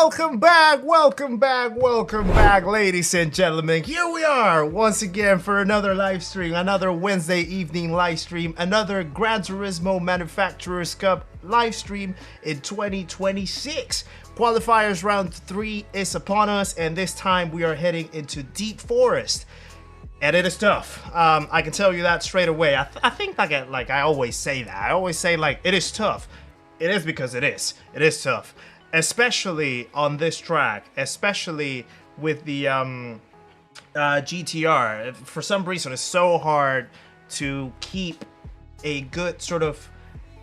welcome back, ladies and gentlemen. Here we are once again for another live stream, another Wednesday evening live stream, another Gran Turismo Manufacturers Cup live stream in 2026. Qualifiers round 3 is upon us, and this time we are heading into deep forest. And it is tough. I can tell you that straight away. I think like I always say that. I always say like it is tough. It is because it is. It is tough. Especially on this track, especially with the GTR. For some reason, it's so hard to keep a good sort of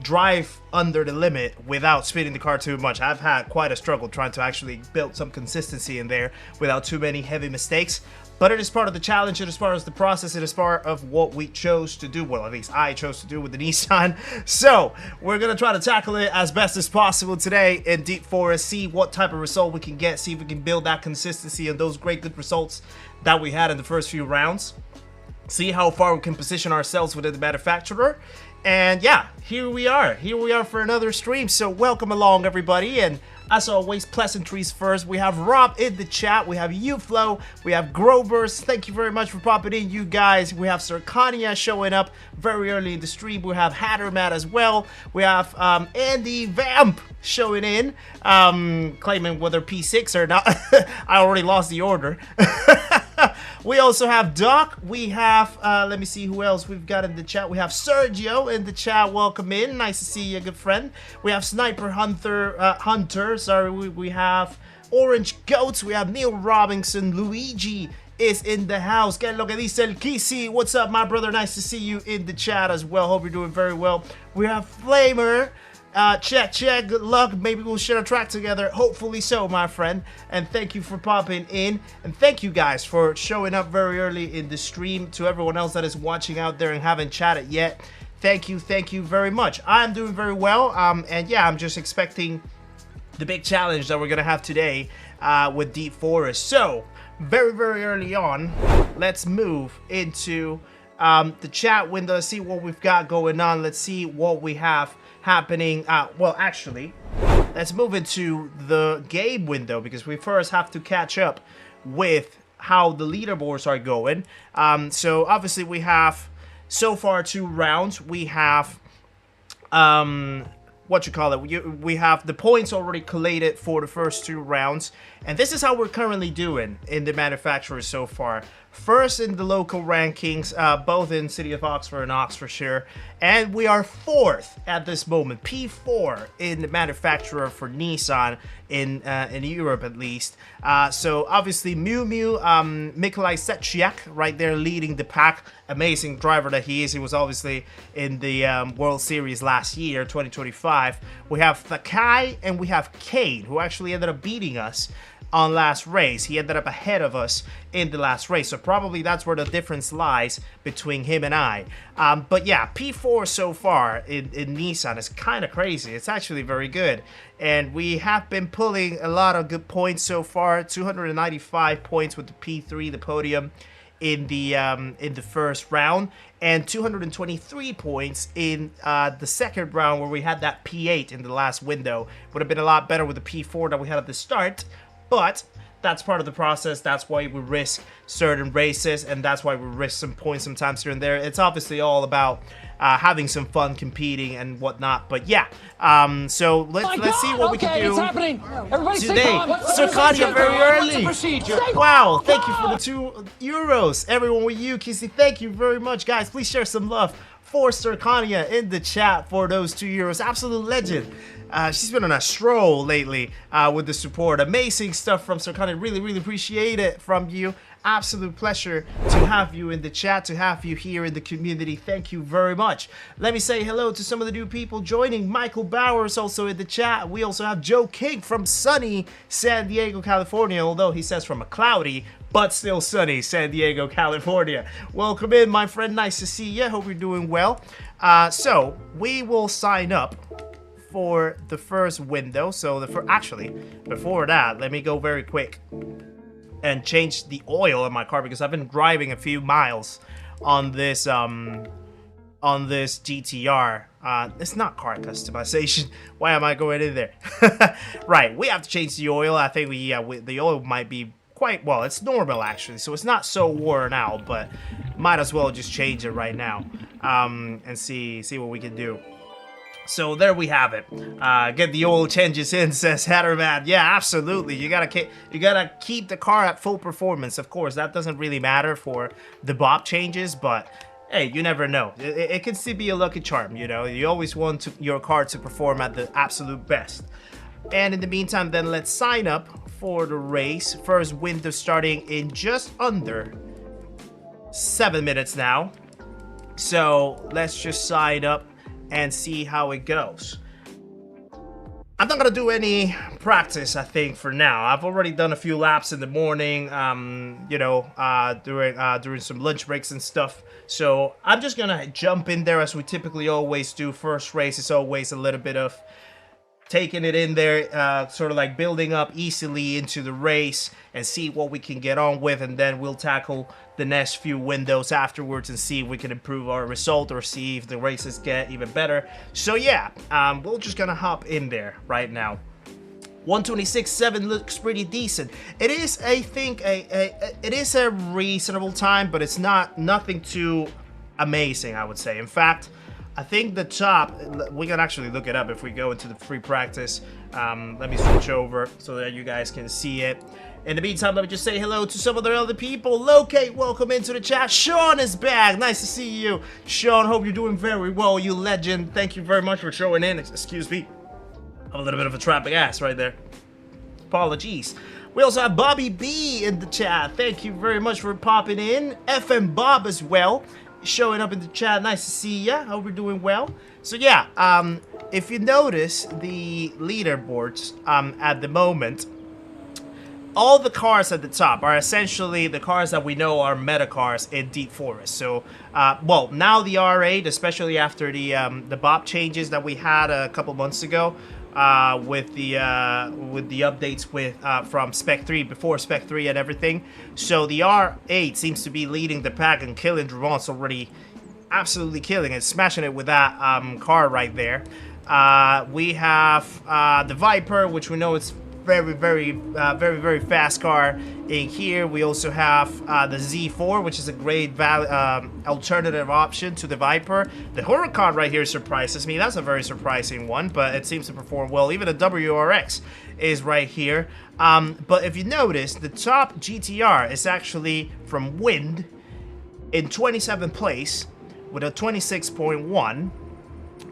drive under the limit without speeding the car too much. I've had quite a struggle trying to actually build some consistency in there without too many heavy mistakes. But it is part of the challenge, it is part of the process, it is part of what we chose to do. Well, at least I chose to do with the Nissan. So, we're going to try to tackle it as best as possible today in Deep Forest, see what type of result we can get, see if we can build that consistency and those great good results that we had in the first few rounds. See how far we can position ourselves within the manufacturer. And yeah, here we are for another stream. So welcome along, everybody, and as always, pleasantries first. We have Rob in the chat, we have UFlow, we have Grovers. Thank you very much for popping in, you guys. We have Circania showing up very early in the stream. We have Hattermat as well. We have Andy Vamp showing in, claiming whether P6 or not. I already lost the order. We also have Doc. We have, let me see who else we've got in the chat. We have Sergio in the chat. Welcome in. Nice to see you, good friend. We have Sniper Hunter. Sorry, we have Orange Goats. We have Neil Robinson. Luigi is in the house. Que lo que dice el Kizzi. What's up, my brother? Nice to see you in the chat as well. Hope you're doing very well. We have Flamer. Check, good luck. Maybe we'll share a track together. Hopefully so, my friend. And thank you for popping in. And thank you guys for showing up very early in the stream. To everyone else that is watching out there and haven't chatted yet, thank you very much. I'm doing very well. And yeah, I'm just expecting the big challenge that we're gonna have today with Deep Forest. So, very early on, let's move into the chat window, see what we've got going on. Let's see what we have happening. Well, actually, let's move into the game window because we first have to catch up with how the leaderboards are going. So obviously we have so far 2 rounds. We have we have the points already collated for the first 2 rounds, and this is how we're currently doing in the manufacturers so far. First in the local rankings, both in City of Oxford and Oxfordshire, and we are 4th at this moment, P4 in the manufacturer for Nissan in Europe at least. So obviously Miu Mikolai Sechiak right there leading the pack. Amazing driver that he is. He was obviously in the World Series last year, 2025. We have Thakai and we have Kane, who actually ended up beating us on last race. He ended up ahead of us in the last race, so probably that's where the difference lies between him and I. But yeah, P4 so far in Nissan is kind of crazy. It's actually very good, and we have been pulling a lot of good points so far. 295 points with the P3, the podium in the first round, and 223 points in the second round where we had that P8 in the last window. Would have been a lot better with the P4 that we had at the start, but that's part of the process. That's why we risk certain races, and that's why we risk some points sometimes here and there. It's obviously all about having some fun competing and whatnot. But yeah, so let's see what we can do today. Circania very early. Wow, thank you for the €2. Everyone with you, Kizzi, thank you very much, guys. Please share some love for Circania in the chat for those €2. Absolute legend. She's been on a stroll lately with the support. Amazing stuff from Circania. Really appreciate it from you. Absolute pleasure to have you in the chat, to have you here in the community. Thank you very much. Let me say hello to some of the new people joining. Michael Bowers also in the chat. We also have Joe King from sunny San Diego, California, although he says from a cloudy but still sunny San Diego, California. Welcome in, my friend. Nice to see you. Hope you're doing well. So we will sign up for the first window. So actually, before that, let me go very quick and change the oil in my car because I've been driving a few miles on this on this GTR. It's not car customization. Why am I going in there? Right, we have to change the oil. I think the oil might be quite, well, it's normal actually, so it's not so worn out, but might as well just change it right now, and see what we can do. So there we have it. Get the oil changes in, says Hatterman. Yeah, absolutely. You gotta keep the car at full performance. Of course, that doesn't really matter for the BOP changes, but hey, you never know. It can still be a lucky charm, you know. You always want your car to perform at the absolute best. And in the meantime, then let's sign up for the race. First window starting in just under 7 minutes now. So let's just sign up and see how it goes. I'm not gonna do any practice, I think, for now. I've already done a few laps in the morning, you know, during some lunch breaks and stuff. So I'm just gonna jump in there as we typically always do. First race is always a little bit of taking it in there, sort of like building up easily into the race and see what we can get on with, and then we'll tackle the next few windows afterwards and see if we can improve our result or see if the races get even better. So yeah, we're just gonna hop in there right now. 1:26.7 looks pretty decent. It is, I think, it is a reasonable time, but it's nothing too amazing, I would say. In fact, I think the top, we can actually look it up if we go into the free practice. Let me switch over so that you guys can see it. In the meantime, let me just say hello to some of the other people. Locate, welcome into the chat. Sean is back. Nice to see you. Sean, hope you're doing very well, you legend. Thank you very much for showing in. Excuse me. I'm a little bit of a trapping ass right there. Apologies. We also have Bobby B in the chat. Thank you very much for popping in. FM Bob as well, showing up in the chat. Nice to see ya. Hope you're doing well. So yeah, if you notice the leaderboards at the moment, all the cars at the top are essentially the cars that we know are meta cars in Deep Forest. So, well, now the R8, especially after the BOP changes that we had a couple months ago, with the updates from Spec 3, before Spec 3 and everything. So the R8 seems to be leading the pack and killing Dravant's already, absolutely killing it, smashing it with that car right there. We have the Viper, which we know it's very fast car in here. We also have the Z4, which is a great alternative option to the Viper. The Huracan right here surprises me. That's a very surprising one, but it seems to perform well. Even the WRX is right here. But if you notice, the top GTR is actually from Wind in 27th place with a 26.1,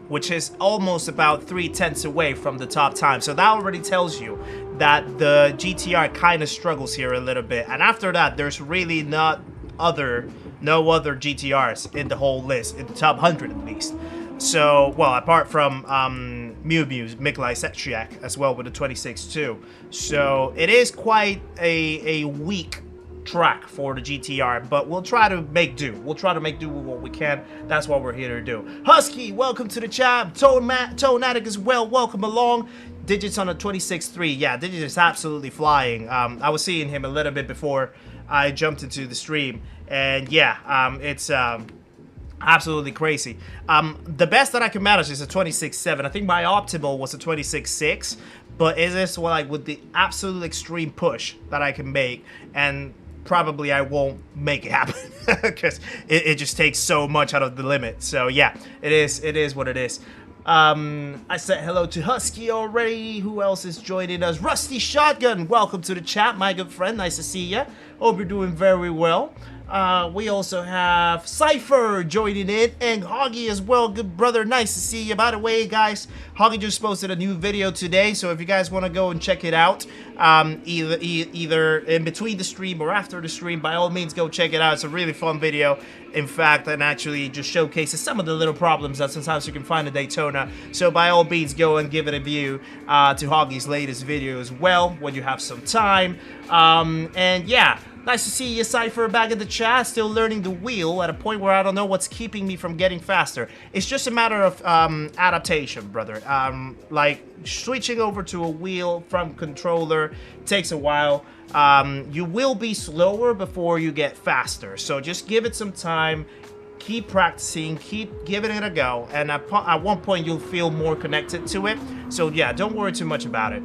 which is almost about 3/10 away from the top time. So that already tells you that the GTR kind of struggles here a little bit. And after that, there's really no other GTRs in the whole list, in the top 100 at least. So, well, apart from Miklaj Setriak as well with the 26.2. So it is quite a weak track for the GTR, but we'll try to make do. We'll try to make do with what we can. That's what we're here to do. Husky, welcome to the chat. Tonatic as well, welcome along. Digits on a 26.3. Yeah, Digits is absolutely flying. I was seeing him a little bit before I jumped into the stream, and yeah, it's absolutely crazy. The best that I can manage is a 26.7. I think my optimal was a 26.6, but is this like with the absolute extreme push that I can make, and probably I won't make it happen because it just takes so much out of the limit. So yeah, it is what it is. I said hello to Husky already. Who else is joining us? Rusty Shotgun, welcome to the chat, my good friend. Nice to see ya. Hope you're doing very well. We also have Cypher joining in, and Hoggy as well. Good brother, nice to see you. By the way, guys, Hoggy just posted a new video today, so if you guys want to go and check it out, either in between the stream or after the stream, by all means, go check it out. It's a really fun video, in fact, and actually just showcases some of the little problems that sometimes you can find in Daytona. So by all means, go and give it a view to Hoggy's latest video as well when you have some time. And yeah, nice to see you, Cypher, back in the chat. Still learning the wheel at a point where I don't know what's keeping me from getting faster. It's just a matter of adaptation, brother. Like switching over to a wheel from controller takes a while. You will be slower before you get faster. So just give it some time. keep practicing, keep giving it a go, and at one point you'll feel more connected to it. So yeah, don't worry too much about it,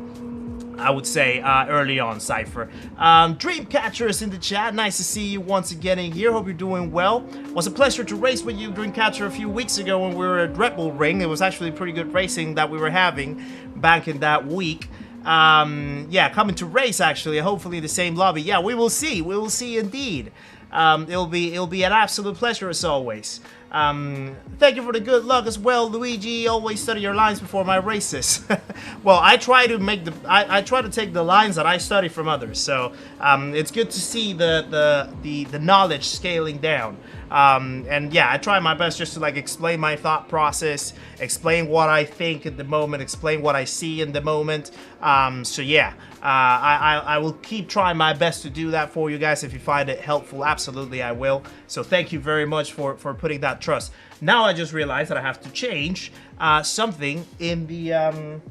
I would say, early on, Cypher. Dreamcatcher is in the chat. Nice to see you once again in here. Hope you're doing well. It was a pleasure to race with you, Dreamcatcher, a few weeks ago when we were at Red Bull Ring. It was actually pretty good racing that we were having back in that week. Yeah, coming to race, actually. Hopefully the same lobby. Yeah, we will see. We will see indeed. It'll be an absolute pleasure as always. Thank you for the good luck as well, Luigi. Always study your lines before my races. Well, I try to make I try to take the lines that I study from others. So it's good to see the knowledge scaling down. And yeah, I try my best just to like explain my thought process, explain what I think at the moment, explain what I see in the moment. So yeah, I will keep trying my best to do that for you guys. If you find it helpful, absolutely I will. So thank you very much for putting that trust. Now I just realized that I have to change something in the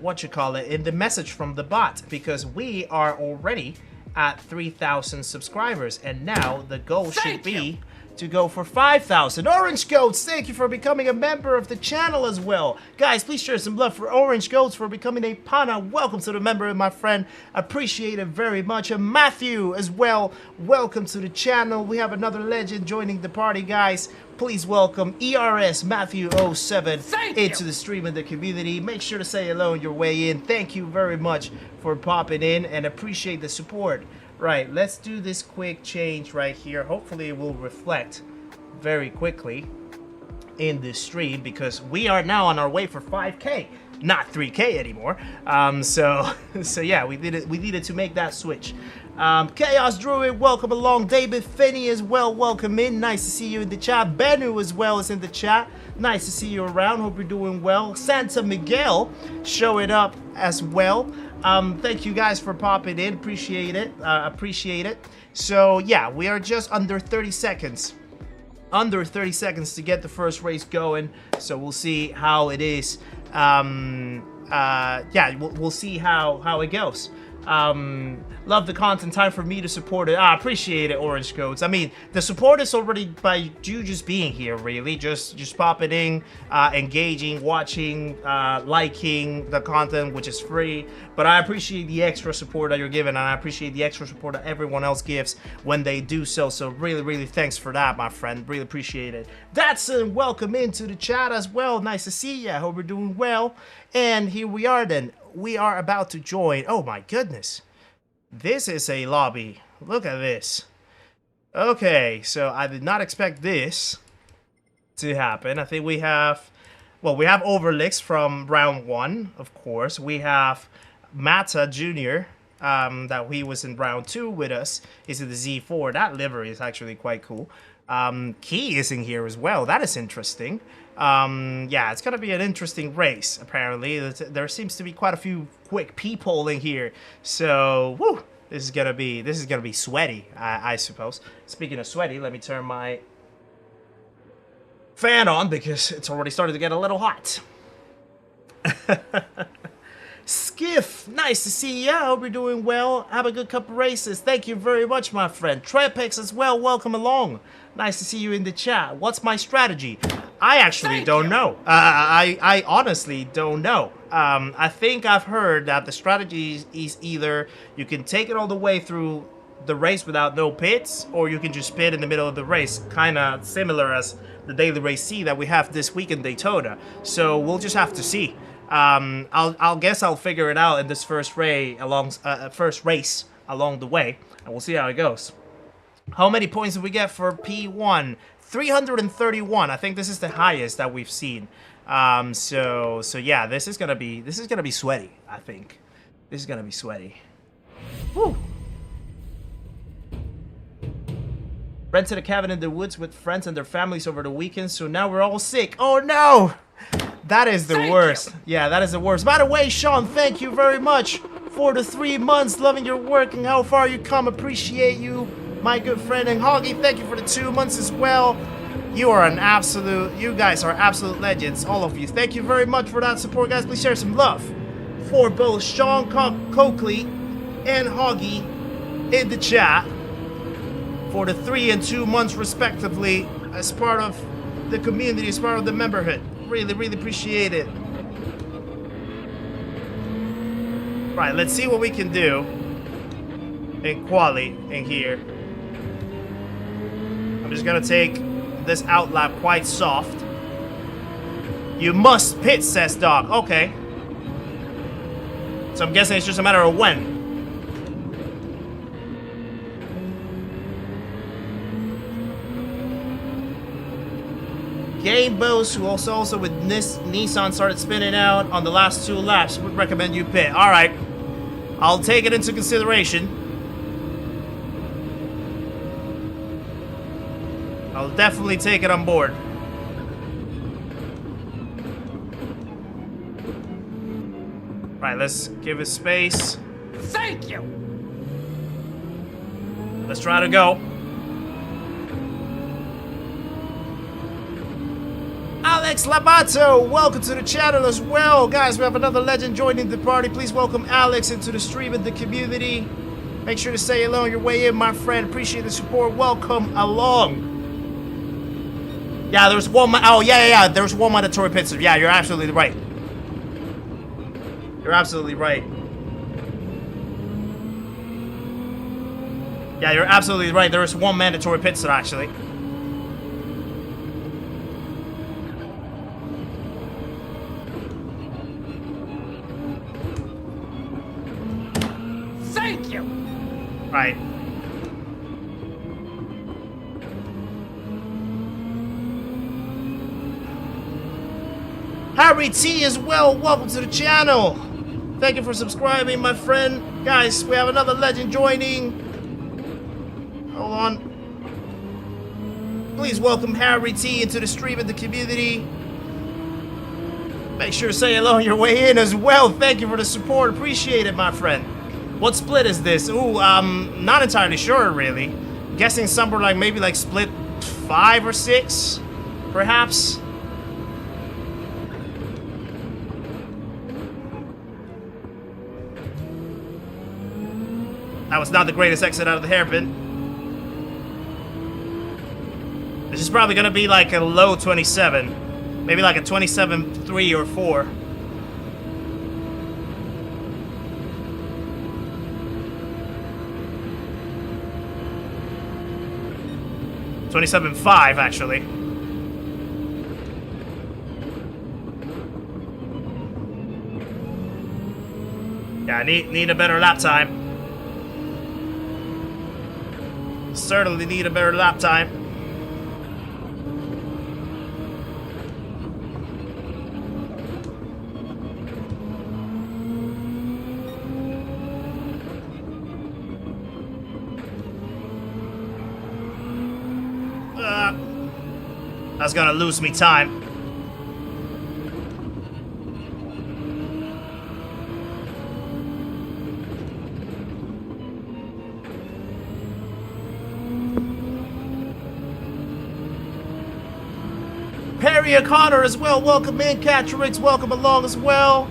what you call it, in the message from the bot, because we are already at 3,000 subscribers, and now the goal should be to go for 5,000. Orange Goats, thank you for becoming a member of the channel as well. Guys, please share some love for Orange Goats for becoming a pana. Welcome to the member, my friend. Appreciate it very much. And Matthew as well, welcome to the channel. We have another legend joining the party, guys. Please welcome ERS Matthew 07 into the stream and the community. Make sure to say hello on your way in. Thank you very much for popping in and appreciate the support. Right, let's do this quick change right here. Hopefully it will reflect very quickly in this stream, because we are now on our way for 5K, not 3K anymore. So yeah, we needed to make that switch. Chaos Druid, welcome along. David Finney as well, welcome in. Nice to see you in the chat. Benu as well is in the chat. Nice to see you around. Hope you're doing well. Santa Miguel showing up as well. Thank you guys for popping in. Appreciate it. Appreciate it. So yeah, we are just under 30 seconds. Under 30 seconds to get the first race going. So we'll see how it is. Yeah, we'll see how it goes. Love the content. Time for me to support it. I appreciate it, Orange Codes. I mean, the support is already by you just being here, really. Just popping in, engaging, watching, liking the content, which is free. But I appreciate the extra support that you're giving, and I appreciate the extra support that everyone else gives when they do so. So really, really thanks for that, my friend. Really appreciate it. Datsun, welcome into the chat as well. Nice to see you. I hope you're doing well. And here we are then. We are about to join. Oh my goodness. This is a lobby. Look at this. Okay, so I did not expect this to happen. I think we have, well, we have Overlix from round 1, of course. We have Mata Jr., that he was in round 2 with us. He's in the Z4. That livery is actually quite cool. Key is in here as well. That is interesting. Yeah, it's gonna be an interesting race. Apparently, there seems to be quite a few quick people in here. So, woo, this is gonna be sweaty, I suppose. Speaking of sweaty, let me turn my fan on because it's already started to get a little hot. Skiff, nice to see ya. Hope you're doing well. Have a good couple races. Thank you very much, my friend. Trepex as well, welcome along. Nice to see you in the chat. What's my strategy? I actually don't know. I honestly don't know. I think I've heard that the strategy is either you can take it all the way through the race without no pits, or you can just pit in the middle of the race, kind of similar as the daily race C that we have this week in Daytona. So we'll just have to see. I'll guess I'll figure it out in this first race along the way, and we'll see how it goes. How many points did we get for P1? 331. I think this is the highest that we've seen. So yeah, this is gonna be sweaty. I think this is gonna be sweaty. Woo. Rented a cabin in the woods with friends and their families over the weekend, so now we're all sick. Oh no! That is the worst. Yeah, that is the worst. By the way, Sean, thank you very much for the 3 months. Loving your work and how far you come. Appreciate you, my good friend. And Hoggy, thank you for the 2 months as well. You guys are absolute legends, all of you. Thank you very much for that support, guys. Please share some love for both Sean Coakley and Hoggy in the chat. for the 3 and 2 months respectively as part of the community, as part of the memberhood. Really, really appreciate it. Right, let's see what we can do in quali in here. I'm just gonna take this outlap quite soft. You must pit, says Doc. Okay. So I'm guessing it's just a matter of when. Game Boss, who also with Nissan started spinning out on the last 2 laps, would recommend you pit. Alright. I'll take it into consideration. I'll definitely take it on board. Right, let's give it space. Thank you! Let's try to go. Alex Labato, welcome to the channel as well. Guys, we have another legend joining the party. Please welcome Alex into the stream and the community. Make sure to say hello on your way in, my friend. Appreciate the support. Welcome along. Yeah, there's one. Oh, yeah. There's one mandatory pit stop. Yeah, you're absolutely right. You're absolutely right. Yeah, you're absolutely right. There is one mandatory pit stop, actually. Thank you! Right. Harry T as well, welcome to the channel. Thank you for subscribing, my friend. Guys, we have another legend joining. Hold on. Please welcome Harry T into the stream and the community. Make sure to say hello on your way in as well. Thank you for the support. Appreciate it, my friend. What split is this? Ooh, not entirely sure, really. Guessing somewhere like maybe like split 5 or 6, perhaps. That was not the greatest exit out of the hairpin. This is probably gonna be like a low 27. Maybe like a 27.3 or 4. $27.5 actually. Yeah, I need a better lap time. Certainly need a better lap time. That's gonna lose me time. Perry O'Connor as well. Welcome in. Catrix, welcome along as well.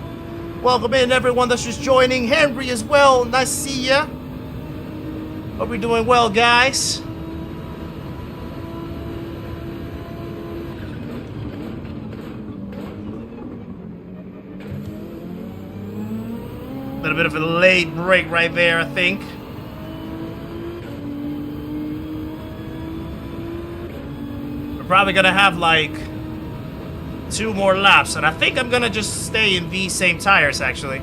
Welcome in everyone that's just joining. Henry as well. Nice to see ya. Hope you're doing well, guys. A little bit of a late break right there, I think. We're probably gonna have like 2 more laps, and I think I'm gonna just stay in these same tires actually.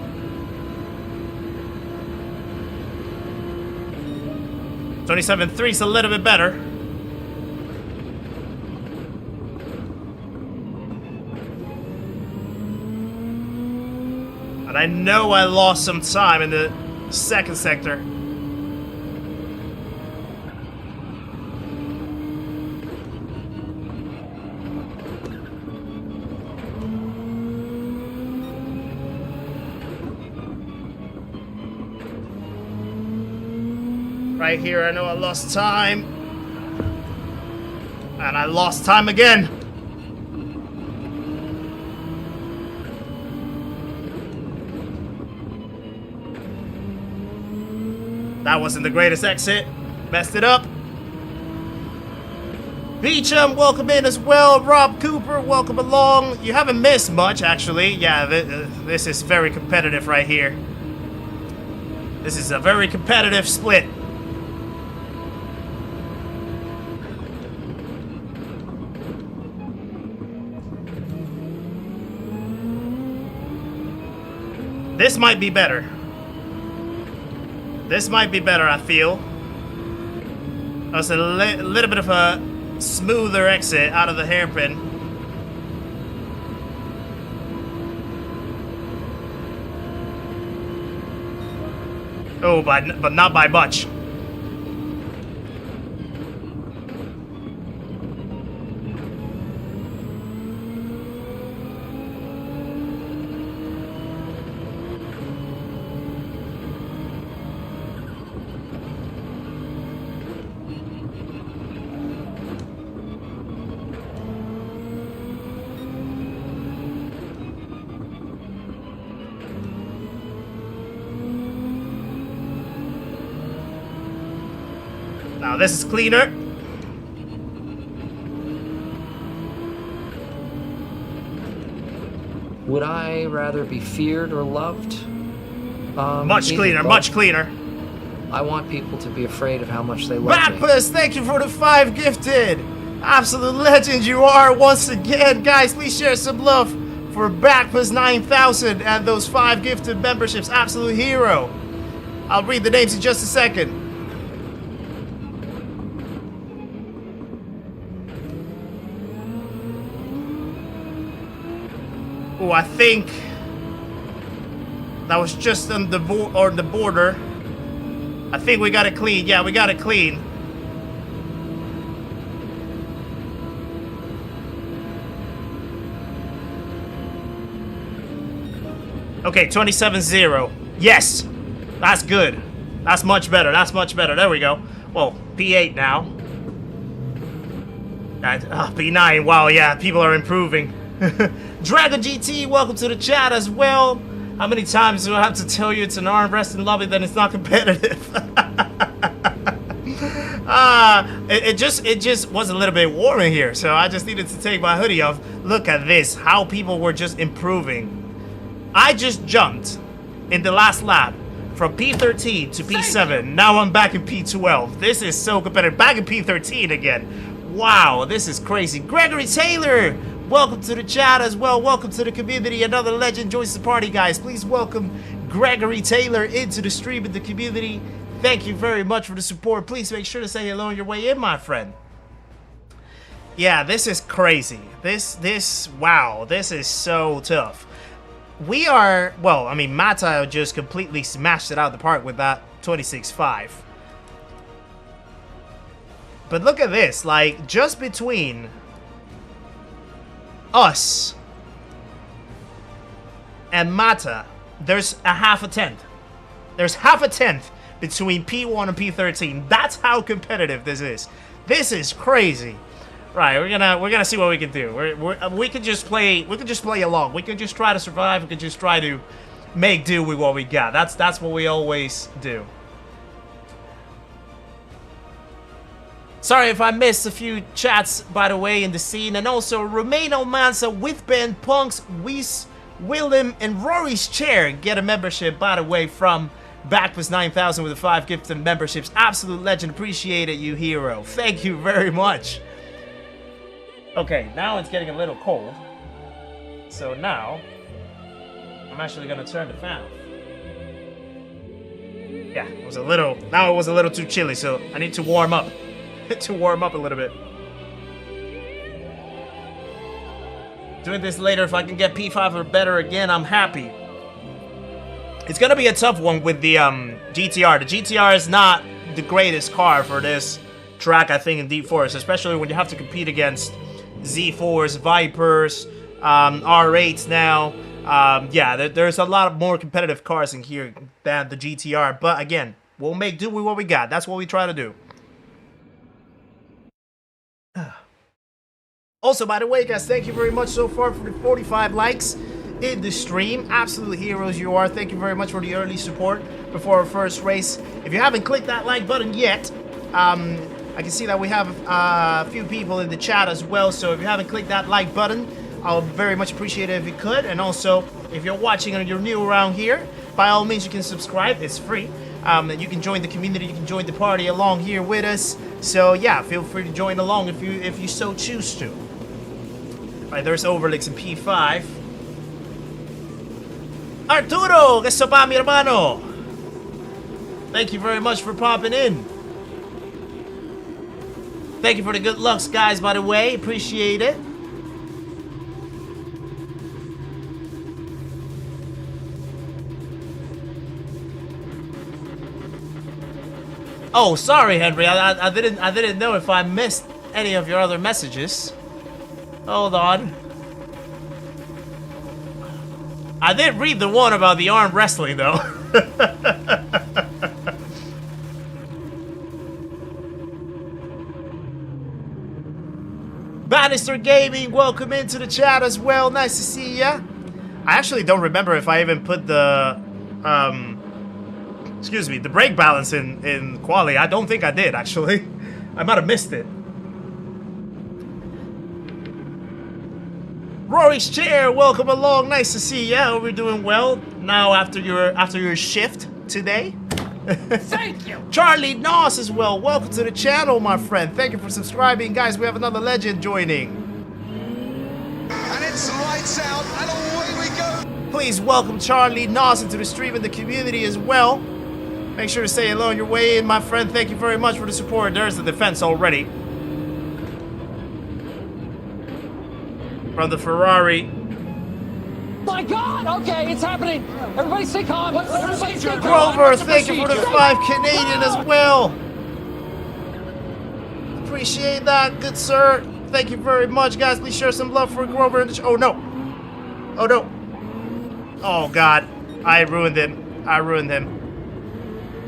$27.3 is a little bit better. And I know I lost some time in the second sector. Right here, I know I lost time. And I lost time again. That wasn't the greatest exit. Messed it up. Beecham, welcome in as well. Rob Cooper, welcome along. You haven't missed much, actually. Yeah, this is very competitive right here. This is a very competitive split. This might be better. This might be better, I feel. That's a little bit of a smoother exit out of the hairpin. Oh, but not by much. Now this is cleaner. Would I rather be feared or loved? Much cleaner, much cleaner. I want people to be afraid of how much they love me. Batpus, thank you for the 5 gifted. Absolute legend you are once again. Guys, please share some love for Batpus 9000 and those 5 gifted memberships. Absolute hero. I'll read the names in just a second. Oh, I think that was just on the border. I think we got it clean. Yeah, we got it clean. Okay, 27-0. Yes, that's good. That's much better. That's much better. There we go. Well, P8 now. P9. Wow, yeah, people are improving. Dragon GT, welcome to the chat as well. How many times do I have to tell you it's an arm wrestling lobby, then it's not competitive? It just was a little bit warm in here, so I just needed to take my hoodie off. Look at this, how people were just improving. I just jumped in the last lap from P13 to P7. Now I'm back in P12. This is so competitive. Back in P13 again. Wow, this is crazy. Gregory Taylor, welcome to the chat as well. Welcome to the community. Another legend joins the party, guys. Please welcome Gregory Taylor into the stream and the community. Thank you very much for the support. Please make sure to say hello on your way in, my friend. Yeah, this is crazy. Wow, this is so tough. We are, well, I mean, Mata just completely smashed it out of the park with that 26.5. But look at this, like, just between us and Mata, there's a half a tenth. There's half a tenth between P1 and P13. That's how competitive this is. This is crazy. Right, we're gonna see what we can do. We can just play along. We can just try to survive. We can just try to make do with what we got. That's what we always do. Sorry if I missed a few chats, by the way, in the scene. And also, Romano Mansa, with Ben Punks, Weiss, Willem, and Rory's Chair get a membership, by the way, from Backwas 9000 with the 5 gifted memberships. Absolute legend. Appreciate it, you hero. Thank you very much. Okay, now it's getting a little cold. So now, I'm actually going to turn the fan off. Yeah, it was a little too chilly, so I need to warm up. To warm up a little bit. Doing this later, if I can get P5 or better again, I'm happy. It's gonna be a tough one with the GTR. The GTR is not the greatest car for this track, I think, in Deep Forest, especially when you have to compete against Z4s, Vipers, R8s now. Yeah, there's a lot more competitive cars in here than the GTR, but again, we'll make do with what we got. That's what we try to do. Also, by the way, guys, thank you very much so far for the 45 likes in the stream. Absolute heroes you are. Thank you very much for the early support before our first race. If you haven't clicked that like button yet, I I can see that we have a few people in the chat as well, so if you haven't clicked that like button, I'll very much appreciate it if you could. And also, if you're watching and you're new around here, by all means you can subscribe, it's free. And you can join the community, you can join the party along here with us. So yeah, feel free to join along if you so choose to. Alright, there's Overlix in P5. Arturo, que sopa mi hermano? Thank you very much for popping in. Thank you for the good lucks, guys, by the way. Appreciate it. Oh, sorry, Henry. I didn't know if I missed any of your other messages. Hold on. I did read the one about the arm wrestling, though. Bannister Gaming, welcome into the chat as well. Nice to see ya. I actually don't remember if I even put the excuse me, the brake balance in quali. I don't think I did, actually. I might have missed it. Rory's chair, welcome along. Nice to see ya. Hope you're doing well now after your shift today. Thank you. Charlie Noss as well. Welcome to the channel, my friend. Thank you for subscribing, guys. We have another legend joining. And it's lights out, and away we go. Please welcome Charlie Noss into the stream and the community as well. Make sure to say hello on your way in, my friend. Thank you very much for the support. There's the defense already. From the Ferrari. My God! Okay, it's happening. Everybody stay calm. Everybody stay calm. Grover, thank you for the 5 Canadian as well. Appreciate that, good sir. Thank you very much, guys. Please share some love for Grover. Oh, no. Oh, no. Oh, God. I ruined him. I ruined him.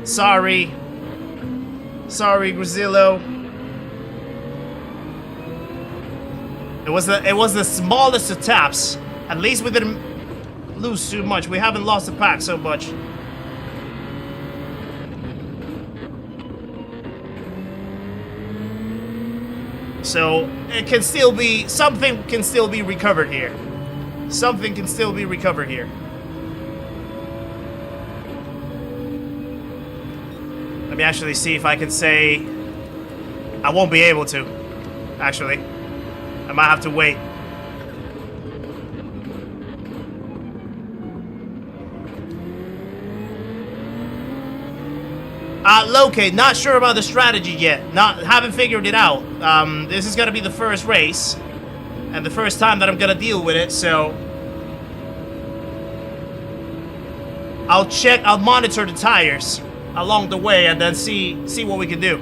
Sorry. Sorry, Grazillo. It was the smallest of taps. At least we didn't lose too much. We haven't lost the pack so much. So it can still be, something can still be recovered here. Something can still be recovered here. Let me actually see if I can say, I won't be able to, actually. I might have to wait. Locate, not sure about the strategy yet. Haven't figured it out. This is gonna be the first race. And the first time that I'm gonna deal with it, so... I'll monitor the tires along the way and then see what we can do.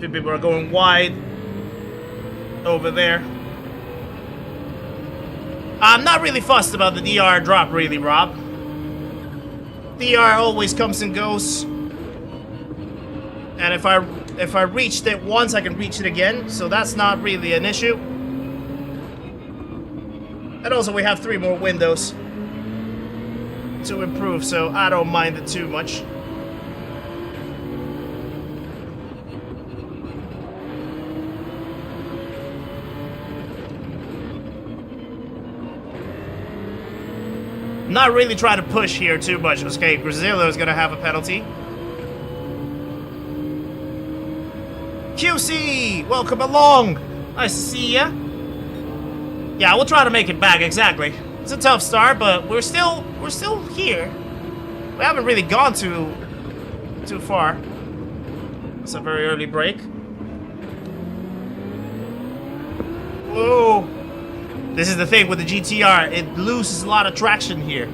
Two people are going wide over there. I'm not really fussed about the DR drop, really, Rob. DR always comes and goes. And if I reached it once, I can reach it again, so that's not really an issue. And also, we have 3 more windows to improve, so I don't mind it too much. Not really trying to push here too much. Okay, Grazillo is gonna have a penalty. QC, welcome along. Nice to see ya. Yeah, we'll try to make it back. Exactly. It's a tough start, but we're still here. We haven't really gone too far. It's a very early break. Whoa. This is the thing with the GTR, it loses a lot of traction here.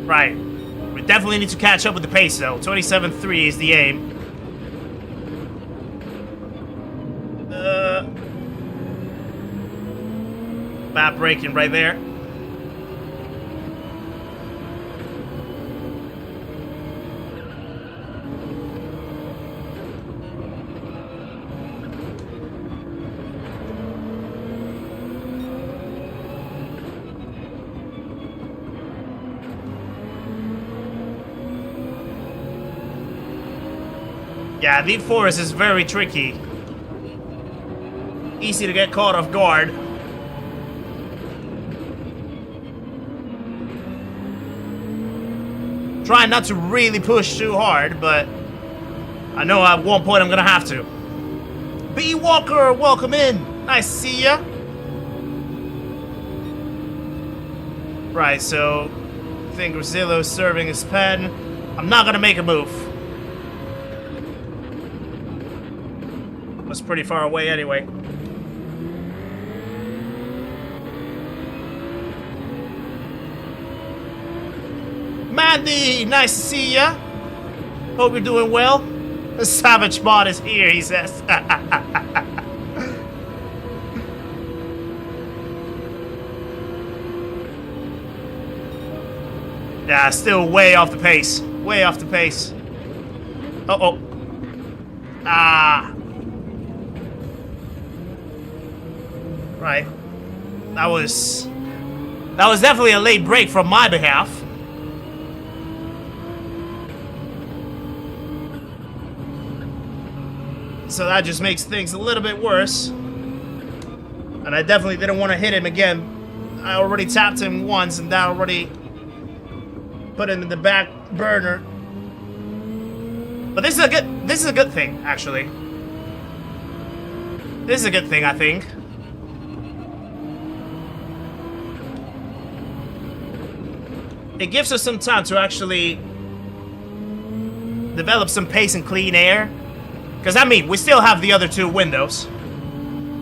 Right. We definitely need to catch up with the pace though. 27.3 is the aim. Bad braking right there. Yeah, Deep Forest is very tricky. Easy to get caught off guard. Trying not to really push too hard, but I know at one point I'm gonna have to. B Walker, welcome in. Nice to see ya. Right, so I think Rosillo's serving his pen. I'm not gonna make a move. Was pretty far away anyway. Mandy, nice to see ya. Hope you're doing well. The Savage Mod is here, he says. Yeah, still way off the pace. Way off the pace. Uh-oh. Ah. Right. That was definitely a late break from my behalf. So that just makes things a little bit worse. And I definitely didn't want to hit him again. I already tapped him once and that already put him in the back burner. But this is a good thing, actually. This is a good thing, I think. It gives us some time to actually develop some pace and clean air. Because, I mean, we still have the other two windows.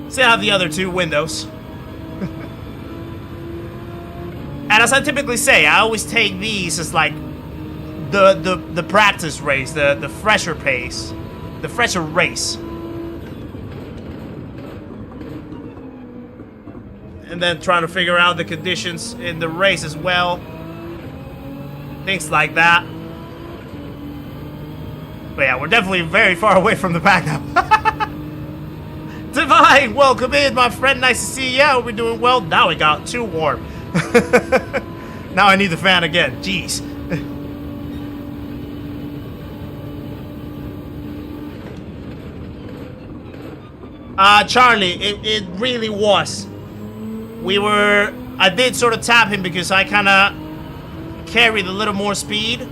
Still have the other two windows. And as I typically say, I always take these as like the practice race, the fresher pace, the fresher race. And then trying to figure out the conditions in the race as well. Things like that. But yeah, we're definitely very far away from the back now. Divine, welcome in, my friend. Nice to see you. Hope we're doing well. Now it got too warm. Now I need the fan again. Jeez. Charlie, it really was. I did sort of tap him because I kind of carried a little more speed.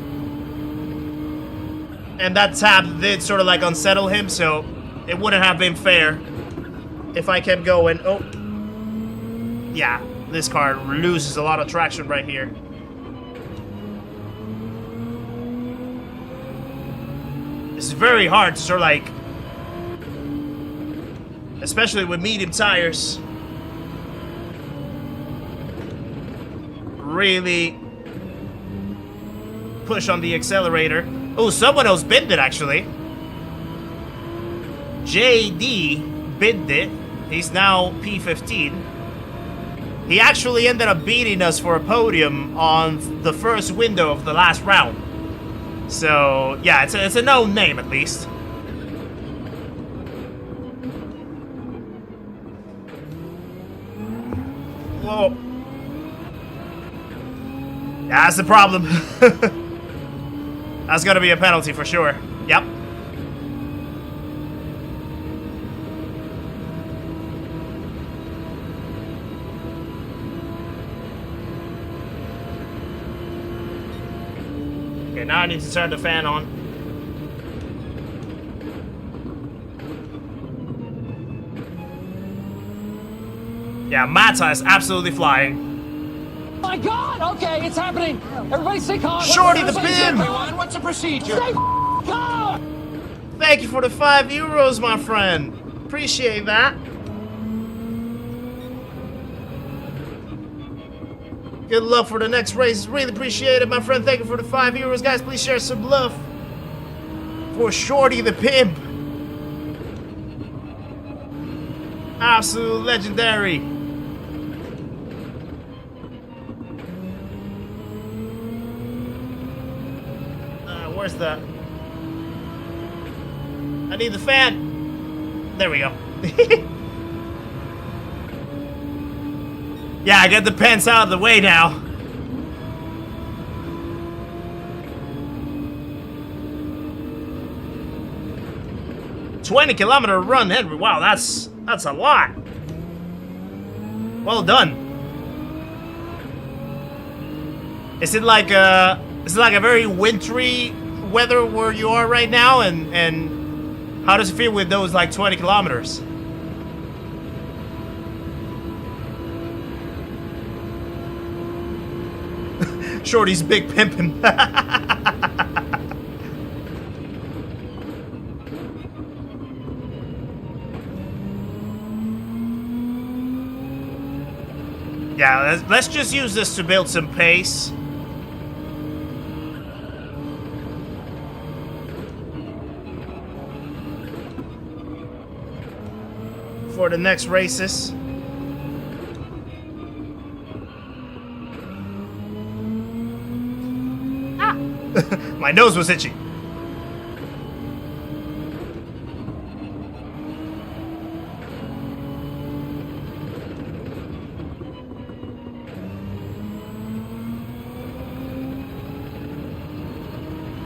And that tap did sort of like unsettle him, so it wouldn't have been fair if I kept going. Oh. Yeah, this car loses a lot of traction right here. It's very hard to sort of like, especially with medium tires, really push on the accelerator. Oh, someone else binned it, actually. JD binned it. He's now P15. He actually ended up beating us for a podium on the first window of the last round. So, yeah, it's a known name, at least. Whoa. Yeah, that's the problem. That's gonna be a penalty for sure. Yep. Okay, now I need to turn the fan on. Yeah, Mata is absolutely flying. My God! Okay, it's happening. Everybody stay calm. Shorty the pin. What's the procedure? Stay calm. Thank you for the €5, my friend. Appreciate that. Good luck for the next race. Really appreciate it, my friend. Thank you for the €5, guys. Please share some love for Shorty the Pimp. Absolute legendary. Where's the... I need the fan. There we go. Yeah, I get the pants out of the way now. 20-kilometer run, Henry. Wow, that's a lot. Well done. Is it like a very wintry weather where you are right now? And how does it feel with those like 20 kilometers? Shorty's big pimpin'. Yeah, let's just use this to build some pace. For the next races. My nose was itchy.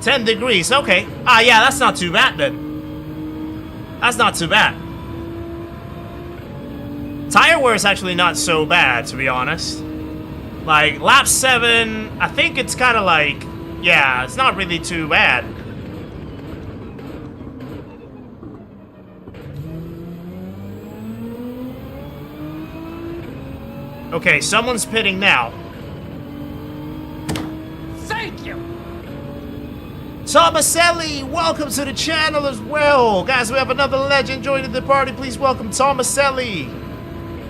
$10 degrees, okay. Ah, yeah, that's not too bad then. That's not too bad. Tire wear is actually not so bad, to be honest. Like, lap 7, I think it's kind of like, yeah, it's not really too bad. Okay, someone's pitting now. Thank you. Tomaselli, welcome to the channel as well. Guys, we have another legend joining the party. Please welcome Tomaselli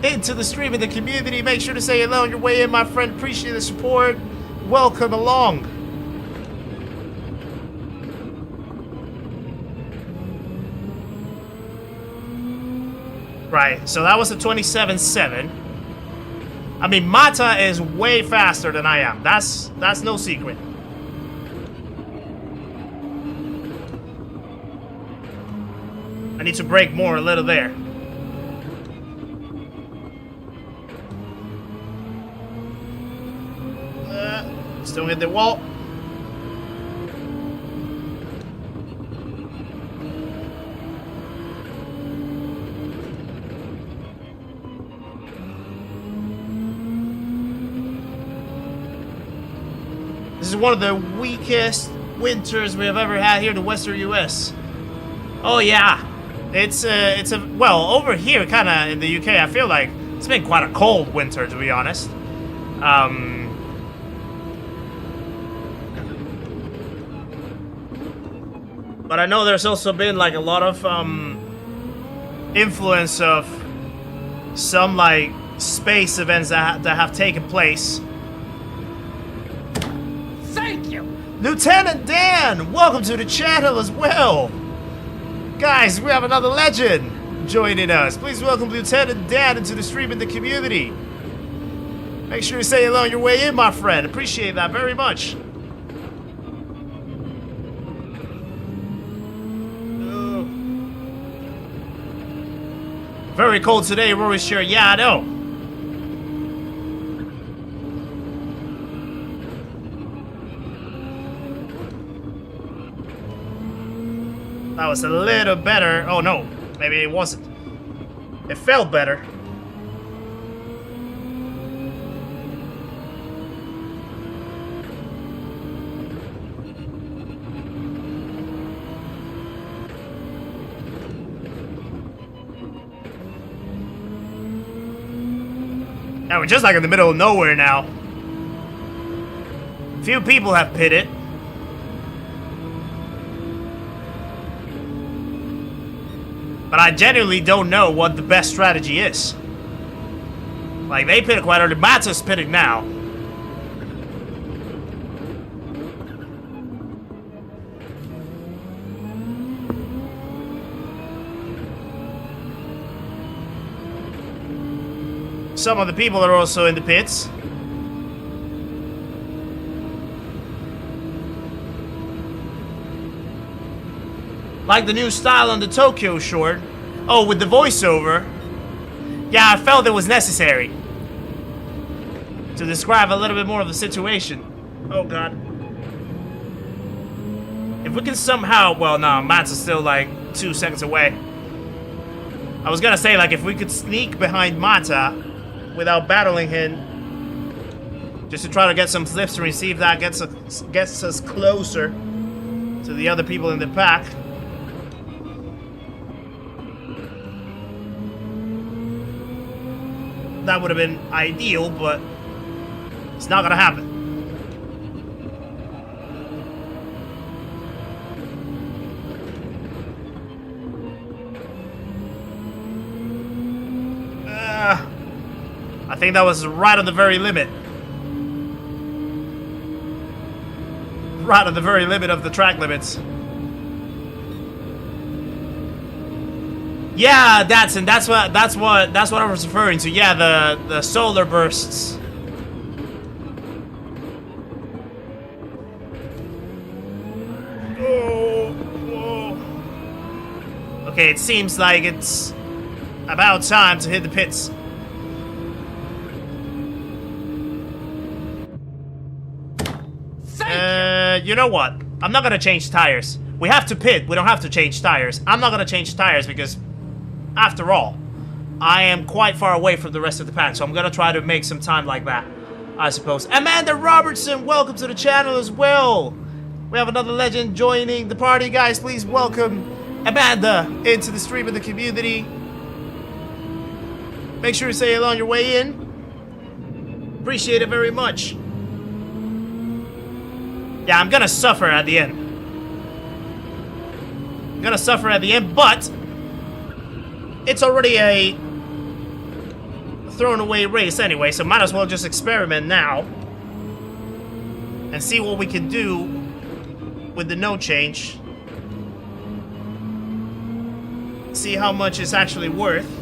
into the stream in the community. Make sure to say hello on your way in, my friend. Appreciate the support. Welcome along. Right, so that was a 27.7. I mean, Mata is way faster than I am. That's no secret. I need to brake more a little there. Just don't hit the wall. This is one of the weakest winters we have ever had here in the Western US. Oh yeah. It's a well, over here kind of in the UK, I feel like it's been quite a cold winter, to be honest. But I know there's also been like a lot of influence of some like space events that have taken place. Thank you. Lieutenant Dan, welcome to the channel as well. Guys, we have another legend joining us. Please welcome Lieutenant Dan into the stream in the community. Make sure you say hello on your way in, my friend. Appreciate that very much. Very cold today, Rory's chair. Yeah, I know. That was a little better. Oh no, maybe it wasn't. It felt better. Yeah, we're just like in the middle of nowhere now. Few people have pitted. But I genuinely don't know what the best strategy is. Like, they pitted quite early. Mata's pitting now. Some of the people are also in the pits. Like the new style on the Tokyo short. Oh, with the voiceover. Yeah, I felt it was necessary to describe a little bit more of the situation. Oh god. If we can somehow, well, no, Mats is still like 2 seconds away. I was gonna say, like, if we could sneak behind Mata without battling him, just to try to get some slipstream, see if that gets us closer to the other people in the pack. That would have been ideal, but it's not gonna happen. I think that was right on the very limit. Right on the very limit of the track limits. Yeah, that's what I was referring to. Yeah, the solar bursts. Oh. Okay, it seems like it's about time to hit the pits. You know what? I'm not gonna change tires. We have to pit. We don't have to change tires. I'm not gonna change tires because, after all, I am quite far away from the rest of the pack, so I'm gonna try to make some time like that, I suppose. Amanda Robertson, welcome to the channel as well. We have another legend joining the party, guys. Please welcome Amanda into the stream of the community. Make sure to say hello on your way in. Appreciate it very much. Yeah, I'm gonna suffer at the end. I'm gonna suffer at the end, but it's already a thrown away race anyway, so might as well just experiment now and see what we can do with the no change. See how much it's actually worth.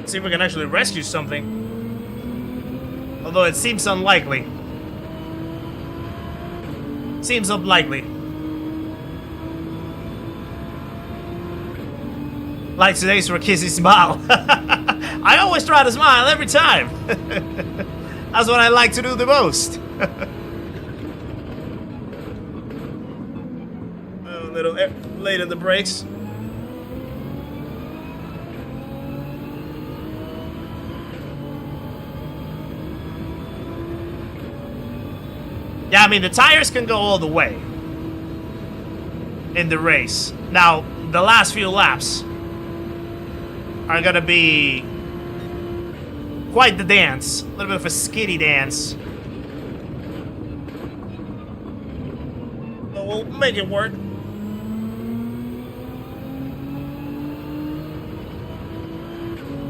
See if we can actually rescue something. Although it seems unlikely. Seems unlikely. Like today's for Kizzi smile. I always try to smile every time. That's what I like to do the most. A little late in the brakes. Yeah, I mean, the tires can go all the way in the race. Now, the last few laps are gonna be quite the dance. A little bit of a skiddy dance. But we'll make it work.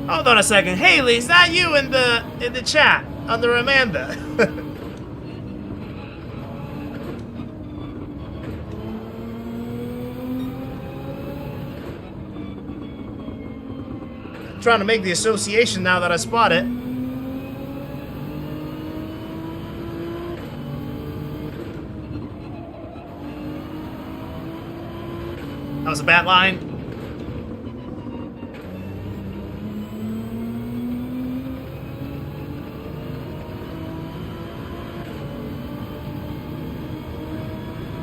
Hold on a second. Haley, is that you in the chat under Amanda? Trying to make the association now that I spot it. That was a bad line.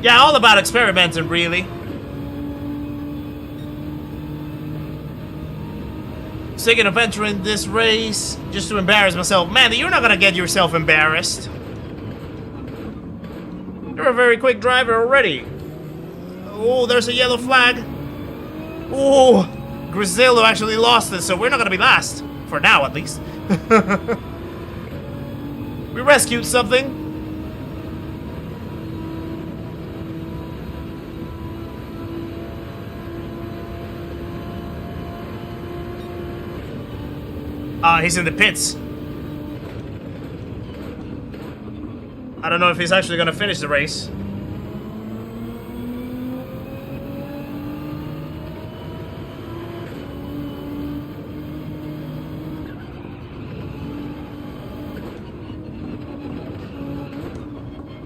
Yeah, all about experimenting, really. Thinking of entering this race just to embarrass myself. Man, you're not gonna get yourself embarrassed. You're a very quick driver already. Oh, there's a yellow flag. Oh, Grizzello actually lost this, so we're not gonna be last. For now, at least. We rescued something. He's in the pits. I don't know if he's actually gonna finish the race.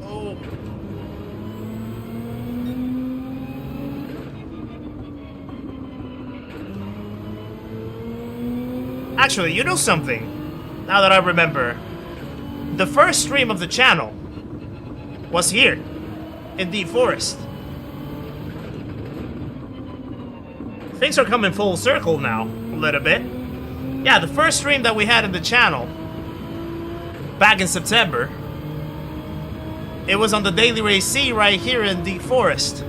Oh. Actually, you know something? now that I remember, the first stream of the channel was here in Deep Forest. Things are coming full circle now, a little bit. Yeah, the first stream that we had in the channel back in September, it was on the Daily Race C right here in Deep Forest.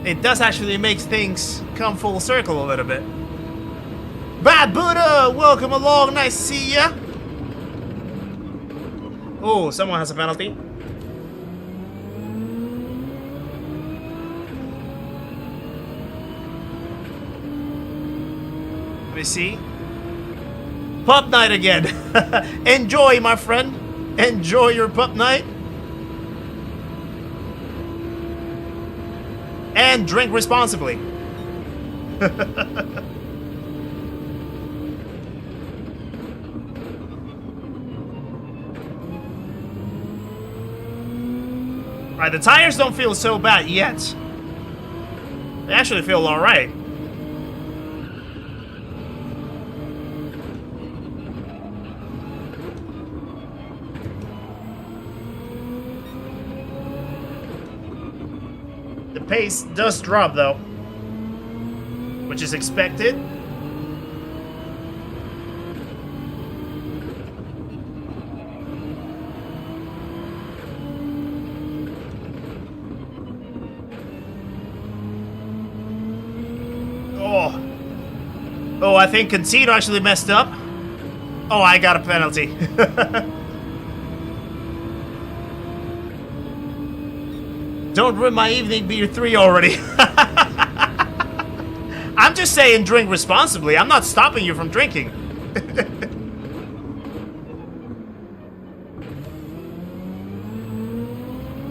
It does actually make things come full circle a little bit. Bad Buddha, welcome along, nice to see ya. Oh, someone has a penalty. Let me see. Pup night again. Enjoy, my friend. Enjoy your pup night. And drink responsibly. Alright, the tires don't feel so bad yet. They actually feel alright. The pace does drop though, which is expected. Oh, I think Concino actually messed up. Oh, I got a penalty. Don't ruin my evening, beer 3 already. I'm just saying drink responsibly. I'm not stopping you from drinking.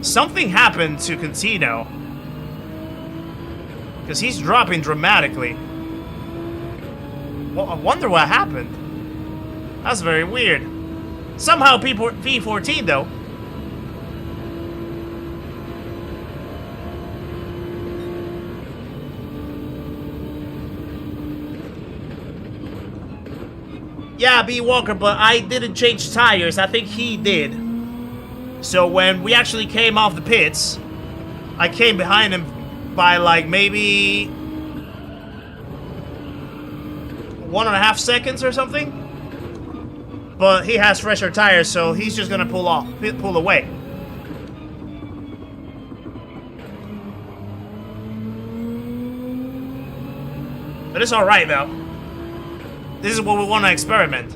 Something happened to Concino, because he's dropping dramatically. Well, I wonder what happened. That's very weird. Somehow P14 though. Yeah, B Walker, but I didn't change tires. I think he did. So when we actually came off the pits, I came behind him by like maybe 1.5 seconds or something. But he has fresher tires, so he's just gonna pull away. But it's alright though. This is what we want to experiment.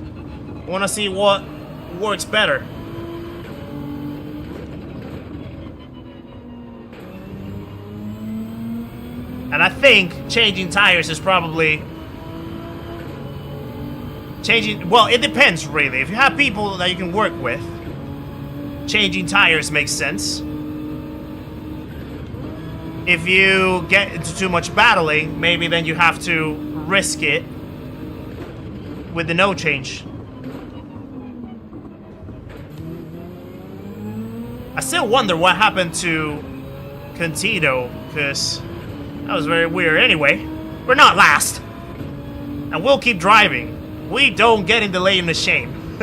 We want to see what works better. And I think changing tires is probably... Well, it depends really. If you have people that you can work with, changing tires makes sense. If you get into too much battling, maybe then you have to risk it with the no change. I still wonder what happened to Contino, because that was very weird. Anyway, we're not last. And we'll keep driving. We don't get in the lane of shame.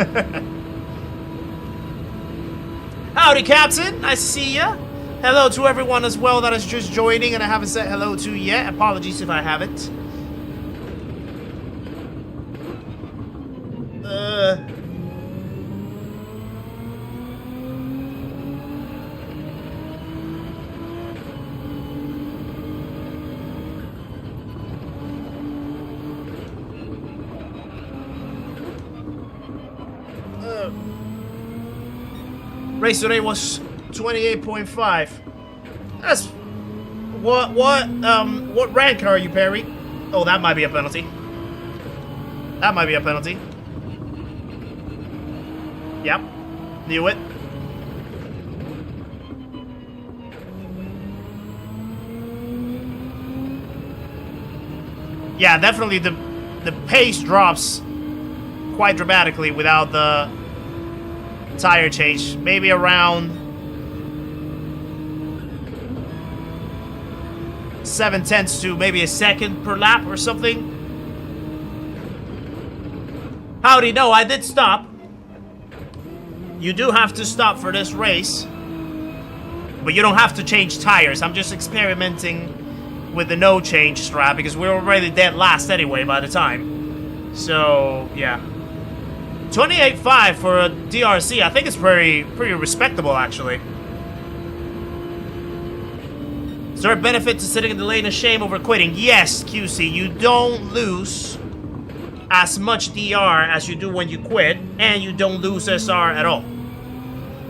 Howdy, Captain. Nice to see ya. Hello to everyone as well that is just joining and I haven't said hello to yet. Apologies if I haven't. Race today was 28.5. That's what rank are you, Perry? Oh, that might be a penalty. That might be a penalty. Yep. Knew it. Yeah, definitely the pace drops quite dramatically without the tire change. Maybe around 0.7 to maybe a second per lap or something. Howdy, no, I did stop. You do have to stop for this race. But you don't have to change tires. I'm just experimenting with the no change strap because we're already dead last anyway by the time. So, yeah. 28.5 for a DRC, I think it's pretty respectable, actually. Is there a benefit to sitting in the lane of shame over quitting? Yes, QC, you don't lose as much DR as you do when you quit, and you don't lose SR at all.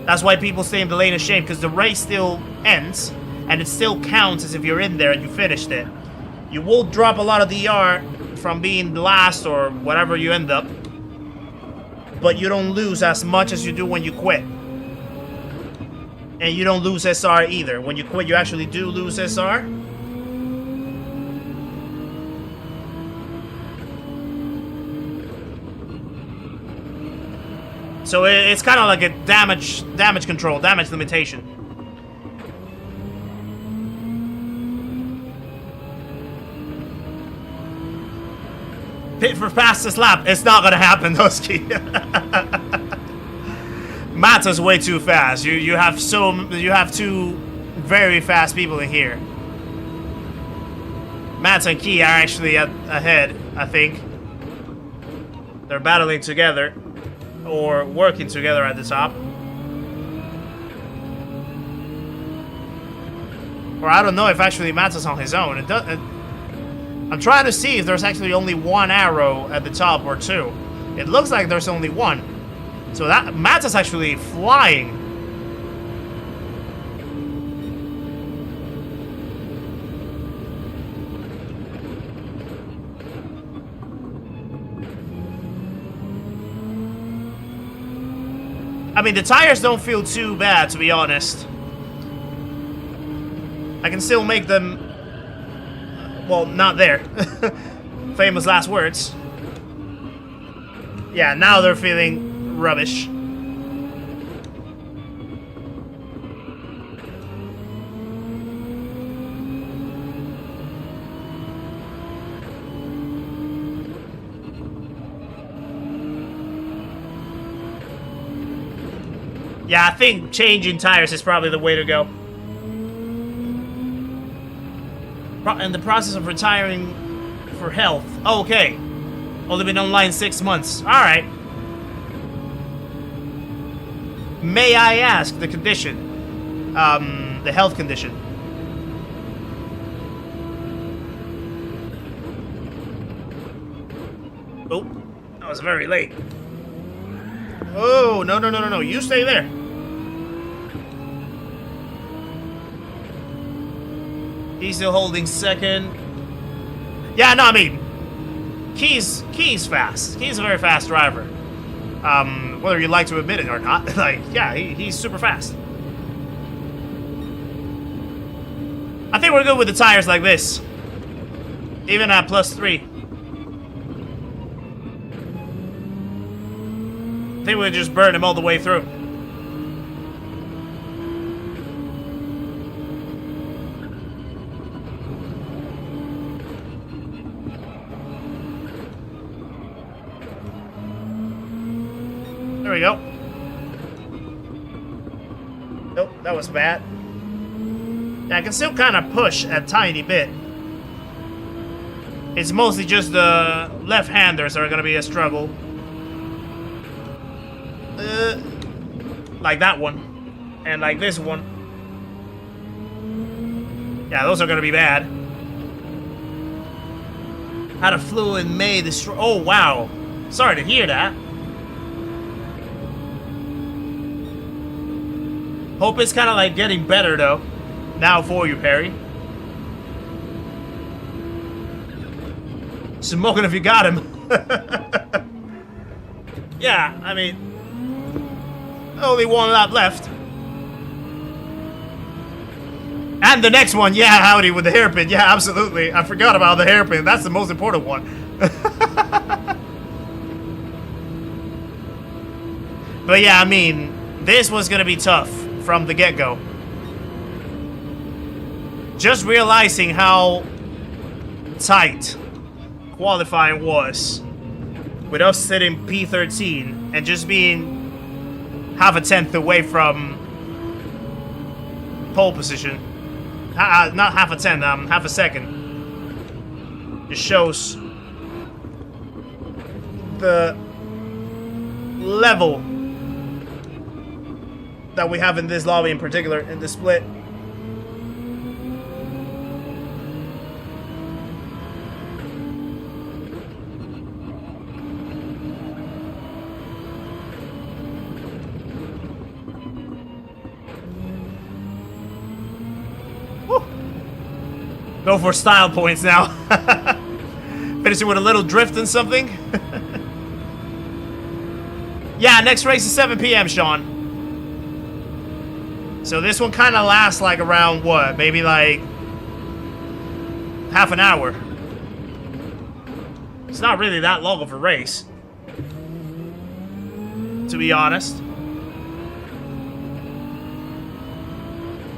That's why people stay in the lane of shame, because the race still ends, and it still counts as if you're in there and you finished it. You will drop a lot of DR from being last or whatever you end up, but you don't lose as much as you do when you quit. And you don't lose SR either. When you quit, you actually do lose SR. So it's kind of like a damage control, damage limitation. Pit for fastest lap. It's not gonna happen, Husky. Mata's way too fast. You have two very fast people in here. Mata and Key are actually ahead, I think. They're battling together. Or working together at the top. Or I don't know if actually Mata's on his own. I'm trying to see if there's actually only one arrow at the top or two. It looks like there's only one. So that Mata's actually flying. I mean, the tires don't feel too bad, to be honest. I can still make them... Well, not there. Famous last words. Yeah, now they're feeling rubbish. Yeah, I think changing tires is probably the way to go. In the process of retiring for health. Oh, okay. Only been online 6 months. Alright. May I ask the condition? The health condition. Oh, that was very late. Oh, no. You stay there. He's still holding second. Yeah, no, I mean, Key's fast. Key's a very fast driver. Whether you like to admit it or not, like, yeah, he's super fast. I think we're good with the tires like this. Even at +3. I think we'll just burn him all the way through. There we go. Nope, that was bad. Yeah, I can still kind of push a tiny bit. It's mostly just the left-handers that are going to be a struggle. Like that one. And like this one. Yeah, those are going to be bad. Had a flu in May destroy... Oh, wow. Sorry to hear that. Hope it's kind of like getting better, though. Now for you, Perry. Smoking if you got him. Yeah, I mean... Only one lap left. And the next one, yeah, howdy, with the hairpin. Yeah, absolutely. I forgot about the hairpin. That's the most important one. But yeah, I mean, this was gonna be tough from the get-go. Just realizing how tight qualifying was. with us sitting P13 and just being half a tenth away from pole position. Not half a tenth, half a second. Just shows the level that we have in this lobby in particular, in the split. Woo. Go for style points now. Finishing with a little drift and something. Yeah, next race is 7 p.m., Sean. So this one kind of lasts like around, what, maybe like half an hour. It's not really that long of a race, to be honest.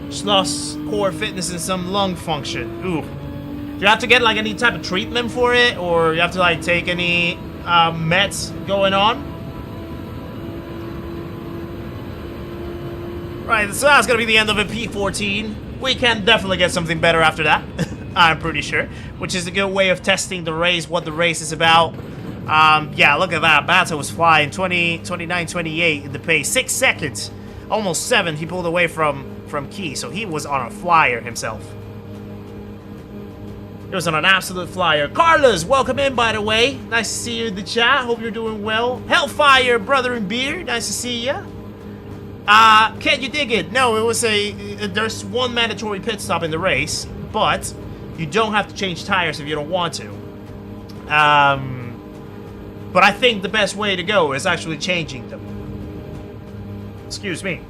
Just lost core fitness and some lung function. Ooh. Do you have to get like any type of treatment for it, or you have to like take any meds going on? Right, so that's gonna be the end of a P14. We can definitely get something better after that, I'm pretty sure. Which is a good way of testing the race, what the race is about. Yeah, look at that. Bato was flying 29, 28 in the pace. 6 seconds. Almost 7 he pulled away from Key, so he was on a flyer himself. He was on an absolute flyer. Carlos, welcome in, by the way. Nice to see you in the chat. Hope you're doing well. Hellfire, brother in beer. Nice to see ya. Can you dig it? No, it was there's one mandatory pit stop in the race, but you don't have to change tires if you don't want to. But I think the best way to go is actually changing them. Excuse me.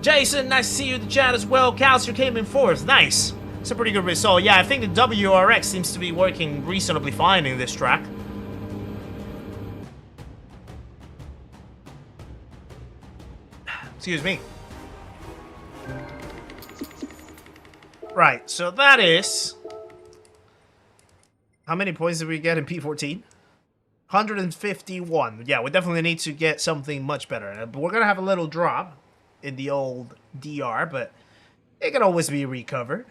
Jason, nice to see you in the chat as well. Calcer came in 4th. Nice. It's a pretty good result. Yeah, I think the WRX seems to be working reasonably fine in this track. Excuse me. Right, so that is... How many points did we get in P14? 151. Yeah, we definitely need to get something much better. We're going to have a little drop in the old DR, but it can always be recovered.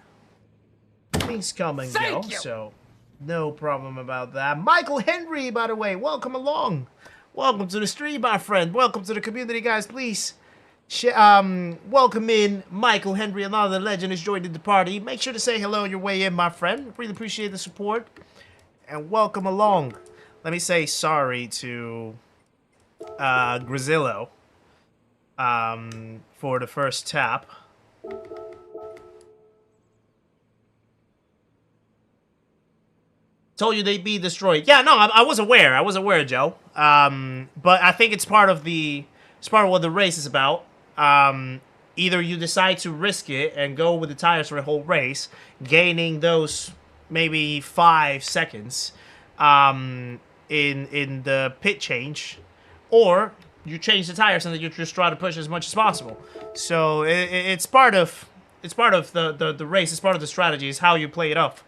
Things come and go, so no problem about that. Michael Henry, by the way, welcome along. Welcome to the stream, my friend. Welcome to the community, guys. Please... welcome in Michael Henry, another legend is joining the party. Make sure to say hello on your way in, my friend. Really appreciate the support. And welcome along. Let me say sorry to Grizillo for the first tap. Told you they'd be destroyed. Yeah, no, I was aware. I was aware, Joe. But I think it's part of what the race is about. Either you decide to risk it and go with the tires for the whole race, gaining those maybe 5 seconds in the pit change, or you change the tires and then you just try to push as much as possible. So it's part of the race. It's part of the strategy. It's how you play it up.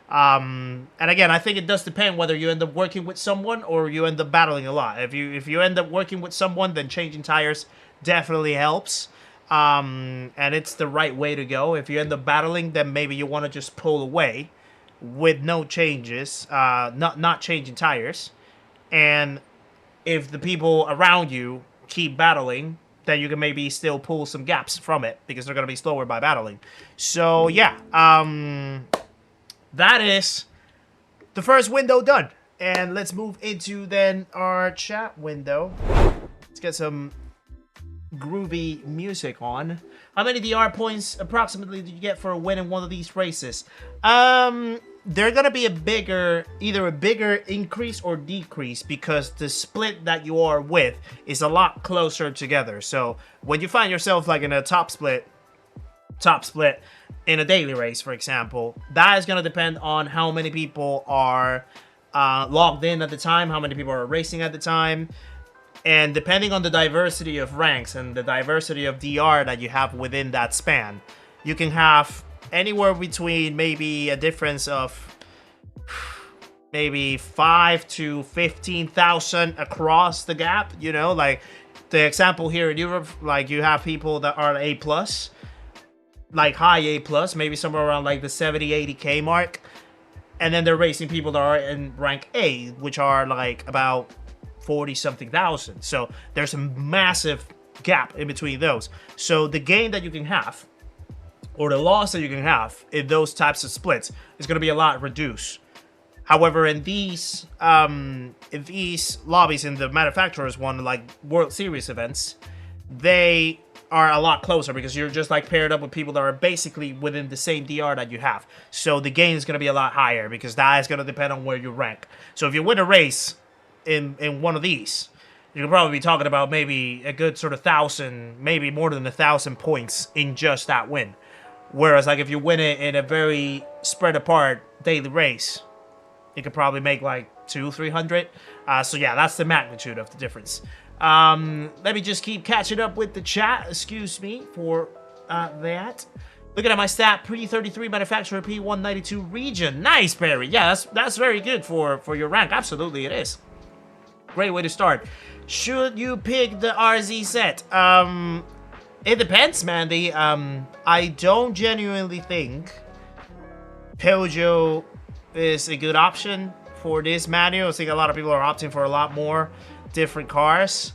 And again, I think it does depend whether you end up working with someone or you end up battling a lot. If you end up working with someone, then changing tires definitely helps. And it's the right way to go. If you end up battling, then maybe you want to just pull away with no changes, not changing tires. And if the people around you keep battling, then you can maybe still pull some gaps from it because they're going to be slower by battling. So yeah, that is the first window done. And let's move into then our chat window. Let's get some groovy music on. How many DR points approximately did you get for a win in one of these races? They're gonna be either a bigger increase or decrease because the split that you are with is a lot closer together. So when you find yourself like in a top split in a daily race, for example, that is gonna depend on how many people are logged in at the time, how many people are racing at the time. And depending on the diversity of ranks and the diversity of DR that you have within that span, you can have anywhere between maybe a difference of maybe 5 to 15,000 across the gap. You know, like the example here in Europe, like you have people that are A+, like high A+, maybe somewhere around like the 70, 80K mark. And then they're racing people that are in rank A, which are like about 40-something thousand. So there's a massive gap in between those. So the gain that you can have, or the loss that you can have in those types of splits, is going to be a lot reduced. However, in these lobbies, in the manufacturers one, like World Series events, they are a lot closer because you're just like paired up with people that are basically within the same DR that you have. So the gain is going to be a lot higher because that is going to depend on where you rank. So if you win a race in one of these, you could probably be talking about maybe a good sort of 1,000, maybe more than 1,000 points in just that win. Whereas like if you win it in a very spread apart daily race, you could probably make like 200-300. So yeah, that's the magnitude of the difference. Let me just keep catching up with the chat. Excuse me for that. Looking at my stat, P33 manufacturer, P192 region. Nice, Barry. Yeah, that's very good for your rank. Absolutely, it is. Great way to start. Should you pick the RZ set? It depends, man. I don't genuinely think Peugeot is a good option for this manual. I think a lot of people are opting for a lot more different cars.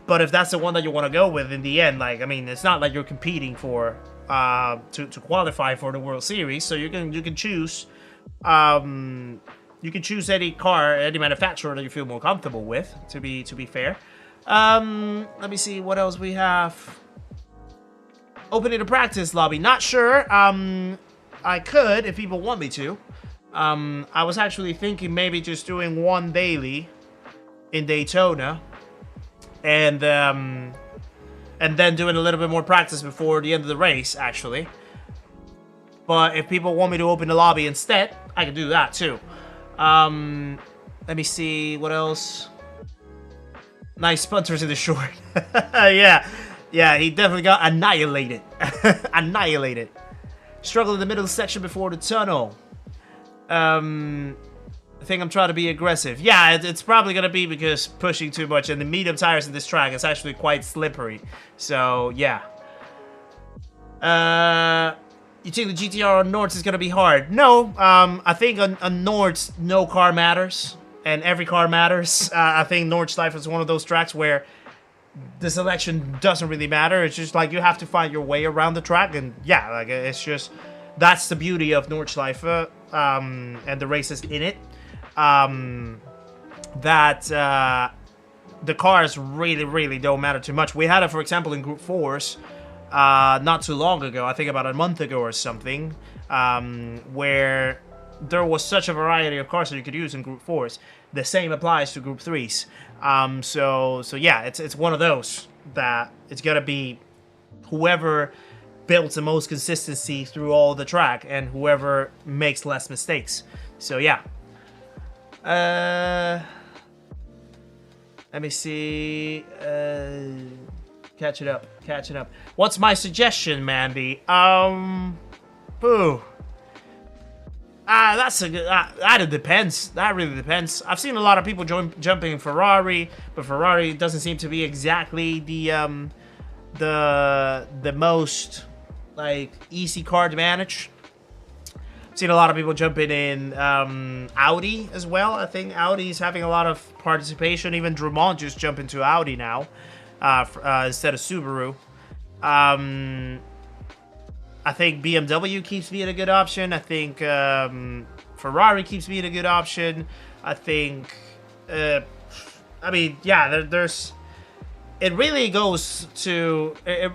But if that's the one that you want to go with in the end, like, I mean, it's not like you're competing for to qualify for the World Series. So you can choose any car, any manufacturer that you feel more comfortable with, to be fair. Let me see what else we have. Opening the practice lobby. Not sure. I could if people want me to. I was actually thinking maybe just doing one daily in Daytona, and then doing a little bit more practice before the end of the race, actually. But if people want me to open the lobby instead, I can do that too. Let me see what else. Nice punters in the short. Yeah, he definitely got annihilated. Annihilated. Struggle in the middle section before the tunnel. I think I'm trying to be aggressive. Yeah, it's probably going to be because pushing too much, and the medium tires in this track is actually quite slippery. So, yeah. You think the GTR on Nords is going to be hard? No, I think on Nords, no car matters, and every car matters. I think Nordschleife is one of those tracks where the selection doesn't really matter. It's just like you have to find your way around the track, and yeah, like it's just, that's the beauty of Nordschleife, and the races in it. That the cars really don't matter too much. We had it, for example, in Group 4s not too long ago, I think about a month ago or something, where there was such a variety of cars that you could use in Group 4s. The same applies to Group 3s. So yeah, it's one of those that it's gonna be whoever builds the most consistency through all the track and whoever makes less mistakes. So yeah. Let me see. Catch it up. What's my suggestion, Mandy? Boo. That's a good. That depends. That really depends. I've seen a lot of people jumping Ferrari, but Ferrari doesn't seem to be exactly the most like easy car to manage. I've seen a lot of people jumping in Audi as well. I think Audi is having a lot of participation. Even Drummond just jumped into Audi now instead of Subaru. I think BMW keeps being a good option. I think Ferrari keeps being a good option. I think, I mean, yeah, there's. It really goes to. It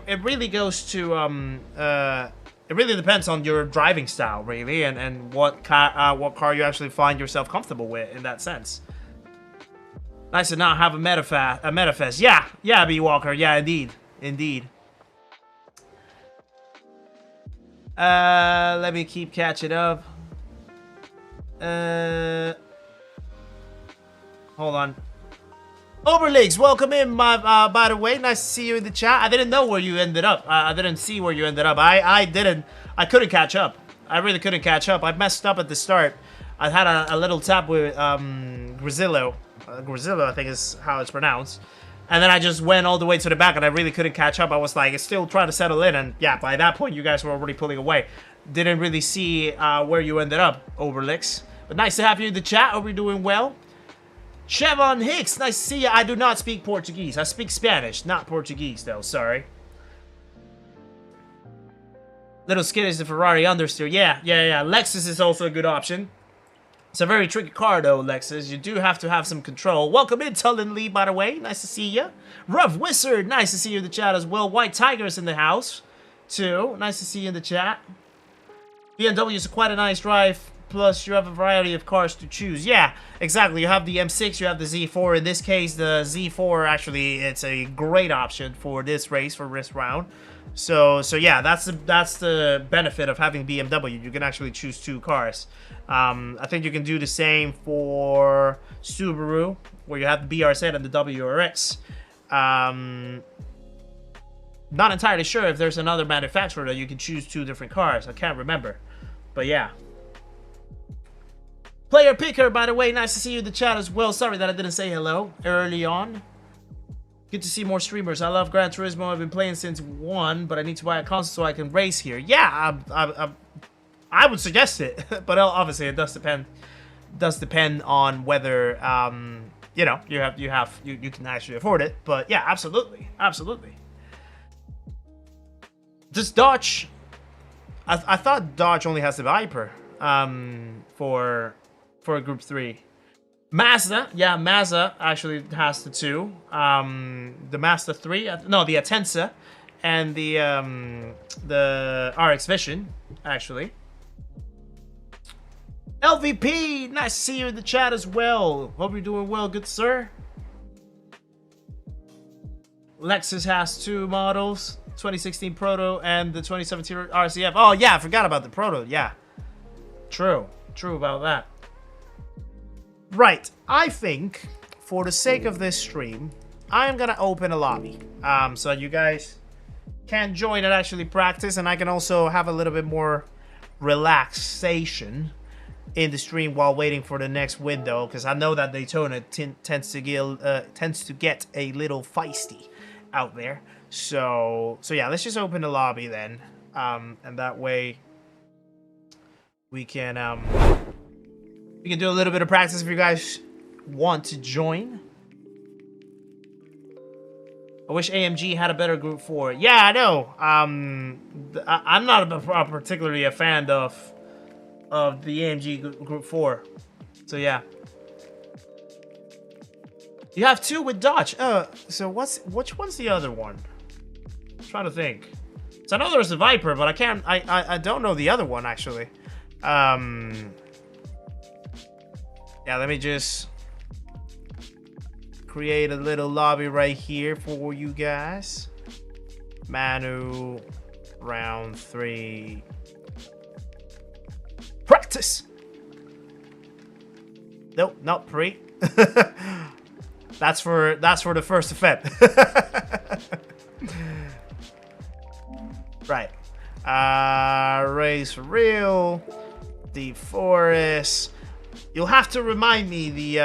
really depends on your driving style, really, and what car you actually find yourself comfortable with in that sense. Nice to not have a Metafest. Yeah, B Walker. Yeah, indeed. Let me keep catching up. Hold on. Oberlegs, welcome in, by the way. Nice to see you in the chat. I didn't know where you ended up. I didn't see where you ended up. I couldn't catch up. I really couldn't catch up. I messed up at the start. I had a little tap with Grillo. Grillo, I think is how it's pronounced. And then I just went all the way to the back, and I really couldn't catch up. I was like, still trying to settle in, and yeah, by that point, you guys were already pulling away. Didn't really see where you ended up, Overlix. But nice to have you in the chat. Hope you're doing well. Chevon Hicks, nice to see you. I do not speak Portuguese. I speak Spanish, not Portuguese, though. Sorry. Little Skid is the Ferrari understeer. Yeah. Lexus is also a good option. It's a very tricky car, though, Lexus. You do have to have some control. Welcome in, Tullen Lee, by the way. Nice to see you. Rough Wizard, nice to see you in the chat as well. White Tiger's in the house, too. Nice to see you in the chat. BMW is quite a nice drive. Plus, you have a variety of cars to choose. Yeah, exactly. You have the M6, you have the Z4. In this case, the Z4, actually, it's a great option for this race, for this round. So yeah, that's the benefit of having BMW. You can actually choose 2 cars. I think you can do the same for Subaru, where you have the BRZ and the WRX. Not entirely sure if there's another manufacturer that you can choose 2 different cars. I can't remember. But yeah. Player Picker, by the way, nice to see you in the chat as well. Sorry that I didn't say hello early on. Good to see more streamers. I love Gran Turismo. I've been playing since 1, but I need to buy a console so I can race here. Yeah, I would suggest it, but obviously it does depend. Does depend on whether you know, you can actually afford it. But yeah, absolutely. Does Dodge? I thought Dodge only has the Viper for Group 3. Mazda, yeah, Mazda actually has the 2. The Mazda 3, no, the Atenza, and the RX Vision, actually. LVP, nice to see you in the chat as well. Hope you're doing well, good sir. Lexus has 2 models, 2016 Proto and the 2017 RCF. Oh yeah, I forgot about the Proto. Yeah, true about that. Right, I think for the sake of this stream, I am gonna open a lobby, so you guys can join and actually practice, and I can also have a little bit more relaxation in the stream while waiting for the next window, because I know that Daytona tends to get a little feisty out there. So yeah, let's just open the lobby then, and that way we can do a little bit of practice if you guys want to join. I wish AMG had a better Group 4. Yeah, I know. I'm not particularly a fan of the AMG Group 4. So yeah. You have 2 with Dodge. So which one's the other one? I'm trying to think. So I know there's the Viper, but I don't know the other one actually. Yeah, let me just create a little lobby right here for you guys. Manu, round 3. Practice! Nope, not pre. That's for the 1st of Feb. Right. Race for real. The Forest. You'll have to remind me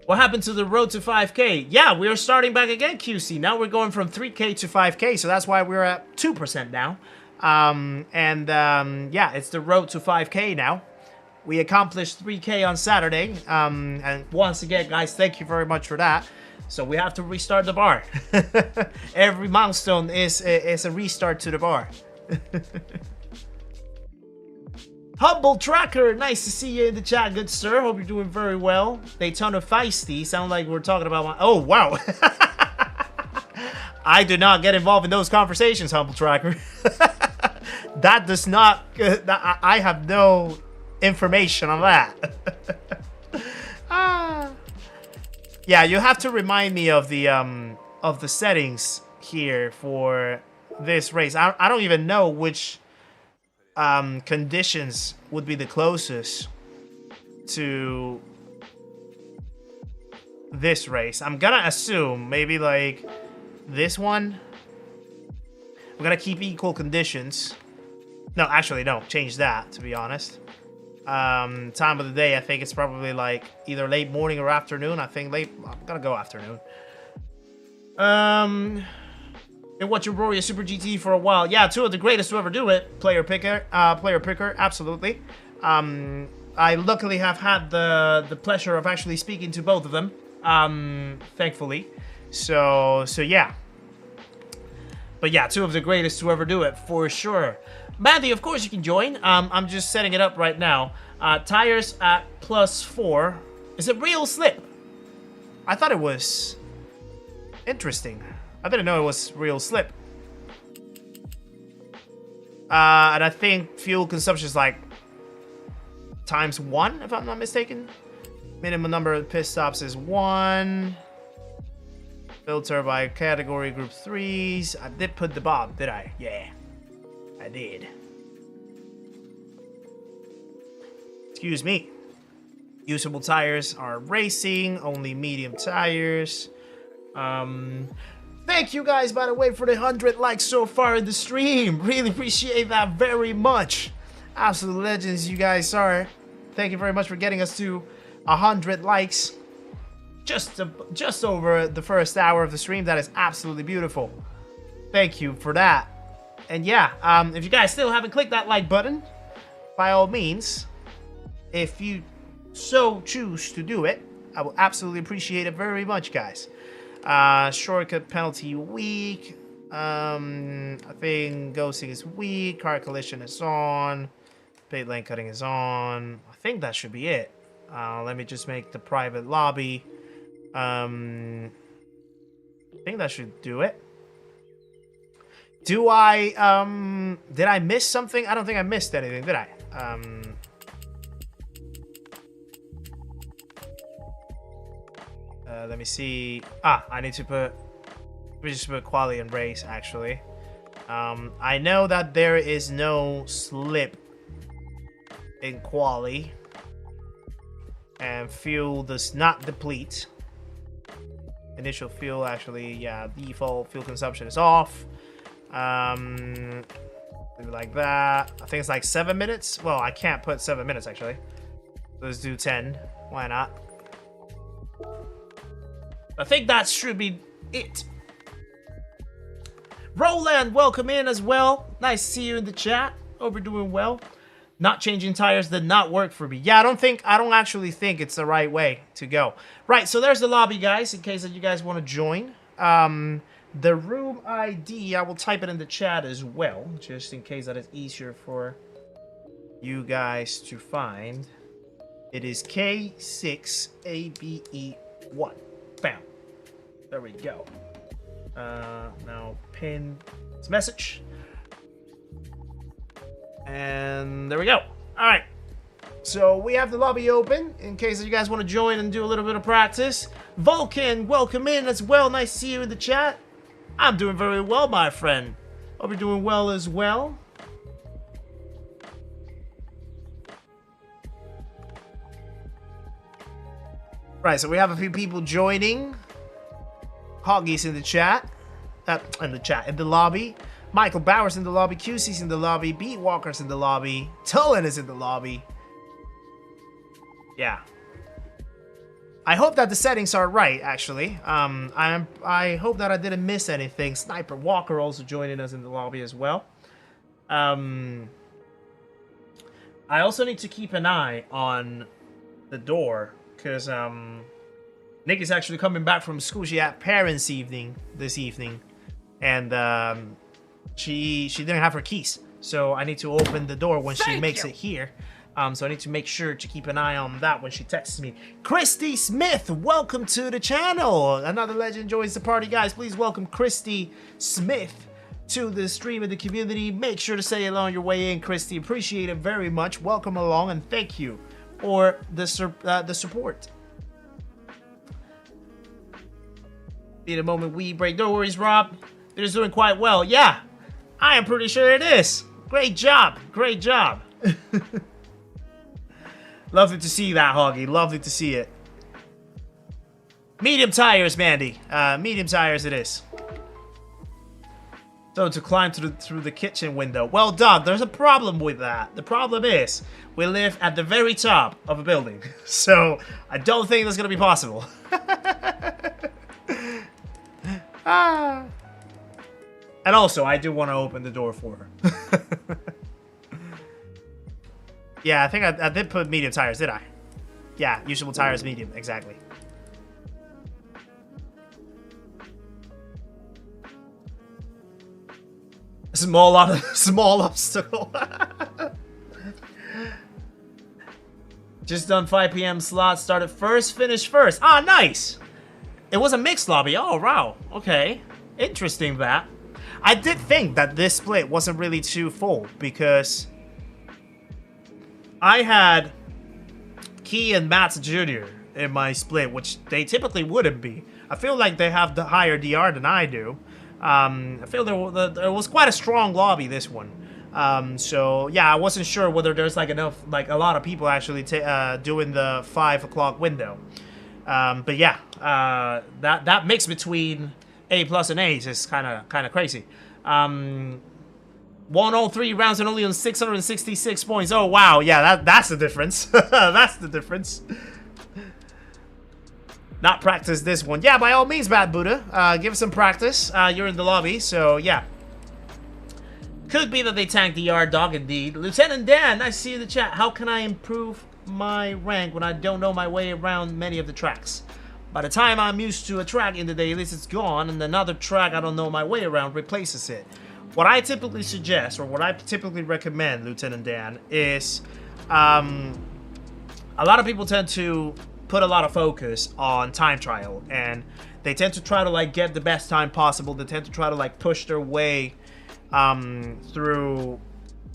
what happened to the road to 5K? Yeah, we are starting back again, QC. Now we're going from 3K to 5K, so that's why we're at 2% now. Yeah, it's the road to 5K now. We accomplished 3K on Saturday. And once again, guys, thank you very much for that. So we have to restart the bar. Every milestone is a restart to the bar. Humble Tracker, nice to see you in the chat, good sir. Hope you're doing very well. Daytona Feisty, sound like we're talking about my... Oh, wow. I do not get involved in those conversations, Humble Tracker. That does not... I have no information on that. Yeah, you have to remind me of the settings here for this race. I don't even know which conditions would be the closest to this race. I'm gonna assume maybe like this one. We're gonna keep equal conditions. No, actually, no. Change that, to be honest. Time of the day, I think it's probably like either late morning or afternoon. I think late. I'm gonna go afternoon. Been watching Rory Super GT for a while. Yeah, two of the greatest to ever do it. Player picker, absolutely. I luckily have had the pleasure of actually speaking to both of them. Thankfully. So yeah. But yeah, two of the greatest to ever do it, for sure. Mandy, of course you can join. I'm just setting it up right now. Tires at +4. Is it real slip? I thought it was... Interesting. I didn't know it was real slip. And I think fuel consumption is like ×1, if I'm not mistaken. Minimum number of pit stops is 1. Filter by category group 3s. I did put the bob, did I? Yeah, I did. Excuse me. Usable tires are racing, only medium tires. Thank you guys, by the way, for the 100 likes so far in the stream. Really appreciate that very much. Absolute legends you guys are. Thank you very much for getting us to 100 likes. Just over the first hour of the stream. That is absolutely beautiful. Thank you for that. And yeah, if you guys still haven't clicked that like button, by all means, if you so choose to do it, I will absolutely appreciate it very much, guys. Shortcut penalty weak. I think ghosting is weak. Car collision is on. Pit lane cutting is on. I think that should be it. Let me just make the private lobby. I think that should do it. Do I, did I miss something? I don't think I missed anything, did I? Let me see. I need to put, let me just put quali and race, actually. I know that there is no slip in quali. And fuel does not deplete. Initial fuel, actually, yeah, default fuel consumption is off. Leave it like that. I think it's like 7 minutes. Well, I can't put 7 minutes, actually. Let's do 10. Why not? I think that should be it. Roland, welcome in as well. Nice to see you in the chat. Hope you're doing well. Not changing tires did not work for me. Yeah, I don't actually think it's the right way to go. Right, so there's the lobby, guys, in case that you guys want to join. The room ID, I will type it in the chat as well, just in case that is easier for you guys to find. It is K6ABE1. Bam. There we go. Now pin this message. And there we go. All right. So we have the lobby open in case you guys want to join and do a little bit of practice. Vulcan, welcome in as well. Nice to see you in the chat. I'm doing very well, my friend. Hope you're doing well as well. Right, so we have a few people joining. Hoggy's in the chat. In the lobby. Michael Bowers in the lobby. QC's in the lobby. Beat Walker's in the lobby. Tullen is in the lobby. Yeah. I hope that the settings are right, actually. I hope that I didn't miss anything. Sniper Walker also joining us in the lobby as well. I also need to keep an eye on the door, because Nick is actually coming back from school. She had parents' evening this evening, and she didn't have her keys, so I need to open the door when she makes it here. So I need to make sure to keep an eye on that when she texts me. Christy Smith, welcome to the channel. Another legend joins the party, guys. Please welcome Christy Smith to the stream of the community. Make sure to say hello on your way in, Christy. Appreciate it very much. Welcome along, and thank you for the support. In a moment we break. No worries, Rob. It is doing quite well. Yeah, I am pretty sure it is. Great job. Great job. Lovely to see that, Hoggy. Lovely to see it. Medium tires, Mandy. Medium tires it is. though, to climb through the kitchen window. Well, Doug, there's a problem with that. The problem is we live at the very top of a building, so I don't think that's gonna be possible. And also, I do want to open the door for her. Yeah, I think I did put medium tires, did I? Yeah, usable tires, medium, exactly. Small obstacle. Just done 5 p.m. slot, started first, finished first. Ah, nice! It was a mixed lobby. Oh, wow. Okay. Interesting that. I did think that this split wasn't really too full because I had Key and Mats Jr. in my split, which they typically wouldn't be. I feel like they have the higher DR than I do. I feel there was quite a strong lobby, this one. So yeah, I wasn't sure whether there's like enough, like a lot of people actually doing the 5 o'clock window. But yeah, that mix between A+ and A's is kind of crazy. 103 rounds and only on 666 points. Oh wow, yeah, that's the difference. That's the difference. Not practice this one. Yeah, by all means, Bad Buddha. Give it some practice. You're in the lobby, so yeah. Could be that they tanked the yard dog indeed. Lieutenant Dan, I see you in the chat. How can I improve my rank when I don't know my way around many of the tracks? By the time I'm used to a track in the dailies, it's gone, and another track I don't know my way around replaces it. What I typically suggest, or what I typically recommend, Lieutenant Dan, is a lot of people tend to put a lot of focus on time trial, and they tend to try to like get the best time possible. They tend to try to like push their way through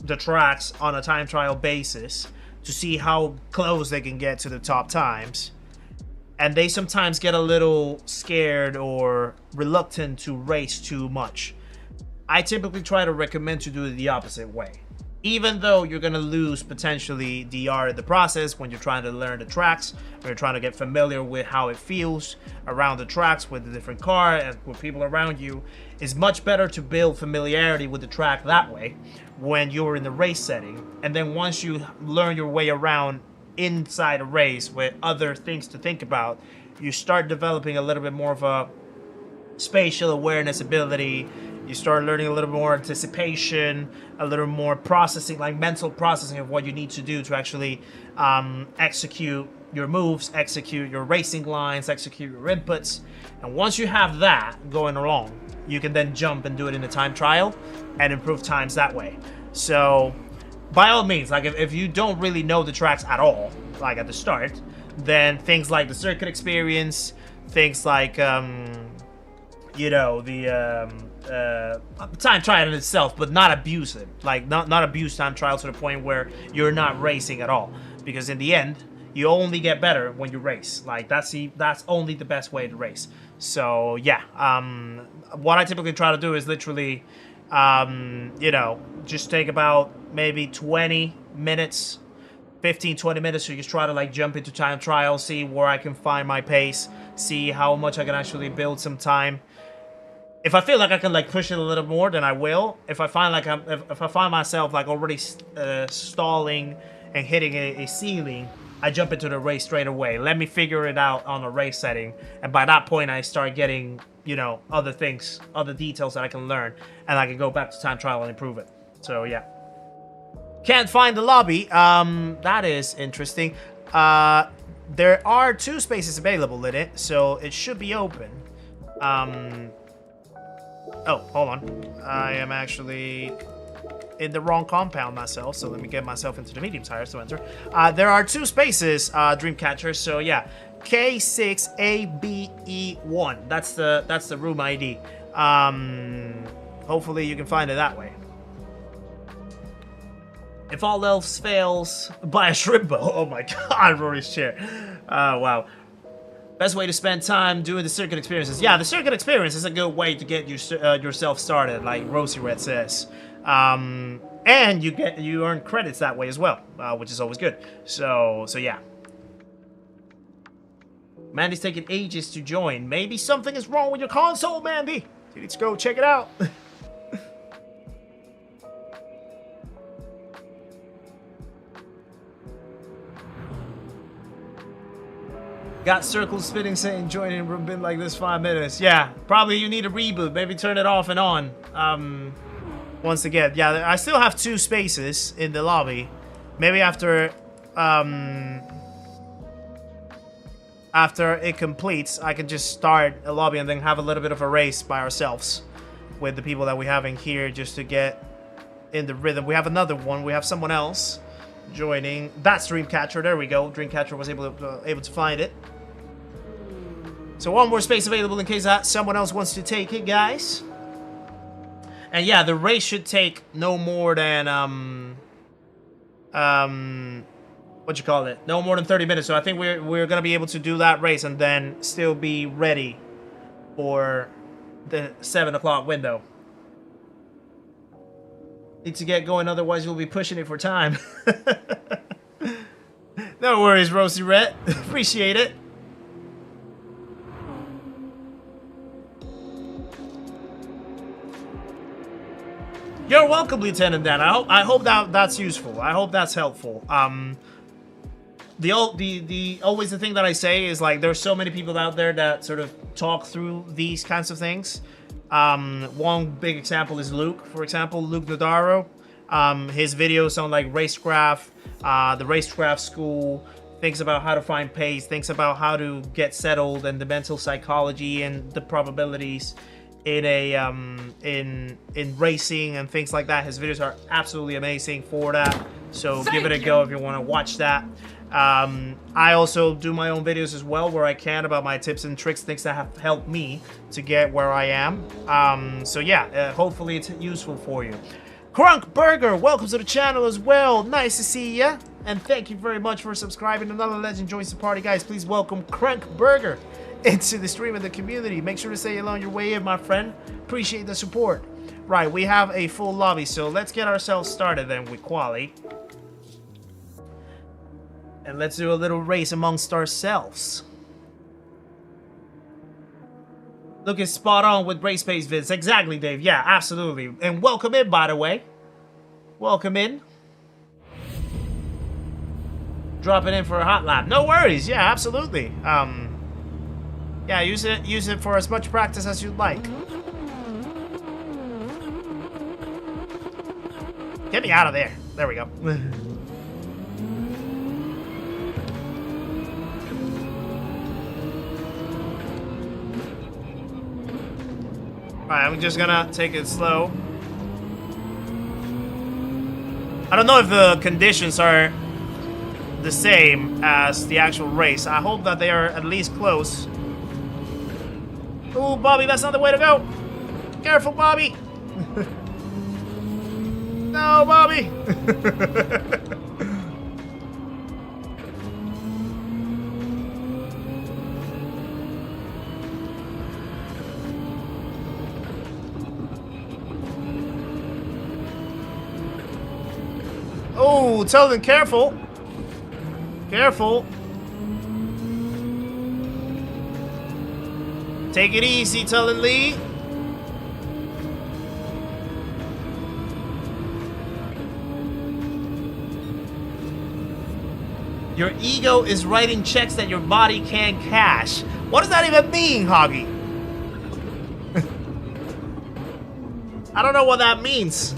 the tracks on a time trial basis to see how close they can get to the top times. And they sometimes get a little scared or reluctant to race too much. I typically try to recommend to do it the opposite way. Even though you're gonna lose potentially DR in the process when you're trying to learn the tracks, when you're trying to get familiar with how it feels around the tracks with the different car and with people around you, it's much better to build familiarity with the track that way when you're in the race setting. And then once you learn your way around inside a race with other things to think about, you start developing a little bit more of a spatial awareness ability. You start learning a little more anticipation, a little more processing, like mental processing of what you need to do to actually execute your moves, execute your racing lines, execute your inputs. And once you have that going along, you can then jump and do it in a time trial and improve times that way. So by all means, like if you don't really know the tracks at all, like at the start, then things like the circuit experience, things like you know, the time trial in itself, but not abuse it. Like not abuse time trial to the point where you're not racing at all. Because in the end, you only get better when you race. Like that's only the best way to race. So yeah, what I typically try to do is literally, you know, just take about maybe 20 minutes, 15-20 minutes. So you just try to like jump into time trial, see where I can find my pace, see how much I can actually build some time. If I feel like I can like push it a little more, then I will. If I find like if I find myself like already stalling and hitting a ceiling, I jump into the race straight away. Let me figure it out on a race setting, and by that point I start getting, you know, other things, other details that I can learn, and I can go back to time trial and improve it. So yeah. Can't find the lobby. That is interesting. There are 2 spaces available in it, so it should be open. Oh, hold on. I am actually in the wrong compound myself, so let me get myself into the medium tires to enter. There are 2 spaces, Dreamcatcher, so yeah. K6ABE1. That's the room ID. Hopefully you can find it that way. If all else fails, buy a Shrimbo. Oh my god, Rory's chair. Wow. Best way to spend time doing the circuit experiences. Yeah, the circuit experience is a good way to get yourself started, like Rosie Red says. And you earn credits that way as well, which is always good. So yeah. Mandy's taking ages to join. Maybe something is wrong with your console, Mandy. You need to go check it out. Got circles spinning saying join in room been like this 5 minutes. Yeah, probably you need a reboot. Maybe turn it off and on. Once again, yeah, I still have 2 spaces in the lobby. Maybe after it completes, I can just start a lobby and then have a little bit of a race by ourselves with the people that we have in here just to get in the rhythm. We have another one. We have someone else joining. That's Dreamcatcher. There we go. Dreamcatcher was able to find it. So 1 more space available in case someone else wants to take it, guys. And yeah, the race should take no more than what you call it? No more than 30 minutes. So I think we're gonna be able to do that race and then still be ready for the 7 o'clock window. Need to get going, otherwise we'll be pushing it for time. No worries, Rosie Red. Appreciate it. You're welcome, Lieutenant Dan. I hope that's useful. I hope that's helpful. Always the thing that I say is, like, there's so many people out there that sort of talk through these kinds of things. One big example is Luke, for example, Luke Nodaro. His videos on like racecraft, the racecraft school, thinks about how to find pace, thinks about how to get settled and the mental psychology and the probabilities in a in racing and things like that. His videos are absolutely amazing for that. So give it a go if you want to watch that. I also do my own videos as well where I can about my tips and tricks, things that have helped me to get where I am. So yeah, hopefully it's useful for you. Crunk Burger, welcome to the channel as well. Nice to see ya. And thank you very much for subscribing. Another legend joins the party, guys. Please welcome Crunk Burger into the stream and the community. Make sure to say hello on your way in, my friend. Appreciate the support. Right, we have a full lobby, so let's get ourselves started then with Quali. And let's do a little race amongst ourselves. Looking spot on with race pace vids. Exactly, Dave. Yeah, absolutely. And welcome in, by the way. Welcome in. Dropping in for a hot lap. No worries. Yeah, absolutely. Yeah, use it for as much practice as you'd like. Get me out of there. There we go. Alright, I'm just gonna take it slow. I don't know if the conditions are the same as the actual race. I hope that they are at least close. Ooh, Bobby, that's not the way to go. Careful, Bobby. No, Bobby. Oh, tell them careful. Careful. Take it easy, Tullen Lee. Your ego is writing checks that your body can't cash. What does that even mean, Hoggy? I don't know what that means.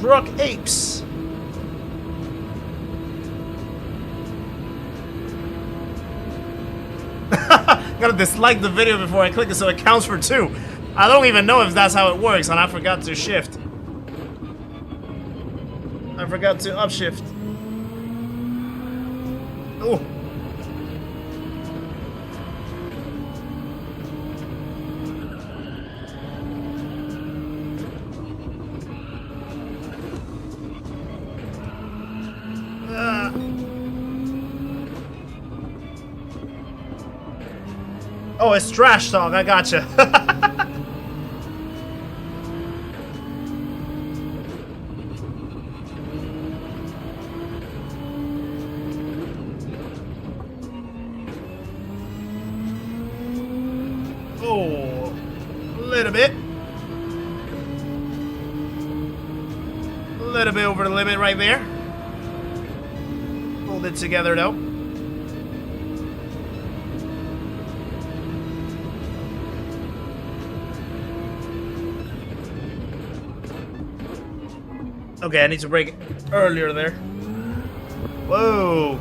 Truck apes. Gotta dislike the video before I click it so it counts for 2. I don't even know if that's how it works, and I forgot to shift. I forgot to upshift. Oh. Oh, it's trash talk. I gotcha. Oh, a over the limit right there. Hold it together though. Okay, I need to brake earlier there. Whoa.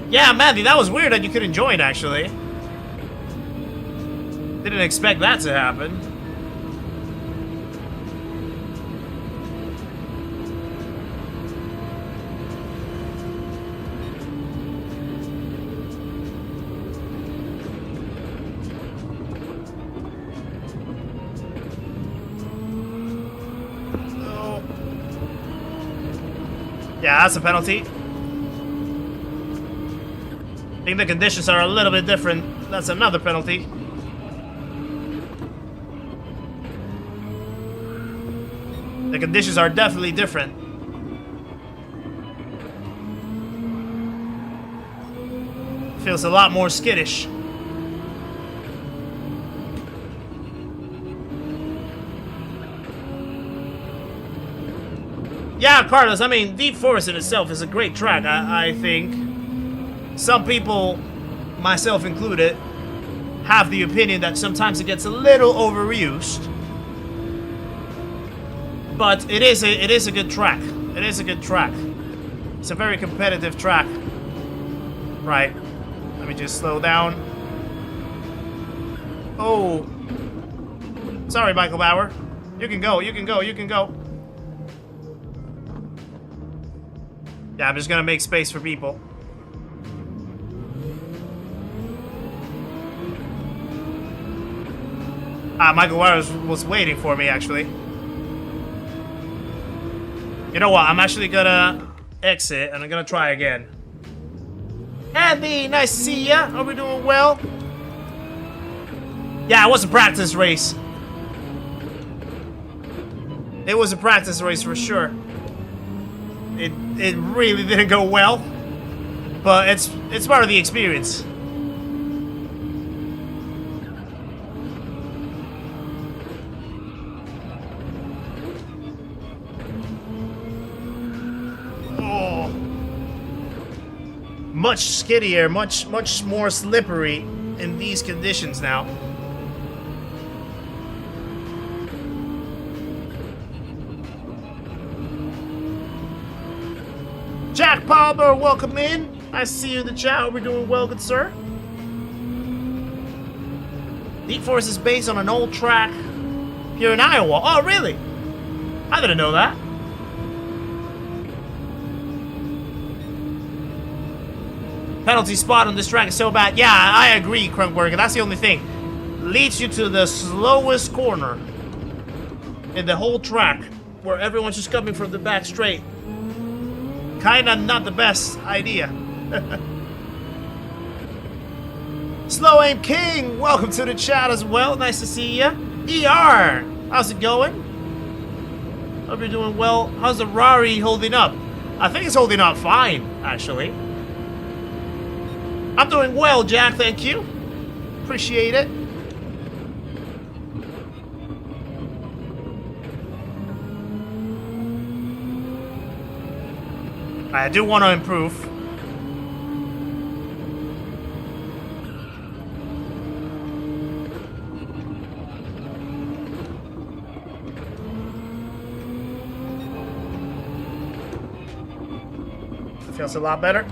Yeah, Mandy, that was weird that you couldn't join, actually. Didn't expect that to happen. Oh. Yeah, that's a penalty. I think the conditions are a little bit different. That's another penalty. The conditions are definitely different. Feels a lot more skittish. Yeah, Carlos, I mean, Deep Forest in itself is a great track, I think. Some people, myself included, have the opinion that sometimes it gets a little overused. But it is a good track. It is a good track. It's a very competitive track. Right. Let me just slow down. Oh. Sorry, Michael Bauer. You can go, you can go, you can go. Yeah, I'm just gonna make space for people. Michael Bauer was waiting for me, actually. You know what? I'm actually gonna exit and I'm gonna try again. Andy, nice to see ya. Are we doing well? Yeah, it was a practice race. It was a practice race for sure. It really didn't go well, but it's part of the experience. Much skiddier, much more slippery in these conditions now. Jack Palmer, welcome in. Nice to see you in the chat. Hope we're doing well, good sir. Deep Forest is based on an old track here in Iowa. Oh, really? I didn't know that. Penalty spot on this track is so bad. Yeah, I agree, Crunkwork. That's the only thing. Leads you to the slowest corner in the whole track, where everyone's just coming from the back straight. Kinda not the best idea. Slow Aim King, welcome to the chat as well. Nice to see ya. ER, how's it going? Hope you're doing well. How's the Rari holding up? I think it's holding up fine, actually. I'm doing well, Jack, thank you. Appreciate it. I do want to improve. Feels a lot better.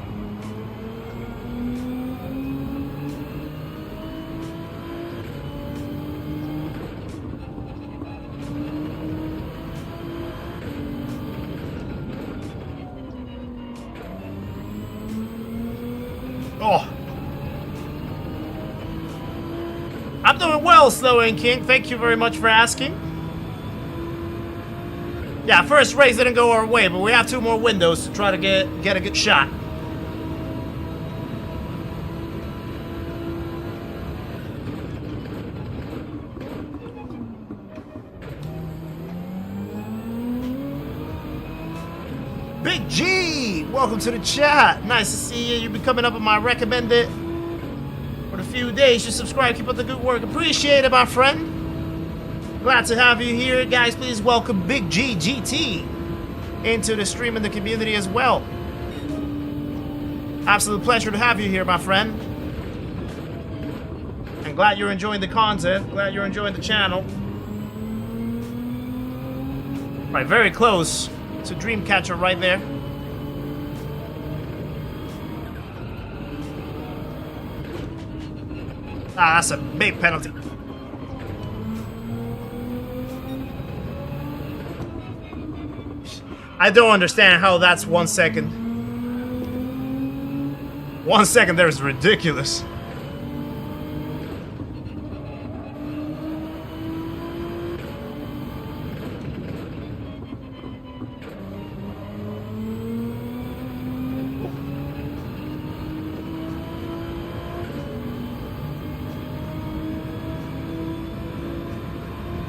Oh. I'm doing well, Slow and King. Thank you very much for asking. Yeah, first race didn't go our way, but we have 2 more windows to try to get a good shot. Big G, welcome to the chat. Nice to see you. You've been coming up on my recommended for a few days. You subscribe, keep up the good work. Appreciate it, my friend. Glad to have you here, guys. Please welcome Big G GT into the stream and the community as well. Absolute pleasure to have you here, my friend. And glad you're enjoying the content. Glad you're enjoying the channel. Right, very close to Dreamcatcher right there. Ah, that's a big penalty. I don't understand how that's 1 second. 1 second there is ridiculous.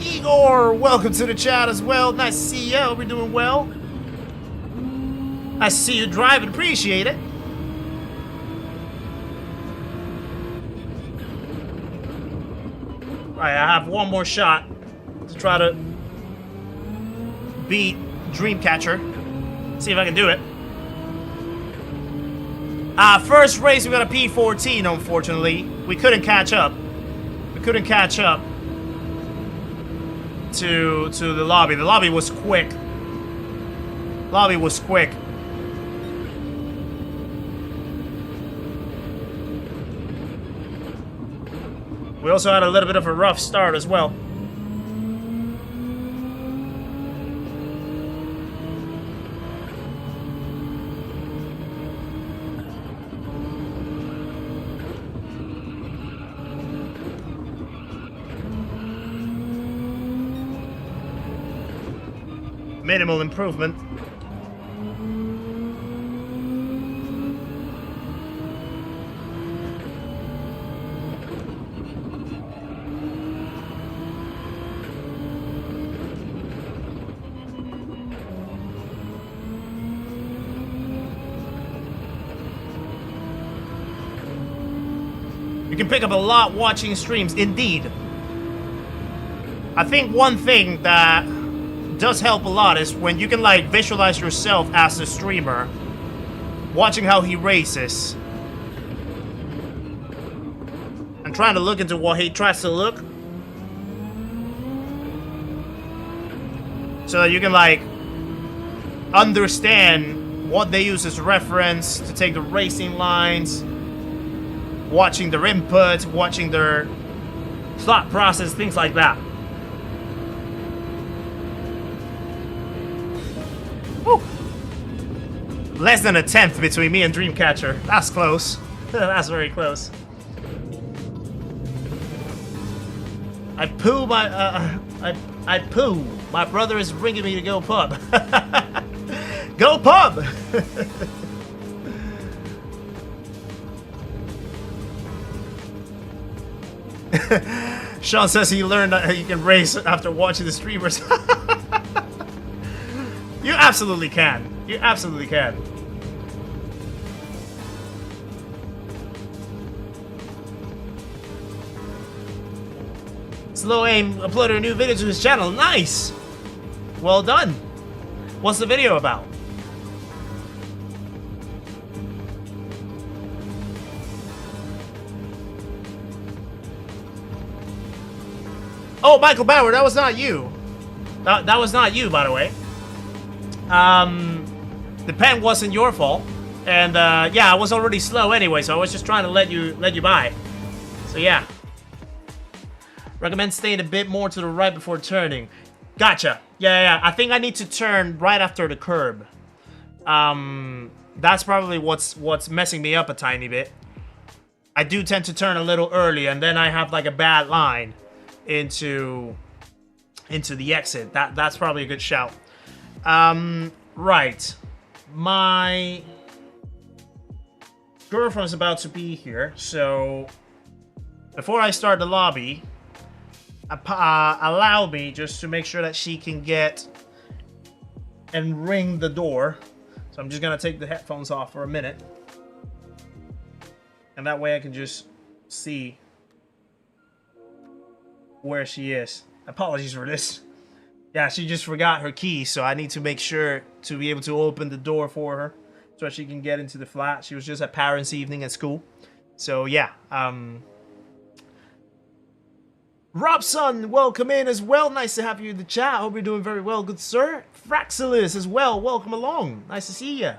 Igor, welcome to the chat as well. Nice to see you. Hope you're doing well. Nice to see you driving. Appreciate it. Right, I have one more shot to try to beat Dreamcatcher. See if I can do it. First race we got a P14, unfortunately. We couldn't catch up. We couldn't catch up to the lobby. The lobby was quick. Lobby was quick. We also had a little bit of a rough start as well. Minimal improvement. You can pick up a lot watching streams, indeed. I think one thing that does help a lot is when you can like visualize yourself as a streamer watching how he races and trying to look into what he tries to look, so that you can like understand what they use as reference to take the racing lines, watching their input, watching their thought process, things like that. Woo. Less than a tenth between me and Dreamcatcher. That's close. That's very close. I poo my I poo. My brother is bringing me to go pub. Go pub. Sean says he learned that he can race after watching the streamers. You absolutely can. You absolutely can. Slow Aim uploaded a new video to his channel. Nice! Well done. What's the video about? Oh, Michael Bauer, that was not you. That was not you, by the way. The pen wasn't your fault, and yeah, I was already slow anyway, so I was just trying to let you by. So yeah. Recommend staying a bit more to the right before turning. Gotcha. Yeah. I think I need to turn right after the curb. That's probably what's messing me up a tiny bit. I do tend to turn a little early, and then I have like a bad line into the exit. That's probably a good shout. Right. My girlfriend's about to be here, so before I start the lobby, allow me just to make sure that she can get and ring the door. So I'm just gonna take the headphones off for a minute, and that way I can just see where she is. Apologies for this. Yeah, she just forgot her key, so I need to make sure to be able to open the door for her so she can get into the flat. She was just at parents' evening at school. So yeah, Robson, welcome in as well. Nice to have you in the chat. Hope you're doing very well, good sir. Fraxilis as well, welcome along. Nice to see you.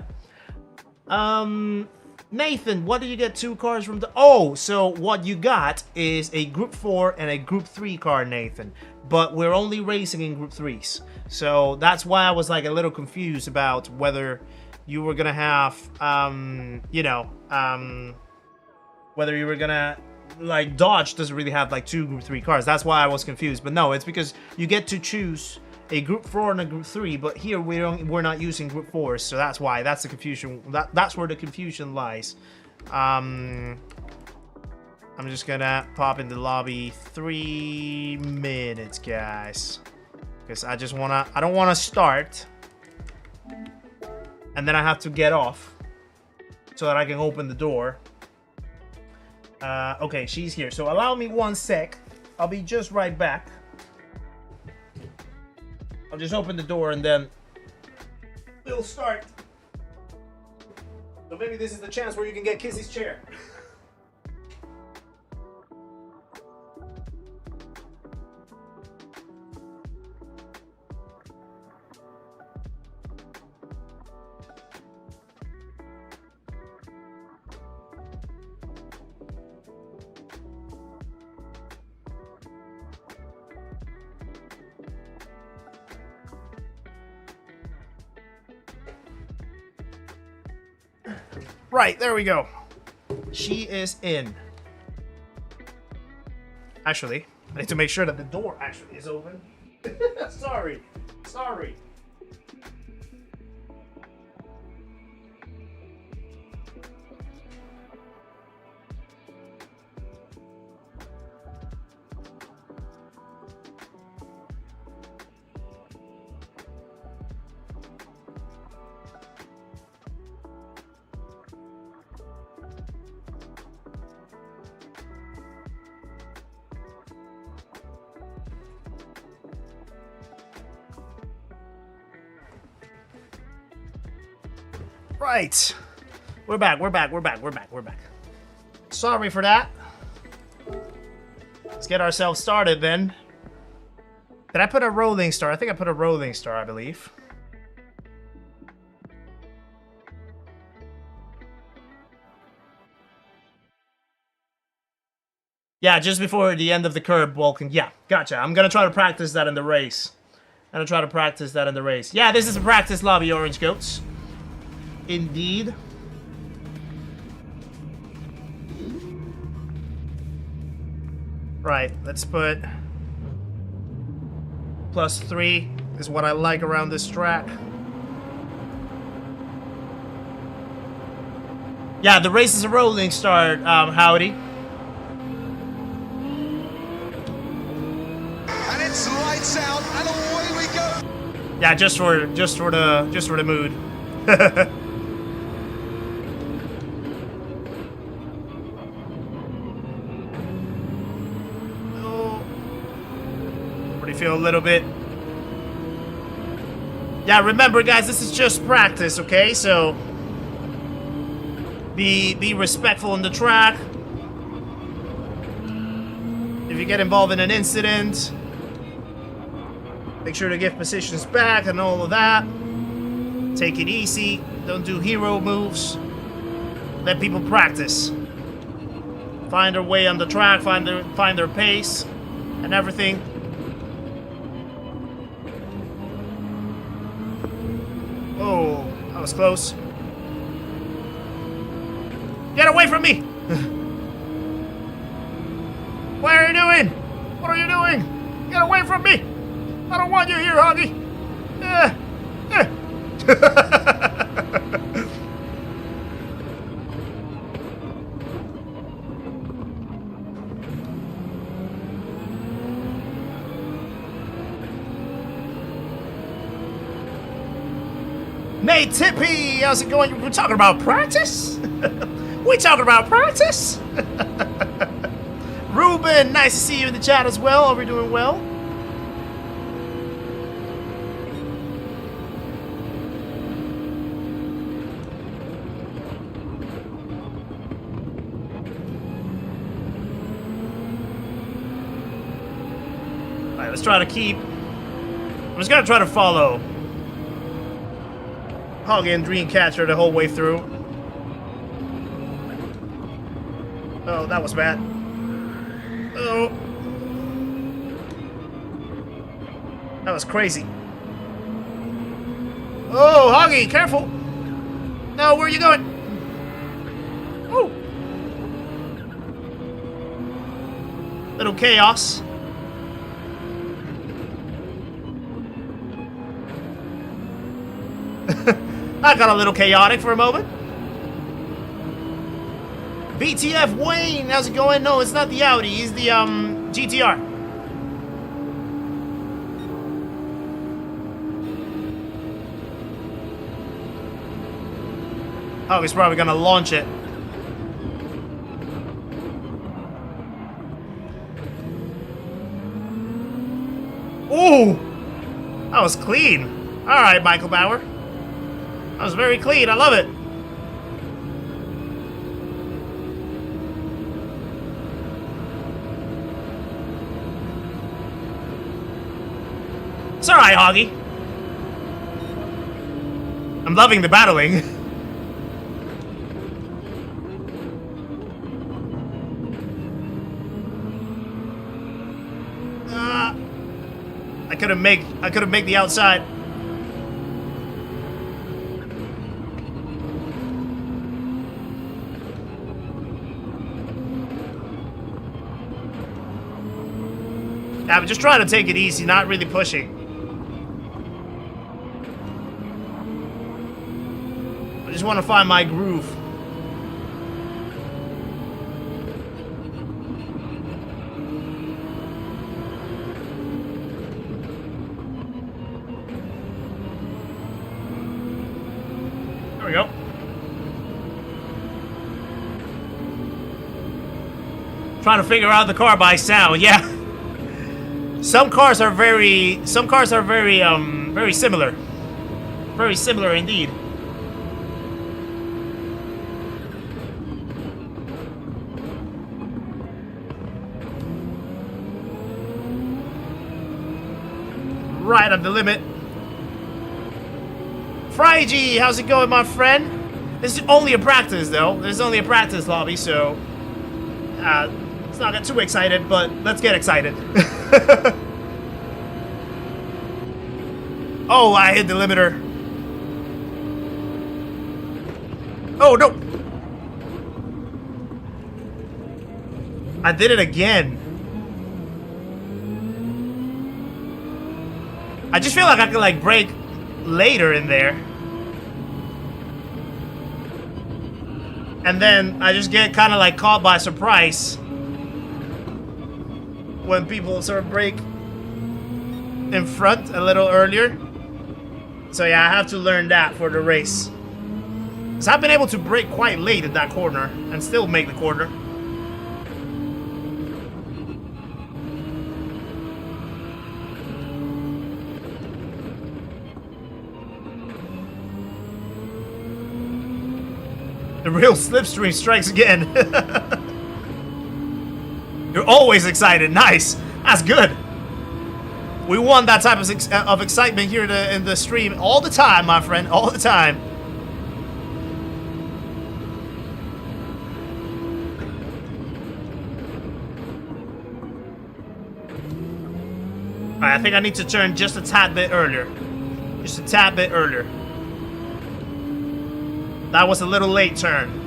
Nathan, what did you get 2 cars from the... Oh, so what you got is a Group 4 and a Group 3 car, Nathan. But we're only racing in Group 3s. So that's why I was like a little confused about whether you were gonna have, whether you were gonna... Like, Dodge doesn't really have like 2 Group 3 cars. That's why I was confused. But no, it's because you get to choose a Group 4 and a Group 3, but here we're not using Group 4s, so that's why. That's the confusion. That's where the confusion lies. I'm just gonna pop in the lobby 3 minutes, guys, because I don't wanna start and then I have to get off so that I can open the door. Okay, she's here, so allow me 1 sec. I'll be just right back. I'll just open the door and then we'll start. So maybe this is the chance where you can get Kizzi's chair. Right, there we go. She is in. Actually, I need to make sure that the door actually is open. Sorry. Right. We're back. Sorry for that. Let's get ourselves started then. Did I put a rolling star? I think I put a rolling star, I believe. Yeah, just before the end of the curb walking. Yeah, gotcha. I'm gonna try to practice that in the race. Yeah, this is a practice lobby, Orange Goats. Indeed. Right, let's put +3 is what I like around this track. Yeah, the race is a rolling start, Howdy. And it's lights out, and away we go. Yeah, just for the mood. Feel a little bit. Yeah, remember guys, this is just practice, okay? So be respectful on the track. If you get involved in an incident, make sure to give positions back and all of that. Take it easy. Don't do hero moves. Let people practice. Find their way on the track, find their pace and everything. Oh, that was close. Get away from me! What are you doing? What are you doing? Get away from me! I don't want you here, Hoggy! Nate Tippy, how's it going? We're talking about practice? Ruben, nice to see you in the chat as well. Are we doing well? Alright, let's try to keep... I'm just gonna try to follow Hoggy and Dreamcatcher the whole way through. Oh, that was bad. Oh. That was crazy. Oh, Hoggy, careful! No, where are you going? Oh. Little chaos. I got a little chaotic for a moment. BTF Wayne, how's it going? No, it's not the Audi, it's the GTR. Oh, he's probably gonna launch it. Ooh! That was clean. Alright, Michael Bauer. That was very clean, I love it. It's alright, Hoggy. I'm loving the battling. I couldn't make the outside. I'm just trying to take it easy, not really pushing. I just want to find my groove. There we go. Trying to figure out the car by sound, yeah. Some cars are very very similar. Very similar indeed. Right at the limit. Fryg, how's it going, my friend? This is only a practice, though. This is only a practice lobby, so let's not get too excited, but let's get excited. Oh, I hit the limiter. Oh, no. I did it again. I just feel like I could, like, brake later in there. And then I just get kind of, like, caught by surprise when people sort of brake in front a little earlier. So yeah, I have to learn that for the race. Because I've been able to brake quite late in that corner and still make the corner. The real slipstream strikes again. You're always excited. Nice. That's good. We want that type of excitement here in the stream all the time, my friend. All the time. Alright, I think I need to turn just a tad bit earlier. Just a tad bit earlier. That was a little late turn.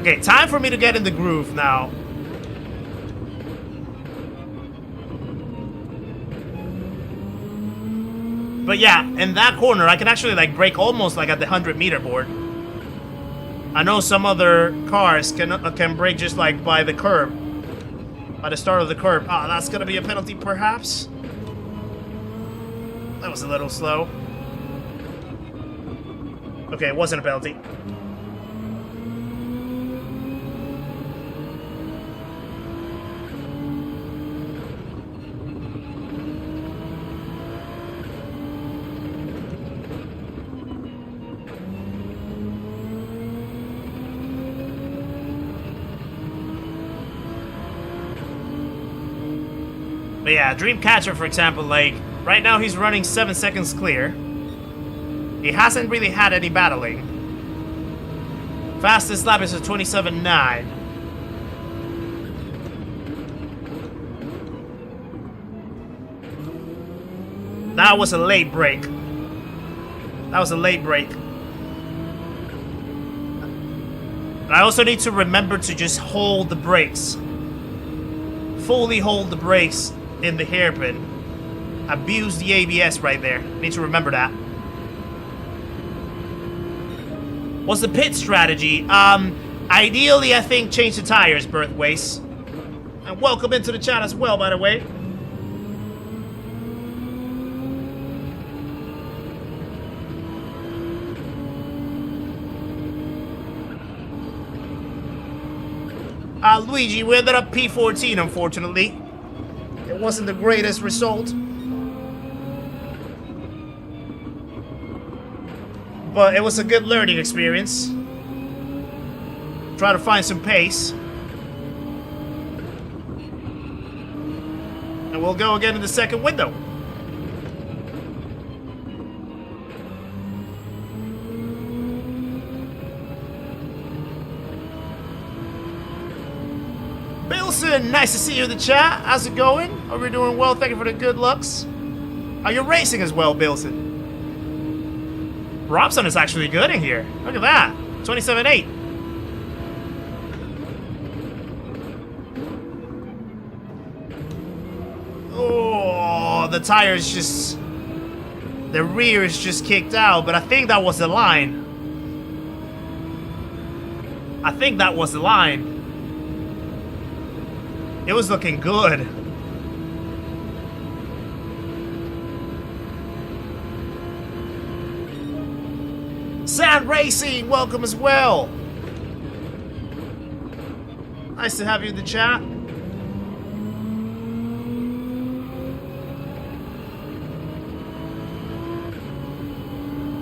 Okay, time for me to get in the groove now. But yeah, in that corner, I can actually like brake almost like at the 100-meter board. I know some other cars can brake just like by the curb, by the start of the curb. Ah, that's gonna be a penalty, perhaps. That was a little slow. Okay, it wasn't a penalty. But yeah, Dreamcatcher, for example, like, right now he's running 7 seconds clear. He hasn't really had any battling. Fastest lap is a 27.9. That was a late break. That was a late break. I also need to remember to just hold the brakes. Fully hold the brakes in the hairpin. Abuse the ABS right there. Need to remember that. What's the pit strategy? Ideally, I think change the tires, Birthways. And welcome into the chat as well, by the way. Luigi, we ended up P14, unfortunately. It wasn't the greatest result. But it was a good learning experience. Try to find some pace. And we'll go again in the second window. Bilson, nice to see you in the chat. How's it going? Hope you're doing well. Thank you for the good looks. Are you racing as well, Bilson? Robson is actually good in here. Look at that. 27.8. Oh, the tire is just... the rear is just kicked out, but I think that was the line. I think that was the line. It was looking good. Sand Racing, welcome as well. Nice to have you in the chat.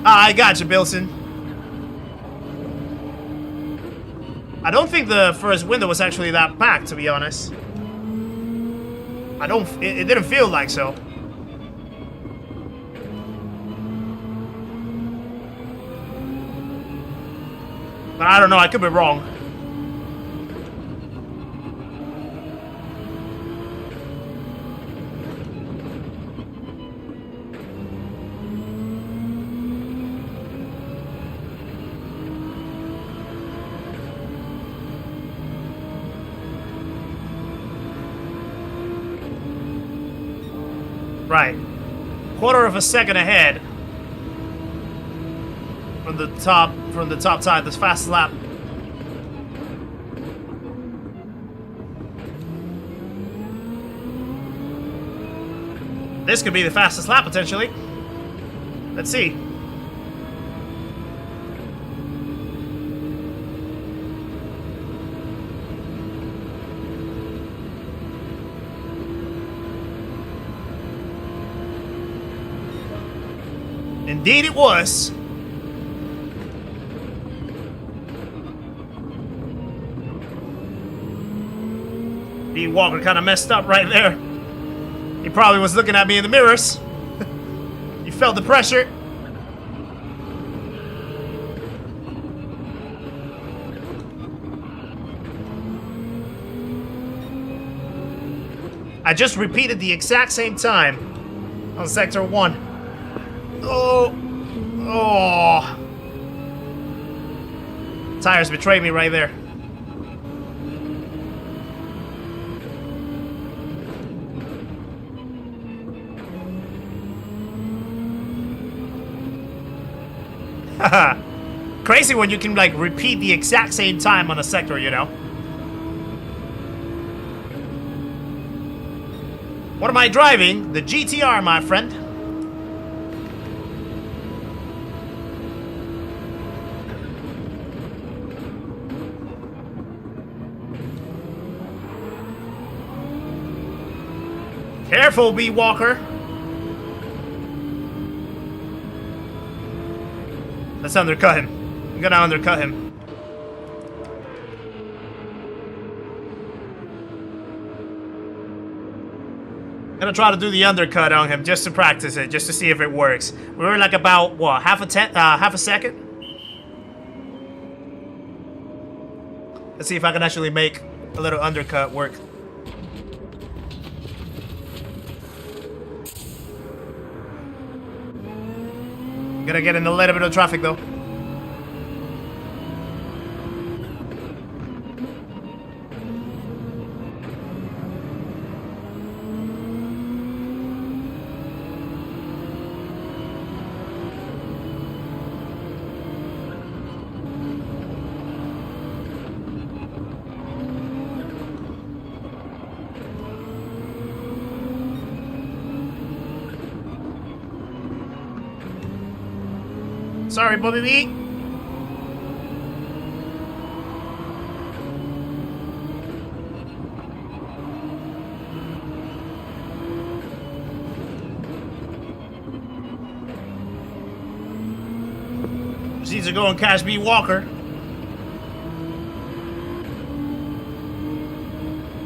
I got you, Bilson. I don't think the first window was actually that packed, to be honest. It didn't feel like so. But I don't know, I could be wrong. Right. Quarter of a second ahead from the top side, this fast lap. This could be the fastest lap potentially. Let's see. Indeed it was. D. Walker kind of messed up right there. He probably was looking at me in the mirrors. He felt the pressure. I just repeated the exact same time on Sector 1. Oh. Tires betrayed me right there. Haha. Crazy when you can like repeat the exact same time on a sector, you know? What am I driving? The GTR, my friend. Careful, B. Walker. Let's undercut him. I'm gonna undercut him. Gonna try to do the undercut on him just to practice it, just to see if it works. We were like about what, half a second. Let's see if I can actually make a little undercut work. Gonna get in a little bit of traffic though. Sorry, Bobby B. Proceeds to go on Cash B Walker.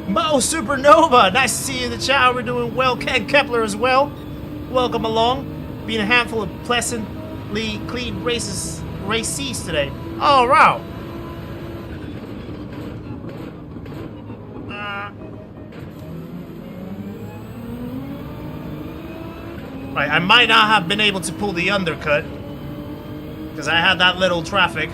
Mo Supernova, nice to see you in the chat. We're doing well. Ken Kepler as well. Welcome along. Being a handful of pleasantly clean races today. Oh wow. Right, I might not have been able to pull the undercut because I had that little traffic.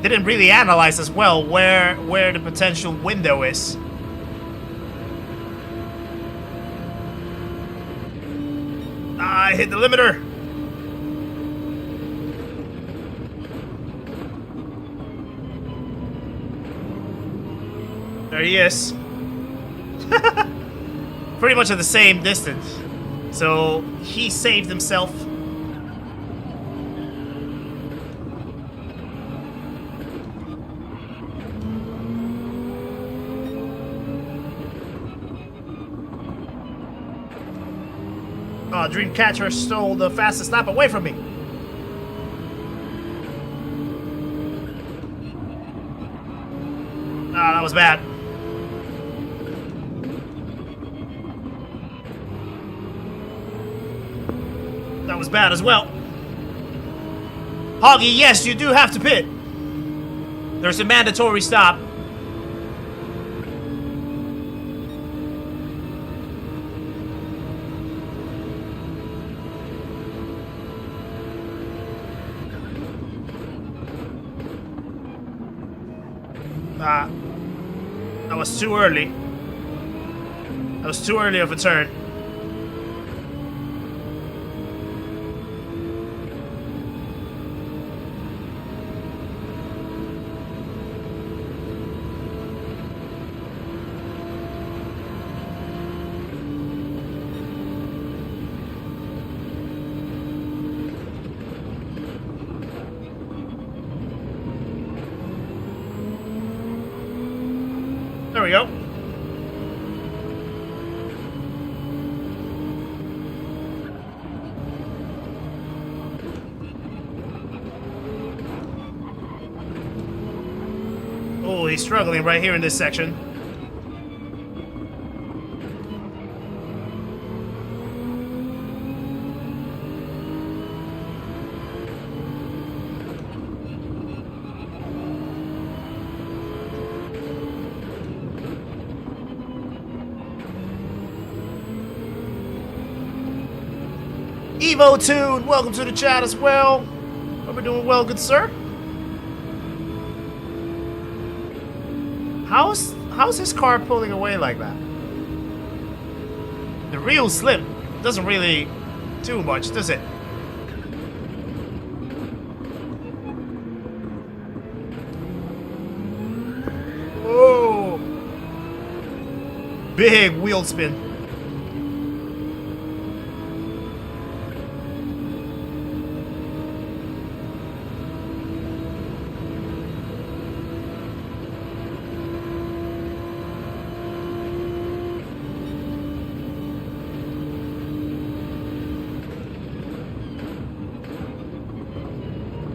Didn't really analyze as well where the potential window is. I hit the limiter. There he is. Pretty much at the same distance. So he saved himself. Oh, Dreamcatcher stole the fastest lap away from me. Ah, that was bad. That was bad as well. Hoggy, yes, you do have to pit. There's a mandatory stop. That was too early. That was too early of a turn. There we go. Oh, he's struggling right here in this section. Evo Tune, welcome to the chat as well. Hope we're doing well, good sir. How's his car pulling away like that? The real slip doesn't really do much, does it? Oh, big wheel spin.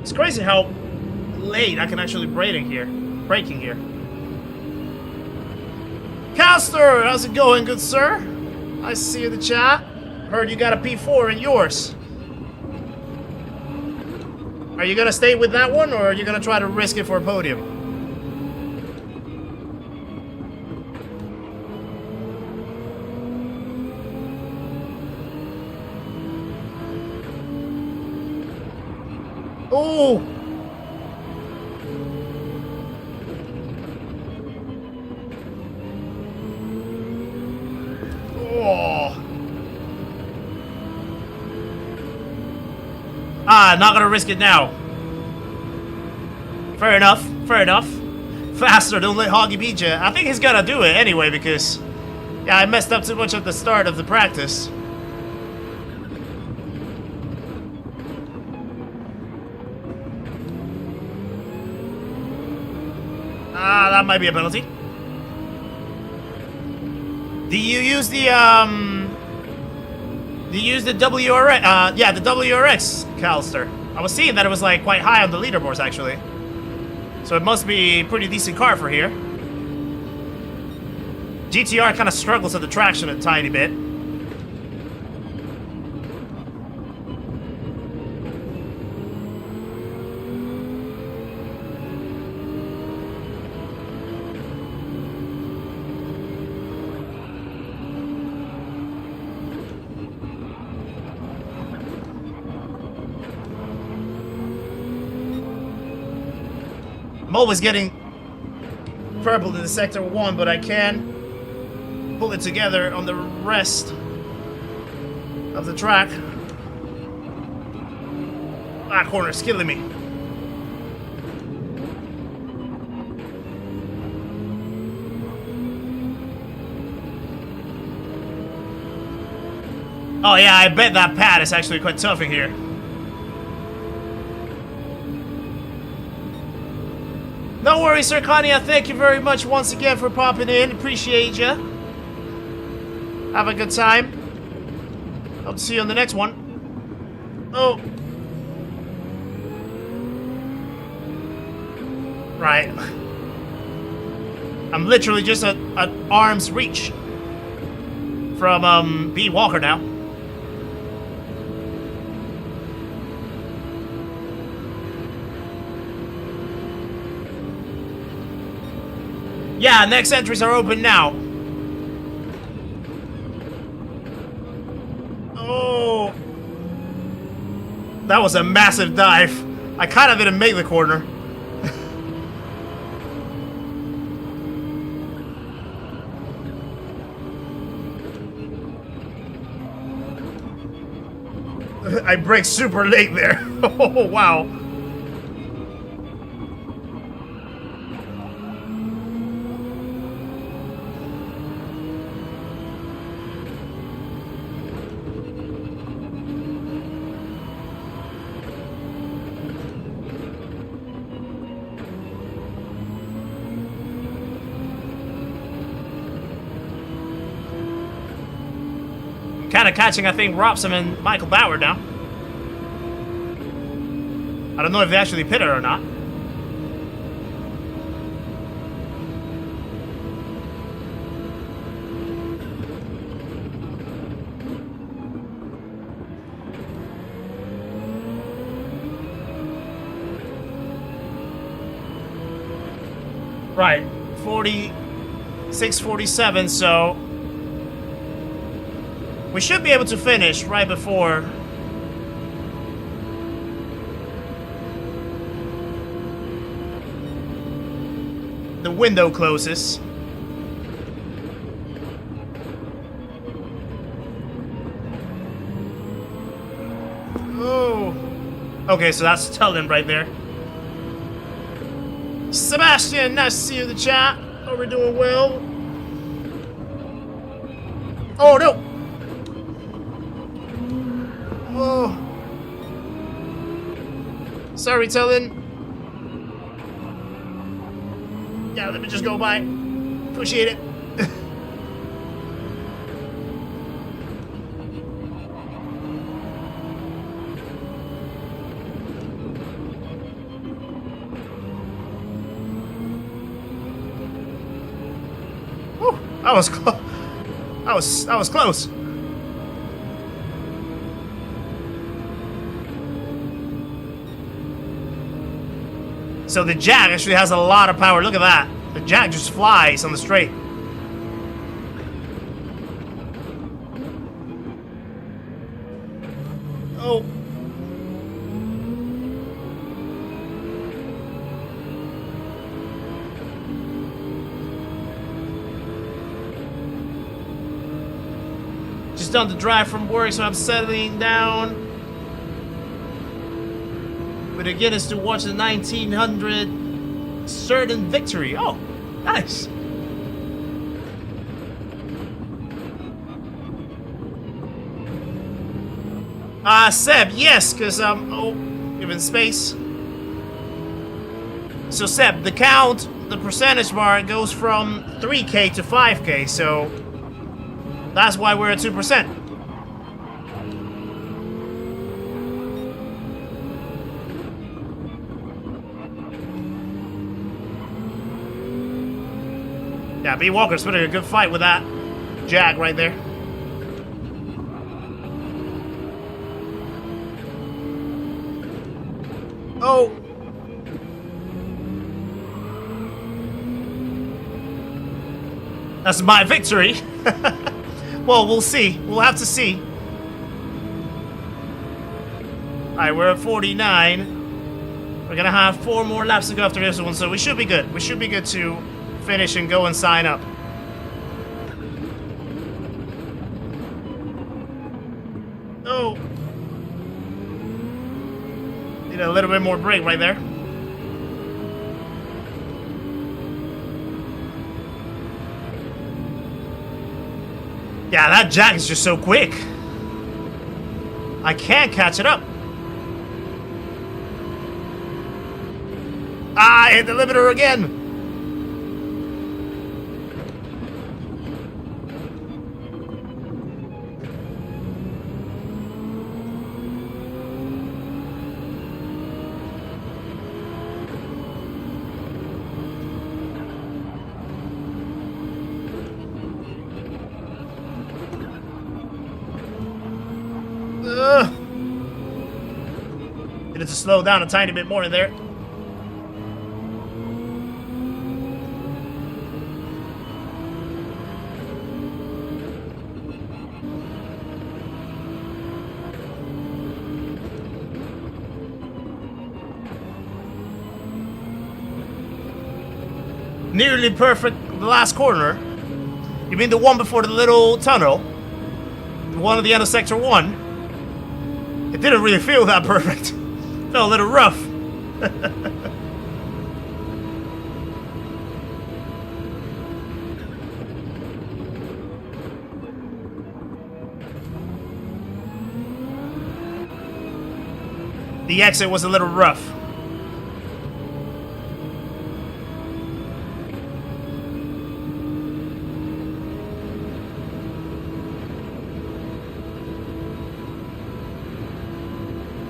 It's crazy how late I can actually braking here. Castor, how's it going, good sir? Nice to see you in the chat. Heard you got a P4 in yours. Are you gonna stay with that one, or are you gonna try to risk it for a podium? Oh! Oh! Ah, not gonna risk it now. Fair enough, fair enough. Faster, don't let Hoggy beat you. I think he's gonna do it anyway because, yeah, I messed up too much at the start of the practice. Ah, that might be a penalty. Do you use the WRX? Yeah, the WRX, Calster. I was seeing that it was like quite high on the leaderboards actually. So it must be a pretty decent car for here. GTR kind of struggles at the traction a tiny bit. I'm always getting purple in the sector 1, but I can pull it together on the rest of the track. That corner's killing me. Oh yeah, I bet that pad is actually quite tough in here. No worries, Sir Kanya. Thank you very much once again for popping in. Appreciate you. Have a good time. Hope to see you on the next one. Oh. Right. I'm literally just at arm's reach from B. Walker now. Yeah, next entries are open now. Oh. That was a massive dive. I kind of didn't make the corner. I braked super late there. Oh, wow. Kind of catching, I think, Robson and Michael Bauer now. I don't know if they actually pitted or not. Right, 46:47, so we should be able to finish right before the window closes. Oh. Okay, so that's Tullen right there. Sebastian, nice to see you in the chat. Hope we're doing well. Oh, no. Oh. Sorry, Tullen. Yeah, let me just go by. Appreciate it. Whew. That was close. That was close. So the Jag actually has a lot of power. Look at that. The Jag just flies on the straight. Oh. Just done the drive from work, so I'm settling down with a Guinness to watch the 1900 certain victory. Oh, nice. Seb, yes, because oh, given space. So Seb, the count, the percentage bar goes from 3K to 5K, so that's why we're at 2%. Yeah, B. Walker's putting a good fight with that Jag right there. Oh. That's my victory. Well, we'll see. We'll have to see. Alright, we're at 49. We're gonna have 4 more laps to go after this one, so we should be good. We should be good to finish and go and sign up. Oh. Need a little bit more brake right there. Yeah, that Jag is just so quick. I can't catch it up. Ah, I hit the limiter again. Needed to slow down a tiny bit more in there. Nearly perfect the last corner. You mean the one before the little tunnel? The one at the end of Sector 1? It didn't really feel that perfect. Felt a little rough. The exit was a little rough.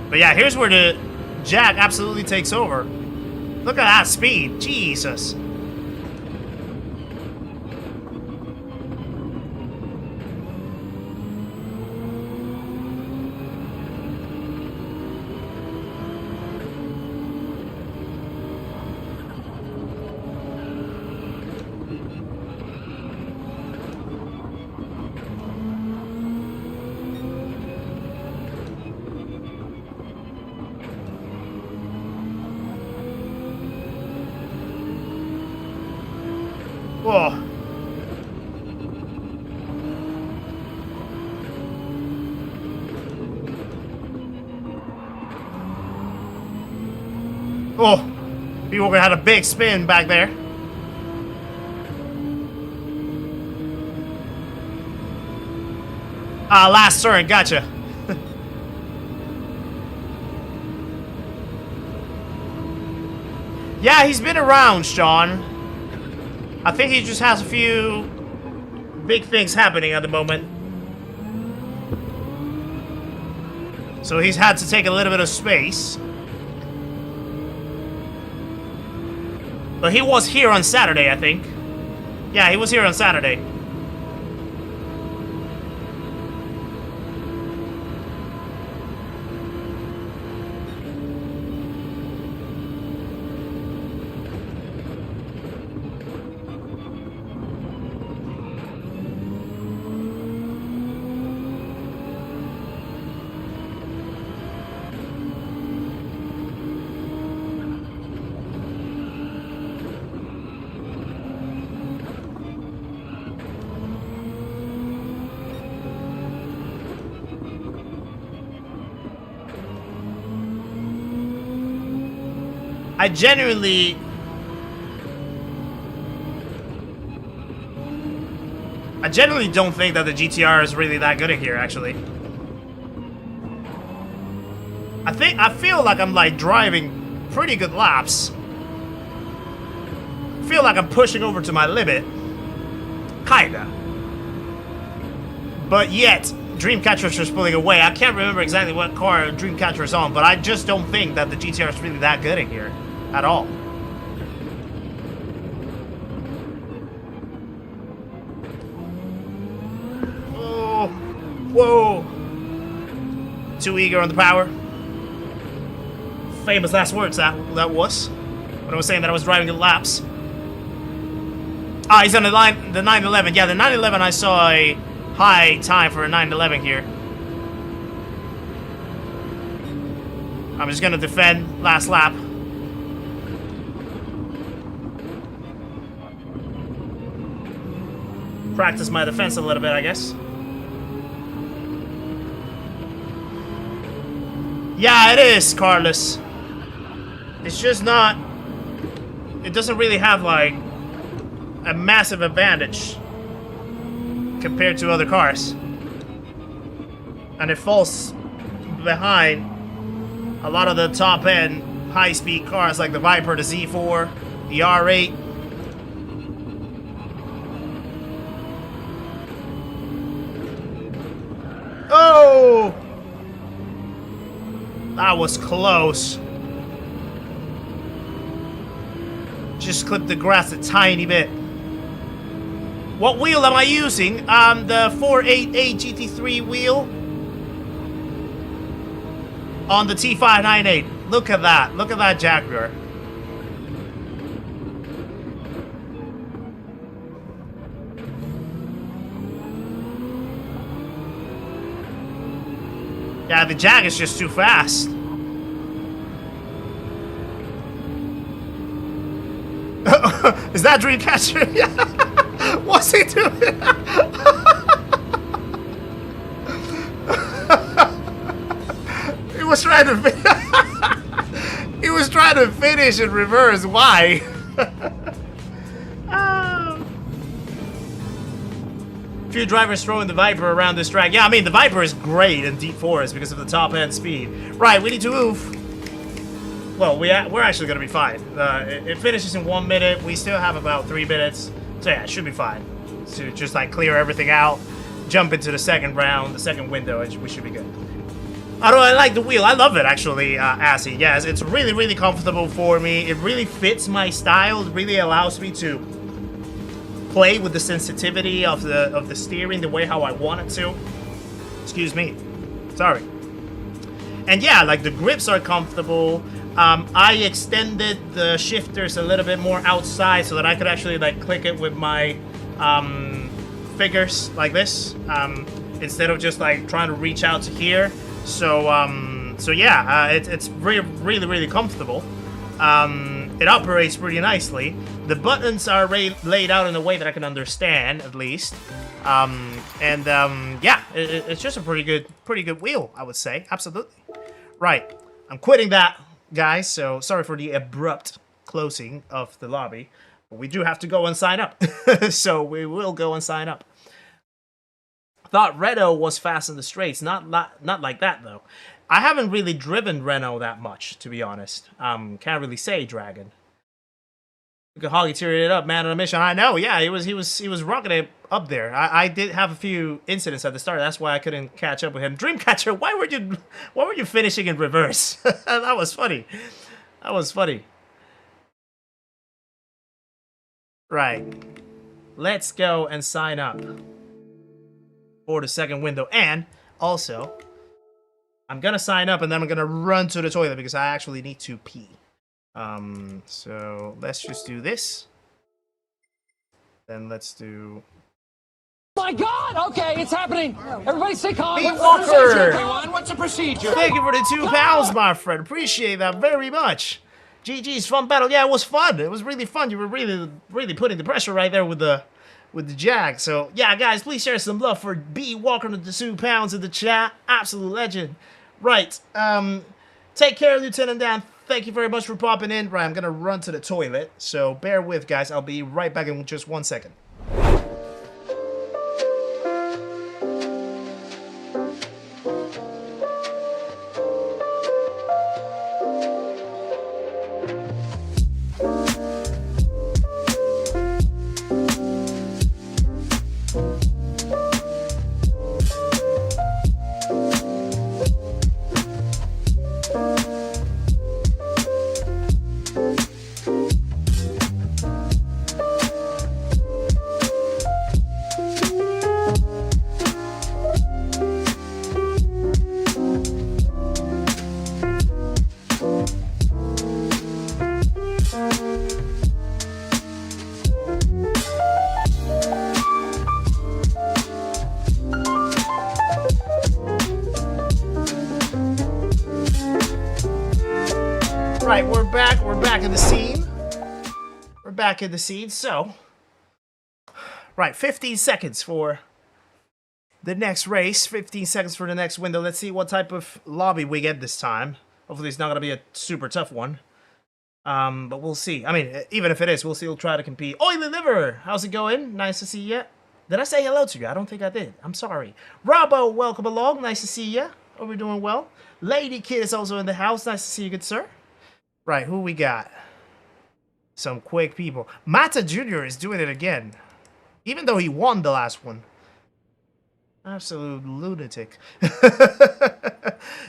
But yeah, here's where the Jag absolutely takes over. Look at that speed. Jesus. Whoa. Oh, people had a big spin back there. Ah, last turn, gotcha. Yeah, he's been around, Sean. I think he just has a few big things happening at the moment. So he's had to take a little bit of space. But he was here on Saturday, I think. Yeah, he was here on Saturday. I genuinely don't think that the GTR is really that good at here, actually. I feel like I'm like driving pretty good laps. I feel like I'm pushing over to my limit. Kinda. But yet, Dreamcatcher's just pulling away. I can't remember exactly what car Dreamcatcher is on, but I just don't think that the GTR is really that good at here. At all. Oh. Whoa. Too eager on the power. Famous last words that was. When I was saying that I was driving in laps. Ah, he's on the 911. Yeah, the 911 I saw a high time for a 911 here. I'm just gonna defend last lap. Practice my defense a little bit, I guess. Yeah, it is, Carlos. It's just not... It doesn't really have, like, a massive advantage compared to other cars. And it falls behind a lot of the top-end high-speed cars like the Viper, the Z4, the R8. Oh! That was close. Just clipped the grass a tiny bit. What wheel am I using? The 488 GT3 wheel on the T598. Look at that. Look at that Jaguar. Yeah, the Jag is just too fast. Is that Dreamcatcher? Yeah. What's he doing? He was trying to he was trying to finish in reverse. Why? Few drivers throwing the Viper around this track. Yeah, I mean the Viper is great in deep forest because of the top end speed. Right, we need to move. Well, we're actually gonna be fine. It finishes in 1 minute. We still have about 3 minutes, so yeah, it should be fine. So just like clear everything out, jump into the second round, the second window, and we should be good. Although I like the wheel, I love it actually, Assy. Yes, it's really, really comfortable for me. It really fits my style. It really allows me to play with the sensitivity of the steering the way how I want it to. Excuse me. Sorry. And yeah, like the grips are comfortable. I extended the shifters a little bit more outside so that I could actually like click it with my fingers like this instead of just like trying to reach out to here. So yeah, it's really comfortable. It operates pretty nicely. The buttons are laid out in a way that I can understand, at least. Yeah, it's just a pretty good wheel, I would say. Absolutely. Right, I'm quitting that, guys. So sorry for the abrupt closing of the lobby, but we do have to go and sign up. So we will go and sign up. Thought Renault was fast in the straights. Not like that though. I haven't really driven Renault that much, to be honest. Can't really say Dragon. Look at Holly tearing it up, man, on a mission. I know, yeah, he was rocking it up there. I did have a few incidents at the start. That's why I couldn't catch up with him. Dreamcatcher, why were you finishing in reverse? That was funny. That was funny. Right. Let's go and sign up for the second window. And also, I'm gonna sign up and then I'm gonna run to the toilet because I actually need to pee. So let's just do this. Then let's do... My God! Okay, it's happening. Everybody stay calm. Pete Walker! What's the procedure? Thank you for the 2 pounds, my friend. Appreciate that very much. GG's fun battle. Yeah, it was fun. It was really fun. You were really putting the pressure right there with the Jag. So yeah, guys, please share some love for B Walker with the 2 pounds in the chat. Absolute legend. Right. Take care, Lieutenant Dan. thank you very much for popping in. Right, I'm gonna run to the toilet, so bear with, guys. I'll be right back in just 1 second. Right, we're back. We're back in the scene. We're back in the scene. So, right, 15 seconds for the next race. 15 seconds for the next window. Let's see what type of lobby we get this time. Hopefully, it's not gonna be a super tough one. But we'll see. I mean, even if it is, we'll still try to compete. Oily Liver, how's it going? Nice to see you. Did I say hello to you? I don't think I did. I'm sorry. Robbo, welcome along. Nice to see you. Hope you're doing well. Lady Kid is also in the house. Nice to see you, good sir. Right, who we got? Some quick people. Mata Jr. is doing it again. Even though he won the last one. Absolute lunatic.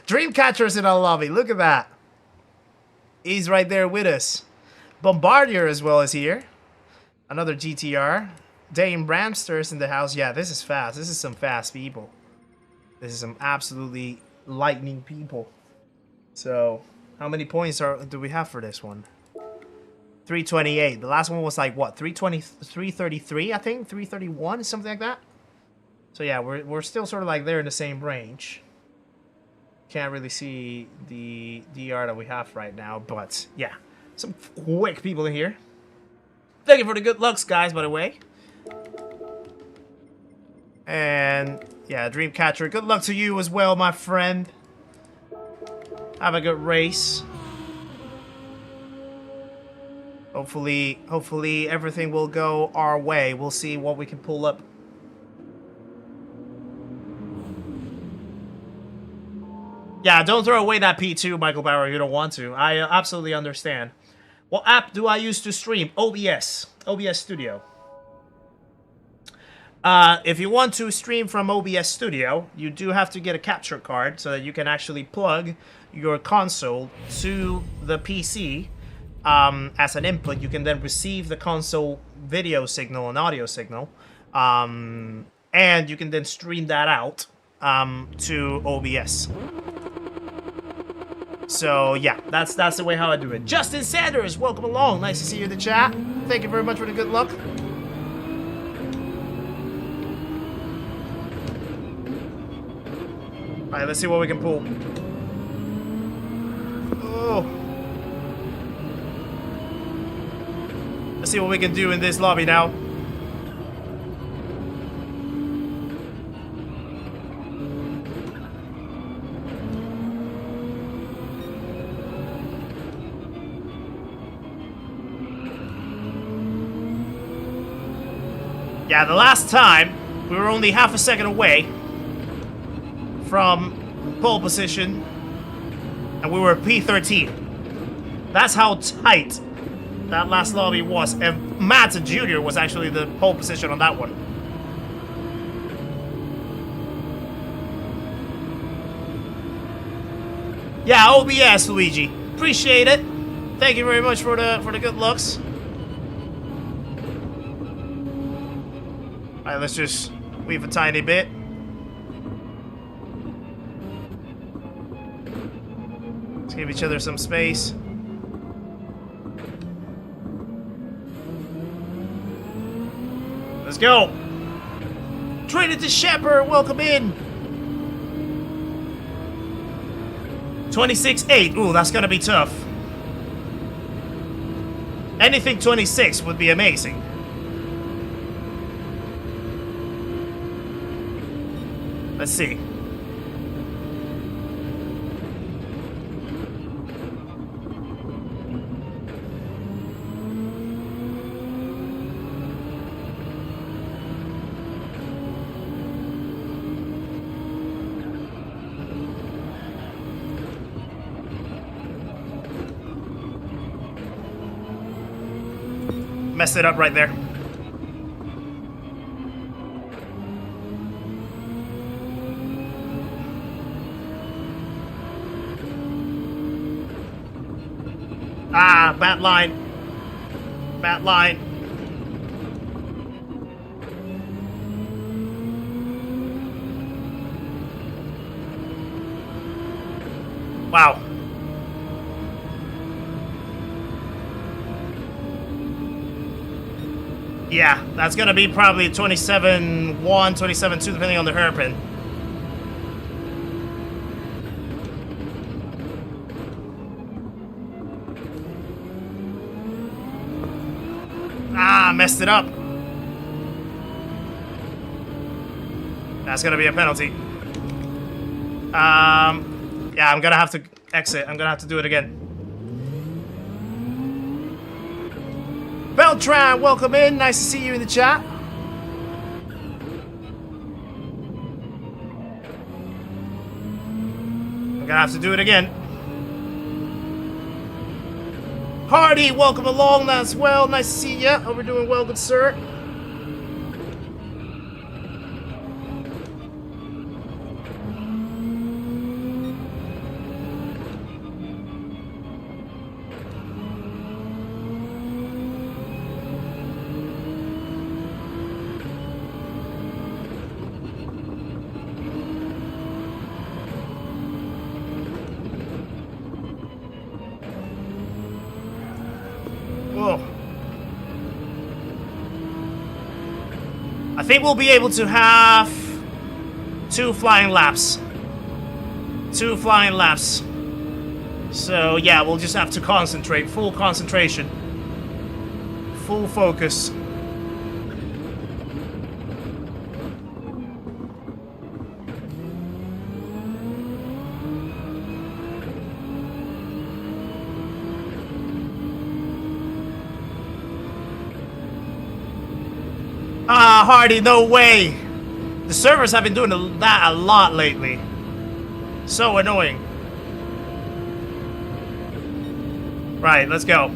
Dreamcatcher's in our lobby. Look at that. He's right there with us. Bombardier as well is here. Another GTR. Dame Bramster's in the house. Yeah, this is fast. This is some fast people. This is some absolutely lightning people. So... how many points do we have for this one? 328. The last one was like, what, 320, 333, I think? 331, something like that? So yeah, we're still sort of like there in the same range. Can't really see the DR that we have right now, but yeah. Some quick people in here. Thank you for the good lucks, guys, by the way. And yeah, Dreamcatcher, good luck to you as well, my friend. Have a good race. Hopefully everything will go our way. We'll see what we can pull up. Yeah, don't throw away that P2, Michael Bauer, if you don't want to. I absolutely understand. What app do I use to stream? OBS. OBS Studio. If you want to stream from OBS Studio, you do have to get a capture card so that you can actually plug your console to the PC as an input. You can then receive the console video signal and audio signal, and you can then stream that out to OBS. So yeah, that's the way how I do it. Justin Sanders, welcome along. Nice to see you in the chat. Thank you very much for the good luck. All right, let's see what we can pull. Oh. Let's see what we can do in this lobby now. Yeah, the last time, we were only half a second away from pole position, and we were P13. That's how tight that last lobby was, and Matt Jr. was actually the pole position on that one. Yeah, OBS, Luigi. Appreciate it. Thank you very much for the good looks. Alright, let's just weave a tiny bit. Let's give each other some space. Let's go! Trinity Shepherd, welcome in! 26.8. Ooh, that's gonna be tough. Anything 26 would be amazing. Let's see. Messed it up right there. Ah, bad line. Bad line. Wow. Yeah, that's gonna be probably 27-1, 27-2, depending on the hairpin. Ah, messed it up. That's gonna be a penalty. Yeah, I'm gonna have to exit. I'm gonna have to do it again. Beltran, welcome in. Nice to see you in the chat. I'm gonna have to do it again. Hardy, welcome along as well. Nice to see you. Hope we're doing well, good sir. Whoa. I think we'll be able to have 2 flying laps. 2 flying laps. So yeah, we'll just have to concentrate. Full concentration. Full focus. Ah, Hardy, no way! The servers have been doing that a lot lately. So annoying. Right, let's go.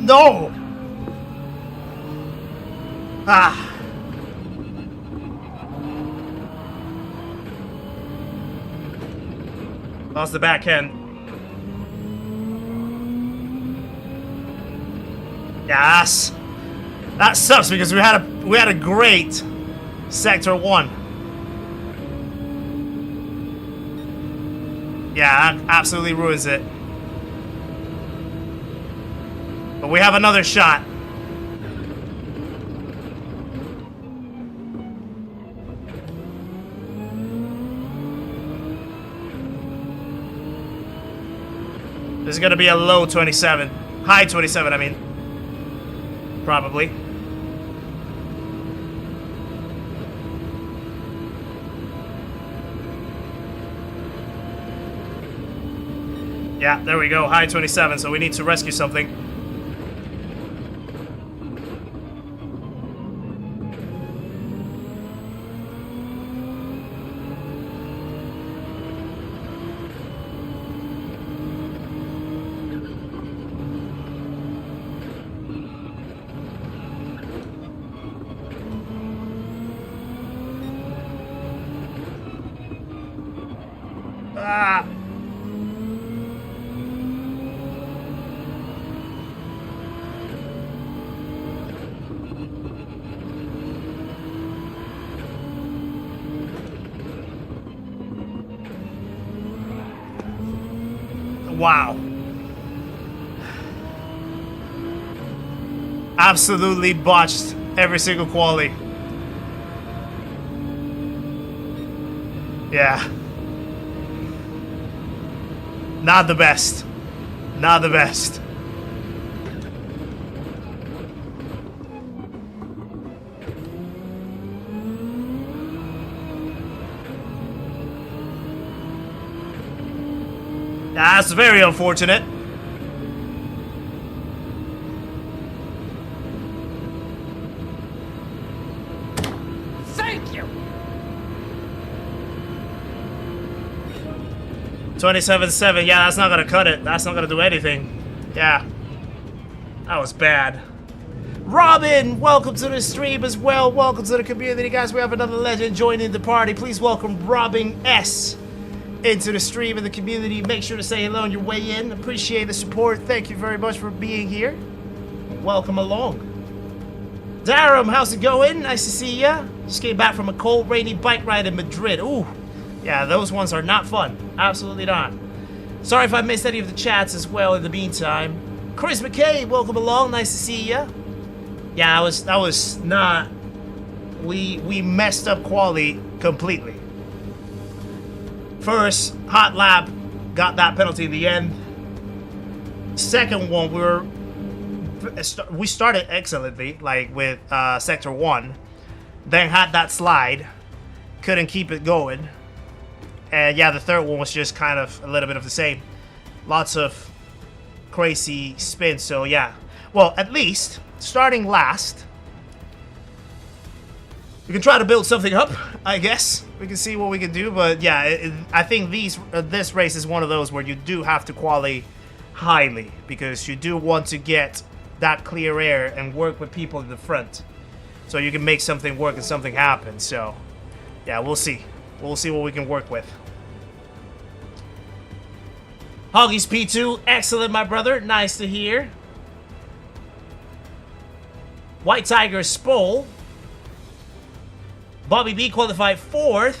No! Ah. Lost the back end. Yes. That sucks because we had a great Sector 1. Yeah, that absolutely ruins it. But we have another shot. This is gonna be a low 27. High 27, I mean. Probably. Yeah, there we go. High 27, so we need to rescue something. Ah. Wow. Absolutely botched every single quali. Yeah. Not the best. Not the best. That's very unfortunate. Thank you. 27-7. Yeah, that's not gonna cut it. That's not gonna do anything. Yeah. That was bad. Robin, welcome to the stream as well. Welcome to the community, guys. We have another legend joining the party. Please welcome Robin S. into the stream and the community. Make sure to say hello on your way in. Appreciate the support. Thank you very much for being here. Welcome along. Darum, how's it going? Nice to see ya. Just came back from a cold, rainy bike ride in Madrid. Ooh, yeah, those ones are not fun. Absolutely not. Sorry if I missed any of the chats as well in the meantime. Chris McKay, welcome along. Nice to see ya. Yeah, that was not. We messed up quality completely. First, hot lap, got that penalty in the end. Second one, we started excellently, like with sector 1. Then had that slide, couldn't keep it going. And yeah, the third one was just kind of a little bit of the same. Lots of crazy spins, so yeah. Well, at least, starting last, we can try to build something up, I guess. We can see what we can do, but yeah, I think this race is one of those where you do have to quali highly, because you do want to get that clear air and work with people in the front, so you can make something work and something happen. So yeah, we'll see. We'll see what we can work with. Hoggies P2, excellent, my brother. Nice to hear. White Tiger Spole. Bobby B qualified 4th.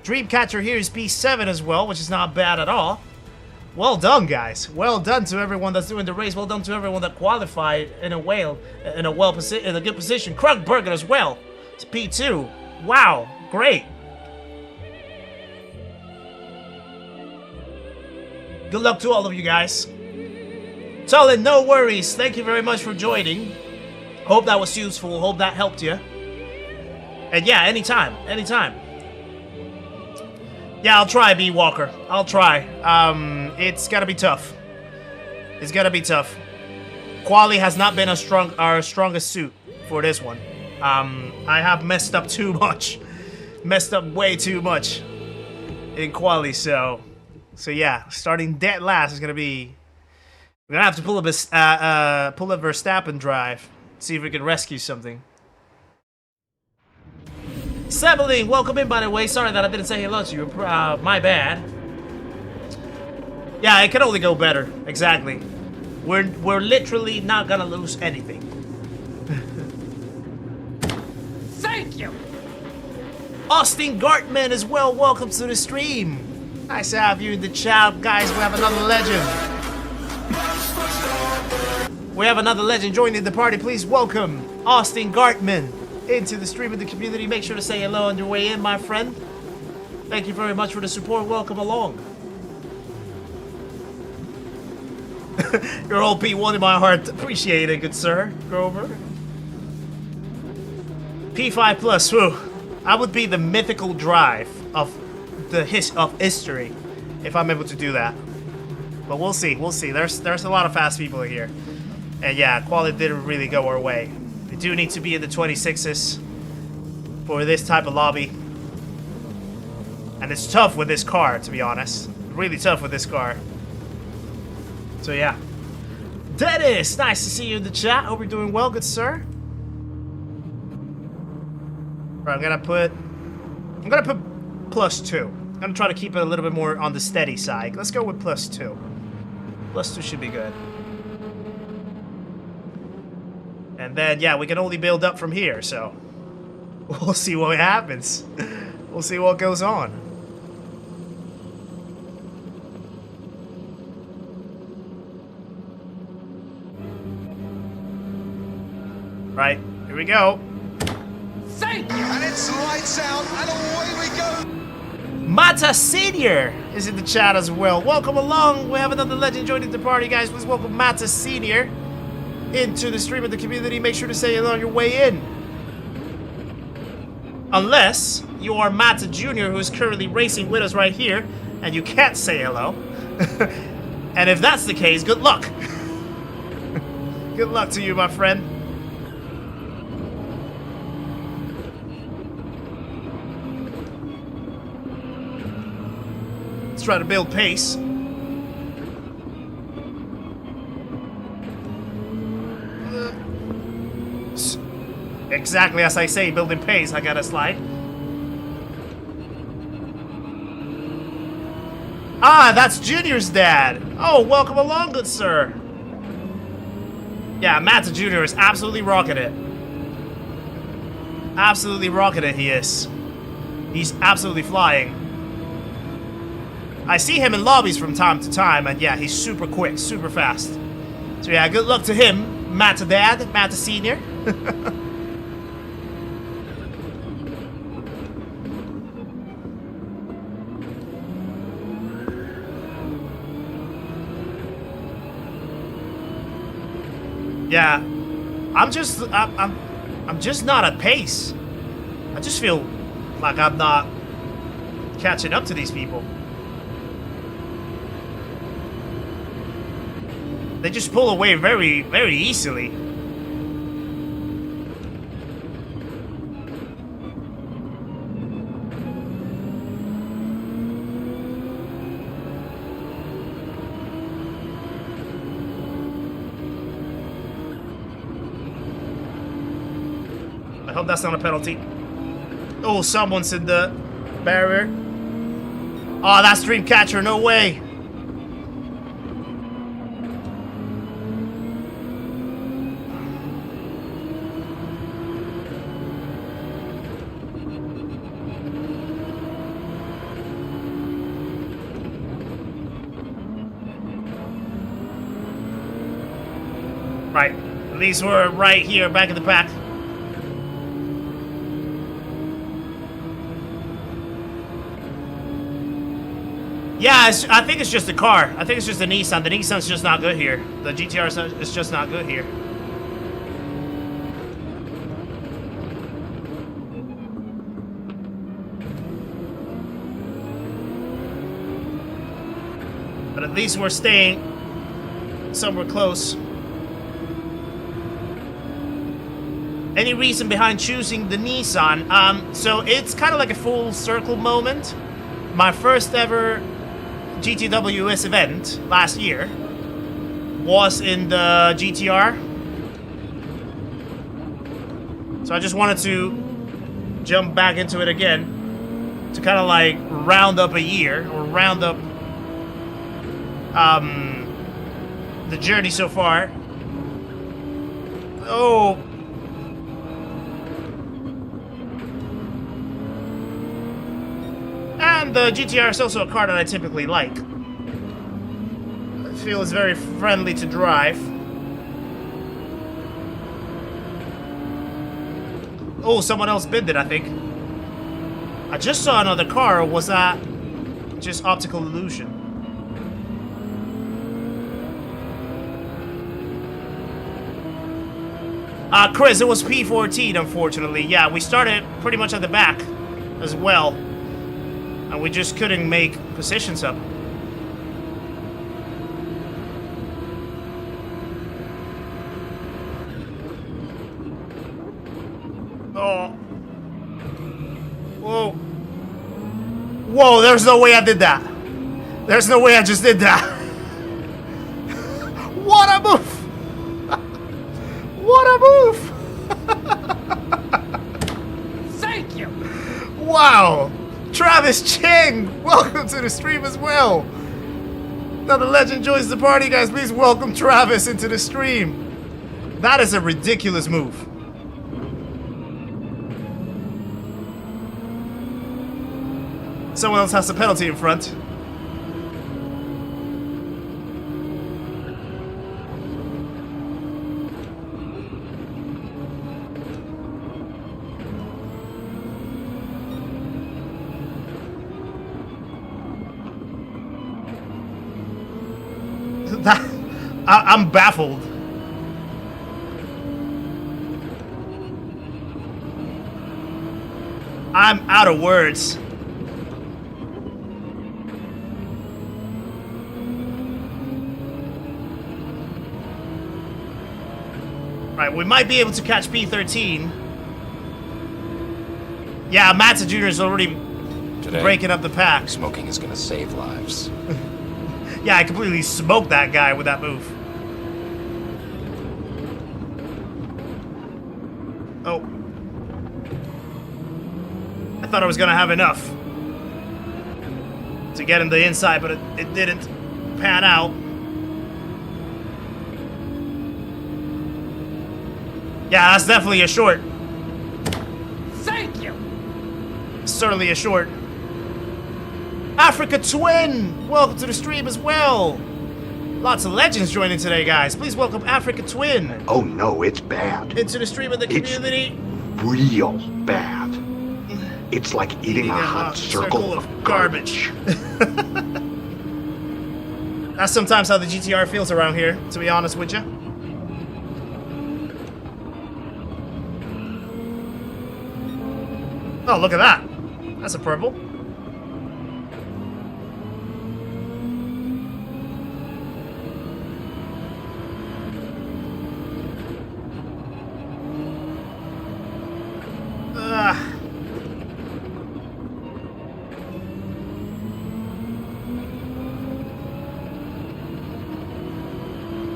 Dreamcatcher here is P7 as well, which is not bad at all. Well done, guys. Well done to everyone that's doing the race. Well done to everyone that qualified in a good position. Krugberger as well. It's P2. Wow, great. Good luck to all of you guys. Solid, no worries. Thank you very much for joining. Hope that was useful. Hope that helped you. And yeah, anytime. Yeah, I'll try, B. Walker. I'll try. It's gotta be tough. It's gotta be tough. Quali has not been our strongest suit for this one. I have messed up too much. Messed up way too much in quali, so yeah, starting dead last is gonna be. We're gonna have to pull a Verstappen drive. See if we can rescue something. Sebeling, welcome in, by the way. Sorry that I didn't say hello to you. My bad. Yeah, it can only go better. Exactly. We're literally not gonna lose anything. Thank you. Austin Gartman as well. Welcome to the stream. Nice to have you in the chat, guys. We have another legend. We have another legend joining the party. Please welcome Austin Gartman into the stream of the community. Make sure to say hello on your way in, my friend. Thank you very much for the support. Welcome along. You're all P1 in my heart. Appreciate it, good sir. Grover. P5 plus. Whew. I would be the mythical drive of history if I'm able to do that. But we'll see. We'll see. There's a lot of fast people here. And yeah, quality didn't really go our way. We do need to be in the 26s for this type of lobby. And it's tough with this car, to be honest. Really tough with this car. So yeah. Dennis, nice to see you in the chat. Hope you're doing well, good sir. Right, I'm gonna put +2. I'm gonna try to keep it a little bit more on the steady side. Let's go with +2. +2 should be good. And then, yeah, we can only build up from here, so we'll see what happens. We'll see what goes on. Right, here we go. Thank you. And it's lights out, and away we go. Mata Senior is in the chat as well. Welcome along. We have another legend joining the party, guys. Please welcome Mata Senior into the stream of the community. Make sure to say hello on your way in. Unless you are Mata Jr., who is currently racing with us right here. and you can't say hello. And if that's the case, good luck. Good luck to you, my friend. Let's try to build pace. Exactly as I say, building pace, I gotta slide. Ah, that's Junior's dad. Oh, welcome along, good sir. Yeah, Matt Junior is absolutely rocking it. Absolutely rocking it, he is. He's absolutely flying. I see him in lobbies from time to time, and yeah, he's super quick, super fast. So yeah, good luck to him, Matt Dad, Matt Senior. Yeah, I'm just not at pace. I just feel like I'm not catching up to these people. They just pull away very, very easily. I hope that's not a penalty. Oh, someone's in the barrier. Oh, that's Dreamcatcher, no way. Right, at least we're right here, back in the pack. Yeah, I think it's just the car. I think it's just the Nissan. The Nissan's just not good here. The GTR is just not good here. But at least we're staying somewhere close. Any reason behind choosing the Nissan? So it's kind of like a full circle moment. My first ever GTWS event last year was in the GTR. So I just wanted to jump back into it again to kind of like round up a year or round up the journey so far. Oh. And the GTR is also a car that I typically like. I feel it's very friendly to drive. Oh, someone else binned it, I think. I just saw another car, or was that just optical illusion? Chris, it was P14, unfortunately. Yeah, we started pretty much at the back as well. And we just couldn't make positions up. Oh. Whoa. Whoa, there's no way I did that. There's no way I just did that. What a move! What a move! Thank you! Wow! Travis Cheng, welcome to the stream as well. Now the legend joins the party, guys. Please welcome Travis into the stream. That is a ridiculous move. Someone else has a penalty in front. I'm baffled. I'm out of words. Right, we might be able to catch P13. Yeah, Matza Jr. is already breaking up the pack. Smoking is gonna save lives. Yeah, I completely smoked that guy with that move. Oh. I thought I was gonna have enough to get in the inside, but it didn't pan out. Yeah, that's definitely a short. Thank you. Certainly a short. Africa Twin! Welcome to the stream as well. Lots of legends joining today, guys. Please welcome Africa Twin. Oh no, it's bad. Into the stream of the community. It's real bad. It's like eating a hot circle of garbage. That's sometimes how the GTR feels around here, to be honest with you. Oh, look at that. That's a purple.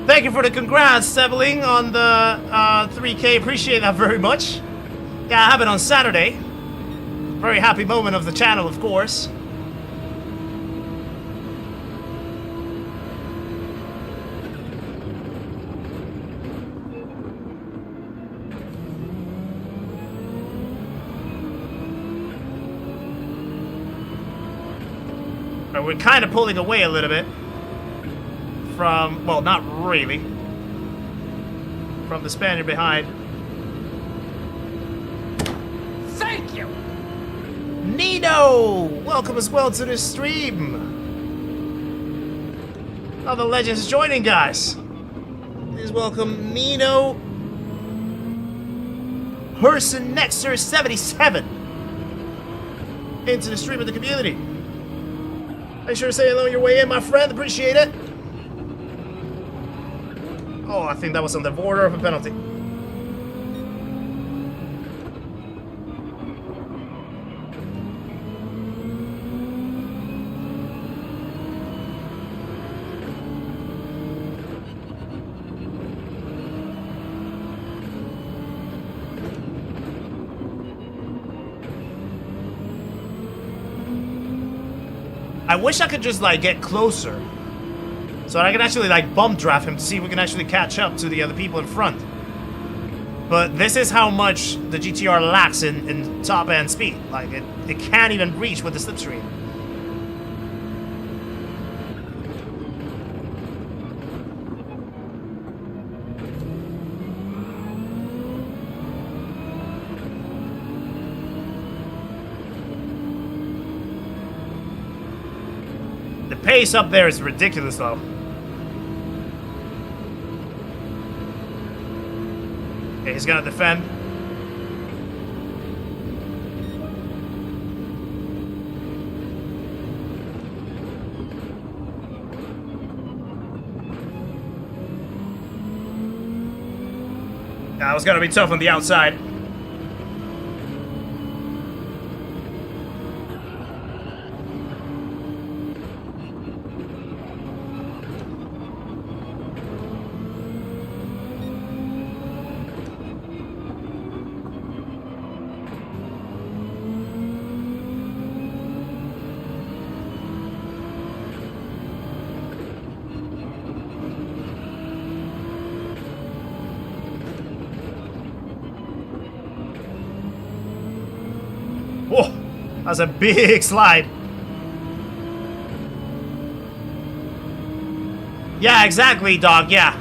Thank you for the congrats, Seveling, on the 3K. Appreciate that very much. Yeah, I have it on Saturday. Very happy moment of the channel, of course. We're kind of pulling away a little bit from, well, not really, from the Spaniard behind. Thank you. Nino! Welcome as well to the stream. Other legends joining, guys. Please welcome Nino Herson Nexer 77 into the stream of the community. Make sure to say hello on your way in, my friend. Appreciate it. Oh, I think that was on the border of a penalty. I wish I could just, like, get closer so I can actually, like, bump draft him to see if we can actually catch up to the other people in front. But this is how much the GTR lacks in top-end speed. Like, it can't even reach with the slipstream. The pace up there is ridiculous, though. Okay, he's gonna defend. That was gonna be tough on the outside. Whoa, that's a big slide. Yeah, exactly, dog, yeah.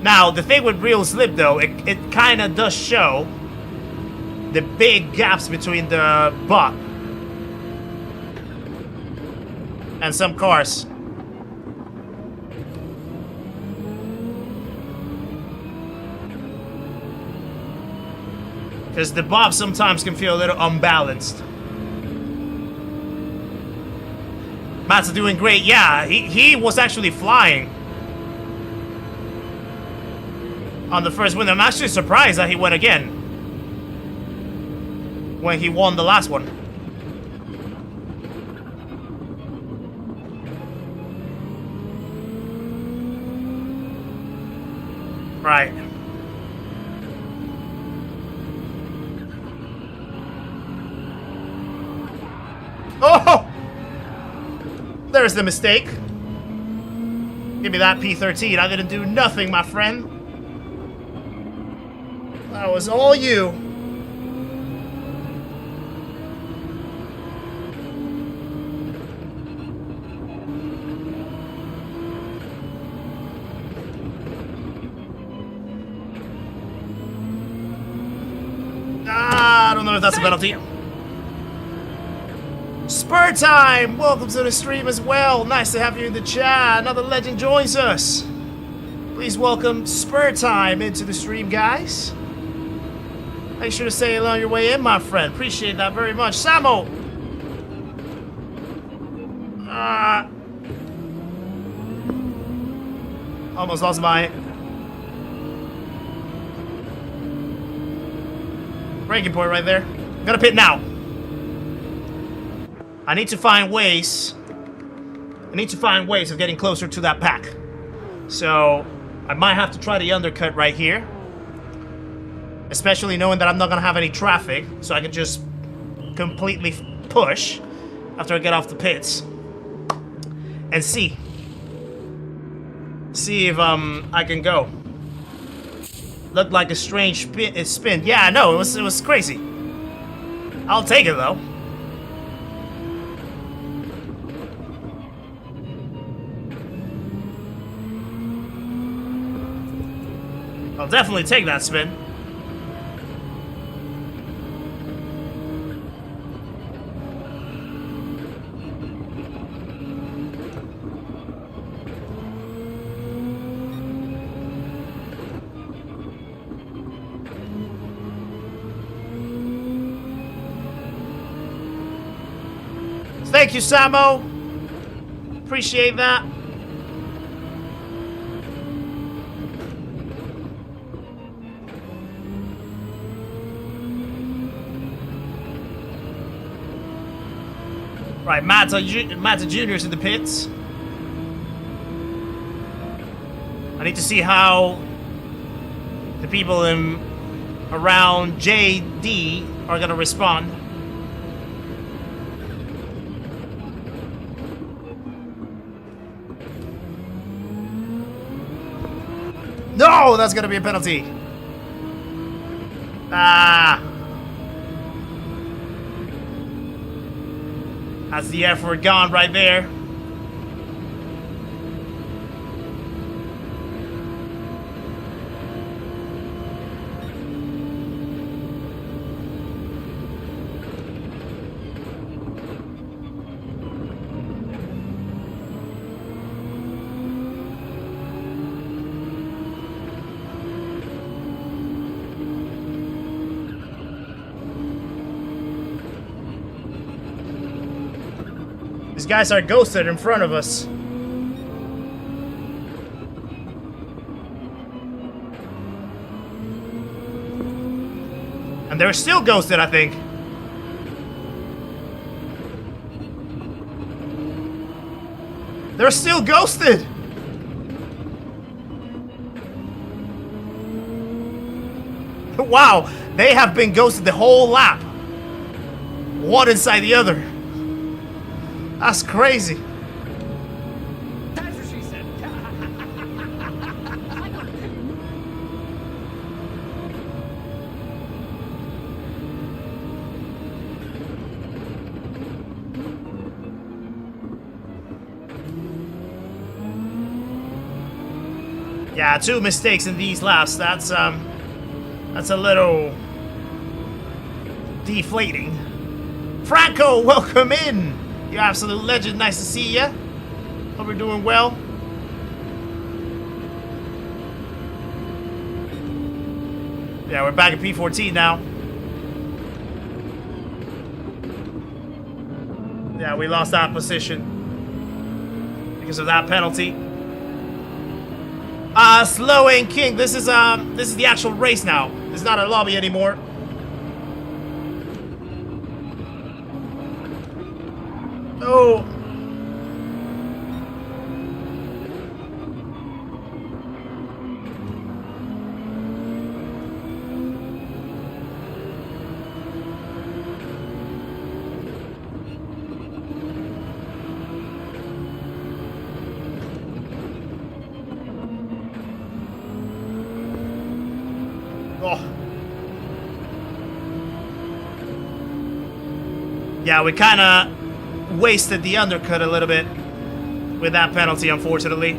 Now, the thing with real slip, though, it kind of does show the big gaps between the buck and some cars. Because the bob sometimes can feel a little unbalanced. Matt's doing great. Yeah, he was actually flying. on the first win. I'm actually surprised that he went again when he won the last one. Right. Oh! There's the mistake. Give me that P13. I didn't do nothing, my friend. That was all you. I don't know if that's a penalty. Spur time! Welcome to the stream as well. Nice to have you in the chat. Another legend joins us. Please welcome Spur time into the stream, guys. Make sure to say hello on your way in, my friend. Appreciate that very much. Samo! Almost lost my breaking point right there. Gotta pit now. I need to find ways. Of getting closer to that pack. So I might have to try the undercut right here. Especially knowing that I'm not gonna have any traffic, so I can just completely push after I get off the pits. And see if I can go. Looked like a strange spin. Yeah, I know, it was crazy. I'll take it though. I'll definitely take that spin. Thank you, Samo. Appreciate that. Right, Mazda Jr.'s in the pits. I need to see how the people around JD are gonna respond. No, that's gonna be a penalty. Ah. That's the effort gone right there. These guys are ghosted in front of us. And they're still ghosted, I think. They're still ghosted! Wow, they have been ghosted the whole lap. One inside the other. That's crazy. That's what she said. Yeah, 2 mistakes in these laps. That's a little deflating. Franco, welcome in. You absolute legend. Nice to see ya. Hope you're doing well. Yeah, we're back at P14 now. Yeah, we lost that position because of that penalty. Slow and King, this is the actual race now. It's not a lobby anymore. Oh. Yeah, we kind of wasted the undercut a little bit with that penalty, unfortunately.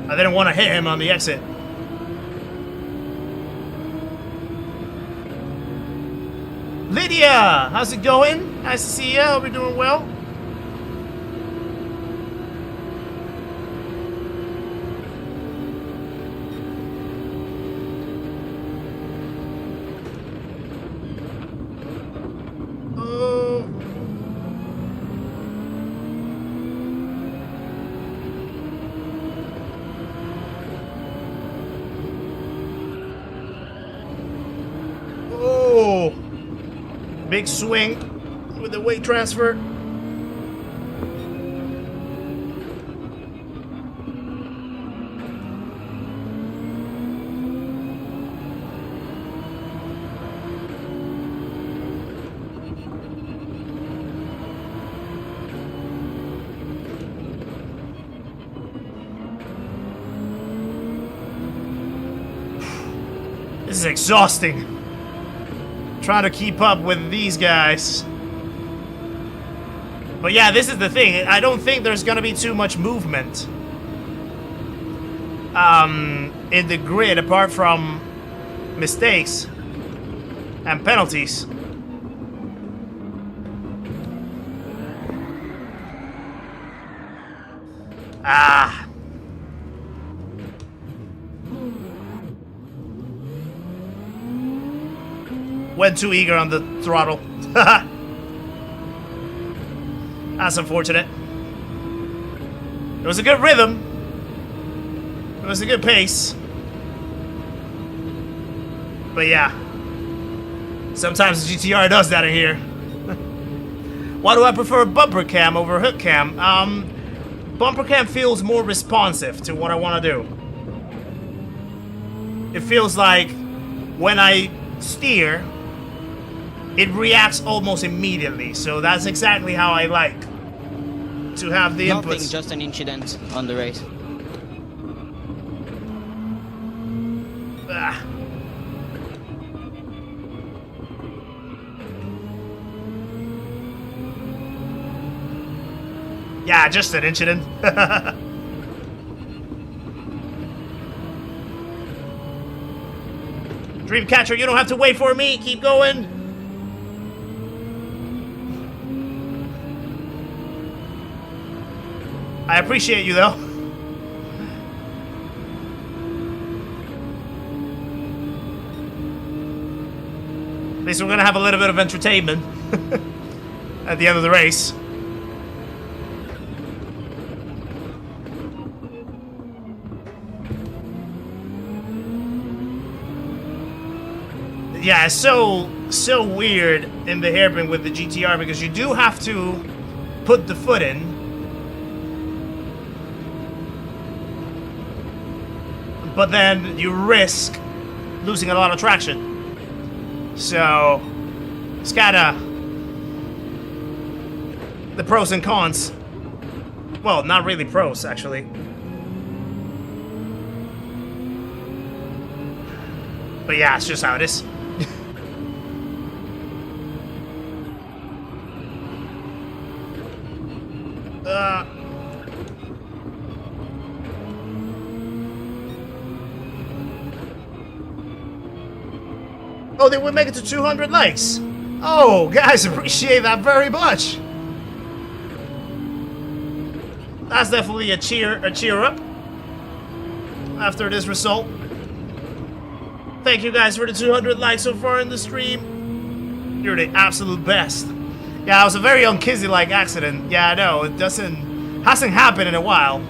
I didn't want to hit him on the exit. Lydia, how's it going? Nice to see you. Hope you're doing well. Big swing with the weight transfer. This is exhausting. Trying to keep up with these guys. But yeah, this is the thing. I don't think there's gonna be too much movement in the grid apart from mistakes and penalties. Ah. Went too eager on the throttle. That's unfortunate. It was a good rhythm. It was a good pace. But yeah. Sometimes the GTR does that in here. Why do I prefer bumper cam over hook cam? Bumper cam feels more responsive to what I want to do. It feels like when I steer, it reacts almost immediately, so that's exactly how I like to have the Nothing, inputs. just an incident on the race. Ah. Yeah, just an incident. Dreamcatcher, you don't have to wait for me. Keep going. I appreciate you, though. At least we're gonna have a little bit of entertainment at the end of the race. Yeah, it's so weird in the hairpin with the GTR because you do have to put the foot in. But then you risk losing a lot of traction. So it's kinda the pros and cons. Well, not really pros, actually. But yeah, it's just how it is. Oh, they would make it to 200 likes. Oh, guys, appreciate that very much. That's definitely a cheer up. after this result. Thank you guys for the 200 likes so far in the stream. You're the absolute best. Yeah, it was a very un-Kizzi-like accident. Yeah, I know. It hasn't happened in a while.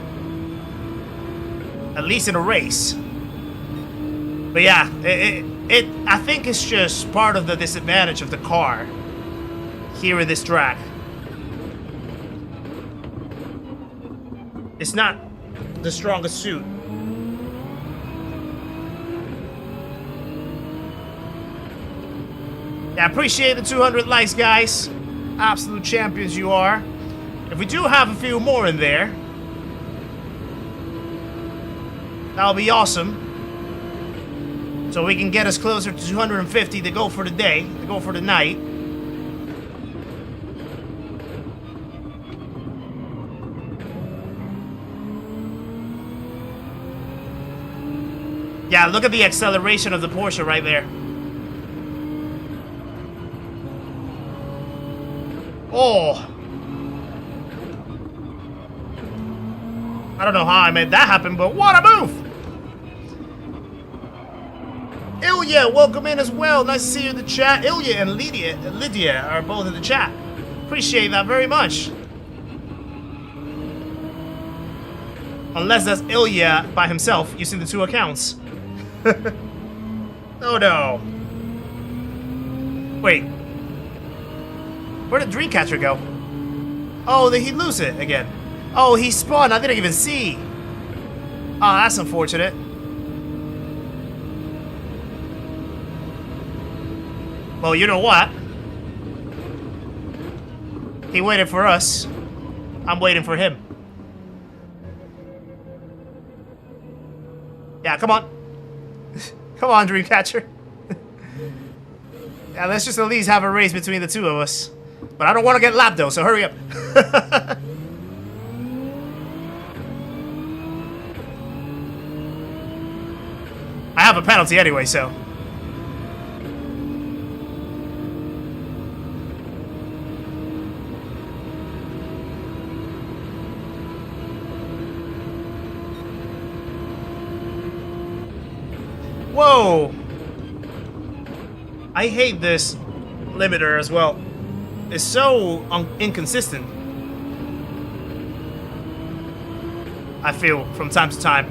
At least in a race. But yeah, I think it's just part of the disadvantage of the car here in this track. It's not the strongest suit. Yeah, I appreciate the 200 likes, guys. Absolute champions you are. If we do have a few more in there, that'll be awesome. So we can get us closer to 250 to go for the day, to go for the night. Yeah, look at the acceleration of the Porsche right there. Oh. I don't know how I made that happen, but what a move! Ilya, welcome in as well. Nice to see you in the chat. Ilya and Lydia are both in the chat. Appreciate that very much. Unless that's Ilya by himself using the 2 accounts. Oh no. Wait. Where did Dreamcatcher go? Oh, did he lose it again? Oh, he spun. I didn't even see. Oh, that's unfortunate. Well, you know what? He waited for us. I'm waiting for him. Yeah, come on. Come on, Dreamcatcher. Yeah, let's just at least have a race between the two of us. But I don't want to get lapped though, so hurry up. I have a penalty anyway, so. Whoa! I hate this limiter as well. It's so inconsistent. I feel from time to time.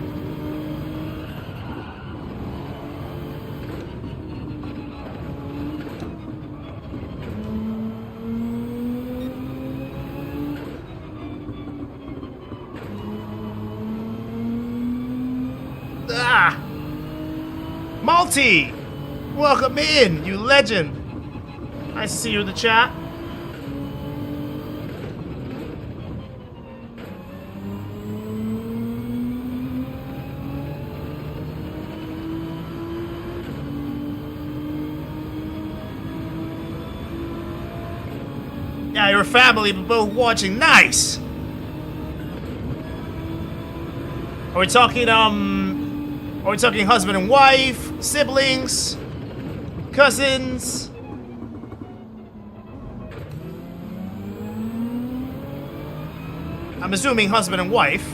Ah! Malty! Welcome in, you legend. Nice to see you in the chat. Yeah, your family both watching. Nice. Are we talking husband and wife, siblings, cousins? I'm assuming husband and wife.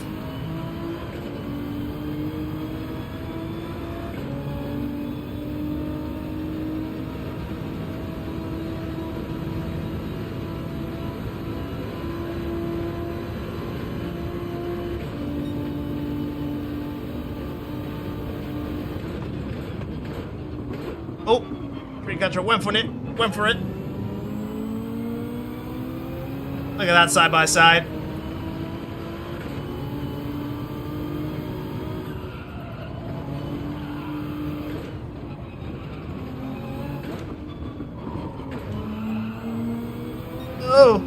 Oh, Dreamcatcher went for it. Went for it. Look at that side by side. Oh.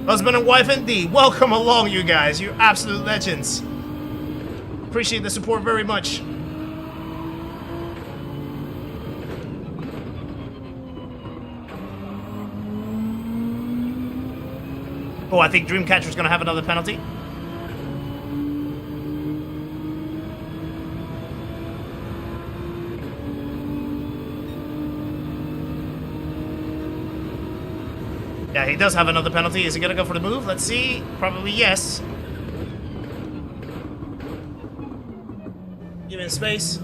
Husband and wife indeed. Welcome along, you guys. You're absolute legends. Appreciate the support very much. Oh, I think Dreamcatcher's gonna have another penalty. Yeah, he does have another penalty. Is he gonna go for the move? Let's see. Probably yes. Give him space.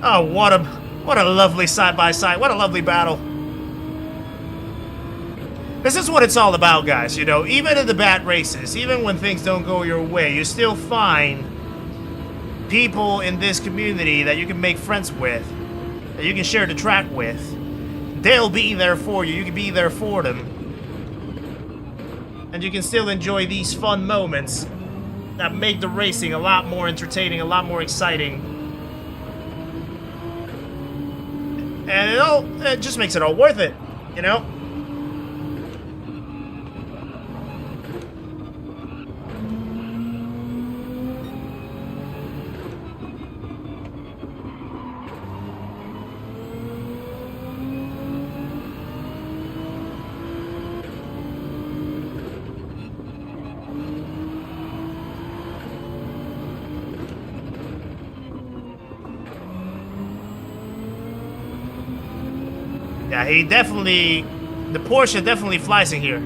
Oh, what a lovely side-by-side. What a lovely battle. This is what it's all about, guys. You know, even in the bad races, even when things don't go your way, you still find people in this community that you can make friends with, that you can share the track with. They'll be there for you. You can be there for them. And you can still enjoy these fun moments that make the racing a lot more entertaining, a lot more exciting. And it just makes it all worth it, you know? Yeah, the Porsche definitely flies in here.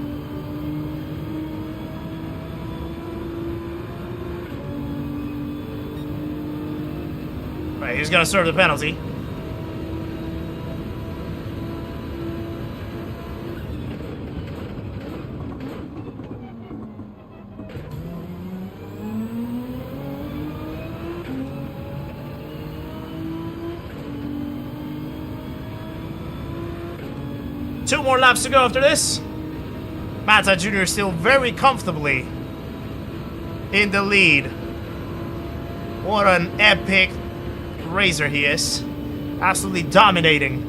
Right, he's gonna serve the penalty. Two more laps to go after this. Mata Jr. is still very comfortably in the lead. What an epic racer he is. Absolutely dominating.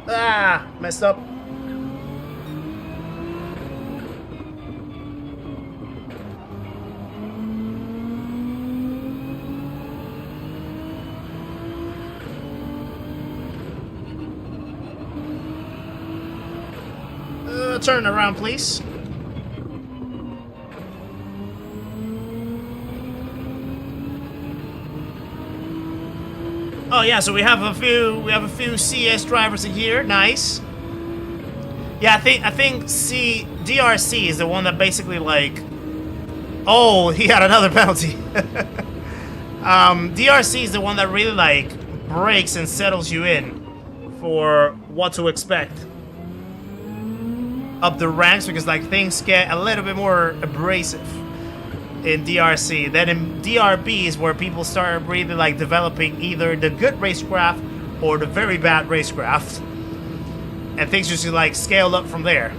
Ah, messed up. Turn around, please. Oh yeah, so we have a few CS drivers in here. Nice. Yeah, I think DRC is the one that basically like. Oh, he had another penalty. DRC is the one that really like breaks and settles you in for what to expect up the ranks, because like things get a little bit more abrasive in DRC. Then in DRB is where people start really like developing either the good racecraft or the very bad racecraft, and things just like scale up from there.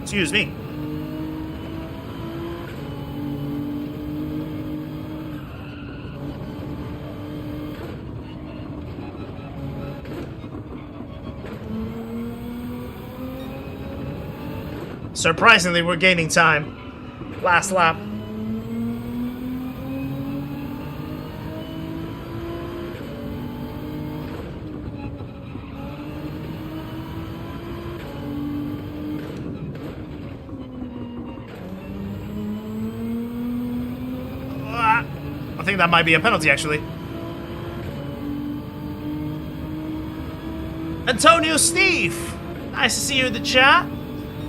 Excuse me. Surprisingly, we're gaining time. Last lap. I think that might be a penalty, actually. Antonio Steve! Nice to see you in the chat.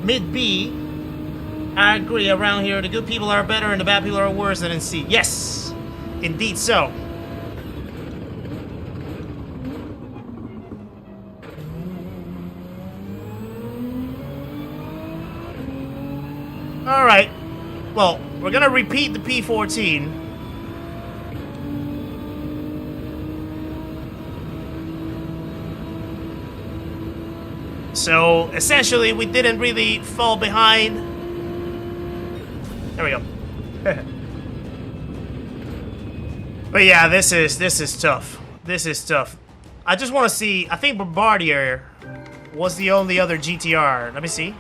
Mid B. I agree, around here the good people are better and the bad people are worse than in C. Yes! Indeed so. Alright. Well, we're gonna repeat the P14. So, essentially, we didn't really fall behind. There we go. But yeah, this is tough. This is tough. I just want to see. I think Bombardier was the only other GTR. Let me see.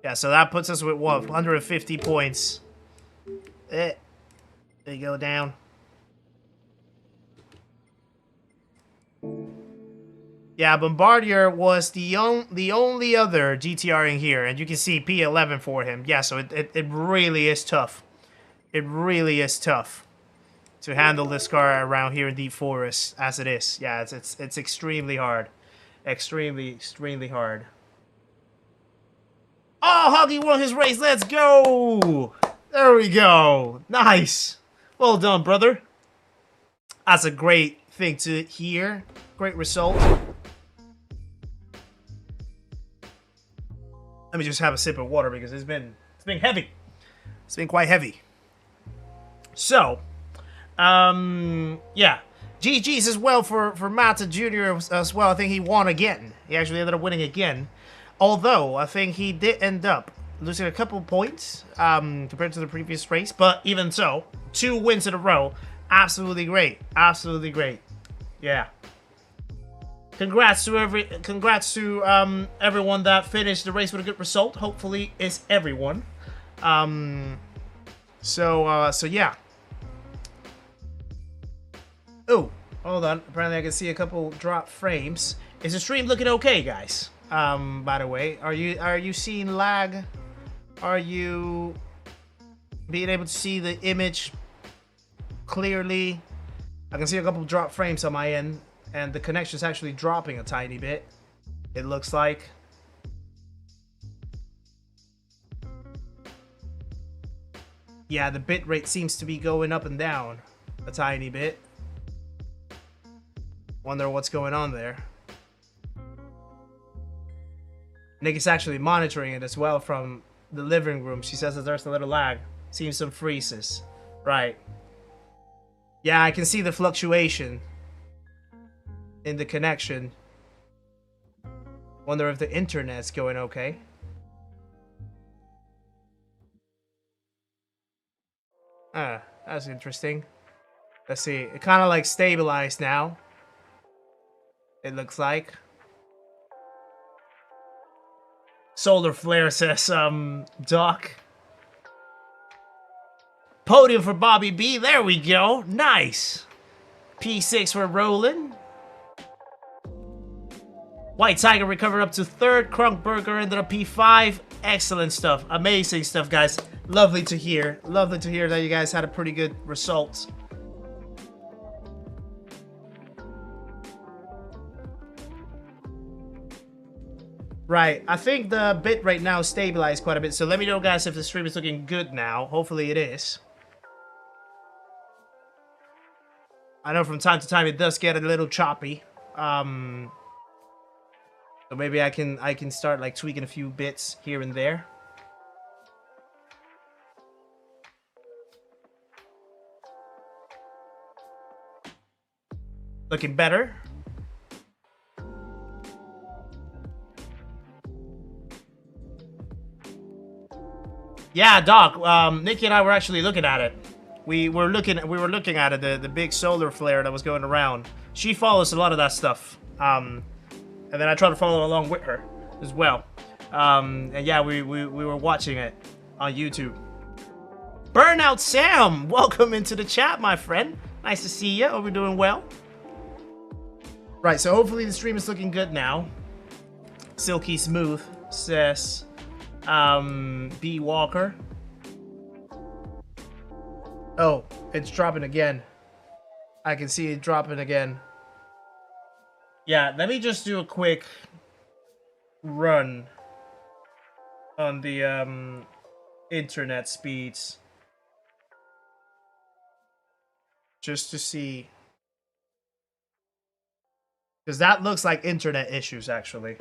Yeah, so that puts us with what? 150 points. There you go, down. Yeah, Bombardier was the only other GTR in here, and you can see P11 for him. Yeah, so it really is tough. It really is tough to handle this car around here in Deep Forest as it is. Yeah, it's extremely hard. Extremely hard. Oh, Huggy won his race. Let's go. There we go. Nice. Well done, brother. That's a great thing to hear. Great result. Let me just have a sip of water because it's been heavy. It's been quite heavy. So, yeah. GG's as well for Mata Jr. as well. I think he won again. He actually ended up winning again. Although, I think he did end up losing a couple points compared to the previous race. But even so, 2 wins in a row. Absolutely great. Absolutely great. Yeah. Congrats to everyone that finished the race with a good result. Hopefully, it's everyone. So yeah. Oh, hold on. Apparently, I can see a couple drop frames. Is the stream looking okay, guys? By the way, are you seeing lag? Are you being able to see the image clearly? I can see a couple drop frames on my end, and the connection's actually dropping a tiny bit. It looks like. Yeah, the bitrate seems to be going up and down a tiny bit. Wonder what's going on there. Nick is actually monitoring it as well from the living room. She says that there's a little lag. Seeing some freezes. Right. Yeah, I can see the fluctuation in the connection. Wonder if the internet's going okay. Ah, that's interesting. Let's see. It kind of like stabilized now. It looks like. Solar flare says, Doc. Podium for Bobby B. There we go. Nice. P6 for Roland. White Tiger recovered up to 3rd. Krunkberger ended up P5. Excellent stuff. Amazing stuff, guys. Lovely to hear. Lovely to hear that you guys had a pretty good result. Right, I think the bitrate now stabilized quite a bit, so let me know, guys, if the stream is looking good now. Hopefully it is. I know from time to time it does get a little choppy. So maybe I can start like tweaking a few bits here and there. Looking better. Yeah, Doc. Nikki and I were actually looking at it. We were looking at it, the big solar flare that was going around. She follows a lot of that stuff. And then I try to follow along with her as well. And yeah, we were watching it on YouTube. Burnout Sam, welcome into the chat, my friend. Nice to see you. Hope you're doing well. Right, so hopefully the stream is looking good now. Silky Smooth says, B Walker. Oh, it's dropping again. I can see it dropping again. Yeah, let me just do a quick run on the internet speeds. Just to see. Because that looks like internet issues, actually.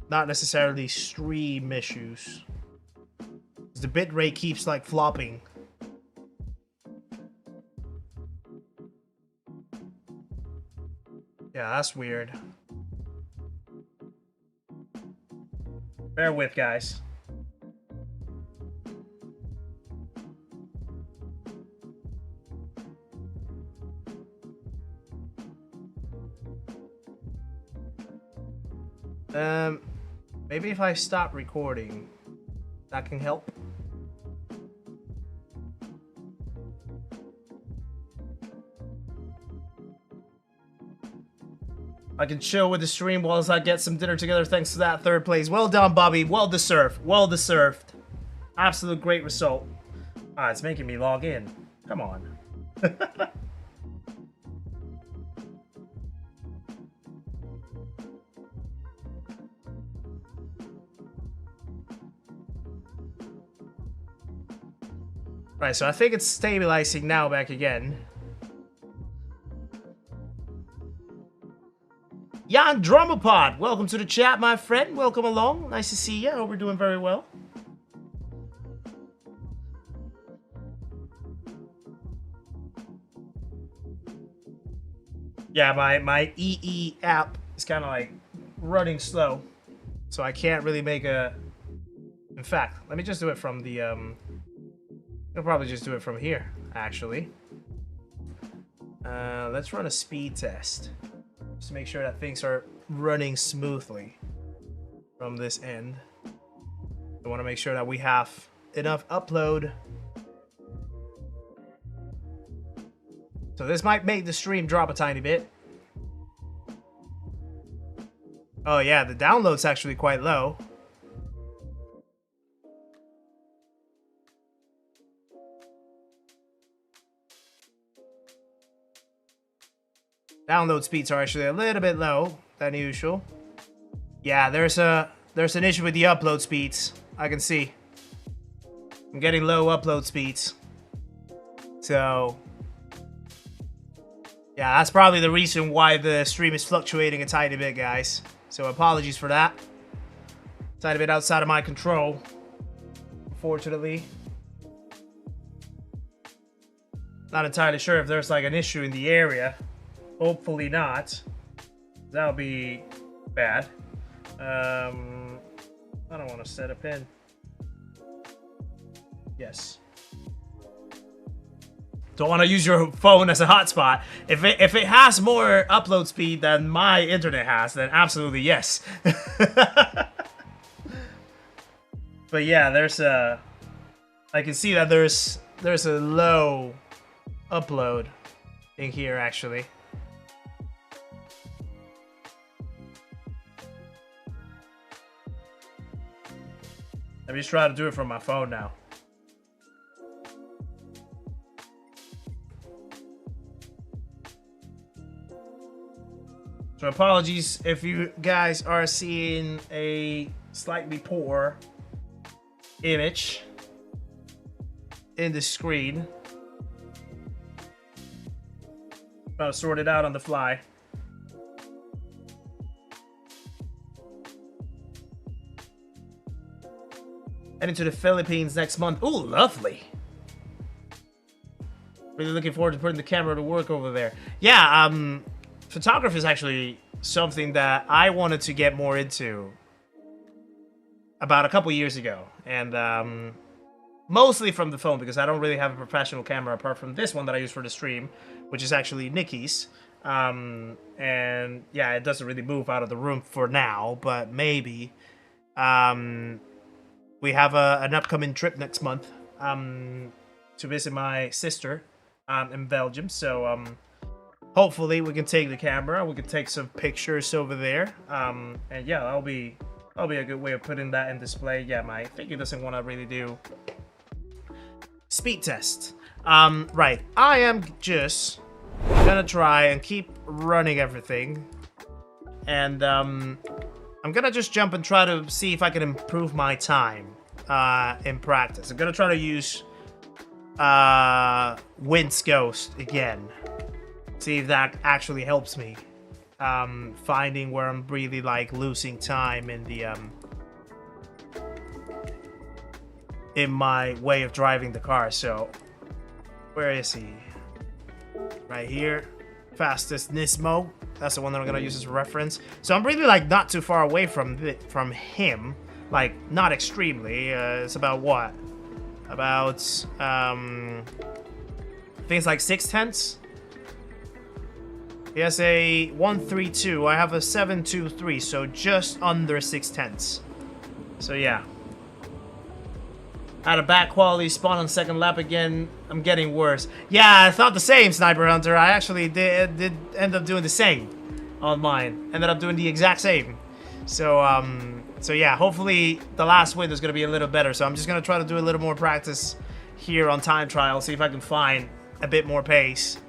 Not necessarily stream issues. The bitrate keeps like flopping. Yeah, that's weird. Bear with, guys. Maybe if I stop recording, that can help. I can chill with the stream while I get some dinner together thanks to that third place. Well done, Bobby. Well deserved. Well deserved. Absolute great result. Ah, it's making me log in. Come on. Right, so I think it's stabilizing now back again. Jan Drummerpod, welcome to the chat, my friend. Welcome along. Nice to see you. I hope we're doing very well. Yeah, my EE app is kind of like running slow, so I can't really make a... In fact, let me just do it from the... I'll probably just do it from here, actually. Let's run a speed test. Just to make sure that things are running smoothly from this end. I want to make sure that we have enough upload. So this might make the stream drop a tiny bit. Oh yeah, the download's actually quite low. Download speeds are actually a little bit low than usual. Yeah, there's an issue with the upload speeds. I can see. I'm getting low upload speeds. So yeah, that's probably the reason why the stream is fluctuating a tiny bit, guys. So apologies for that. Tiny bit outside of my control, unfortunately. Not entirely sure if there's like an issue in the area. Hopefully not. That would be bad. I don't want to set a pin. Yes. Don't want to use your phone as a hotspot. If it has more upload speed than my internet has, then absolutely yes. But yeah, there's a... I can see that there's a low upload in here actually. Let me just try to do it from my phone now. So apologies if you guys are seeing a slightly poor image in the screen. About to sort it out on the fly. Heading to the Philippines next month. Ooh, lovely. Really looking forward to putting the camera to work over there. Yeah, photography is actually something that I wanted to get more into about a couple years ago. And mostly from the phone, because I don't really have a professional camera apart from this one that I use for the stream, which is actually Nikki's. And yeah, it doesn't really move out of the room for now, but maybe. We have an upcoming trip next month to visit my sister in Belgium. So hopefully we can take the camera. We can take some pictures over there. And yeah, that'll be a good way of putting that in display. Yeah, my figure doesn't want to really do speed test. Right, I am just gonna try and keep running everything. And I'm gonna just jump and try to see if I can improve my time in practice. I'm gonna try to use Wind's Ghost again. See if that actually helps me finding where I'm really like losing time in the in my way of driving the car. So where is he? Right here. Fastest Nismo. That's the one that I'm gonna use as a reference. So I'm really like not too far away from him, like not extremely. It's about what? About I think it's like 6/10. He has a 132. I have a 723, so just under 6/10. So yeah. Had a bad quality spawn on second lap again. I'm getting worse. Yeah, I thought the same, Sniper Hunter. I actually did end up doing the same on mine. Ended up doing the exact same. So so yeah, hopefully the last win is gonna be a little better. So I'm just gonna try to do a little more practice here on time trial, see if I can find a bit more pace.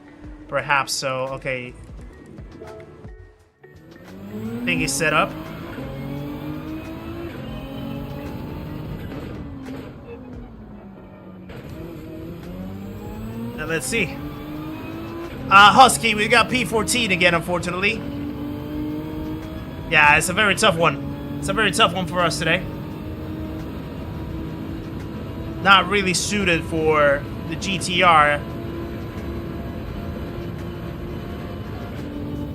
Perhaps. So okay. Thing is set up. Now let's see. Husky, we got P14 again, unfortunately. Yeah, it's a very tough one. It's a very tough one for us today. Not really suited for the GTR.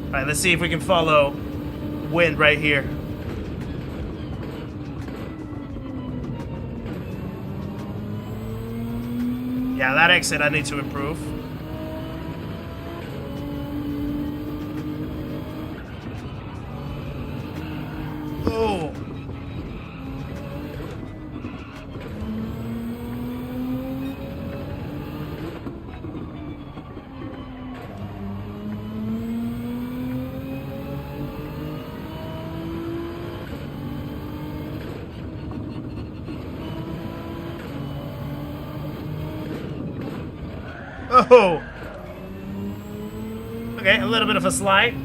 Alright, let's see if we can follow wind right here. Yeah, that exit I need to improve. Oh. Oh! Okay, a little bit of a slide.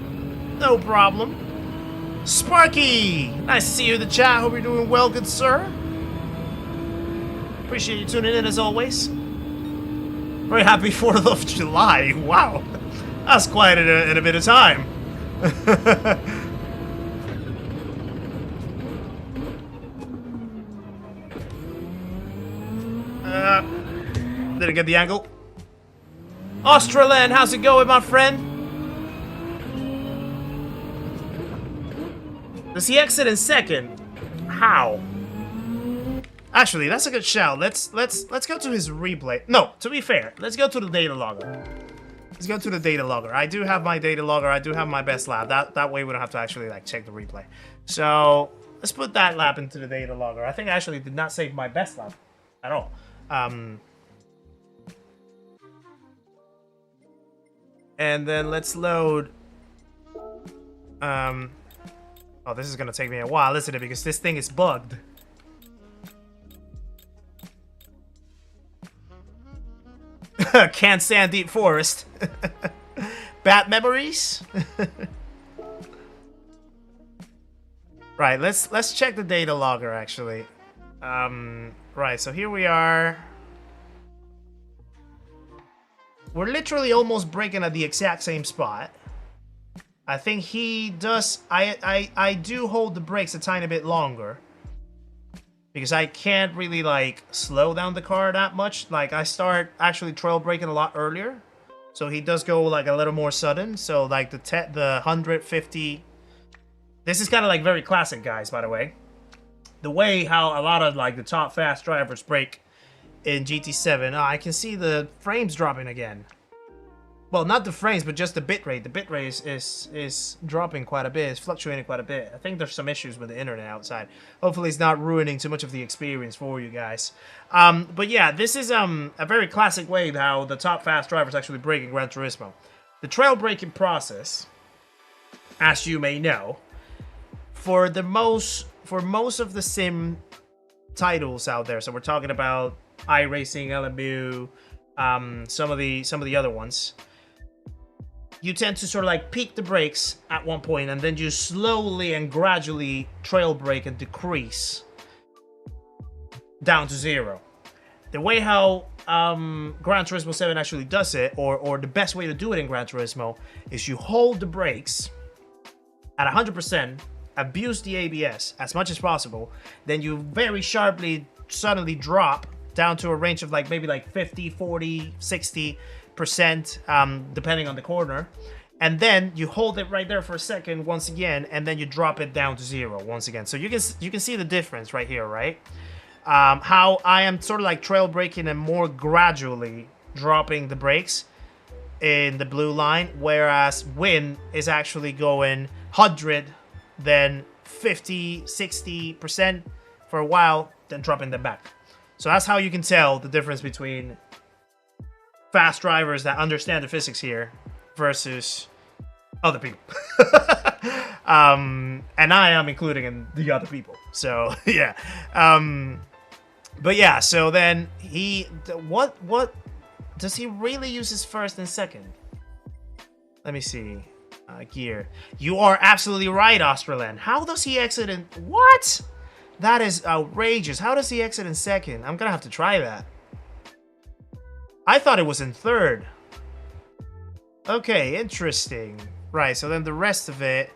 No problem. Sparky! Nice to see you in the chat. Hope you're doing well, good sir. Appreciate you tuning in as always. Very happy 4th of July. Wow. That's quite in a bit of time. Didn't get the angle. Australand, how's it going, my friend? Does he exit in second? How? Actually, that's a good shout. Let's go to his replay. No, to be fair, let's go to the data logger. Let's go to the data logger. I do have my data logger. I do have my best lap. That way we don't have to actually like check the replay. So let's put that lap into the data logger. I think I actually did not save my best lap at all. And then let's load. Oh, this is gonna take me a while, isn't it? Because this thing is bugged. Can't stand deep forest. Bad memories. Right, let's check the data logger actually. Right, so here we are. We're literally almost braking at the exact same spot. I think he does. I do hold the brakes a tiny bit longer because I can't really like slow down the car that much. Like I start actually trail braking a lot earlier, so he does go like a little more sudden. So like the 150. This is kind of like very classic, guys. By the way, the way how a lot of like the top fast drivers brake in GT7. Oh, I can see the frames dropping again. Well, not the frames, but just the bitrate. The bitrate is dropping quite a bit. It's fluctuating quite a bit. I think there's some issues with the internet outside. Hopefully it's not ruining too much of the experience for you guys. But yeah, this is a very classic way how the top fast drivers actually brake in Gran Turismo. The trail braking process, as you may know, for most of the sim titles out there, so we're talking about iRacing, LMU, some of the other ones, you tend to sort of like peak the brakes at one point and then you slowly and gradually trail brake and decrease down to 0. The way how Gran Turismo 7 actually does it, or the best way to do it in Gran Turismo, is you hold the brakes at 100%, abuse the ABS as much as possible, then you very sharply suddenly drop down to a range of like maybe like 50, 40, 60%, depending on the corner. And then you hold it right there for a second once again, and then you drop it down to 0 once again. So you can see the difference right here, right? How I am sort of like trail braking and more gradually dropping the brakes. in the blue line, whereas wind is actually going 100, then 50, 60% for a while, then dropping them back. So that's how you can tell the difference between fast drivers that understand the physics here versus other people. And I am including in the other people. So yeah. But yeah, so then what does he really use his first and second? Let me see. Gear. You are absolutely right, Australand. How does he exit in... What? That is outrageous. How does he exit in second? I'm gonna have to try that. I thought it was in third. Okay, interesting. Right, so then the rest of it...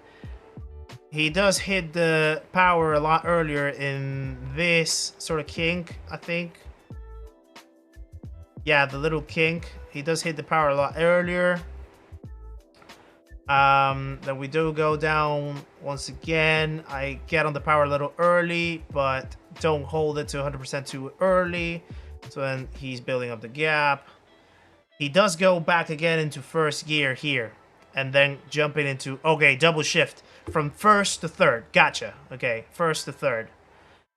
He does hit the power a lot earlier in this sort of kink, I think. Yeah, the little kink. He does hit the power a lot earlier. Then we do go down once again. I get on the power a little early, but don't hold it to 100% too early. So then he's building up the gap. He does go back again into first gear here. And then jumping into... Okay, double shift. From first to third. Gotcha. Okay, first to third.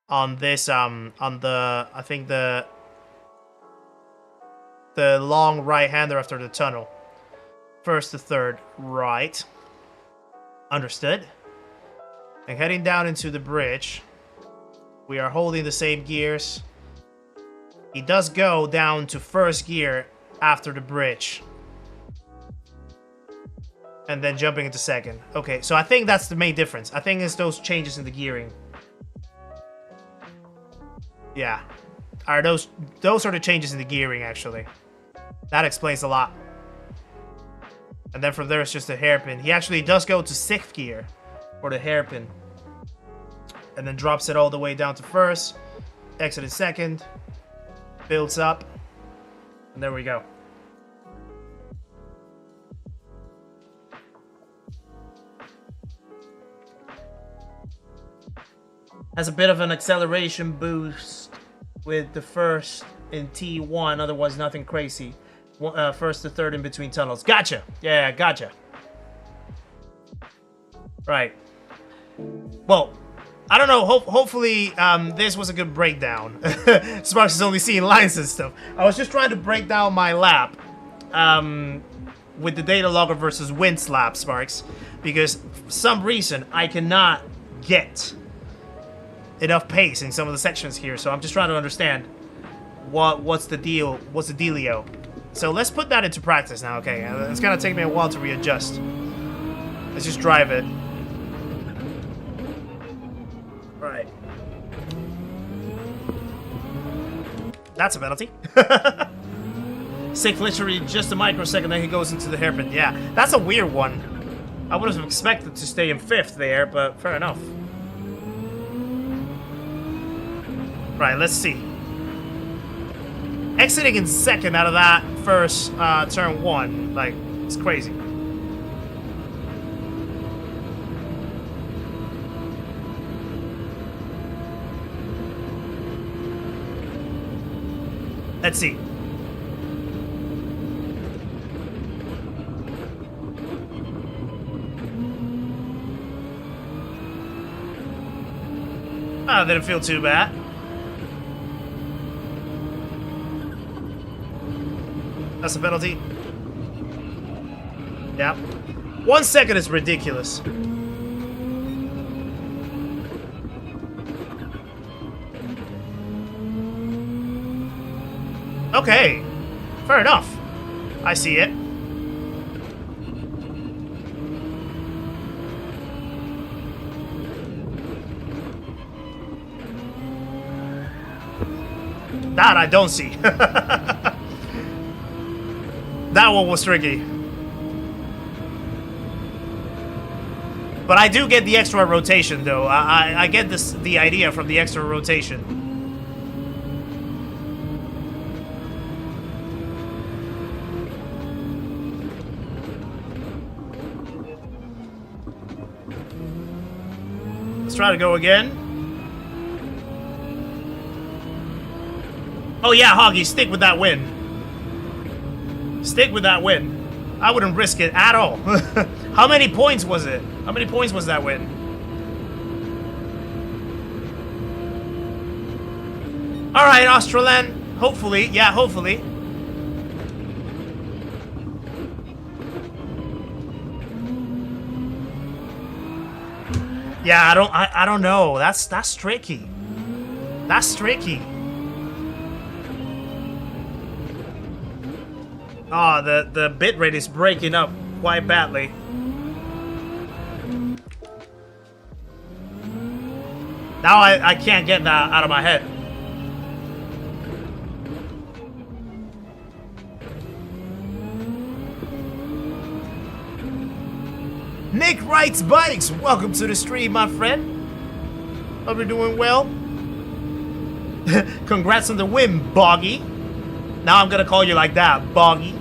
On this, on the... I think the long right-hander after the tunnel. First to third, right. Understood. And heading down into the bridge. We are holding the same gears. He does go down to first gear after the bridge. And then jumping into second. Okay, so I think that's the main difference. I think it's those changes in the gearing. Yeah. Are those are the changes in the gearing, actually. That explains a lot. And then from there, it's just a hairpin. He actually does go to 6th gear for the hairpin. And then drops it all the way down to first. Exit in second. Builds up. And there we go. Has a bit of an acceleration boost with the first in T1. Otherwise, nothing crazy. First to third in between tunnels. Gotcha. Yeah, gotcha. Right. Well, I don't know. Hopefully, this was a good breakdown. Sparks is only seeing lines and stuff. I was just trying to break down my lap with the data logger versus wind lap, Sparks, because for some reason I cannot get enough pace in some of the sections here. So I'm just trying to understand what's the deal. What's the dealio? So let's put that into practice now, okay? It's gonna take me a while to readjust. Let's just drive it. Right. That's a penalty. Safe literally just a microsecond, then he goes into the hairpin. Yeah, that's a weird one. I would have expected to stay in 5th there, but fair enough. Right, let's see. Exiting in second out of that first turn 1, like, it's crazy. Let's see. Didn't feel too bad. That's a penalty. Yep. 1 second is ridiculous. Okay. Fair enough. I see it. That I don't see. That one was tricky. But I do get the extra rotation, though. I get the idea from the extra rotation. Let's try to go again. Oh yeah, Hoggy, stick with that win. Stick with that win. I wouldn't risk it at all. How many points was it? How many points was that win? Alright, Australand. Hopefully. Yeah, hopefully. Yeah, I don't know. That's tricky. That's tricky. Oh, the bitrate is breaking up quite badly. Now I can't get that out of my head. Nick Wrights Bikes, welcome to the stream, my friend. Hope you're doing well. Congrats on the win, Boggy. Now I'm gonna call you like that, Boggy.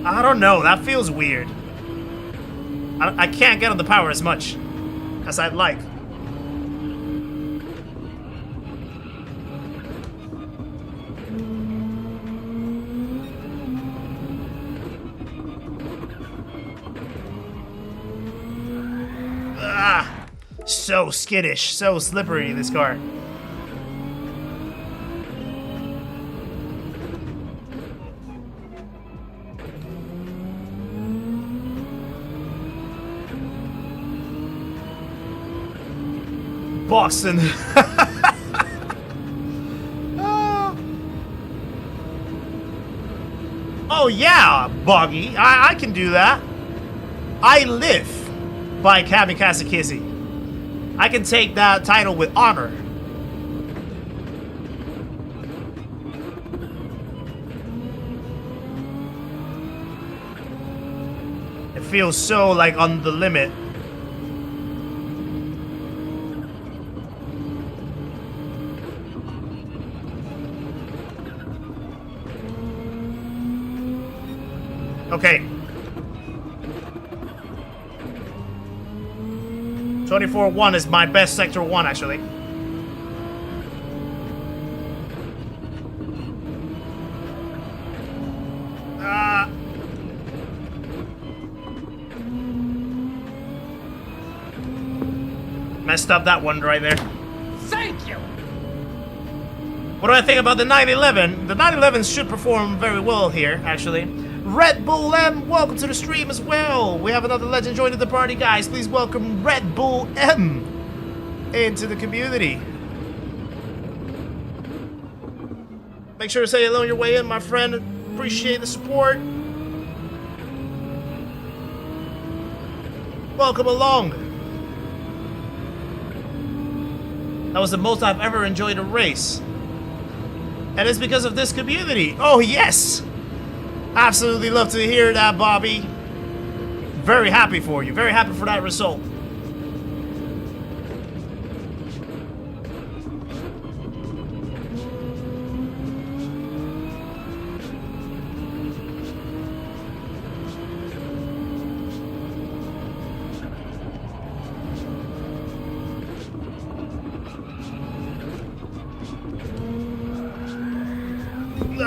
I don't know, that feels weird. I can't get on the power as much as I'd like. Ah, so skittish, so slippery, this car. Boston. Oh yeah, Boggy. I can do that. I live by Kamikaze Kizzi. I can take that title with honor. It feels so like on the limit. Okay. 24-1 is my best sector 1, actually. Messed up that one right there. Thank you. What do I think about the 911? The 911 should perform very well here, actually. Red Bull M, welcome to the stream as well. We have another legend joining the party, guys. Please welcome Red Bull M into the community. Make sure to say hello on your way in, my friend. Appreciate the support. Welcome along. That was the most I've ever enjoyed a race. And it's because of this community. Oh, yes. Absolutely love to hear that, Bobby. Very happy for you. Very happy for that result.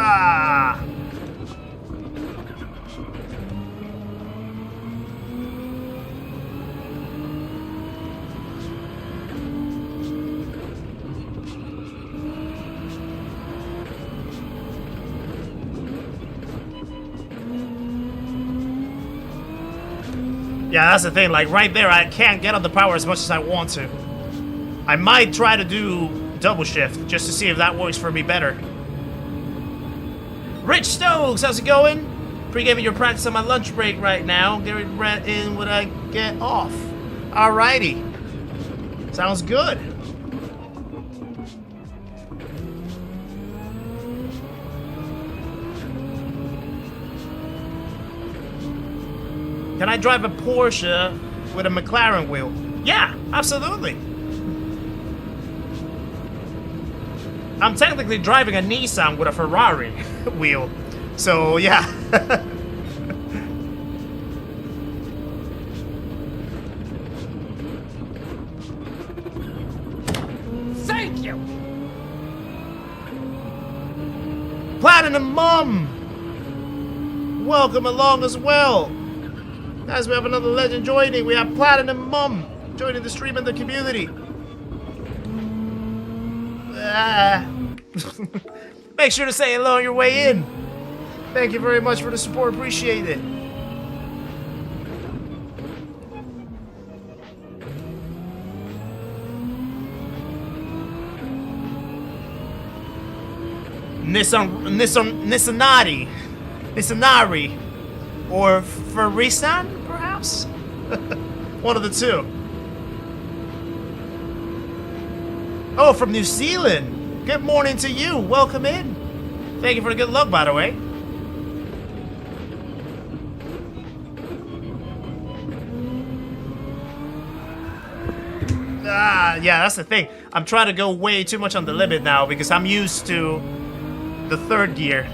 Ah! Yeah, that's the thing, like right there I can't get on the power as much as I want to. I might try to do double shift just to see if that works for me better. Rich Stokes, how's it going? Pre-gaming your practice on my lunch break right now. Get it in when I get off. Alrighty. Sounds good. Can I drive a Porsche with a McLaren wheel? Yeah, absolutely. I'm technically driving a Nissan with a Ferrari wheel. So, yeah. you. Platinum Mom! Welcome along as well. Guys, we have another legend joining. We have Platinum Mom joining the stream and the community. Make sure to say hello on your way in. Thank you very much for the support. Appreciate it. Nissanari, or Farisan, perhaps? One of the two. Oh, from New Zealand. Good morning to you. Welcome in. Thank you for the good luck, by the way. Yeah, that's the thing. I'm trying to go way too much on the limit now because I'm used to the third gear.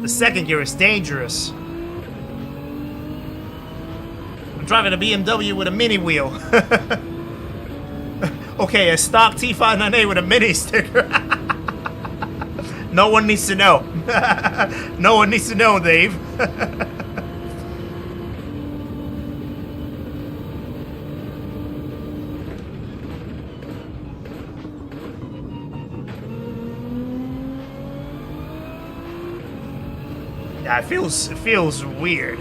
The second gear is dangerous. I'm driving a BMW with a mini wheel. Okay, a stock T59A with a mini sticker. No one needs to know. No one needs to know, Dave. Yeah, it feels weird.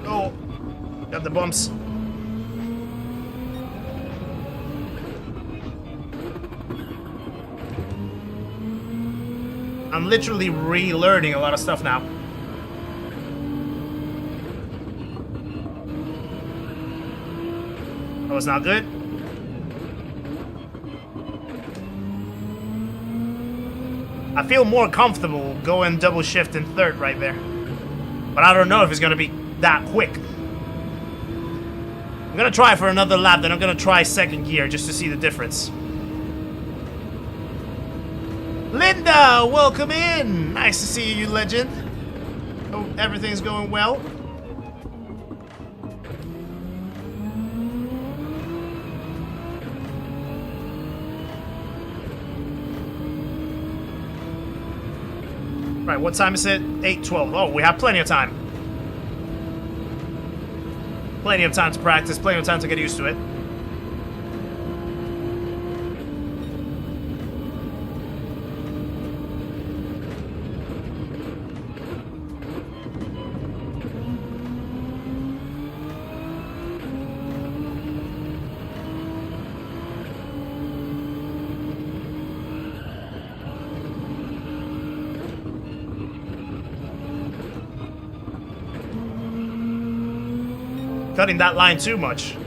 Oh, got the bumps. I'm literally relearning a lot of stuff now. That was not good. I feel more comfortable going double shift in third right there. But I don't know if it's going to be that quick. I'm going to try for another lap, then I'm going to try second gear just to see the difference. Linda, welcome in. Nice to see you, legend. Hope everything's going well. Right, what time is it? 8:12. Oh, we have plenty of time. Plenty of time to practice, plenty of time to get used to it. Cutting that line too much.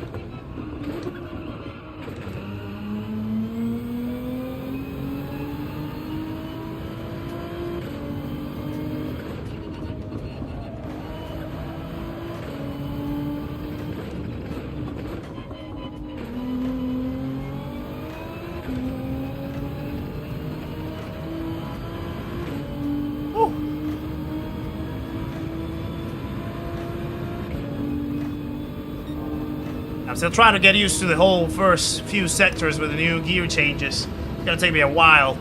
I'm still trying to get used to the whole first few sectors with the new gear changes. It's gonna take me a while.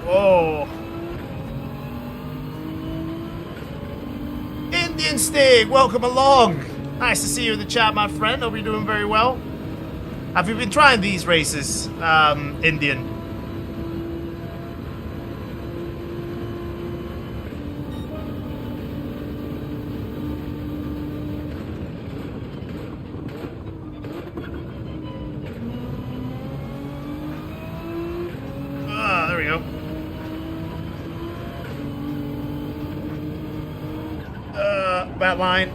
Whoa. Indian Stig, welcome along. Nice to see you in the chat, my friend. Hope you're doing very well. Have you been trying these races, Indian? That line.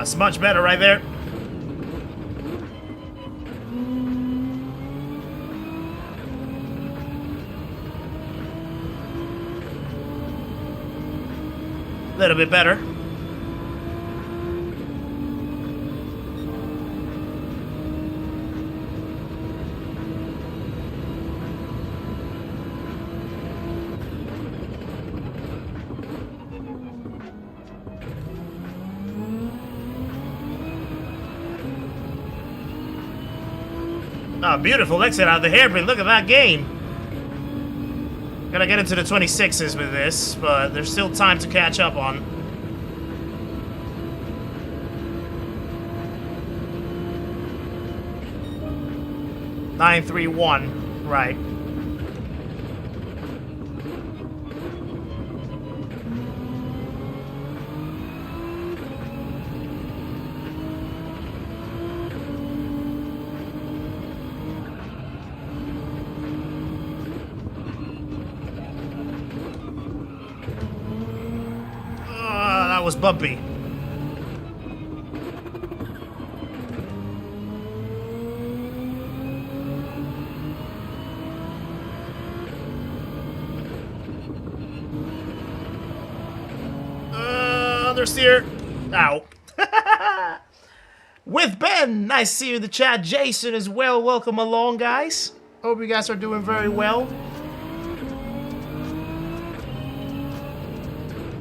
That's much better right there. A little bit better. Oh, beautiful exit out of the hairpin. Look at that game. Gotta get into the 26s with this, but there's still time to catch up on. .931, right. That was bumpy. Understeer. Ow. With Ben. Nice to see you in the chat. Jason as well. Welcome along, guys. Hope you guys are doing very well.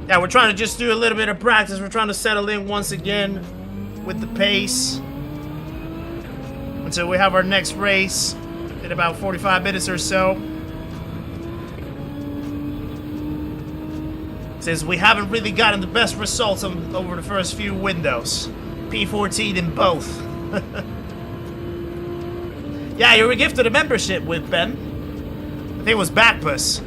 Yeah, we're trying to just do a little bit of practice. We're trying to settle in once again with the pace until we have our next race in about 45 minutes or so. Since we haven't really gotten the best results over the first few windows. P14 in both. Yeah, you were gifted a membership with Ben. I think it was Backbus.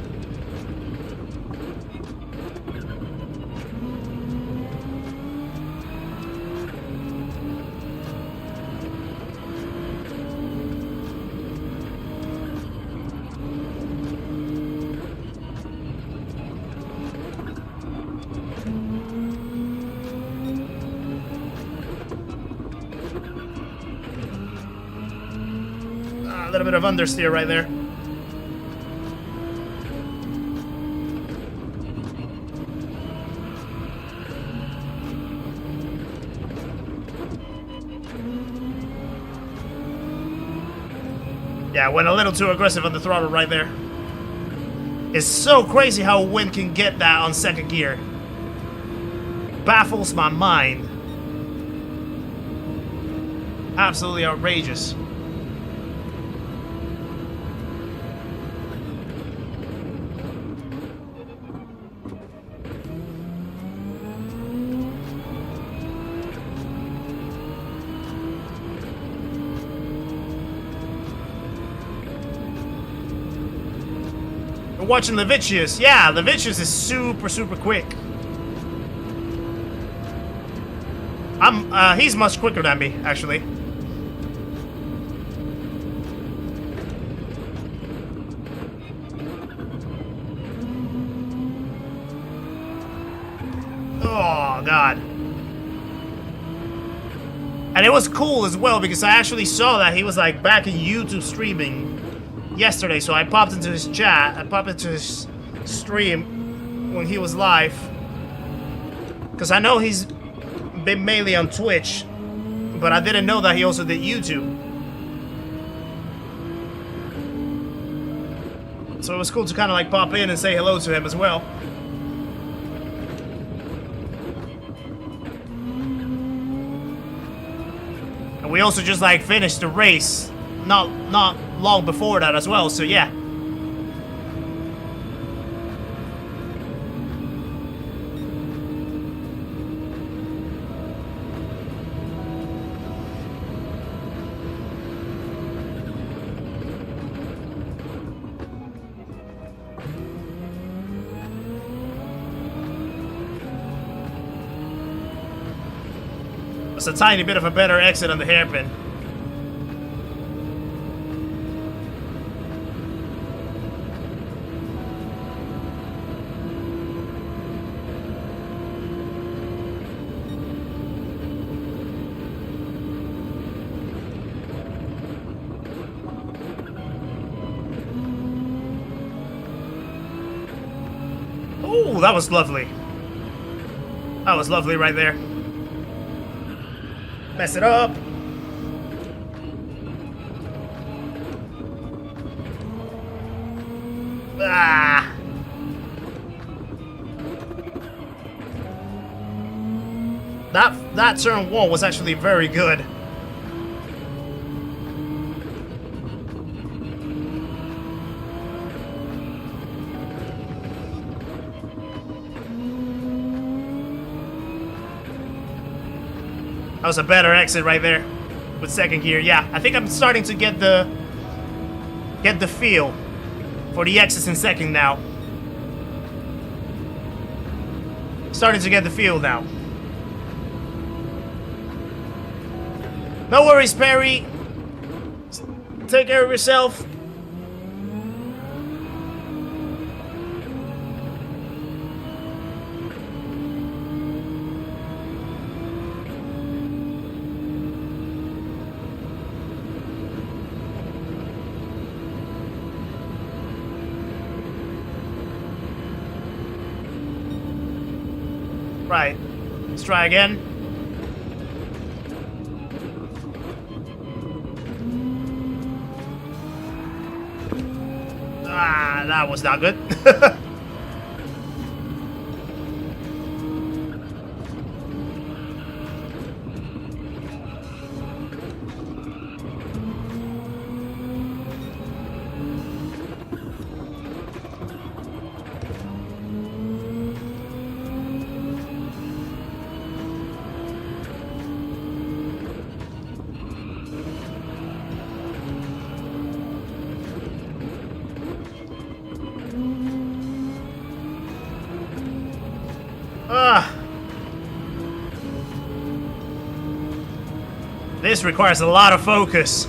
A little bit of understeer right there. Yeah, went a little too aggressive on the throttle right there. It's so crazy how wind can get that on second gear. Baffles my mind. Absolutely outrageous. We're watching Levitius. Yeah, Levitius is super, super quick. He's much quicker than me, actually. Oh, God. And it was cool as well because I actually saw that he was like back in YouTube streaming yesterday, so I popped into his chat. I popped into his stream when he was live. Because I know he's been mainly on Twitch, but I didn't know that he also did YouTube. So it was cool to kind of like pop in and say hello to him as well. And we also just like finished the race not long before that as well, so yeah. It's a tiny bit of a better exit on the hairpin. Oh, that was lovely. That was lovely right there. Mess it up. Ah. That turn 1 was actually very good. That was a better exit right there with second gear. Yeah, I think I'm starting to get the feel for the exits in second now. Starting to get the feel now. No worries, Perry. Take care of yourself. Right. Let's try again. Ah, that was not good. This requires a lot of focus.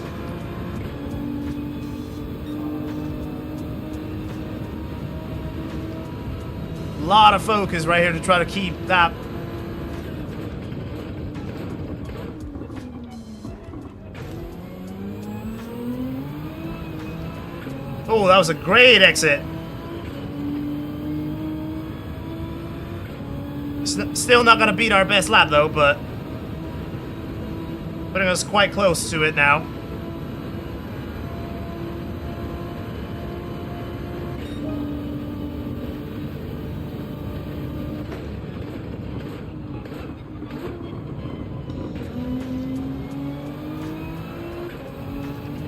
A lot of focus right here to try to keep that. Oh, that was a great exit. Still not gonna beat our best lap though, but putting us quite close to it now.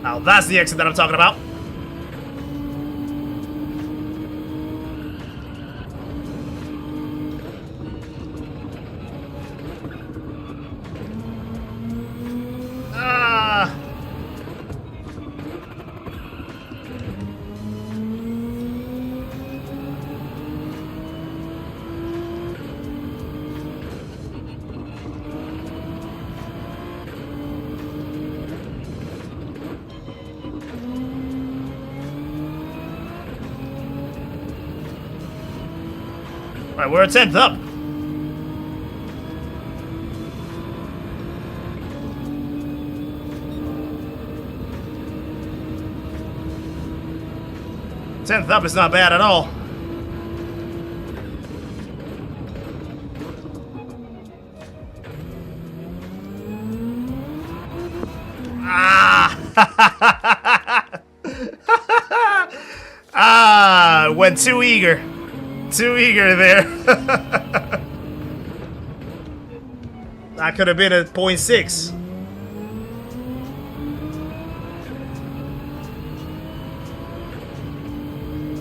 Now that's the exit that I'm talking about. Alright, we're at 10th up. Tenth up is not bad at all. Went too eager. Too eager there. That could have been a 0.6.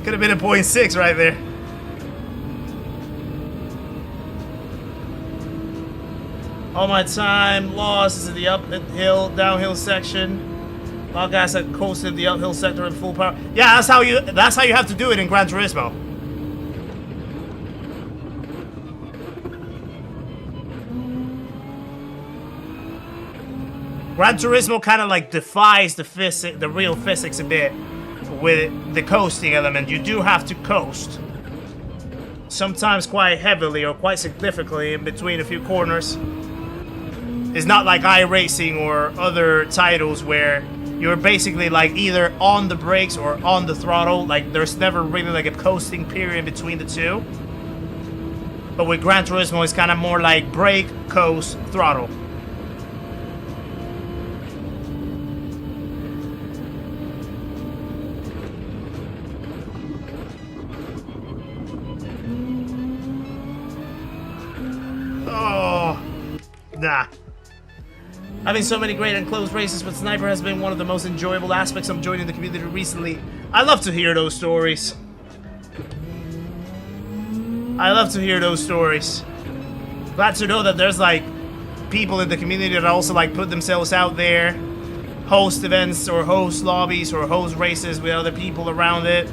Could have been a 0.6 right there. All my time lost is in the uphill, downhill section. A lot of guys that coasted the uphill sector in full power. Yeah, that's how you have to do it in Gran Turismo. Gran Turismo kind of like defies the real physics a bit with the coasting element. You do have to coast, sometimes quite heavily or quite significantly in between a few corners. It's not like iRacing or other titles where you're basically like either on the brakes or on the throttle. Like there's never really like a coasting period between the two. But with Gran Turismo, it's kind of more like brake, coast, throttle. Oh, nah. Having so many great and close races with Sniper has been one of the most enjoyable aspects of joining the community recently. I love to hear those stories. I love to hear those stories. Glad to know that there's like people in the community that also like put themselves out there, host events or host lobbies or host races with other people around it.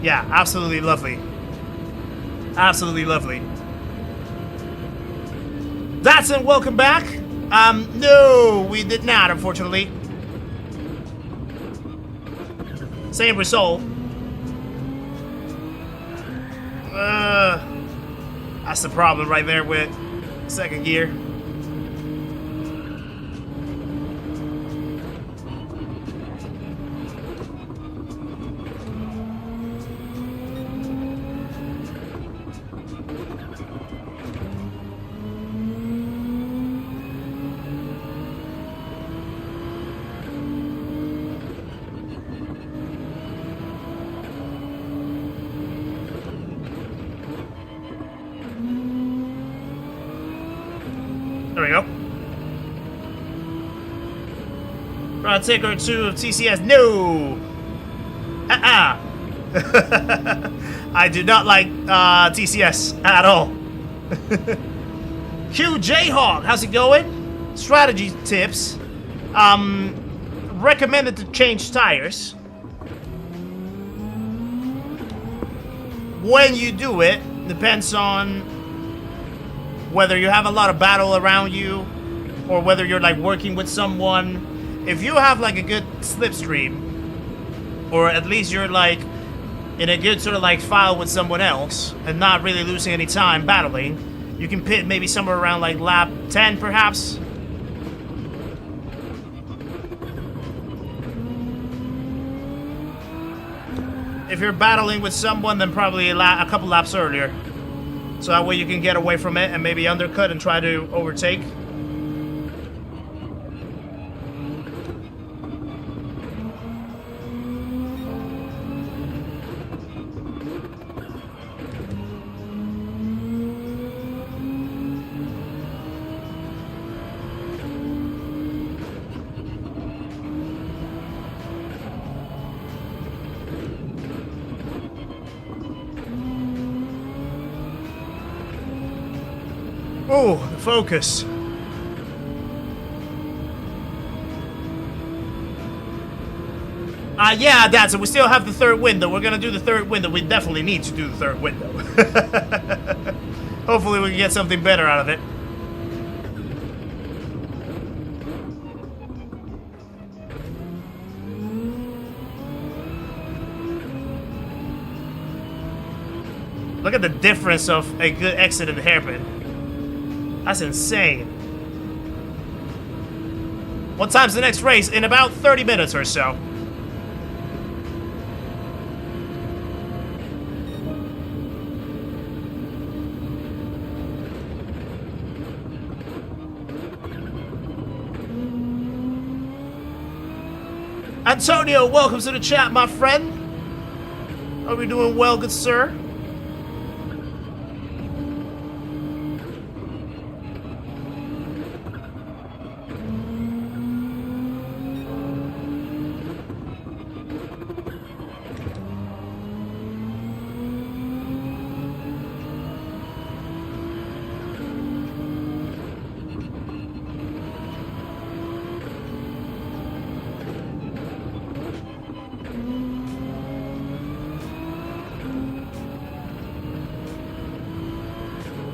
Yeah, absolutely lovely. Absolutely lovely. That's it, welcome back. No, we did not, unfortunately. Same result. That's the problem right there with second gear. There we go. Rod Taker 2 of TCS. No! I do not like TCS at all. QJ Hawk, how's it going? Strategy tips. Recommended to change tires. When you do it, depends on whether you have a lot of battle around you or whether you're like working with someone. If you have like a good slipstream, or at least you're like in a good sort of like file with someone else and not really losing any time battling, you can pit maybe somewhere around like lap 10 perhaps. If you're battling with someone, then probably a couple laps earlier. So that way you can get away from it and maybe undercut and try to overtake. Oh, the focus. Yeah, Dad, so we still have the third window. We're gonna do the third window. We definitely need to do the third window. Hopefully we can get something better out of it. Look at the difference of a good exit and hairpin. That's insane. What time's the next race? In about 30 minutes or so. Antonio, welcome to the chat, my friend. Hope you're doing well, good sir.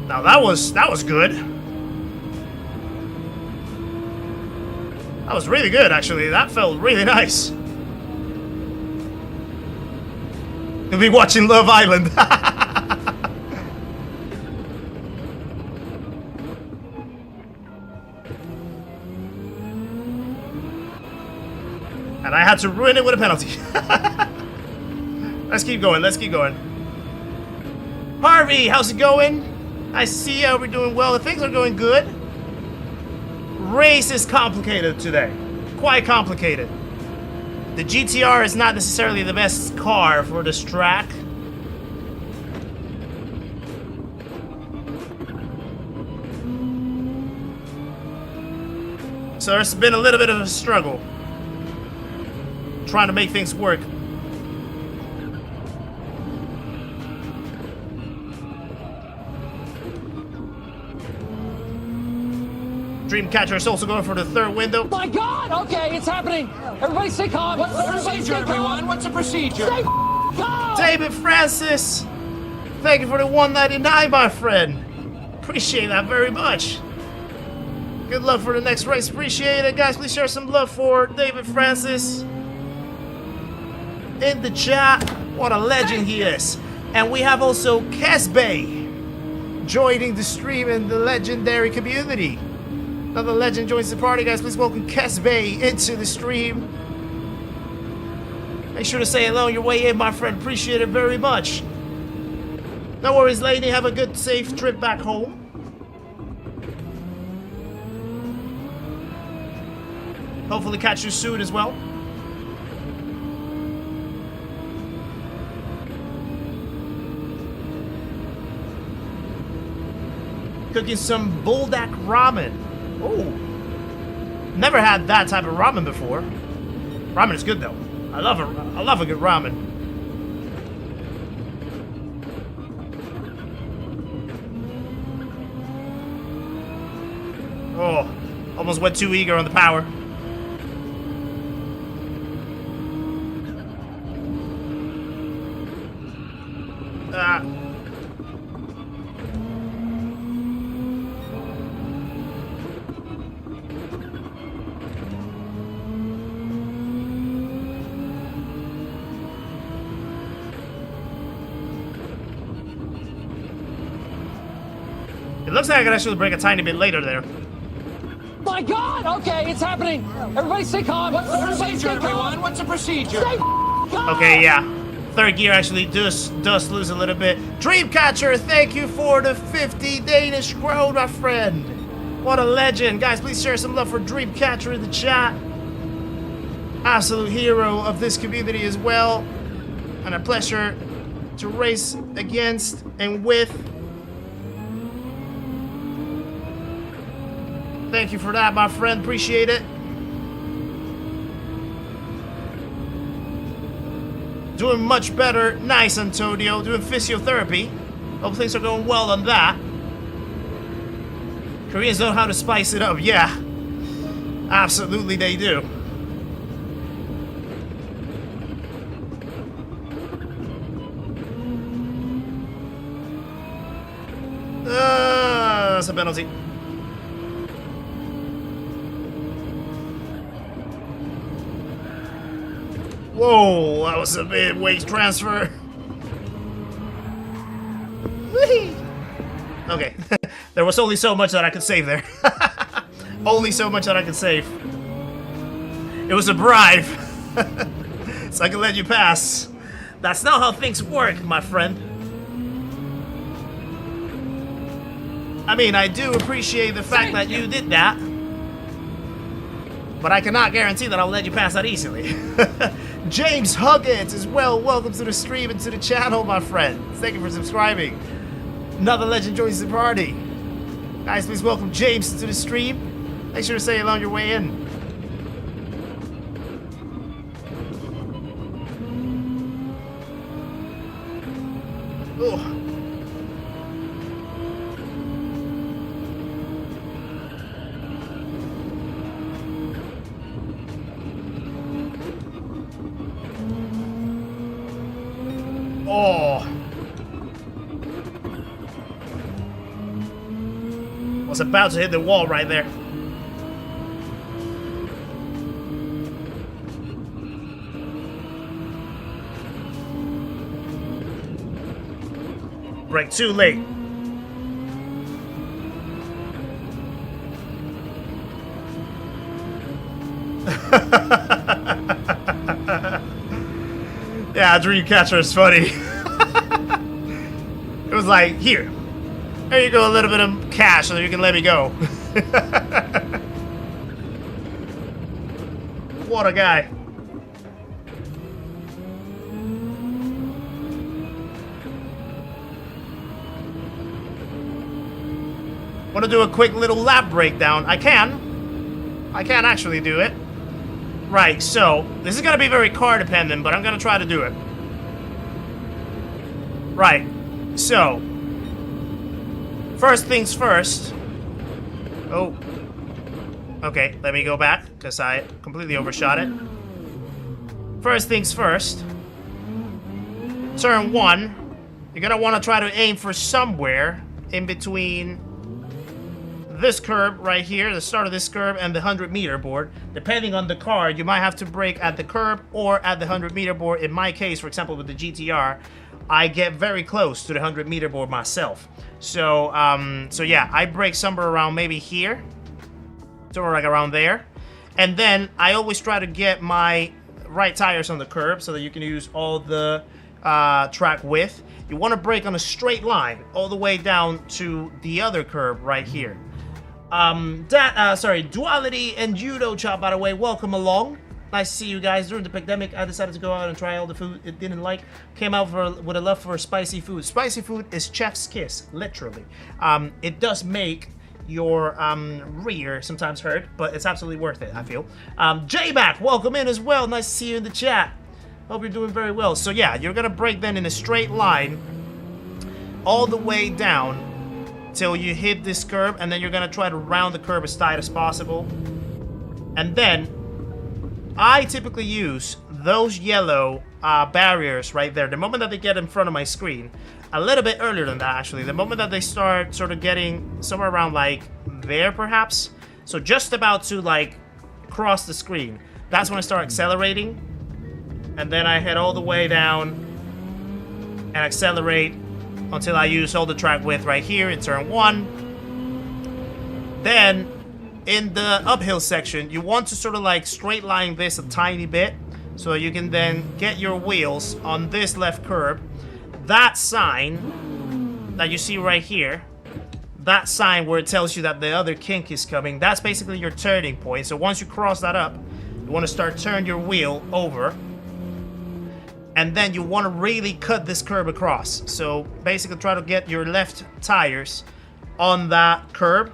Now that was good. That was really good, actually. That felt really nice. You'll be watching Love Island. And I had to ruin it with a penalty. Let's keep going, let's keep going. Harvey, how's it going? I see how we're doing well. Things are going good. Race is complicated today. Quite complicated. The GTR is not necessarily the best car for this track. So there's been a little bit of a struggle trying to make things work. Dreamcatcher is also going for the third window. My God! Okay, it's happening. Everybody stay calm. What's the procedure, everyone? What's the procedure? Stay calm. David Francis, thank you for the $1.99, my friend. Appreciate that very much. Good luck for the next race. Appreciate it, guys. Please share some love for David Francis in the chat. What a legend he is. And we have also Kesbey joining the stream in the legendary community. Another legend joins the party, guys. Please welcome Kesbey into the stream. Make sure to say hello on your way in, my friend. Appreciate it very much. No worries, lady. Have a good, safe trip back home. Hopefully catch you soon as well. Cooking some buldak ramen. Oh, never had that type of ramen before. Ramen is good though. I love a good ramen. Oh, almost went too eager on the power. It looks like I can actually brake a tiny bit later there. My God! Okay, it's happening. Everybody stay calm. What's the procedure, everyone? What's the procedure? Stay calm. Okay, yeah. Third gear actually does lose a little bit. Dreamcatcher, thank you for the 50 Danish krone, my friend. What a legend. Guys, please share some love for Dreamcatcher in the chat. Absolute hero of this community as well. And a pleasure to race against and with. Thank you for that, my friend. Appreciate it. Doing much better. Nice, Antonio. Doing physiotherapy. Hope things are going well on that. Koreans know how to spice it up. Yeah. Absolutely they do. That's a penalty. Whoa, that was a bit weight transfer. Whee! Okay, there was only so much that I could save there. Only so much that I could save. It was a bribe. So I can let you pass. That's not how things work, my friend. I mean, I do appreciate the fact that you did that. But I cannot guarantee that I'll let you pass that easily. James Huggins as well. Welcome to the stream and to the channel, my friend. Thank you for subscribing. Another legend joins the party. Guys, please welcome James to the stream. Make sure to say hello on your way in. Oh. Oh. Was about to hit the wall right there. Brake too late. Yeah, Dreamcatcher is funny. It was like, here, There you go, a little bit of cash so you can let me go. What a guy. Want to do a quick little lap breakdown? I can actually do it. Right, so this is gonna be very car dependent, but I'm gonna try to do it. Right, so first things first. Oh, okay, let me go back because I completely overshot it. First things first, turn 1, you're gonna want to try to aim for somewhere in between this curb right here, the start of this curb, and the 100-meter board. Depending on the car, you might have to brake at the curb or at the 100-meter board. In my case, for example, with the GTR, I get very close to the 100-meter board myself. So, so yeah, I brake somewhere around maybe here, somewhere like around there, and then I always try to get my right tires on the curb so that you can use all the track width. You want to brake on a straight line all the way down to the other curb right here. Duality and Judo Chop, by the way, welcome along. Nice to see you guys. During the pandemic, I decided to go out and try all the food it didn't like. Came out with a love for spicy food. Spicy food is chef's kiss, literally. It does make your rear sometimes hurt, but it's absolutely worth it, I feel. J-Back, welcome in as well. Nice to see you in the chat. Hope you're doing very well. So yeah, you're gonna brake then in a straight line all the way down till you hit this curb, and then you're gonna try to round the curb as tight as possible. And then I typically use those yellow barriers right there. The moment that they get in front of my screen, a little bit earlier than that actually, the moment that they start sort of getting somewhere around like there perhaps, so just about to like cross the screen, that's when I start accelerating. And then I head all the way down and accelerate until I use all the track width right here in turn 1. Then in the uphill section, you want to sort of like straight line this a tiny bit so you can then get your wheels on this left curb. That sign that you see right here, that sign where it tells you that the other kink is coming, that's basically your turning point. So once you cross that up, you want to start turn your wheel over. And then you want to really cut this curb across. So basically try to get your left tires on that curb.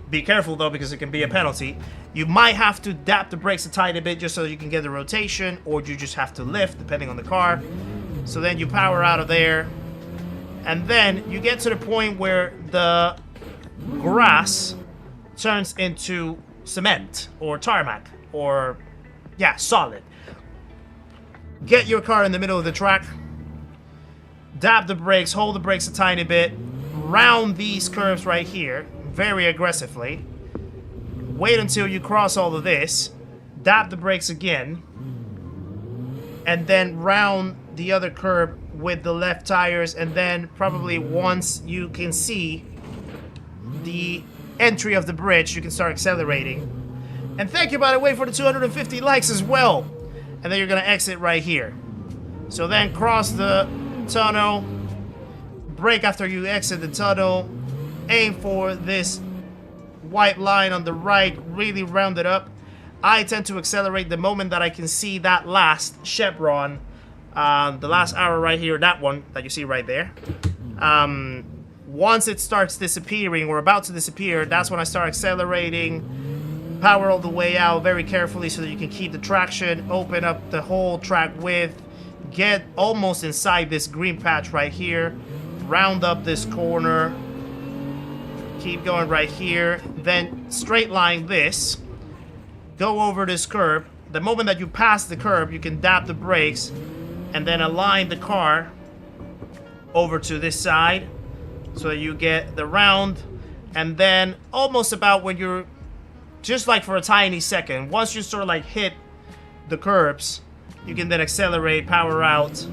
Be careful though, because it can be a penalty. You might have to dap the brakes a tiny bit just so you can get the rotation, or you just have to lift depending on the car. So then you power out of there. And then you get to the point where the grass turns into cement or tarmac or, yeah, solid. Get your car in the middle of the track, dab the brakes, hold the brakes a tiny bit, round these curves right here very aggressively, wait until you cross all of this, dab the brakes again, and then round the other curb with the left tires, and then probably once you can see the entry of the bridge, you can start accelerating. And thank you, by the way, for the 250 likes as well. And then you're gonna exit right here. So then cross the tunnel, brake after you exit the tunnel, aim for this white line on the right, really round it up. I tend to accelerate the moment that I can see that last chevron, the last arrow right here, that one that you see right there. Once it starts disappearing or about to disappear, that's when I start accelerating. Power all the way out very carefully so that you can keep the traction, open up the whole track width, get almost inside this green patch right here, round up this corner, keep going right here, then straight line this, go over this curb. The moment that you pass the curb, you can dab the brakes and then align the car over to this side so that you get the round, and then almost about when you're just like for a tiny second, once you sort of like hit the curbs, you can then accelerate, power out,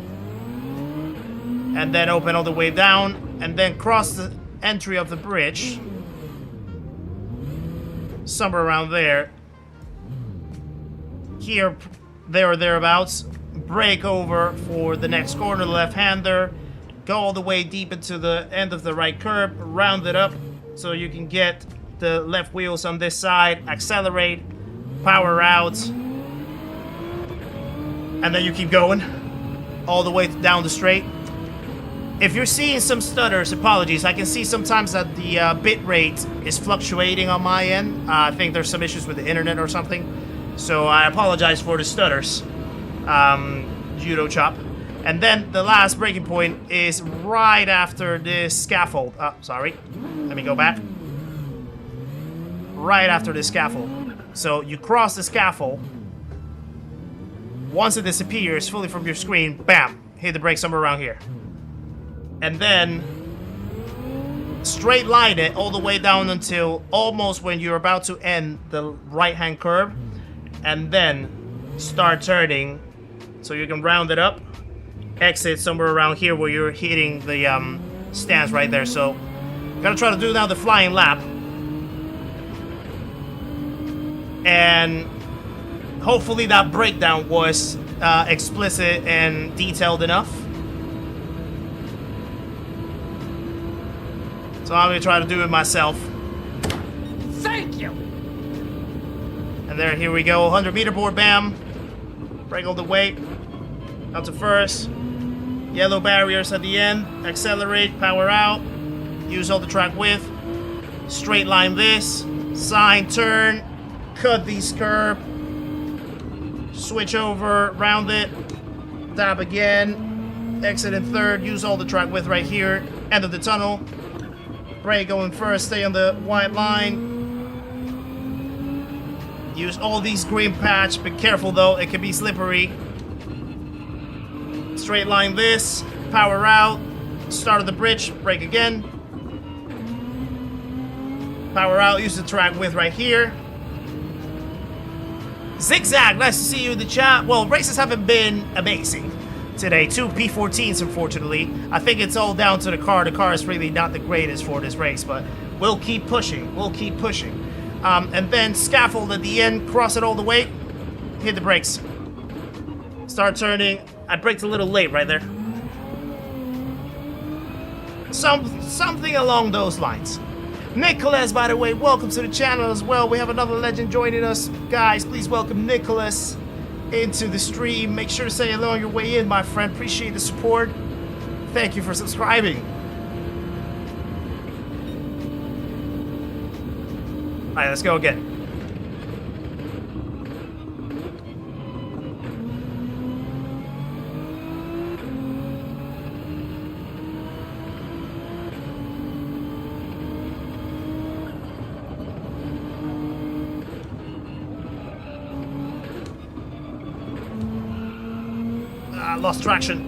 and then open all the way down, and then cross the entry of the bridge, somewhere around there, here, there or thereabouts, brake over for the next corner, left-hander, go all the way deep into the end of the right curb, round it up so you can get the left wheels on this side, accelerate, power out, and then you keep going all the way down the straight. If you're seeing some stutters, apologies. I can see sometimes that the bit rate is fluctuating on my end. I think there's some issues with the internet or something. So I apologize for the stutters. Judo chop. And then the last breaking point is right after this scaffold. Sorry. Let me go back. Right after this scaffold. So you cross the scaffold. Once it disappears fully from your screen, bam, hit the brake somewhere around here. And then straight line it all the way down until almost when you're about to end the right-hand curve. And then start turning so you can round it up. Exit somewhere around here where you're hitting the stance right there. So gotta try to do now the flying lap. And hopefully that breakdown was explicit and detailed enough. So I'm gonna try to do it myself. Thank you. And there, here we go. 100 meter board, bam. Brake all the way. Out to first. Yellow barriers at the end. Accelerate, power out. Use all the track width. Straight line this. Sign, turn. Cut these curb. Switch over, round it. Dab again. Exit in third. Use all the track width right here. End of the tunnel. Brake going first, stay on the white line. Use all these green patch, be careful though, it can be slippery. Straight line this, power out, start of the bridge, brake again. Power out, use the track width right here. Zigzag, nice to see you in the chat. Well, races haven't been amazing today. 2 P14s, unfortunately. I think it's all down to the car. The car is really not the greatest for this race, but we'll keep pushing. We'll keep pushing. And then scaffold at the end, cross it all the way, hit the brakes. Start turning. I braked a little late right there. Something along those lines. Nicholas, by the way, welcome to the channel as well. We have another legend joining us. Guys, please welcome Nicholas into the stream. Make sure to say hello on your way in, my friend. Appreciate the support. Thank you for subscribing. Alright, let's go again. Lost traction.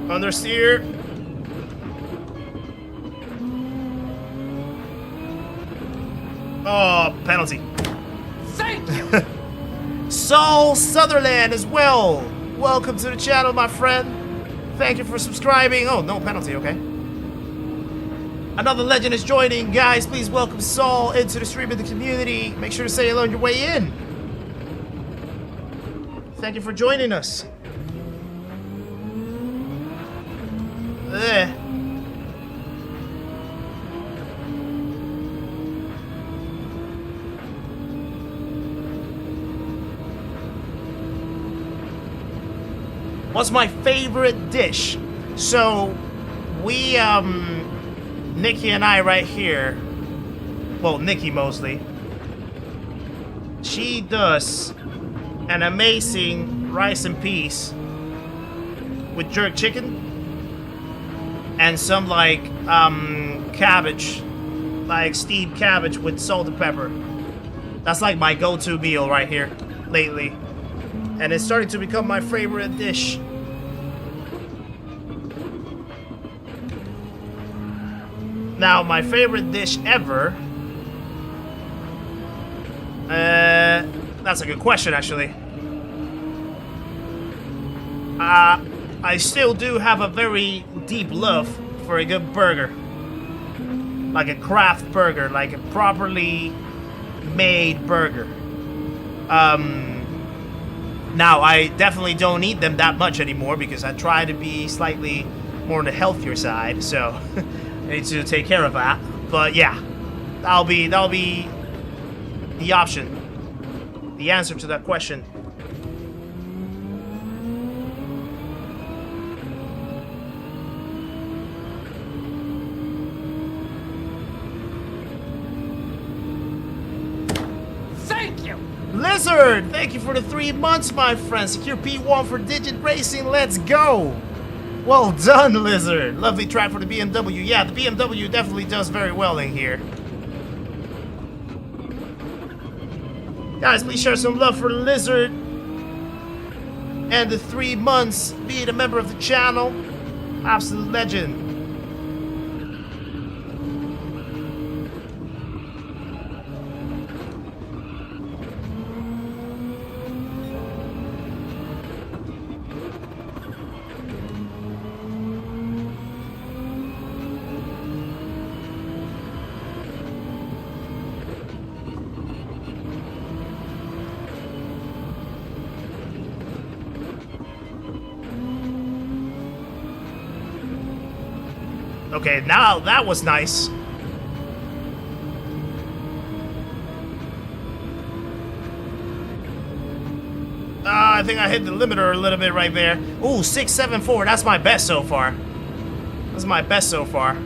Understeer. Oh, penalty. Thank you. Saul Sutherland as well. Welcome to the channel, my friend. Thank you for subscribing. Oh, no penalty, okay. Another legend is joining. Guys, please welcome Saul into the stream of the community. Make sure to say hello on your way in. Thank you for joining us. Ugh. What's my favorite dish? So, we, Nikki and I right here, well, Nikki mostly, she does an amazing rice and peas with jerk chicken and some, like, cabbage, like steamed cabbage with salt and pepper. That's like my go-to meal right here lately. And it's starting to become my favorite dish. Now, my favorite dish ever... that's a good question, actually. I still do have a very deep love for a good burger. like a craft burger, like a properly made burger. Now, I definitely don't eat them that much anymore because I try to be slightly more on the healthier side, so I need to take care of that. But yeah, that'll be the option, the answer to that question. Thank you! Lizard, thank you for the 3 months, my friend. Secure P1 for Digit Racing. Let's go. Well done, Lizard. Lovely track for the BMW. Yeah, the BMW definitely does very well in here. Guys, please share some love for Lizard and the 3 months being a member of the channel. Absolute legend. Okay, now that was nice. I think I hit the limiter a little bit right there. Ooh, 674. That's my best so far. That's my best so far.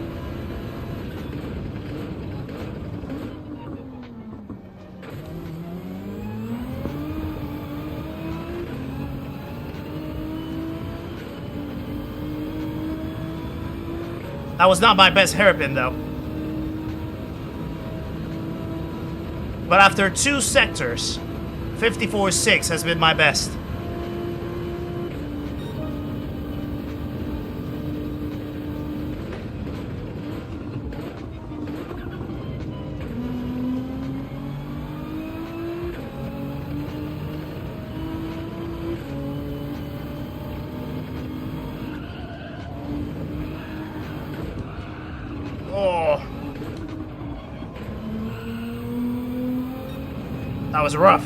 That was not my best hairpin, though. But after 2 sectors, 54.6 has been my best. Oh. That was rough.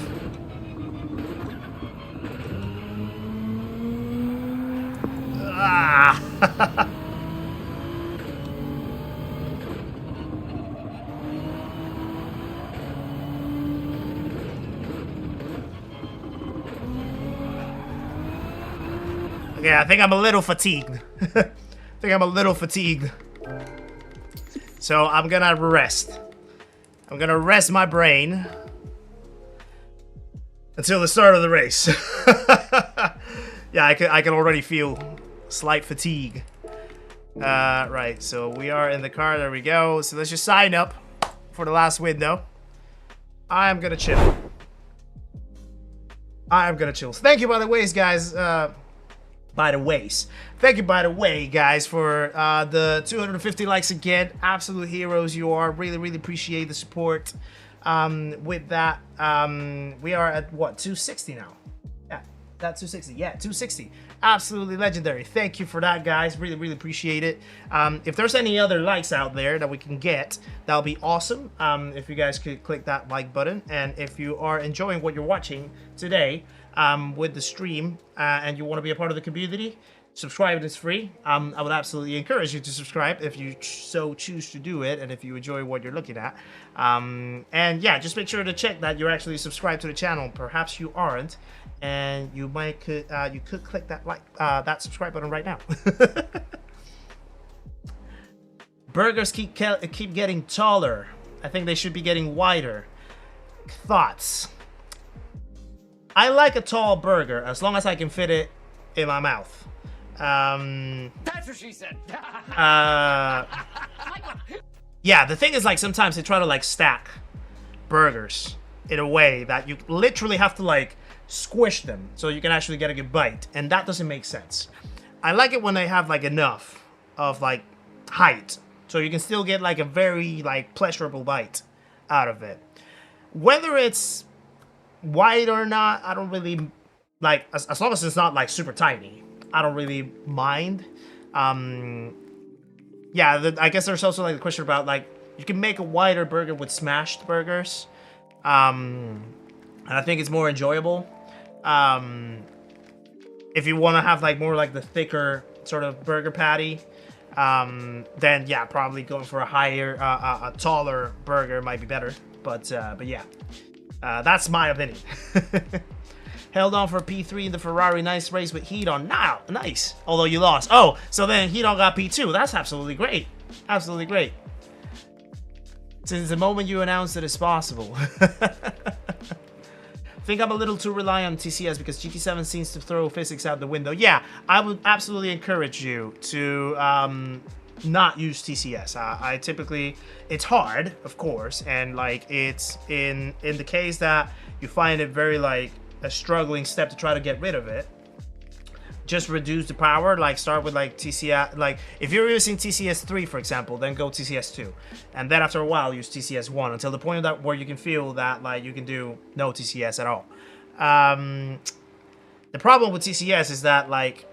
Ah. Okay, I think I'm a little fatigued. So I'm gonna rest. I'm gonna rest my brain until the start of the race. Yeah, I can already feel slight fatigue. Right, so we are in the car. There we go. So let's just sign up for the last window. I'm gonna chill. Thank you, by the ways, guys. Thank you, by the way, guys, for the 250 likes again. Absolute heroes you are. Really, really appreciate the support. With that, we are at, what, 260 now? Yeah, that's 260. Yeah, 260. Absolutely legendary. Thank you for that, guys. Really, really appreciate it. If there's any other likes out there that we can get, that'll be awesome. If you guys could click that like button. And if you are enjoying what you're watching today, with the stream, and you want to be a part of the community, subscribe. It's free. I would absolutely encourage you to subscribe if you so choose to do it, and if you enjoy what you're looking at. And yeah, just make sure to check that you're actually subscribed to the channel. Perhaps you aren't, and you could click that that subscribe button right now. Burgers keep getting taller. I think they should be getting wider. Thoughts? I like a tall burger as long as I can fit it in my mouth. That's what she said. Yeah, the thing is, like, sometimes they try to like stack burgers in a way that you literally have to like squish them so you can actually get a good bite, and that doesn't make sense. I like it when they have like enough of like height so you can still get like a very like pleasurable bite out of it. Whether it's wide or not, I don't really like, as long as it's not like super tiny, I don't really mind. Yeah, I guess there's also like the question about like You can make a wider burger with smashed burgers. And I think it's more enjoyable. If you want to have like more like the thicker sort of burger patty, then yeah, probably going for a higher, a taller burger might be better. But yeah, that's my opinion. Held on for P3 in the Ferrari. Nice race with Heat-On. Now, nice. Although you lost. Oh, so then Heat-On got P2. That's absolutely great. Absolutely great. Since the moment you announced it is possible. Think I'm a little too reliant on TCS because GT7 seems to throw physics out the window. Yeah, I would absolutely encourage you to not use TCS. I typically, it's hard, of course, and like it's in the case that you find it very like a struggling step to try to get rid of it, just reduce the power. Like start with like TCS, like if you're using TCS 3 for example, then go TCS 2, and then after a while use TCS 1 until the point that where you can feel that like you can do no TCS at all. The problem with TCS is that like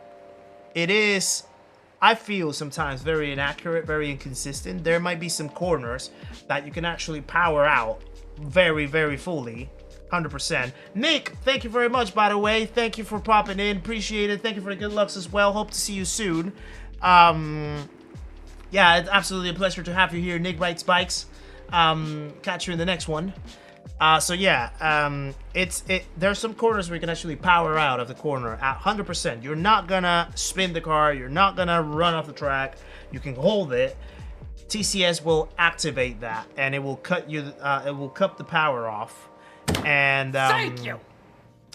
it is, I feel sometimes very inaccurate, very inconsistent. There might be some corners that you can actually power out very, very fully, 100%. Nick, thank you very much, by the way. Thank you for popping in. Appreciate it. Thank you for the good lucks as well. Hope to see you soon. Yeah, it's absolutely a pleasure to have you here, Nick Writes Bikes. Catch you in the next one. So yeah, there's some corners where you can actually power out of the corner at 100%. You're not gonna spin the car. You're not gonna run off the track. You can hold it. TCS will activate that, and it will cut you. It will cut the power off, and Thank you.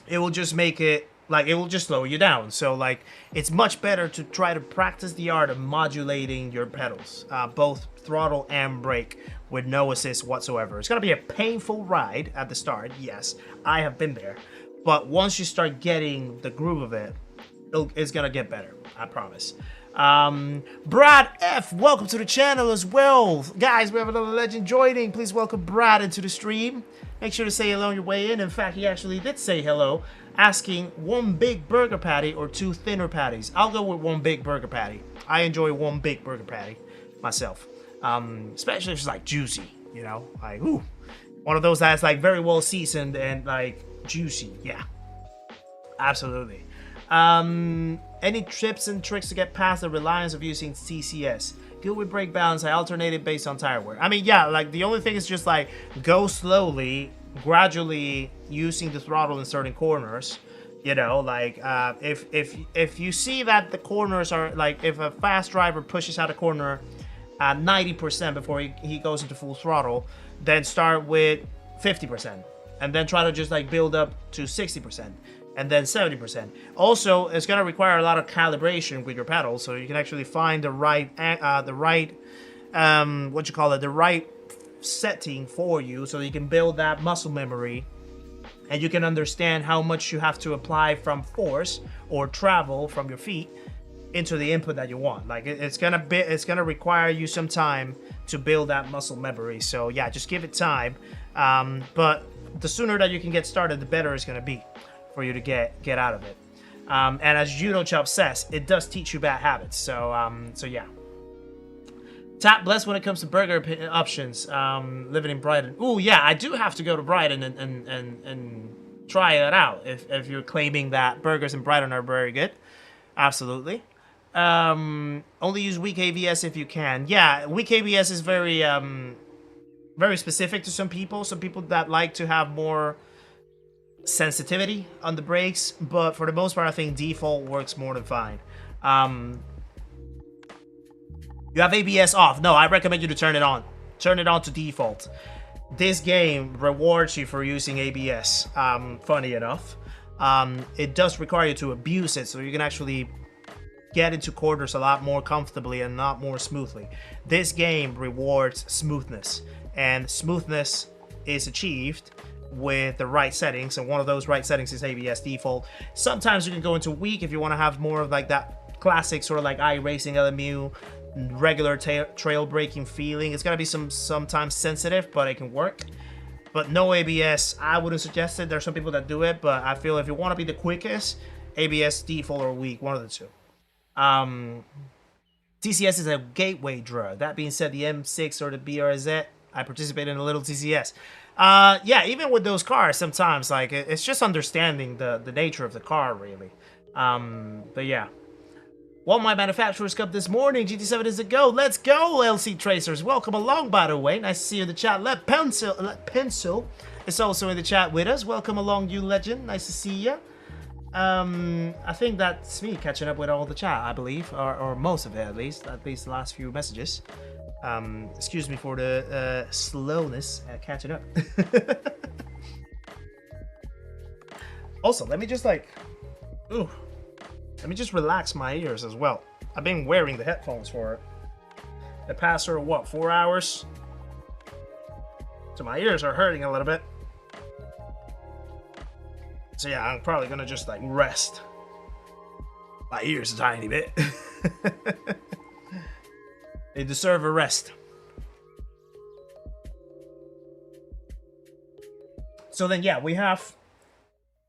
it will just make it like it will just slow you down. So like it's much better to try to practice the art of modulating your pedals, both throttle and brake, with no assist whatsoever. It's gonna be a painful ride at the start, yes, I have been there, but once you start getting the groove of it, it's gonna get better, I promise. Brad F, welcome to the channel as well. Guys, we have another legend joining. Please welcome Brad into the stream. Make sure to say hello on your way in. In fact, he actually did say hello, asking one big burger patty or two thinner patties. I'll go with one big burger patty. I enjoy one big burger patty myself. Especially if it's like juicy, you know, like ooh, one of those that's like very well seasoned and like juicy. Yeah, absolutely. Any tips and tricks to get past the reliance of using TCS? Good with brake balance. I alternated based on tire wear. I mean, yeah, like the only thing is just like go slowly, gradually using the throttle in certain corners. You know, like if you see that the corners are like, if a fast driver pushes out a corner 90% before he goes into full throttle, then start with 50% and then try to just like build up to 60% and then 70%. Also, it's going to require a lot of calibration with your pedals, so you can actually find the right the right setting for you, so you can build that muscle memory and you can understand how much you have to apply from force or travel from your feet into the input that you want. Like it's gonna require you some time to build that muscle memory. So yeah, just give it time. But the sooner that you can get started, the better it's gonna be for you to get out of it. And as Judo Chop says, it does teach you bad habits. So so yeah. Tap blessed when it comes to burger options. Living in Brighton. Ooh yeah, I do have to go to Brighton and try that out. If you're claiming that burgers in Brighton are very good, absolutely. Only use weak ABS if you can. Yeah, weak ABS is very very specific to some people. Some people that like to have more sensitivity on the brakes, but for the most part, I think default works more than fine. You have ABS off. No, I recommend you to turn it on. Turn it on to default. This game rewards you for using ABS. Funny enough, it does require you to abuse it, so you can actually get into corners a lot more comfortably and not more smoothly. This game rewards smoothness, and smoothness is achieved with the right settings, and one of those right settings is ABS default. Sometimes you can go into weak if you want to have more of like that classic sort of like iRacing LMU regular trail braking feeling. It's gonna be sometimes sensitive, but it can work. But no ABS, I wouldn't suggest it. There's some people that do it, but I feel if you want to be the quickest, ABS default or weak, one of the two. TCS is a gateway drug. That being said, the M6 or the BRZ, I participate in a little TCS. Yeah, even with those cars, sometimes like it's just understanding the nature of the car, really. But yeah. Won my Manufacturers Cup this morning. GT7 is a go. Let's go, LC Tracers. Welcome along, by the way. Nice to see you in the chat. Let Pencil is also in the chat with us. Welcome along, you legend. Nice to see you. I think that's me catching up with all the chat, I believe, or most of it at least the last few messages. Excuse me for the slowness catching up. Also, let me just like, let me just relax my ears as well. I've been wearing the headphones for the past sort of what, 4 hours? So my ears are hurting a little bit. So yeah, I'm probably gonna just like rest my ears a tiny bit. They deserve a rest. So then yeah, we have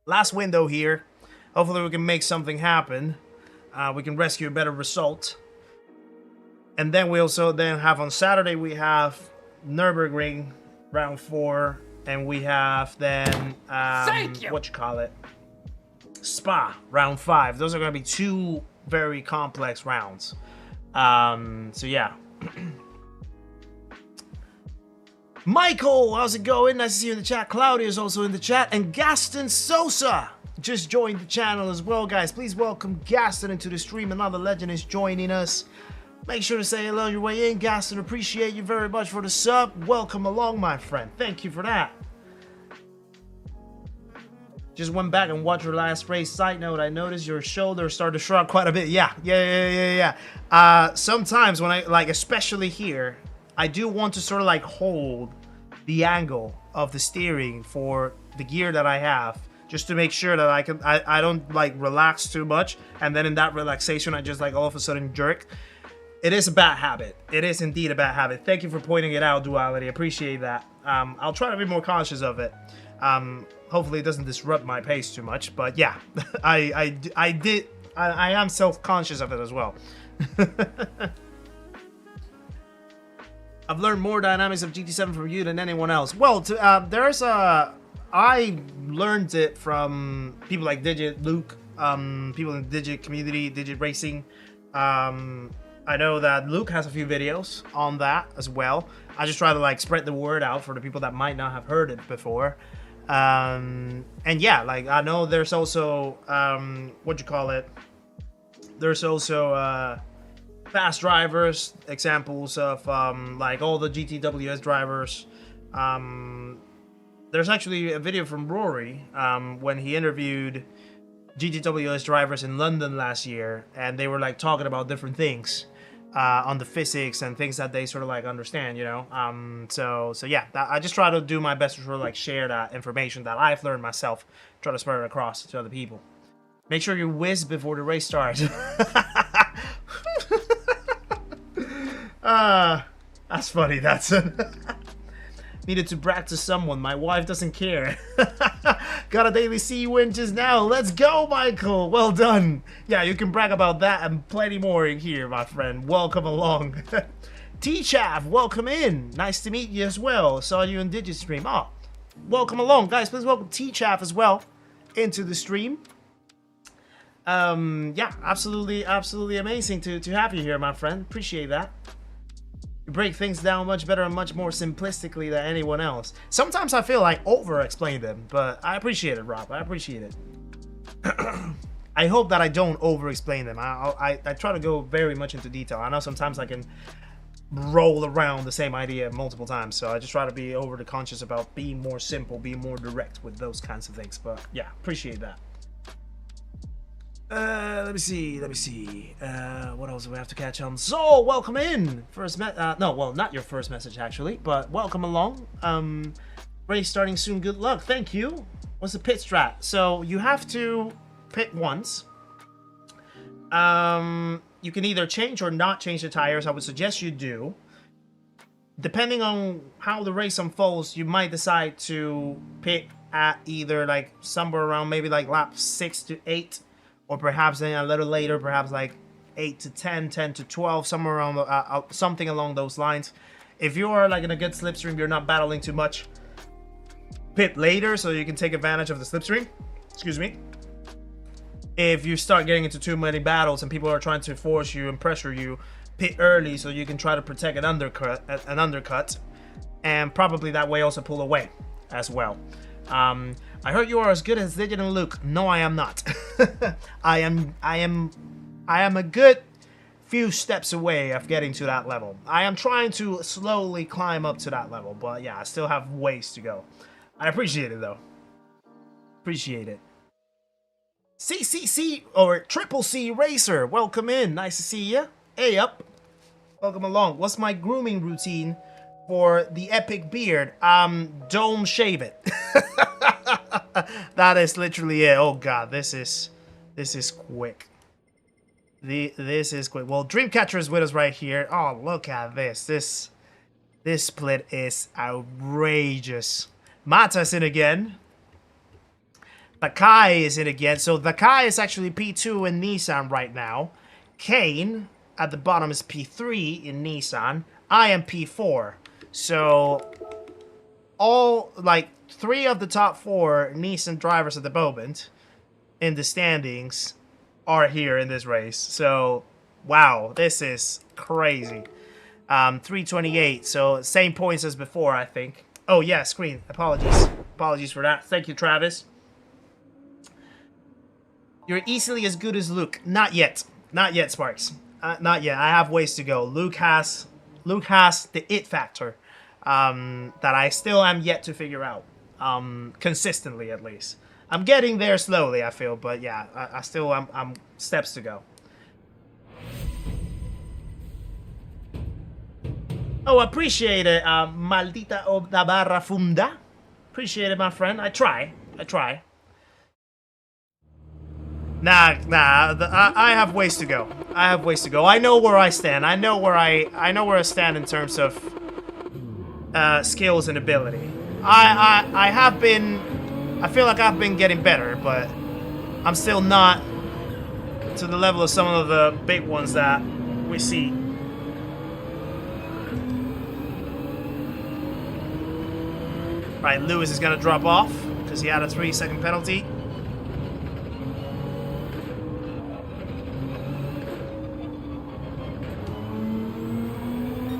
last window here. Hopefully we can make something happen. We can rescue a better result. And then we also then have on Saturday, we have Nürburgring round 4. And we have then, what you call it? Spa round 5. Those are going to be 2 very complex rounds. So yeah. Michael, how's it going? Nice to see you in the chat. Claudia is also in the chat. And Gaston Sosa just joined the channel as well, guys. Please welcome Gaston into the stream. Another legend is joining us. Make sure to say hello on your way in, Gaston. Appreciate you very much for the sub. Welcome along, my friend. Thank you for that. Just went back and watched your last race. Side note, I noticed your shoulder started to shrug quite a bit. Yeah. Sometimes when I, like, especially here, I do want to sort of like hold the angle of the steering for the gear that I have, just to make sure that I don't like relax too much, and then in that relaxation I just like all of a sudden jerk. It is a bad habit. It is indeed a bad habit. Thank you for pointing it out, Duality. Appreciate that. I'll try to be more conscious of it. Hopefully it doesn't disrupt my pace too much, but yeah, I am self-conscious of it as well. I've learned more dynamics of GT7 from you than anyone else. Well, I learned it from people like Digit, Luke, people in the Digit community, Digit Racing. I know that Luke has a few videos on that as well. I just try to like spread the word out for the people that might not have heard it before. And yeah, like I know there's also, there's also fast drivers, examples of like all the GTWS drivers. There's actually a video from Rory when he interviewed GTWS drivers in London last year, and they were like talking about different things on the physics and things that they sort of like understand, you know. So yeah, I just try to do my best to sort of like share that information that I've learned myself, try to spread it across to other people. Make sure you whiz before the race starts. That's funny. That's needed to brag to someone. My wife doesn't care. Got a daily C win just now. Let's go, Michael. Well done. Yeah, you can brag about that and plenty more in here, my friend. Welcome along. T-Chav, welcome in. Nice to meet you as well. Saw you in Digistream. Oh, welcome along, guys. Please welcome T-Chav as well into the stream. Yeah, absolutely amazing to have you here, my friend. Appreciate that. You break things down much better and much more simplistically than anyone else. Sometimes I feel like over-explain them, but I appreciate it, Rob. I appreciate it. I hope that I don't over-explain them. I try to go very much into detail. I know sometimes I can roll around the same idea multiple times, so I just try to be overly conscious about being more simple, being more direct with those kinds of things. But yeah, appreciate that. Let me see. What else do we have to catch on? So, welcome in. No, well, not your first message actually, but welcome along. Race starting soon. Good luck. Thank you. What's the pit strat? So you have to pit once. You can either change or not change the tires. I would suggest you do. Depending on how the race unfolds, you might decide to pit at either like somewhere around maybe like lap 6 to 8. Or perhaps then a little later, perhaps like 8 to 10, 10 to 12, somewhere around something along those lines. If you are like in a good slipstream, you're not battling too much, pit later so you can take advantage of the slipstream. Excuse me. If you start getting into too many battles and people are trying to force you and pressure you, pit early so you can try to protect an undercut, and probably that way also pull away as well. I heard you are as good as Digit and Luke. No, I am not. I am a good few steps away of getting to that level. I am trying to slowly climb up to that level, but yeah, I still have ways to go. I appreciate it though. Appreciate it. CCC or Triple C Racer, welcome in. Nice to see you. Hey up. Welcome along. What's my grooming routine for the epic beard? Don't shave it. That is literally it. Oh god, this is quick. This is quick. Well, Dreamcatcher is with us right here. Oh, look at this. This split is outrageous. Mata's in again. Takai is in again. So Takai is actually P2 in Nissan right now. Kane at the bottom is P3 in Nissan. I am P4. So all like 3 of the top 4 Nissan drivers at the moment in the standings are here in this race. So wow, this is crazy. 328. So same points as before, I think. Oh yeah, screen. Apologies for that. Thank you, Travis. You're easily as good as Luke. Not yet. Not yet, Sparks. Not yet. I have ways to go. Luke has the it factor that I still am yet to figure out. Consistently, at least. I'm getting there slowly, I feel, but yeah, I still I'm steps to go. Oh, appreciate it, maldita da barra funda. Appreciate it, my friend. I try. Nah, I have ways to go. I know where I stand. I know where I stand in terms of skills and ability. I feel like I've been getting better, but I'm still not to the level of some of the big ones that we see. Right, Lewis is gonna drop off because he had a 3-second penalty.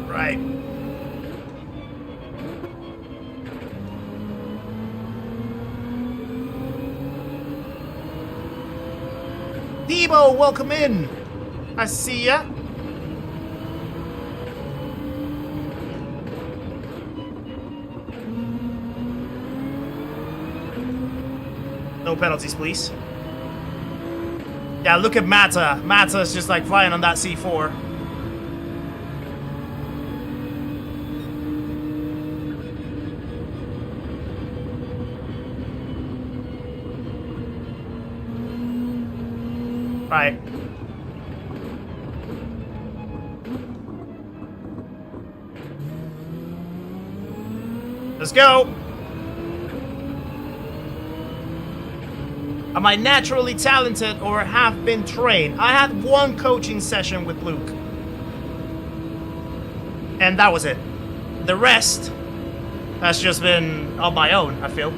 Right. Debo, welcome in. I see ya. No penalties, please. Yeah, look at Mata. Mata's just like flying on that C4. Right. Let's go. Am I naturally talented or have been trained? I had 1 coaching session with Luke. And that was it. The rest has just been on my own, I feel.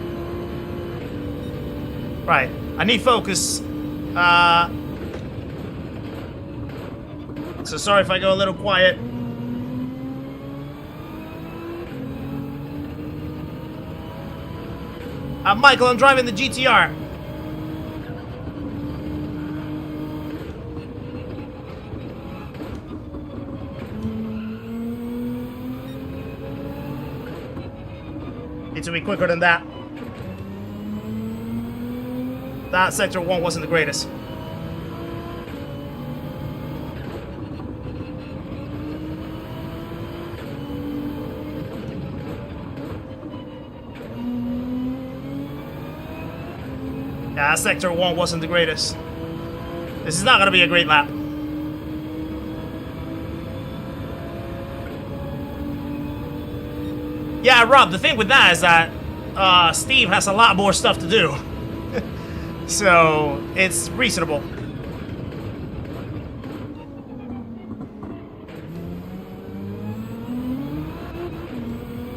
Right. I need focus. So sorry if I go a little quiet. Michael, I'm driving the GTR. Need to be quicker than that. That sector 1 wasn't the greatest. Yeah, sector 1 wasn't the greatest. This is not going to be a great lap. Yeah, Rob, the thing with that is that Steve has a lot more stuff to do. So, it's reasonable.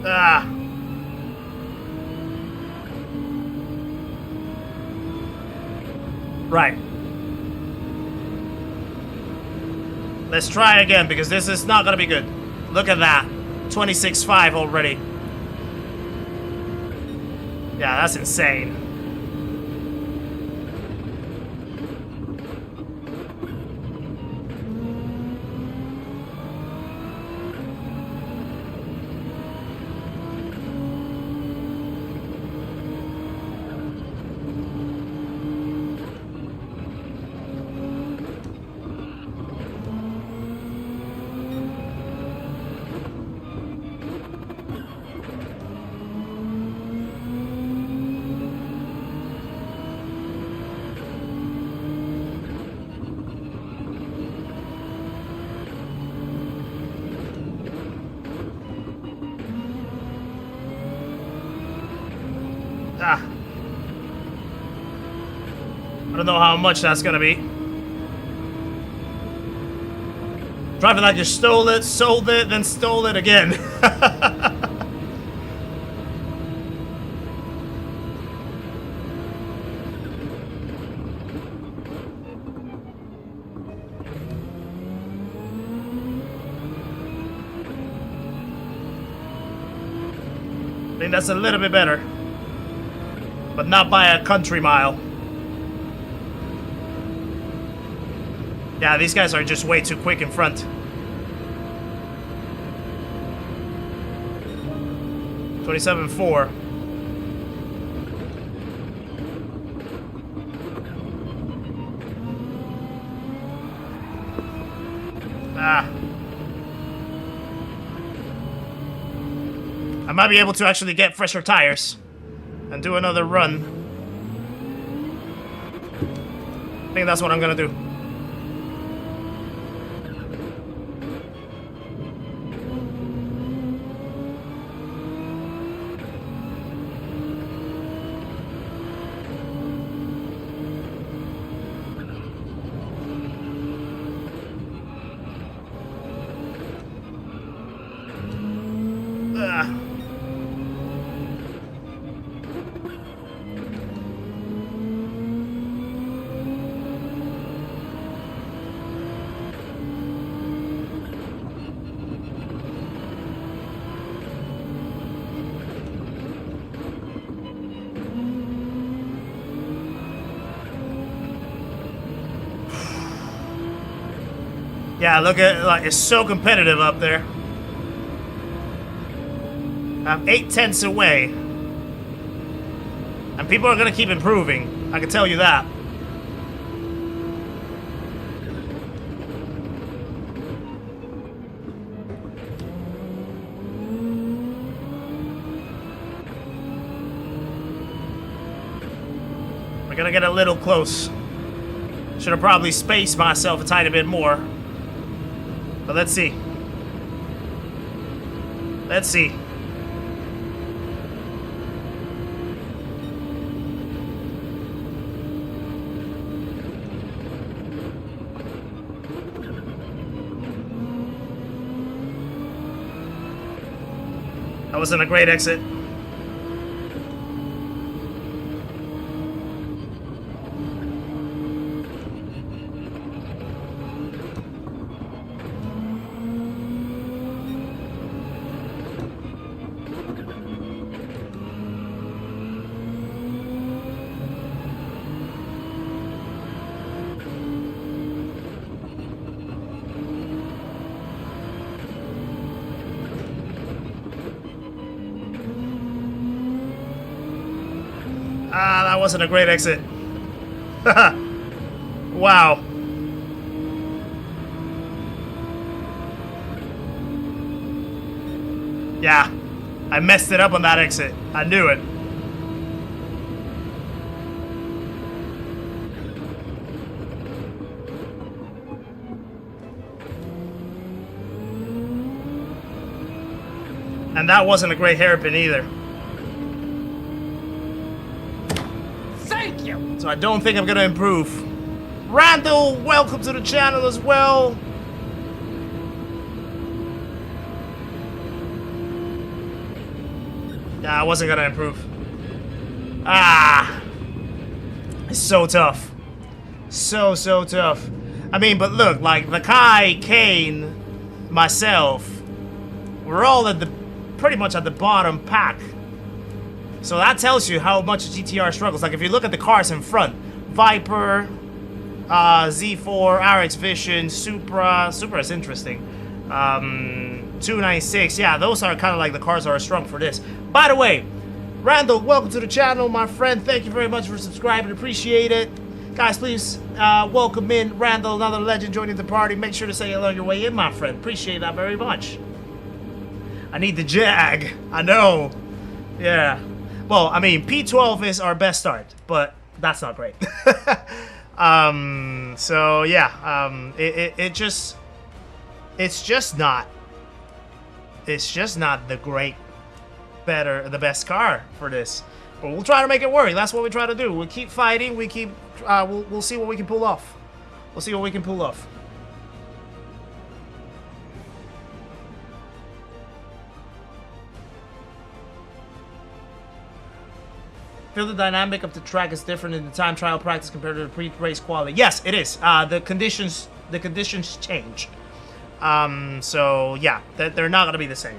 Ah. Right. Let's try again, because this is not gonna be good. Look at that. 26.5 already. Yeah, that's insane. Ah. I don't know how much that's gonna be. Driving like you stole it, sold it, then stole it again. I think that's a little bit better. But not by a country mile. Yeah, these guys are just way too quick in front. 27.4. Ah. I might be able to actually get fresher tires and do another run. I think that's what I'm gonna do. Yeah, look at, like, it's so competitive up there. I'm 8/10 away. And people are gonna keep improving. I can tell you that. We're gonna get a little close. Should have probably spaced myself a tiny bit more. But let's see. Let's see. That wasn't a great exit. Ah, that wasn't a great exit. Wow. Yeah, I messed it up on that exit. I knew it. And that wasn't a great hairpin either. So I don't think I'm gonna improve. Randall, welcome to the channel as well. Yeah, I wasn't gonna improve. Ah, it's so tough. So tough. I mean, but look, like the Kai, Kane, myself, we're all at the pretty much at the bottom pack. So that tells you how much GTR struggles. Like if you look at the cars in front, Viper, Z4, RX Vision, Supra is interesting. 296, yeah, those are kind of like the cars that are strong for this. By the way, Randall, welcome to the channel, my friend. Thank you very much for subscribing. Appreciate it. Guys, please welcome in Randall, another legend joining the party. Make sure to say hello on your way in, my friend. Appreciate that very much. I need the Jag. I know. Yeah. Well, I mean, P12 is our best start, but that's not great. So yeah, it's just not the best car for this. But we'll try to make it work. That's what we try to do. We'll keep fighting. We keep. We'll see what we can pull off. We'll see what we can pull off. Feel the dynamic of the track is different in the time trial practice compared to the pre-race quality. Yes, it is. The conditions change. So yeah, they're not gonna be the same.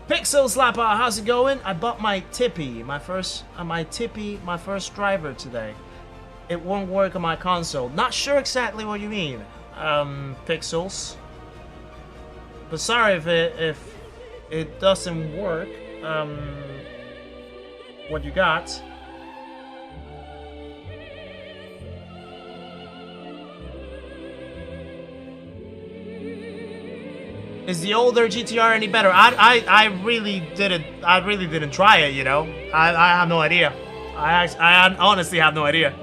Pixel Slapper, how's it going? I bought my Tippy, my first driver today. It won't work on my console. Not sure exactly what you mean, Pixels. But sorry if it doesn't work. What you got? Is the older GTR any better? I really didn't try it, you know. I have no idea. I honestly have no idea.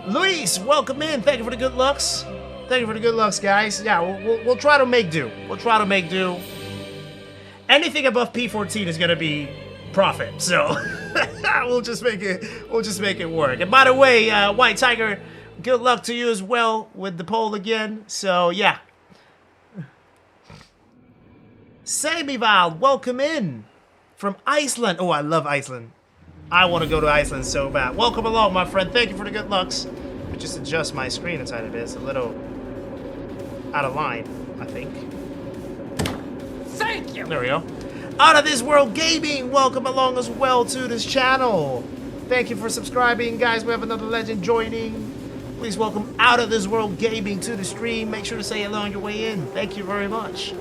Luis, welcome in. Thank you for the good looks. Thank you for the good looks, guys. Yeah, we'll try to make do. We'll try to make do. Anything above P14 is gonna be profit. So we'll just make it work. And by the way, White Tiger, good luck to you as well with the poll again. So yeah. Samival, welcome in from Iceland. Oh, I love Iceland. I want to go to Iceland so bad. Welcome along, my friend. Thank you for the good looks. But just adjust my screen a tiny bit. It's a little out of line, I think. Thank you. There we go. Out of This World Gaming, welcome along as well to this channel. Thank you for subscribing, guys. We have another legend joining. Please welcome Out of This World Gaming to the stream. Make sure to say hello on your way in. Thank you very much.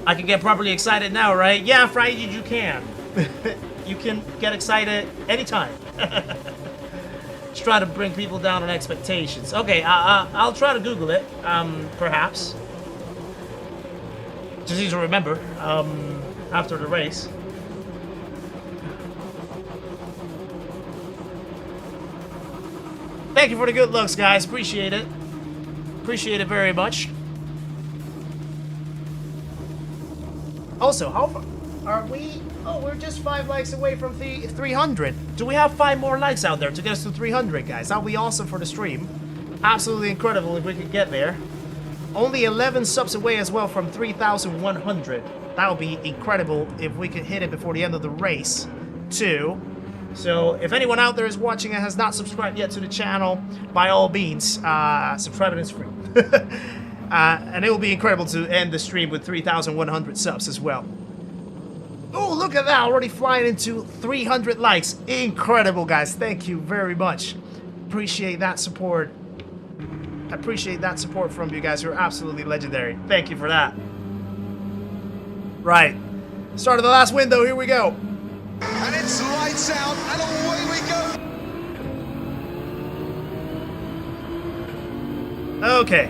I can get properly excited now, right? Yeah, Friday, you can. You can get excited anytime. Just try to bring people down on expectations. Okay, I'll try to Google it, perhaps. Just easy to remember, after the race. Thank you for the good looks, guys. Appreciate it. Appreciate it very much. Also, how far are we? Oh, we're just 5 likes away from the 300. Do we have 5 more likes out there to get us to 300, guys? That would be awesome for the stream. Absolutely incredible if we could get there. Only 11 subs away as well from 3,100. That would be incredible if we could hit it before the end of the race, too. So, if anyone out there is watching and has not subscribed yet to the channel, by all means, subscribe, and it's free. And it will be incredible to end the stream with 3,100 subs as well. Oh, look at that, already flying into 300 likes. Incredible, guys. Thank you very much. Appreciate that support. I appreciate that support from you guys. You're absolutely legendary. Thank you for that. Right. Start of the last window. Here we go. And it's lights out, and away we go. Okay.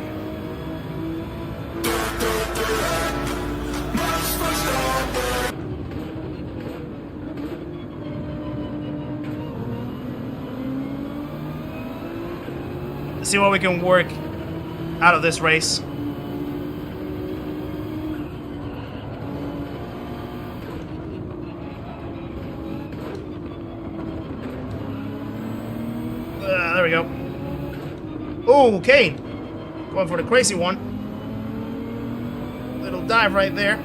Let's see what we can work out of this race. There we go. Oh, Kane. Going for the crazy one. Little dive right there.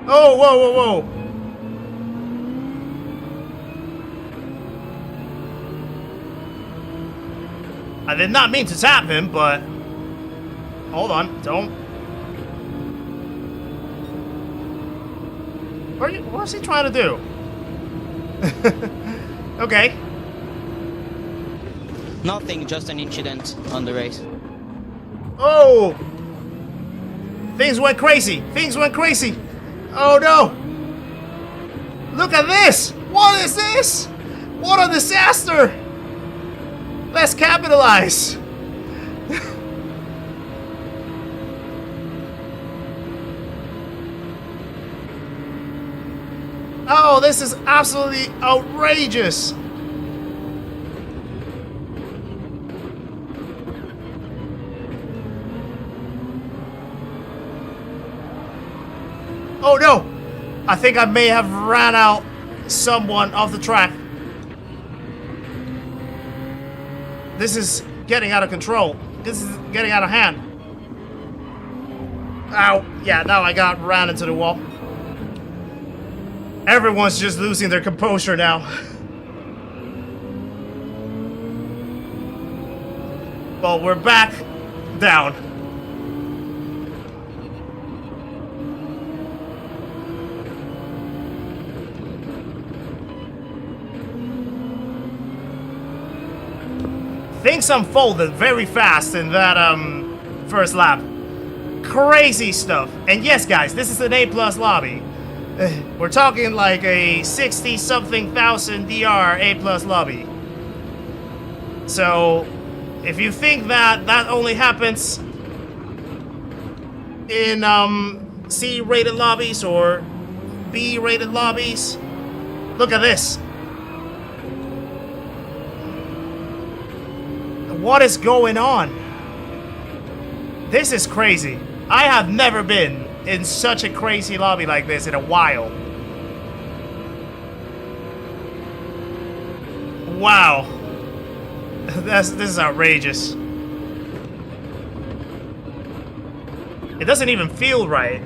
Oh, whoa, whoa, whoa. I did not mean to tap him, but... Hold on, don't... What's he trying to do? Okay. Nothing, just an incident on the race. Oh! Things went crazy! Things went crazy! Oh no! Look at this! What is this? What a disaster! Let's capitalize! Oh, this is absolutely outrageous! Oh no! I think I may have ran out someone off the track. This is getting out of control. This is getting out of hand. Ow. Yeah, now I got ran into the wall. Everyone's just losing their composure now. Well, we're back down. Things unfolded very fast in that first lap. Crazy stuff. And yes, guys, this is an A+ lobby. We're talking like a 60-something thousand DR A+ lobby. So, if you think that that only happens in C-rated lobbies or B-rated lobbies, look at this. What is going on? This is crazy. I have never been in such a crazy lobby like this in a while. Wow. This is outrageous. It doesn't even feel right.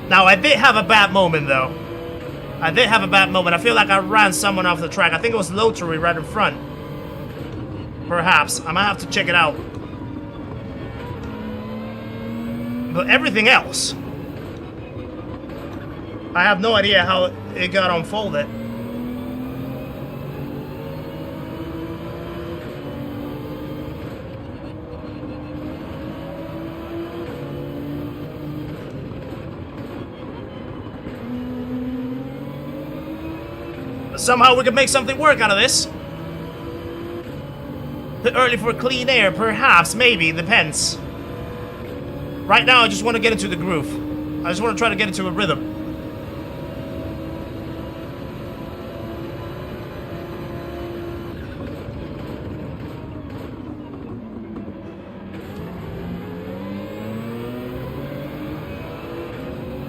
Now, I did have a bad moment, though. I did have a bad moment. I feel like I ran someone off the track. I think it was Lottery right in front. Perhaps. I might have to check it out. But everything else, I have no idea how it got unfolded. Somehow we can make something work out of this. Bit early for clean air, perhaps, maybe, depends. Right now, I just want to get into the groove. I just want to try to get into a rhythm.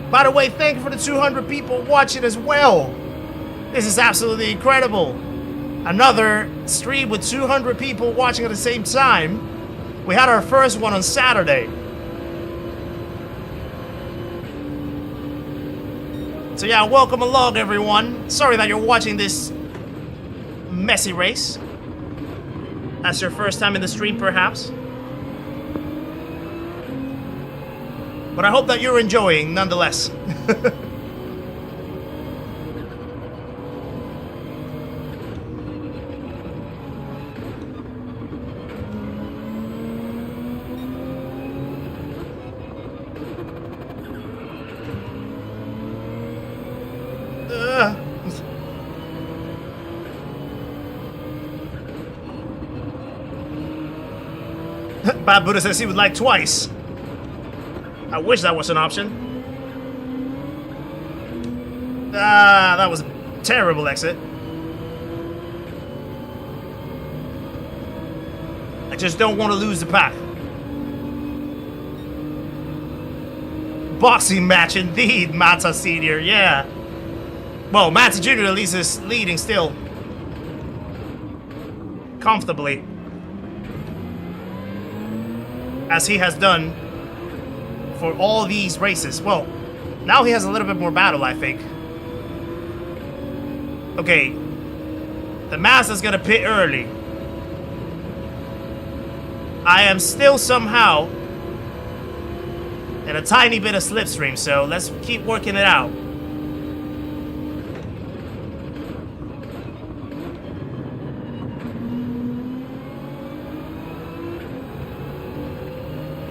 By the way, thank you for the 200 people watching as well. This is absolutely incredible. Another stream with 200 people watching at the same time. We had our first one on Saturday. So yeah, welcome along everyone. Sorry that you're watching this messy race. That's your first time in the stream perhaps. But I hope that you're enjoying nonetheless. Bad Buddha says he would like twice. I wish that was an option. Ah, that was a terrible exit. I just don't want to lose the pack. boxing match indeed, Mata Senior, yeah. Well, Mata Junior at least is leading still. Comfortably. As he has done for all these races. Well, now he has a little bit more battle, I think. Okay. The Mazda's gonna pit early. I am still somehow in a tiny bit of slipstream, so let's keep working it out.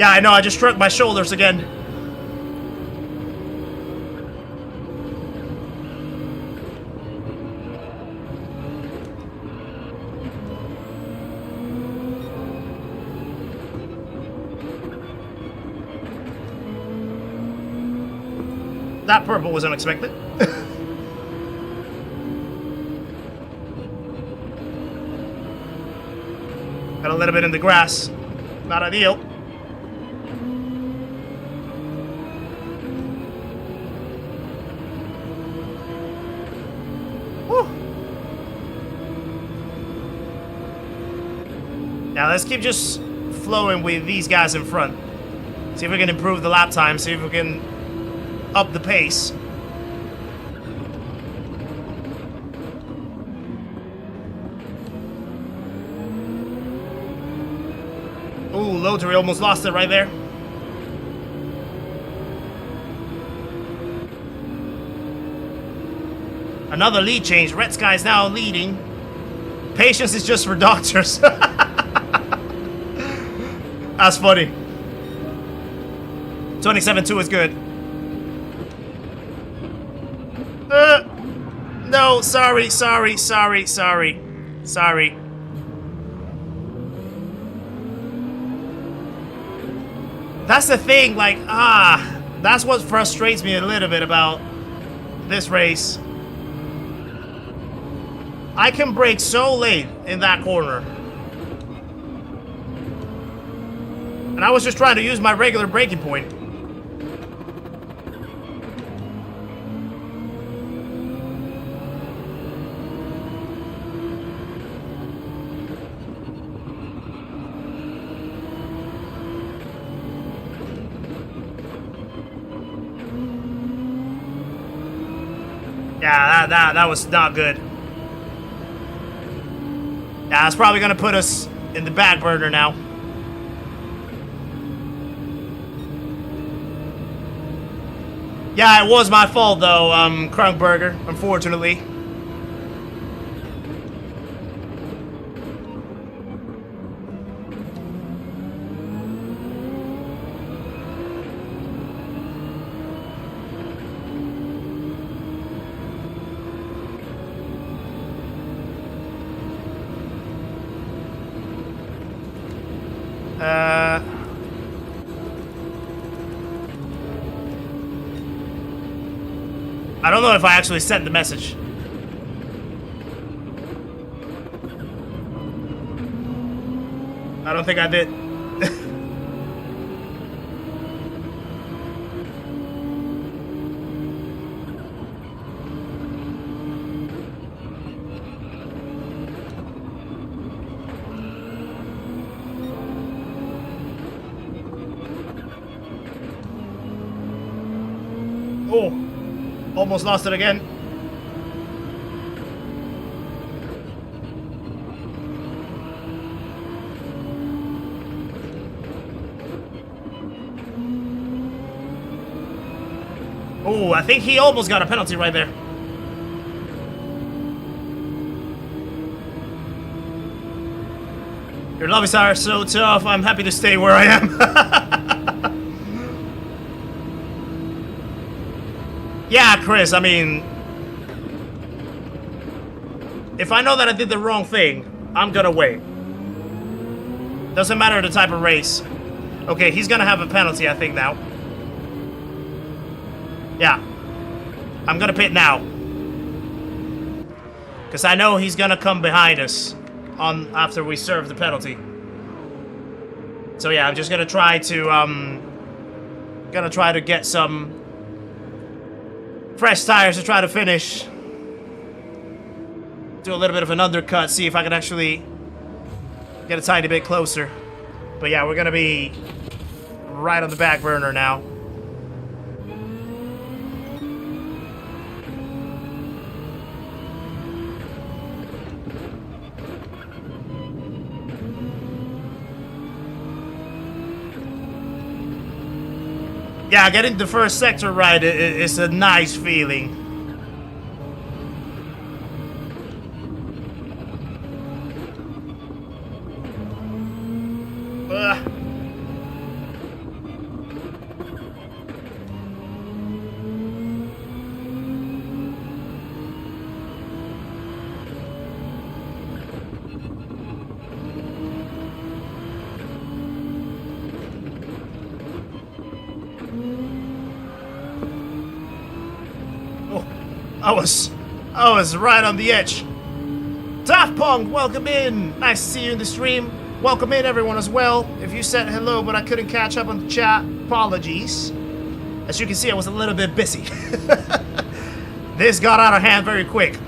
Yeah, I know, I just struck my shoulders again. That purple was unexpected. Got a little bit in the grass. Not ideal. Whew. Now let's keep just flowing with these guys in front. See if we can improve the lap time. See if we can up the pace. Ooh, Lottery almost lost it right there. Another lead change. Red Sky is now leading. Patience is just for doctors. That's funny. 27-2 is good. No, sorry. That's the thing, like, that's what frustrates me a little bit about this race. I can brake so late in that corner. And I was just trying to use my regular braking point. Yeah, that was not good. Yeah, it's probably gonna put us in the back burner now. Yeah, it was my fault though, Krunkberger, unfortunately. I don't know if I actually sent the message. I don't think I did. Oh. Almost lost it again. Oh, I think he almost got a penalty right there. Your lobbies are so tough, I'm happy to stay where I am. Yeah, Chris, I mean, if I know that I did the wrong thing, I'm gonna wait. Doesn't matter the type of race. Okay, he's gonna have a penalty, I think, now. Yeah. I'm gonna pit now. Because I know he's gonna come behind us after we serve the penalty. So yeah, I'm just gonna try to Gonna try to get some fresh tires to try to finish. Do a little bit of an undercut, see if I can actually get a tiny bit closer. But yeah, we're gonna be right on the back burner now. Yeah, getting the first sector right is a nice feeling. I was right on the edge. Daft Punk, welcome in. Nice to see you in the stream. Welcome in everyone as well. If you said hello but I couldn't catch up on the chat, apologies. As you can see, I was a little bit busy. This got out of hand very quick.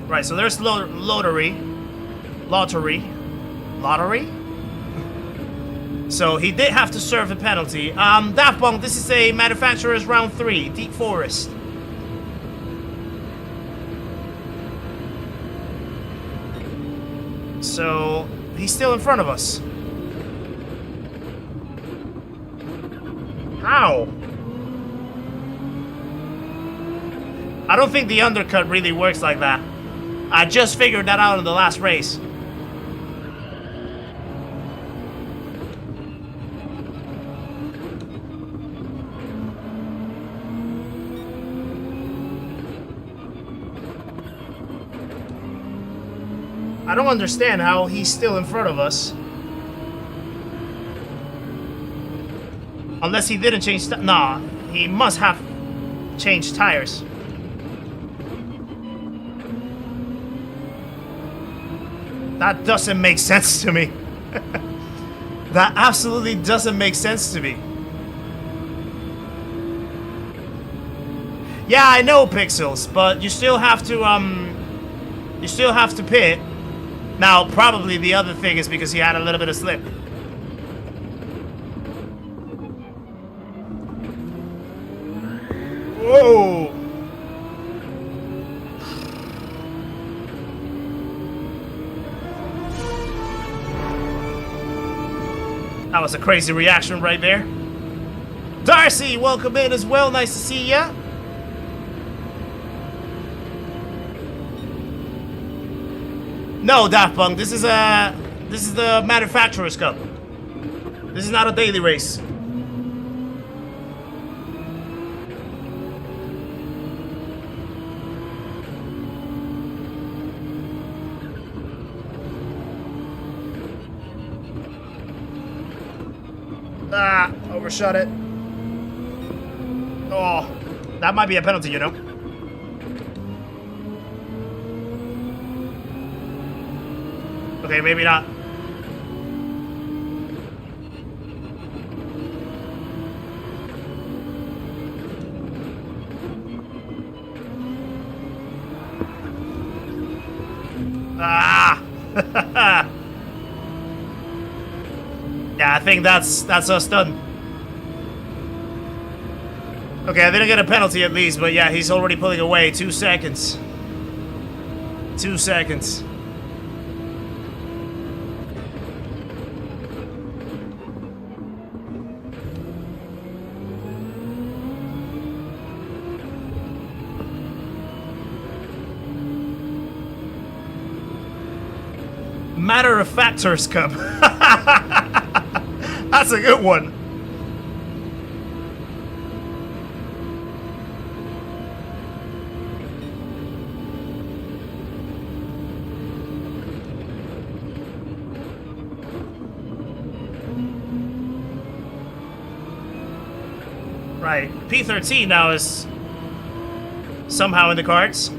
Right, so there's lottery. So he did have to serve a penalty. Daft Punk, this is a manufacturer's round 3, Deep Forest. So he's still in front of us. How? I don't think the undercut really works like that. I just figured that out in the last race. I don't understand how he's still in front of us. Unless he didn't change... Nah, he must have changed tires. That doesn't make sense to me. That absolutely doesn't make sense to me. Yeah, I know, Pixels, but you still have to, you still have to pit. Now, probably the other thing is because he had a little bit of slip. Whoa! That was a crazy reaction right there. Darcy, welcome in as well. Nice to see ya. No, Daft Punk, this is the Manufacturers Cup. This is not a daily race. Ah, overshot it. Oh, that might be a penalty, you know. Okay, maybe not. Ah! Yeah, I think that's us done. Okay, I didn't get a penalty at least, but yeah, he's already pulling away. 2 seconds. 2 seconds. Matter of Factors Cup. That's a good one. Right, P13 now is somehow in the cards.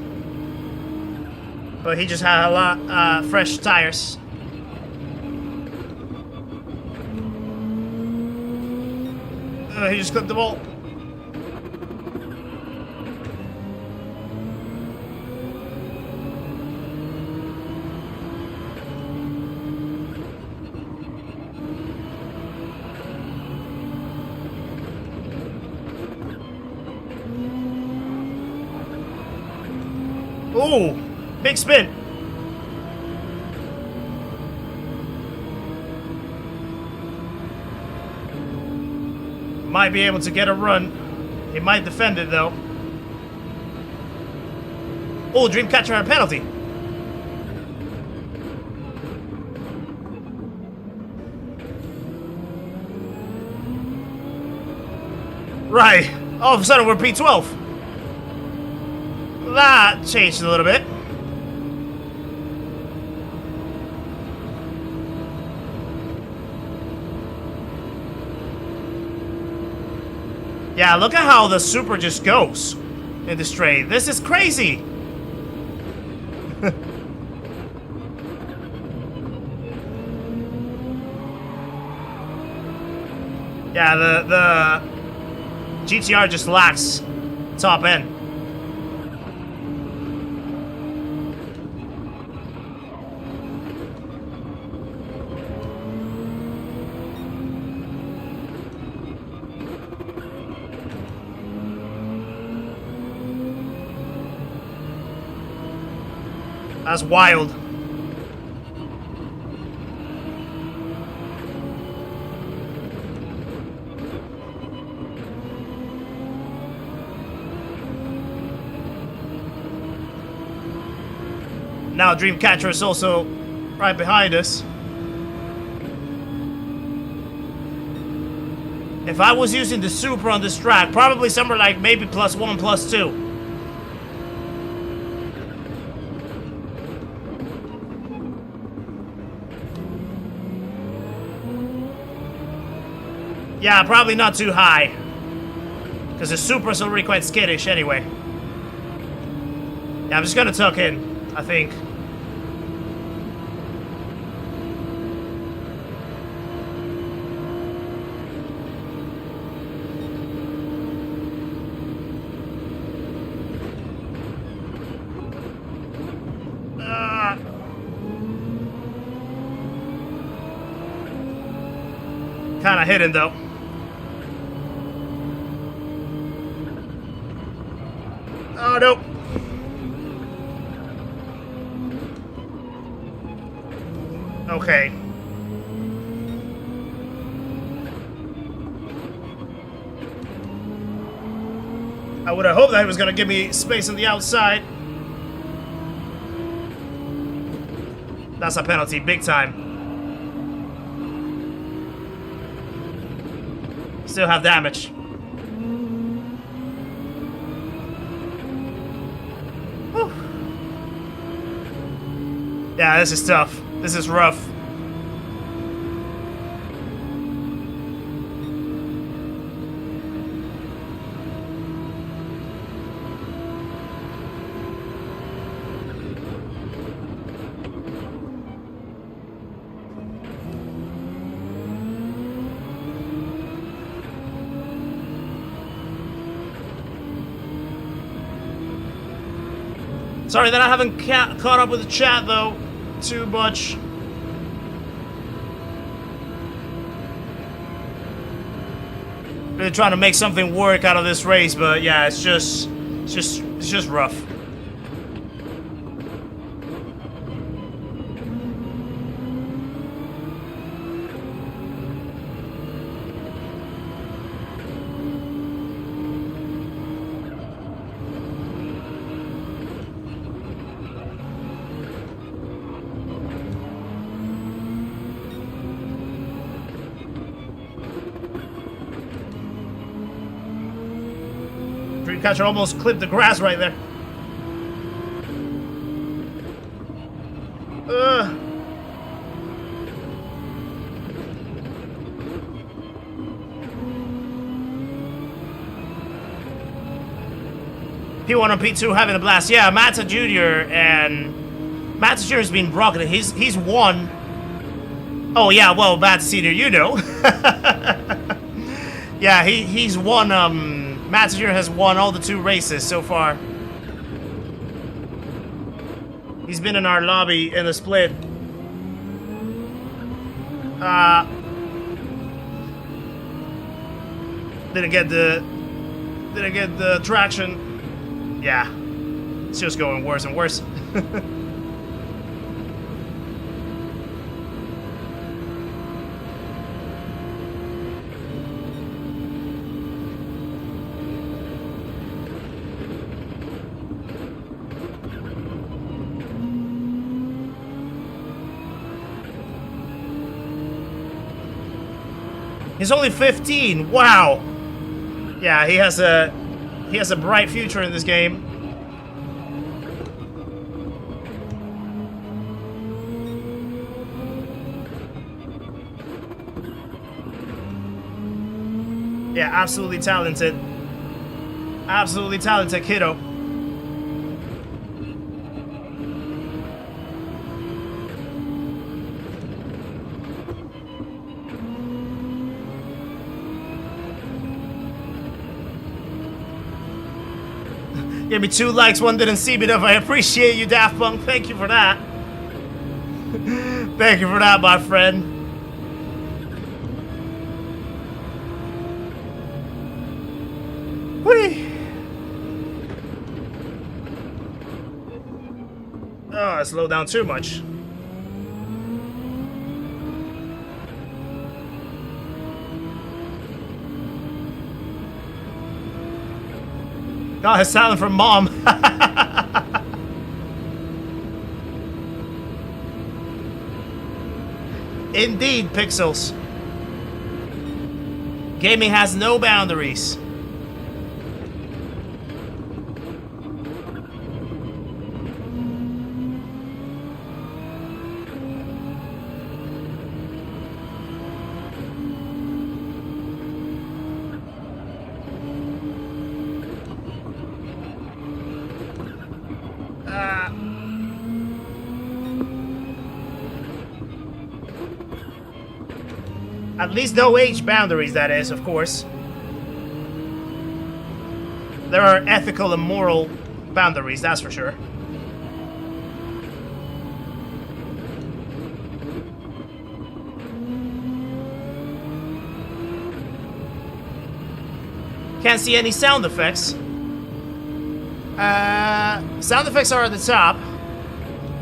But he just had a lot fresh tires. He just clipped the ball. Ooh, big spin. Might be able to get a run. He might defend it though. Oh, Dreamcatcher had a penalty. Right. All of a sudden we're P12. That changed a little bit. Yeah, look at how the Super just goes in the straight. This is crazy. Yeah, the GTR just lacks top end. That's wild. Now Dreamcatcher is also right behind us. If I was using the Super on this track, probably somewhere like maybe +1, +2. Yeah, probably not too high. Because the Supra's already quite skittish anyway. Yeah, I'm just gonna tuck in, I think. Kinda hidden though. Oh, no. Okay. I would have hoped that he was going to give me space on the outside. That's a penalty, big time. Still have damage. Whew. Yeah, this is tough. This is rough. Sorry that I haven't caught up with the chat though too much. Really trying to make something work out of this race, but yeah, it's just rough. Dreamcatcher almost clipped the grass right there. P1 and P2 having a blast. Yeah, Mata Jr. and Matt Senior's been rocking it. He's won. Oh yeah, well, Matt Senior, you know. Yeah, he's won. Matt Senior has won all the 2 races so far. He's been in our lobby in the split. Didn't get the traction. Yeah, it's just going worse and worse. He's only 15. Wow. Yeah, he has a bright future in this game. Yeah, absolutely talented. Absolutely talented kiddo. Gave me 2 likes, 1 didn't see me enough. I appreciate you, Daft Punk. Thank you for that. Thank you for that, my friend. Whee! Oh, I slowed down too much. God, it's silent from mom. Indeed, Pixels. Gaming has no boundaries. At least no age boundaries, that is, of course. There are ethical and moral boundaries, that's for sure. Can't see any sound effects. Sound effects are at the top.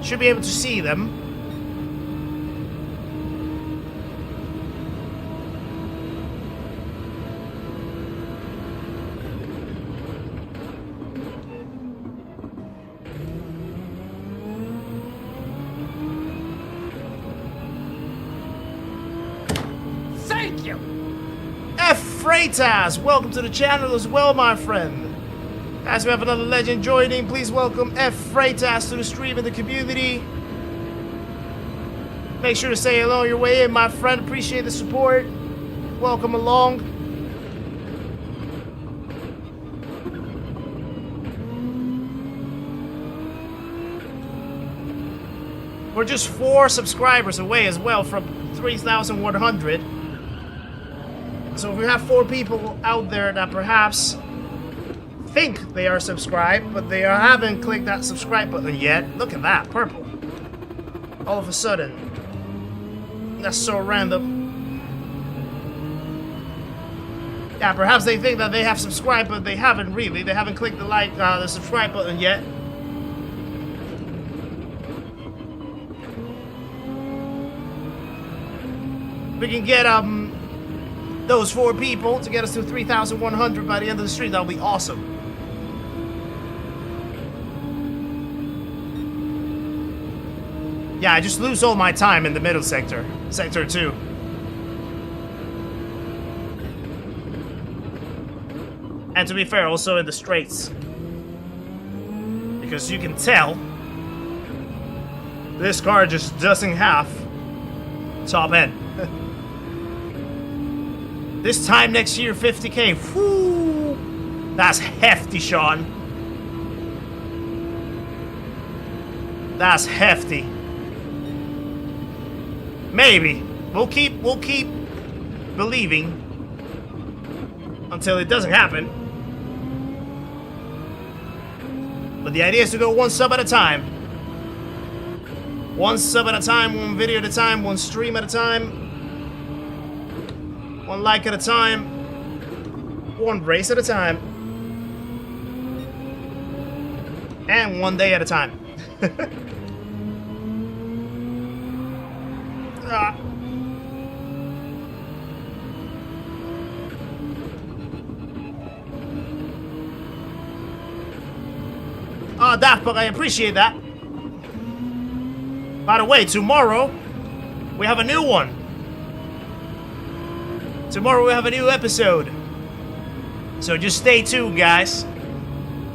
Should be able to see them. Thank you! Freitas, welcome to the channel as well, my friend. As we have another legend joining, please welcome F. Freitas to the stream and the community. Make sure to say hello on your way in, my friend. Appreciate the support. Welcome along. We're just 4 subscribers away as well from 3,100. So if we have 4 people out there that perhaps think they are subscribed, but they haven't clicked that subscribe button yet. Look at that, purple. All of a sudden. That's so random. Yeah, perhaps they think that they have subscribed, but they haven't really. They haven't clicked the subscribe button yet. We can get those 4 people to get us to 3,100 by the end of the stream. That'll be awesome. Yeah, I just lose all my time in the middle sector. Sector 2. And to be fair, also in the straights. Because you can tell this car just doesn't have top end. This time next year, 50K. Whoo! That's hefty, Sean. That's hefty. Maybe. We'll keep believing until it doesn't happen. But the idea is to go one sub at a time. One sub at a time, one video at a time, one stream at a time. One like at a time. One race at a time. And one day at a time. Daft Punk, I appreciate that. By the way, tomorrow we have a new one. Tomorrow we have a new episode. So just stay tuned, guys.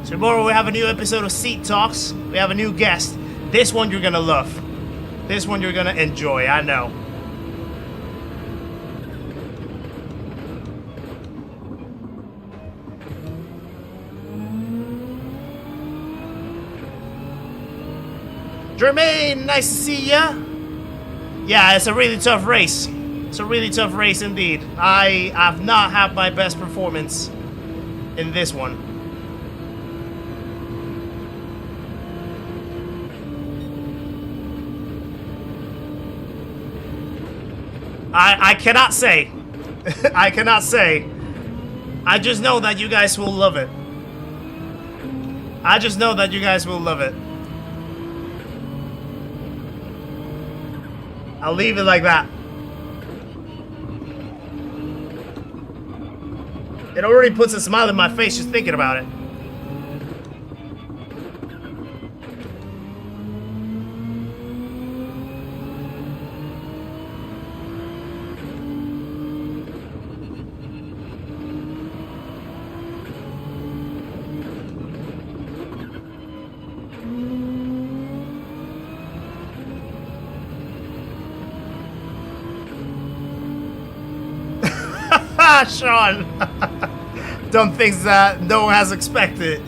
Tomorrow we have a new episode of Seat Talks. We have a new guest. This one you're gonna love. This one you're gonna enjoy, I know. Jermaine, nice to see ya. Yeah, it's a really tough race. It's a really tough race indeed. I have not had my best performance in this one. I cannot say. I cannot say. I just know that you guys will love it. I just know that you guys will love it. I'll leave it like that. It already puts a smile in my face just thinking about it. Sean! Done things that no one has expected.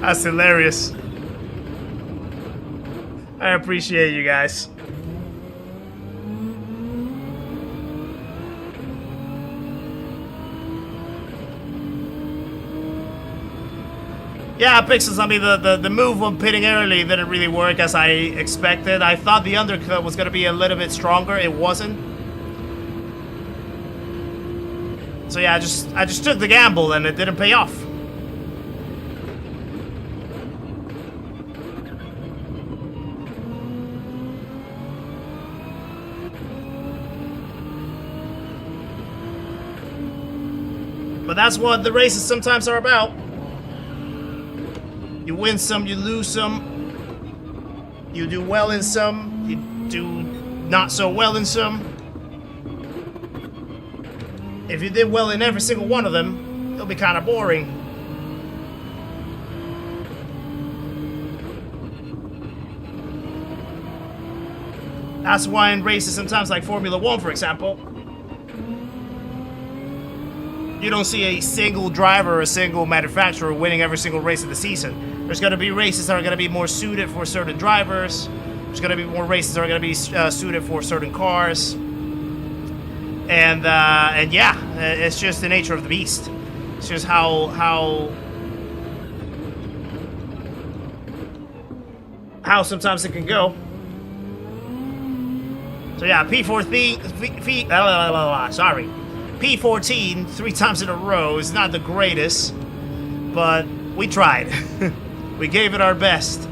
That's hilarious. I appreciate you guys. Yeah, Pixels, I mean, the move of pitting early didn't really work as I expected. I thought the undercut was going to be a little bit stronger. It wasn't. So yeah, I just took the gamble and it didn't pay off. But that's what the races sometimes are about. You win some, you lose some. You do well in some, you do not so well in some. If you did well in every single one of them, it'll be kind of boring. That's why in races sometimes like Formula 1, for example, you don't see a single driver or a single manufacturer winning every single race of the season. There's going to be races that are going to be more suited for certain drivers. There's going to be more races that are going to be suited for certain cars. And yeah, it's just the nature of the beast. It's just how sometimes it can go. So yeah, P14 3 times in a row is not the greatest, but we tried. We gave it our best.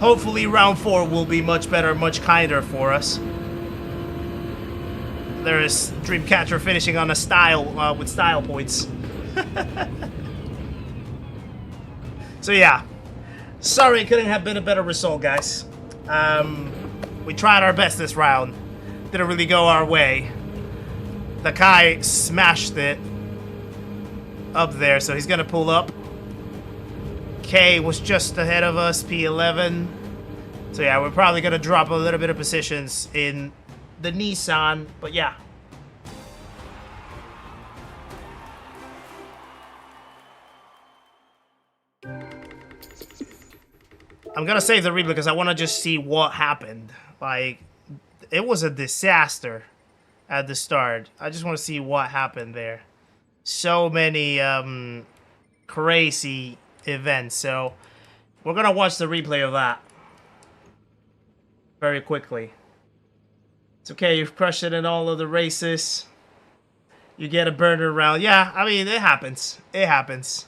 Hopefully round 4 will be much better, much kinder for us. There is Dreamcatcher finishing on a style with style points. So yeah, sorry it couldn't have been a better result, guys. We tried our best this round. Didn't really go our way. The Kai smashed it up there, so he's gonna pull up. K was just ahead of us, P11. So yeah, we're probably gonna drop a little bit of positions in the Nissan, but yeah. I'm gonna save the replay because I want to just see what happened. Like, it was a disaster at the start. I just want to see what happened there. So many crazy events. So we're gonna watch the replay of that very quickly. It's okay, you've crushed it in all of the races. You get a burner round. Yeah, I mean, it happens. It happens.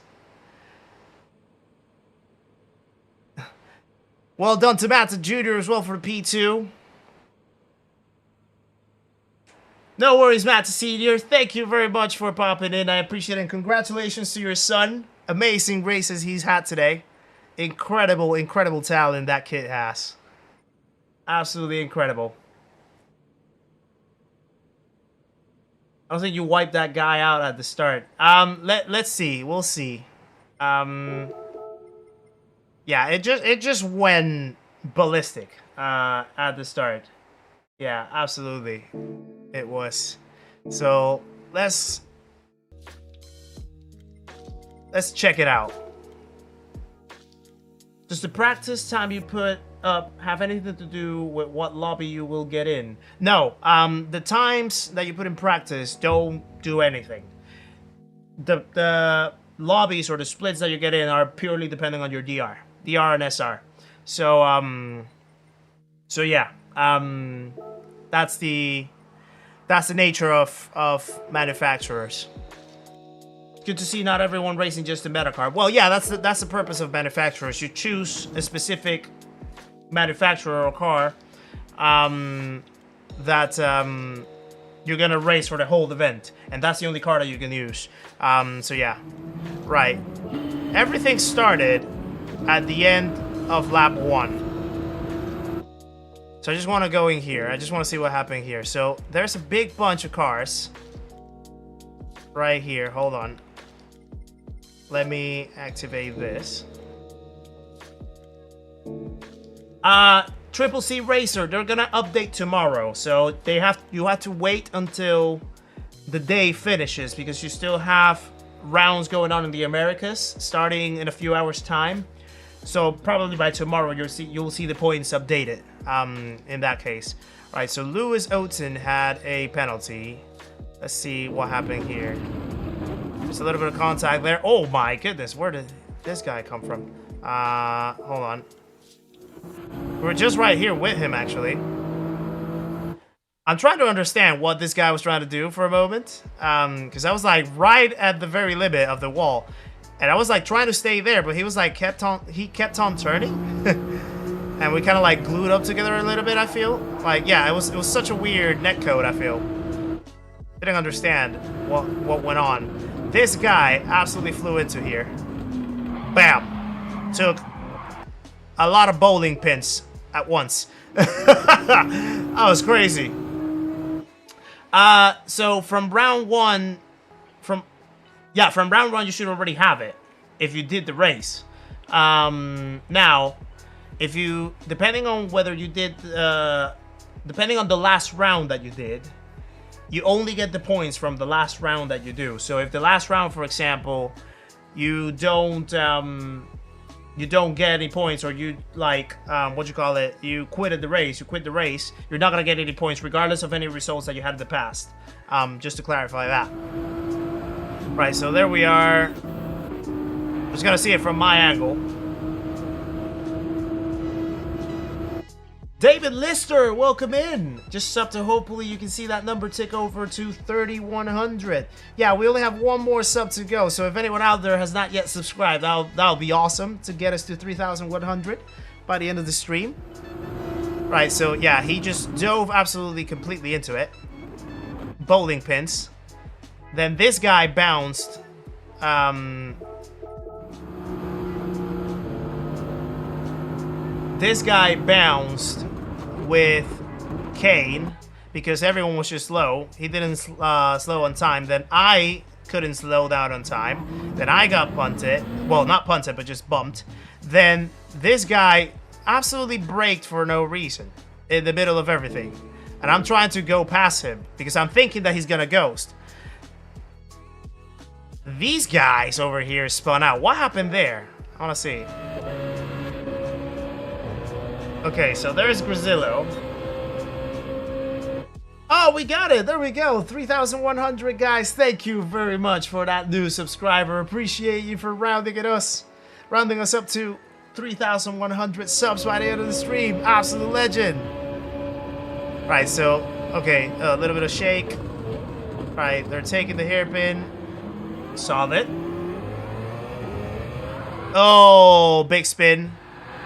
Well done to Matt Jr. as well for P2. No worries, Matt Senior. Thank you very much for popping in. I appreciate it. And congratulations to your son. Amazing races he's had today. Incredible, incredible talent that kid has. Absolutely incredible. I don't think you wiped that guy out at the start. Let's see. We'll see. Yeah, it just went ballistic at the start. Yeah, absolutely. It was. So let's check it out. Does the practice time you put up have anything to do with what lobby you will get in? No, the times that you put in practice don't do anything. The lobbies or the splits that you get in are purely depending on your DR and SR. So yeah, that's the nature of manufacturers. Good to see not everyone racing just a meta car. Well, yeah, that's the purpose of manufacturers. You choose a specific manufacturer or car that you're gonna race for the whole event, and that's the only car that you can use. So yeah, right. Everything started at the end of lap 1. So I just want to go in here. I just want to see what happened here. So there's a big bunch of cars right here. Hold on. Let me activate this. Triple C Racer, they're gonna update tomorrow, so you have to wait until the day finishes because you still have rounds going on in the Americas starting in a few hours time. So probably by tomorrow you'll see the points updated. In that case, all right. So Lewis Oaten had a penalty. Let's see what happened here. Just a little bit of contact there. Oh my goodness, where did this guy come from? Hold on. We're just right here with him, actually. I'm trying to understand what this guy was trying to do for a moment. Because I was like right at the very limit of the wall. And I was like trying to stay there, but he was like kept on turning. And we kind of like glued up together a little bit, I feel. Like, yeah, it was such a weird netcode, I feel. Didn't understand what went on. This guy absolutely flew into here. Bam. Took a lot of bowling pins at once. That was crazy. So from round one, from round one, you should already have it if you did the race. Now, if you, depending on whether you did, depending on the last round that you did, you only get the points from the last round that you do. So if the last round, for example, you don't get any points, or you like you quit the race, you're not gonna get any points regardless of any results that you had in the past. Just to clarify that. Right, so there we are. Just gonna see it from my angle. David Lister, welcome in. Just up to hopefully you can see that number tick over to 3,100. Yeah, we only have one more sub to go, so if anyone out there has not yet subscribed, that'll be awesome to get us to 3,100 by the end of the stream. Right, so yeah, he just dove absolutely completely into it. Bowling pins. Then this guy bounced. This guy bounced with Kane because everyone was just slow. He didn't slow on time. Then I couldn't slow down on time. Then I got punted. Well, not punted, but just bumped. Then this guy absolutely braked for no reason in the middle of everything. And I'm trying to go past him because I'm thinking that he's gonna ghost. These guys over here spun out. What happened there? I wanna see. Okay, so there's Grazillo. Oh, we got it. There we go. 3,100 guys. Thank you very much for that new subscriber. Appreciate you for rounding us up to 3,100 subs by the end of the stream. Absolute legend. Right, so, okay, a little bit of shake. Right, they're taking the hairpin. Solid. Oh, big spin.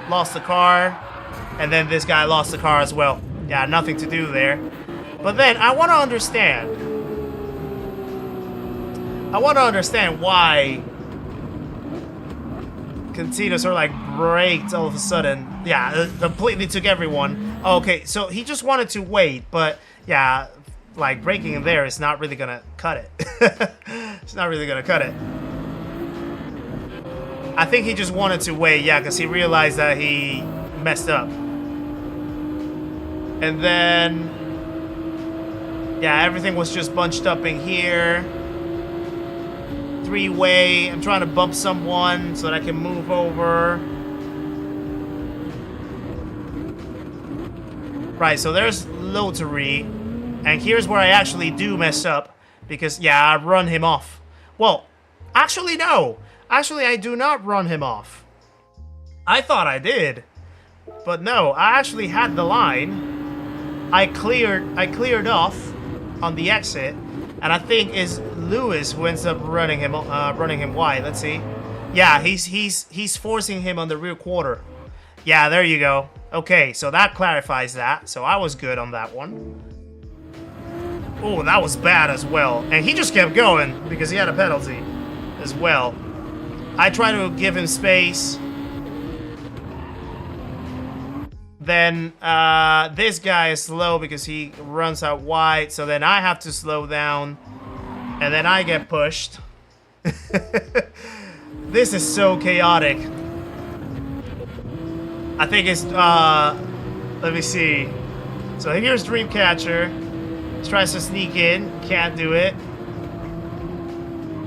Lost the car. And then this guy lost the car as well. Yeah, nothing to do there. But then, I want to understand why Cantino sort of like braked all of a sudden. Yeah, it completely took everyone. Okay, so he just wanted to wait, but yeah, like braking in there is not really gonna cut it. It's not really gonna cut it. I think he just wanted to wait, yeah, because he realized that he messed up. And then, yeah, everything was just bunched up in here. Three-way. I'm trying to bump someone so that I can move over. Right, so there's Lottery. And here's where I actually do mess up. Because, yeah, I run him off. Well, actually, no. Actually, I do not run him off. I thought I did. But no, I actually had the line. I cleared off on the exit. And I think it's Lewis who ends up running him wide. Let's see. Yeah, he's forcing him on the rear quarter. Yeah, there you go. Okay, so that clarifies that. So I was good on that one. Oh, that was bad as well. And he just kept going because he had a penalty as well. I try to give him space. Then this guy is slow because he runs out wide. So then I have to slow down. And then I get pushed. This is so chaotic. I think it's, let me see. So here's Dreamcatcher. Tries to sneak in. Can't do it.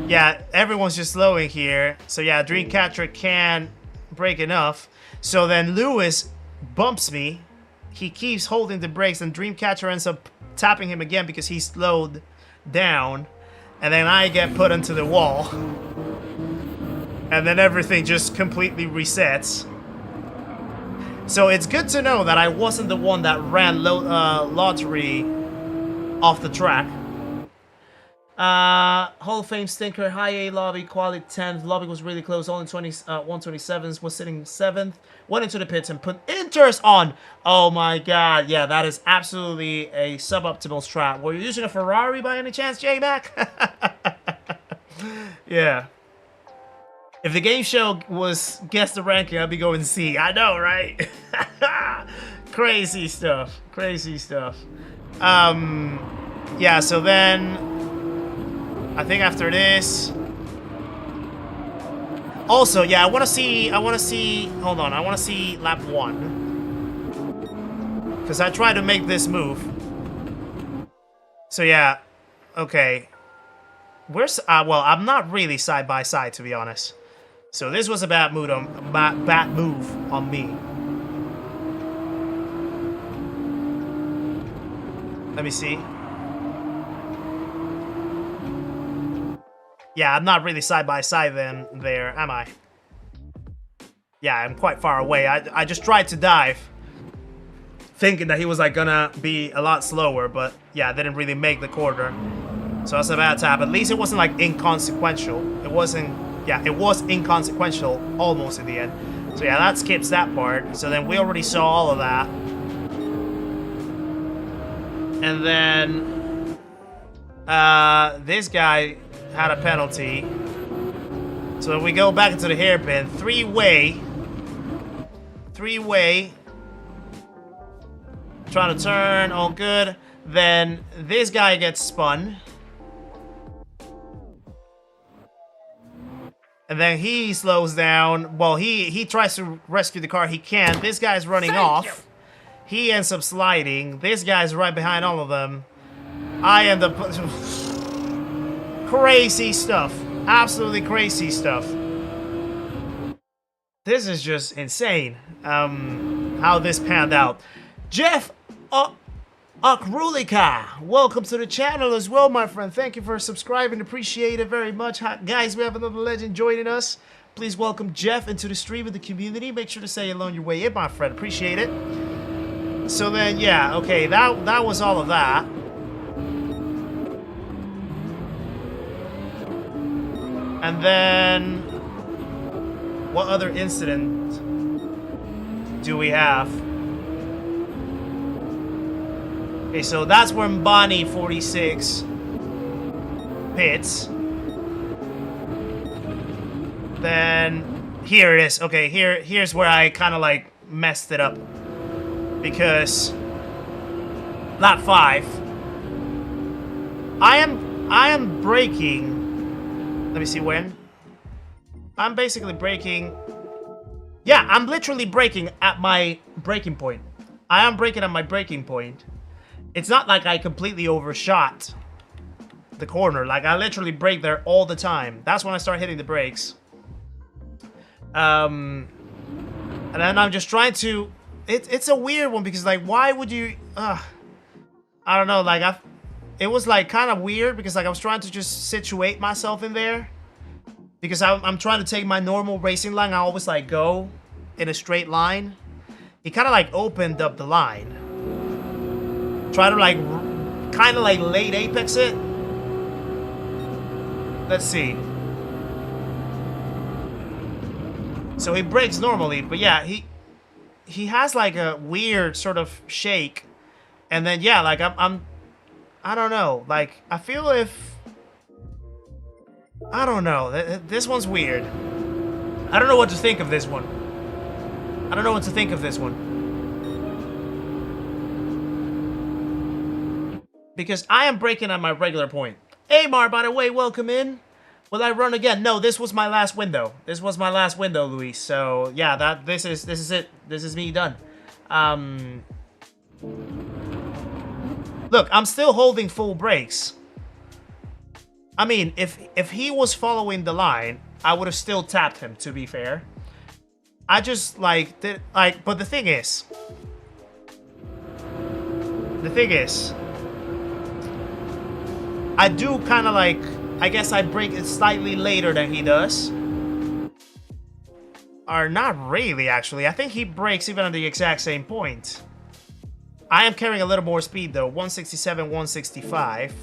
Yeah, everyone's just slowing here. So yeah, Dreamcatcher can break enough. So then Lewis bumps me. He keeps holding the brakes and Dreamcatcher ends up tapping him again because he slowed down. And then I get put into the wall. And then everything just completely resets. So it's good to know that I wasn't the one that ran Lottery off the track. Hall of Fame stinker, high A lobby, quality 10th. Lobby was really close, only 127s, was sitting 7th. Went into the pits and put inters on. Oh my god, yeah, that is absolutely a suboptimal strat. Were you using a Ferrari by any chance, J-Mac? Yeah. If the game show was guess the ranking, I'd be going C. I know, right? Crazy stuff. Crazy stuff. Yeah, so then I think after this. Also, yeah, I want to see, hold on, I want to see lap 1. Because I tried to make this move. So yeah, okay. Where's, well, I'm not really side by side, to be honest. So this was a bad move on me. Let me see. Yeah, I'm not really side by side then there, am I? Yeah, I'm quite far away. I just tried to dive, thinking that he was like gonna be a lot slower, but yeah, didn't really make the quarter. So that's a bad tap. At least it wasn't like inconsequential. It wasn't, yeah, it was inconsequential almost in the end. So yeah, that skips that part. So then we already saw all of that. And then this guy had a penalty. So we go back into the hairpin. Three-way. Trying to turn, all good. Then this guy gets spun. And then he slows down. Well, he tries to rescue the car. He can't. This guy's running off. He ends up sliding. This guy's right behind all of them. I end up... Crazy stuff. Absolutely crazy stuff. This is just insane. how this panned out. Jeff Okrulika, welcome to the channel as well, my friend. Thank you for subscribing. Appreciate it very much. Guys, we have another legend joining us. Please welcome Jeff into the stream of the community. Make sure to say hello on your way in, my friend. Appreciate it. So then, yeah, okay, that was all of that. And then, what other incident do we have? Okay, so that's where Mbani 46 pits. Then here it is. Okay, here's where I kind of like messed it up, because lap 5, I am braking. Let me see when. I'm basically braking. Yeah, I'm literally braking at my braking point. I am braking at my braking point. It's not like I completely overshot the corner. Like, I literally brake there all the time. That's when I start hitting the brakes. And then I'm just trying to... It's a weird one, because, like, why would you... I don't know, like, it was, like, kind of weird, because, like, I was trying to just situate myself in there. Because I'm trying to take my normal racing line. I always, like, go in a straight line. He kind of, like, opened up the line. Try to, like, kind of, like, late apex it. Let's see. So he brakes normally, but yeah, he has, like, a weird sort of shake. And then, yeah, like, I don't know. Like, I feel if... I don't know. This one's weird. I don't know what to think of this one. I don't know what to think of this one. Because I am braking at my regular point. Hey, Mar, by the way, welcome in. Will I run again? No, this was my last window. This was my last window, Luis. So, yeah, this is it. This is me done. Look, I'm still holding full brakes. I mean, if he was following the line, I would have still tapped him, to be fair. I just, like, but the thing is, I do kind of, like, I guess I brake it slightly later than he does. Or not really, actually. I think he brakes even at the exact same point. I am carrying a little more speed, though. 167, 165.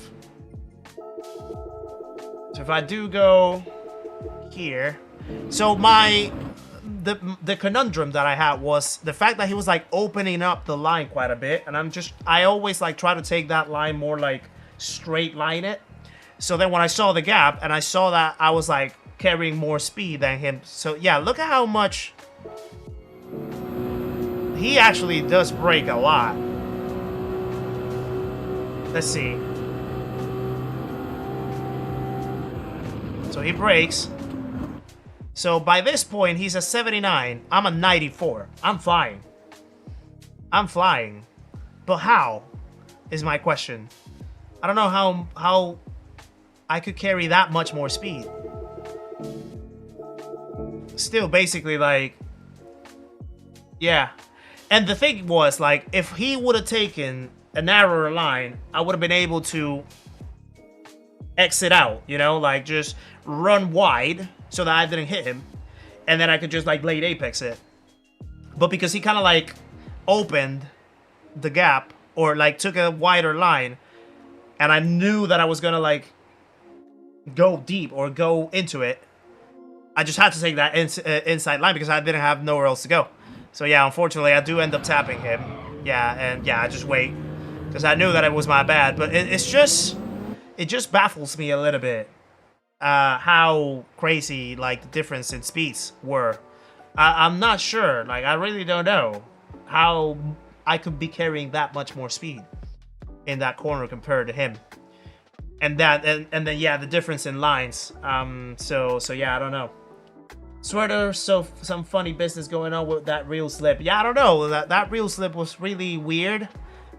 So if I do go here... So the conundrum that I had was the fact that he was, like, opening up the line quite a bit. And I always, like, try to take that line more, like, straight line it. So then when I saw the gap and I saw that I was, like, carrying more speed than him. So yeah, look at how much he actually does brake a lot. Let's see. So he brakes. So by this point, he's a 79. I'm a 94. I'm flying. I'm flying. But how is my question. I don't know how I could carry that much more speed. Still, basically, like, yeah. And the thing was, like, if he would have taken a narrower line, I would have been able to exit out, you know, like, just run wide so that I didn't hit him. And then I could just, like, late apex it. But because he kind of, like, opened the gap, or, like, took a wider line, and I knew that I was gonna, like, go deep or go into it, I just had to take that inside line because I didn't have nowhere else to go. So yeah, unfortunately, I do end up tapping him. Yeah, and yeah, I just wait because I knew that it was my bad. But it just baffles me a little bit how crazy, like, the difference in speeds were. I'm not sure. Like, I really don't know how I could be carrying that much more speed in that corner compared to him. And then yeah, the difference in lines. So yeah, I don't know. Swear there's some funny business going on with that real slip. Yeah, I don't know. That real slip was really weird.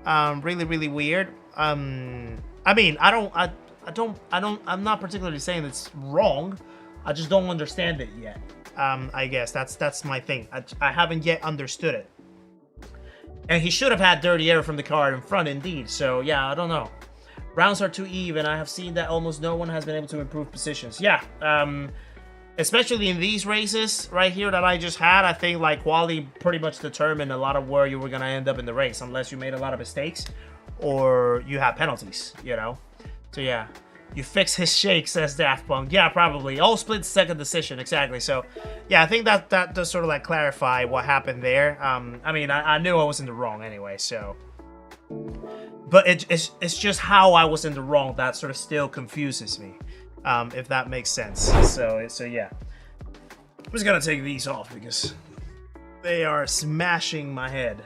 Really weird. I mean, I'm not particularly saying it's wrong. I just don't understand it yet. I guess that's my thing. I haven't yet understood it. And he should have had dirty air from the car in front, indeed. So, yeah, I don't know. Rounds are too even. I have seen that almost no one has been able to improve positions. Yeah, especially in these races right here that I just had, I think like quality pretty much determined a lot of where you were going to end up in the race, unless you made a lot of mistakes or you had penalties, you know? So, yeah. You fix his shake, says Daft Punk. Yeah, probably. All split second decision, exactly. So, yeah, I think that does sort of like clarify what happened there. I mean, I knew I was in the wrong anyway, so. But it's just how I was in the wrong that sort of still confuses me, if that makes sense. So yeah. I'm just gonna take these off because they are smashing my head.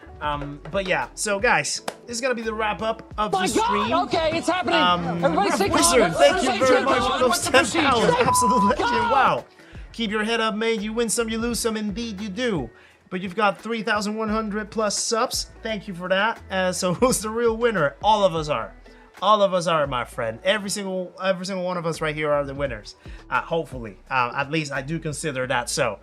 But yeah, so guys, this is gonna be the wrap up of the stream. Okay, it's happening. Everybody stay calm. Wizard, thank you very much for those 10 What's the pounds. procedure? Absolute legend. Wow. Keep your head up, mate. You win some, you lose some. Indeed, you do. But you've got 3,100 plus subs. Thank you for that. So who's the real winner? All of us are. All of us are, my friend. Every single one of us right here are the winners. Hopefully. At least I do consider that so.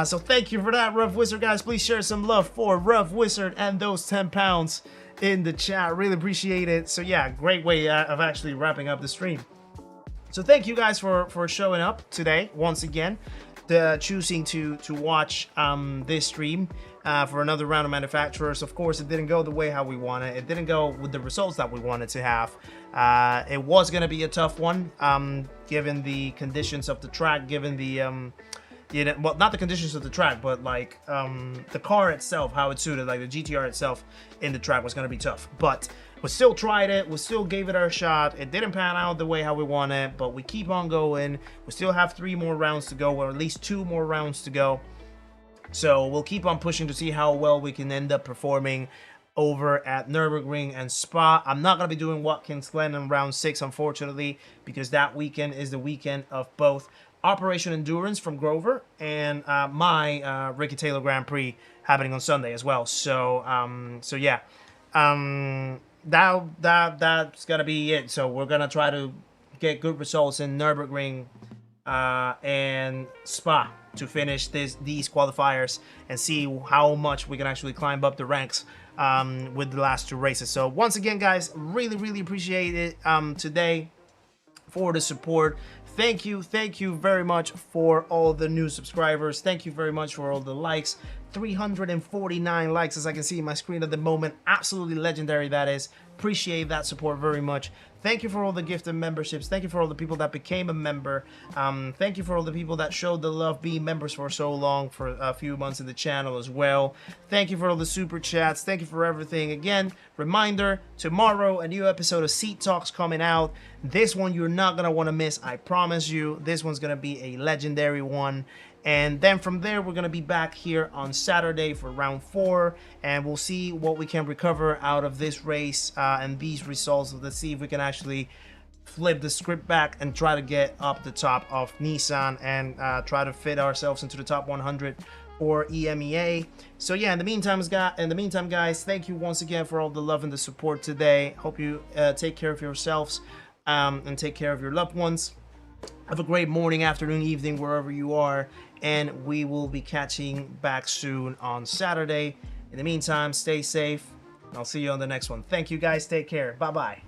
So thank you for that, Rough Wizard. Guys, please share some love for Rough Wizard and those 10 pounds in the chat. Really appreciate it. So yeah, great way of actually wrapping up the stream. So thank you guys for showing up today once again. Choosing to watch this stream for another round of manufacturers. Of course, it didn't go the way how we wanted. It didn't go with the results that we wanted to have. It was going to be a tough one, given the conditions of the track, given the well, not the conditions of the track, but like the car itself, how it suited, like the GTR itself in the track was going to be tough. But we still tried it. We still gave it our shot. It didn't pan out the way how we wanted, but we keep on going. We still have 3 more rounds to go, or at least 2 more rounds to go. So we'll keep on pushing to see how well we can end up performing over at Nürburgring and Spa. I'm not going to be doing Watkins Glen in round 6, unfortunately, because that weekend is the weekend of both Operation Endurance from Grover and my Ricky Taylor Grand Prix happening on Sunday as well. So yeah. That's gonna be it. So we're gonna try to get good results in Nürburgring and Spa to finish these qualifiers and see how much we can actually climb up the ranks with the last 2 races. So once again, guys, really appreciate it today for the support. Thank you very much for all the new subscribers. Thank you very much for all the likes. 349 likes, as I can see in my screen at the moment. Absolutely legendary, that is. Appreciate that support very much. Thank you for all the gifted memberships. Thank you for all the people that became a member. Thank you for all the people that showed the love being members for so long, for a few months in the channel as well. Thank you for all the super chats. Thank you for everything. Again, reminder, tomorrow a new episode of Seat Talks coming out. This one you're not gonna want to miss, I promise you. This one's gonna be a legendary one. And then from there, we're going to be back here on Saturday for round 4. And we'll see what we can recover out of this race and these results. Let's see if we can actually flip the script back and try to get up the top of Nissan and try to fit ourselves into the top 100 for EMEA. So yeah, in the meantime, guys, thank you once again for all the love and the support today. Hope you take care of yourselves and take care of your loved ones. Have a great morning, afternoon, evening, wherever you are. And we will be catching back soon on Saturday. In the meantime, stay safe. I'll see you on the next one. Thank you, guys. Take care. Bye-bye.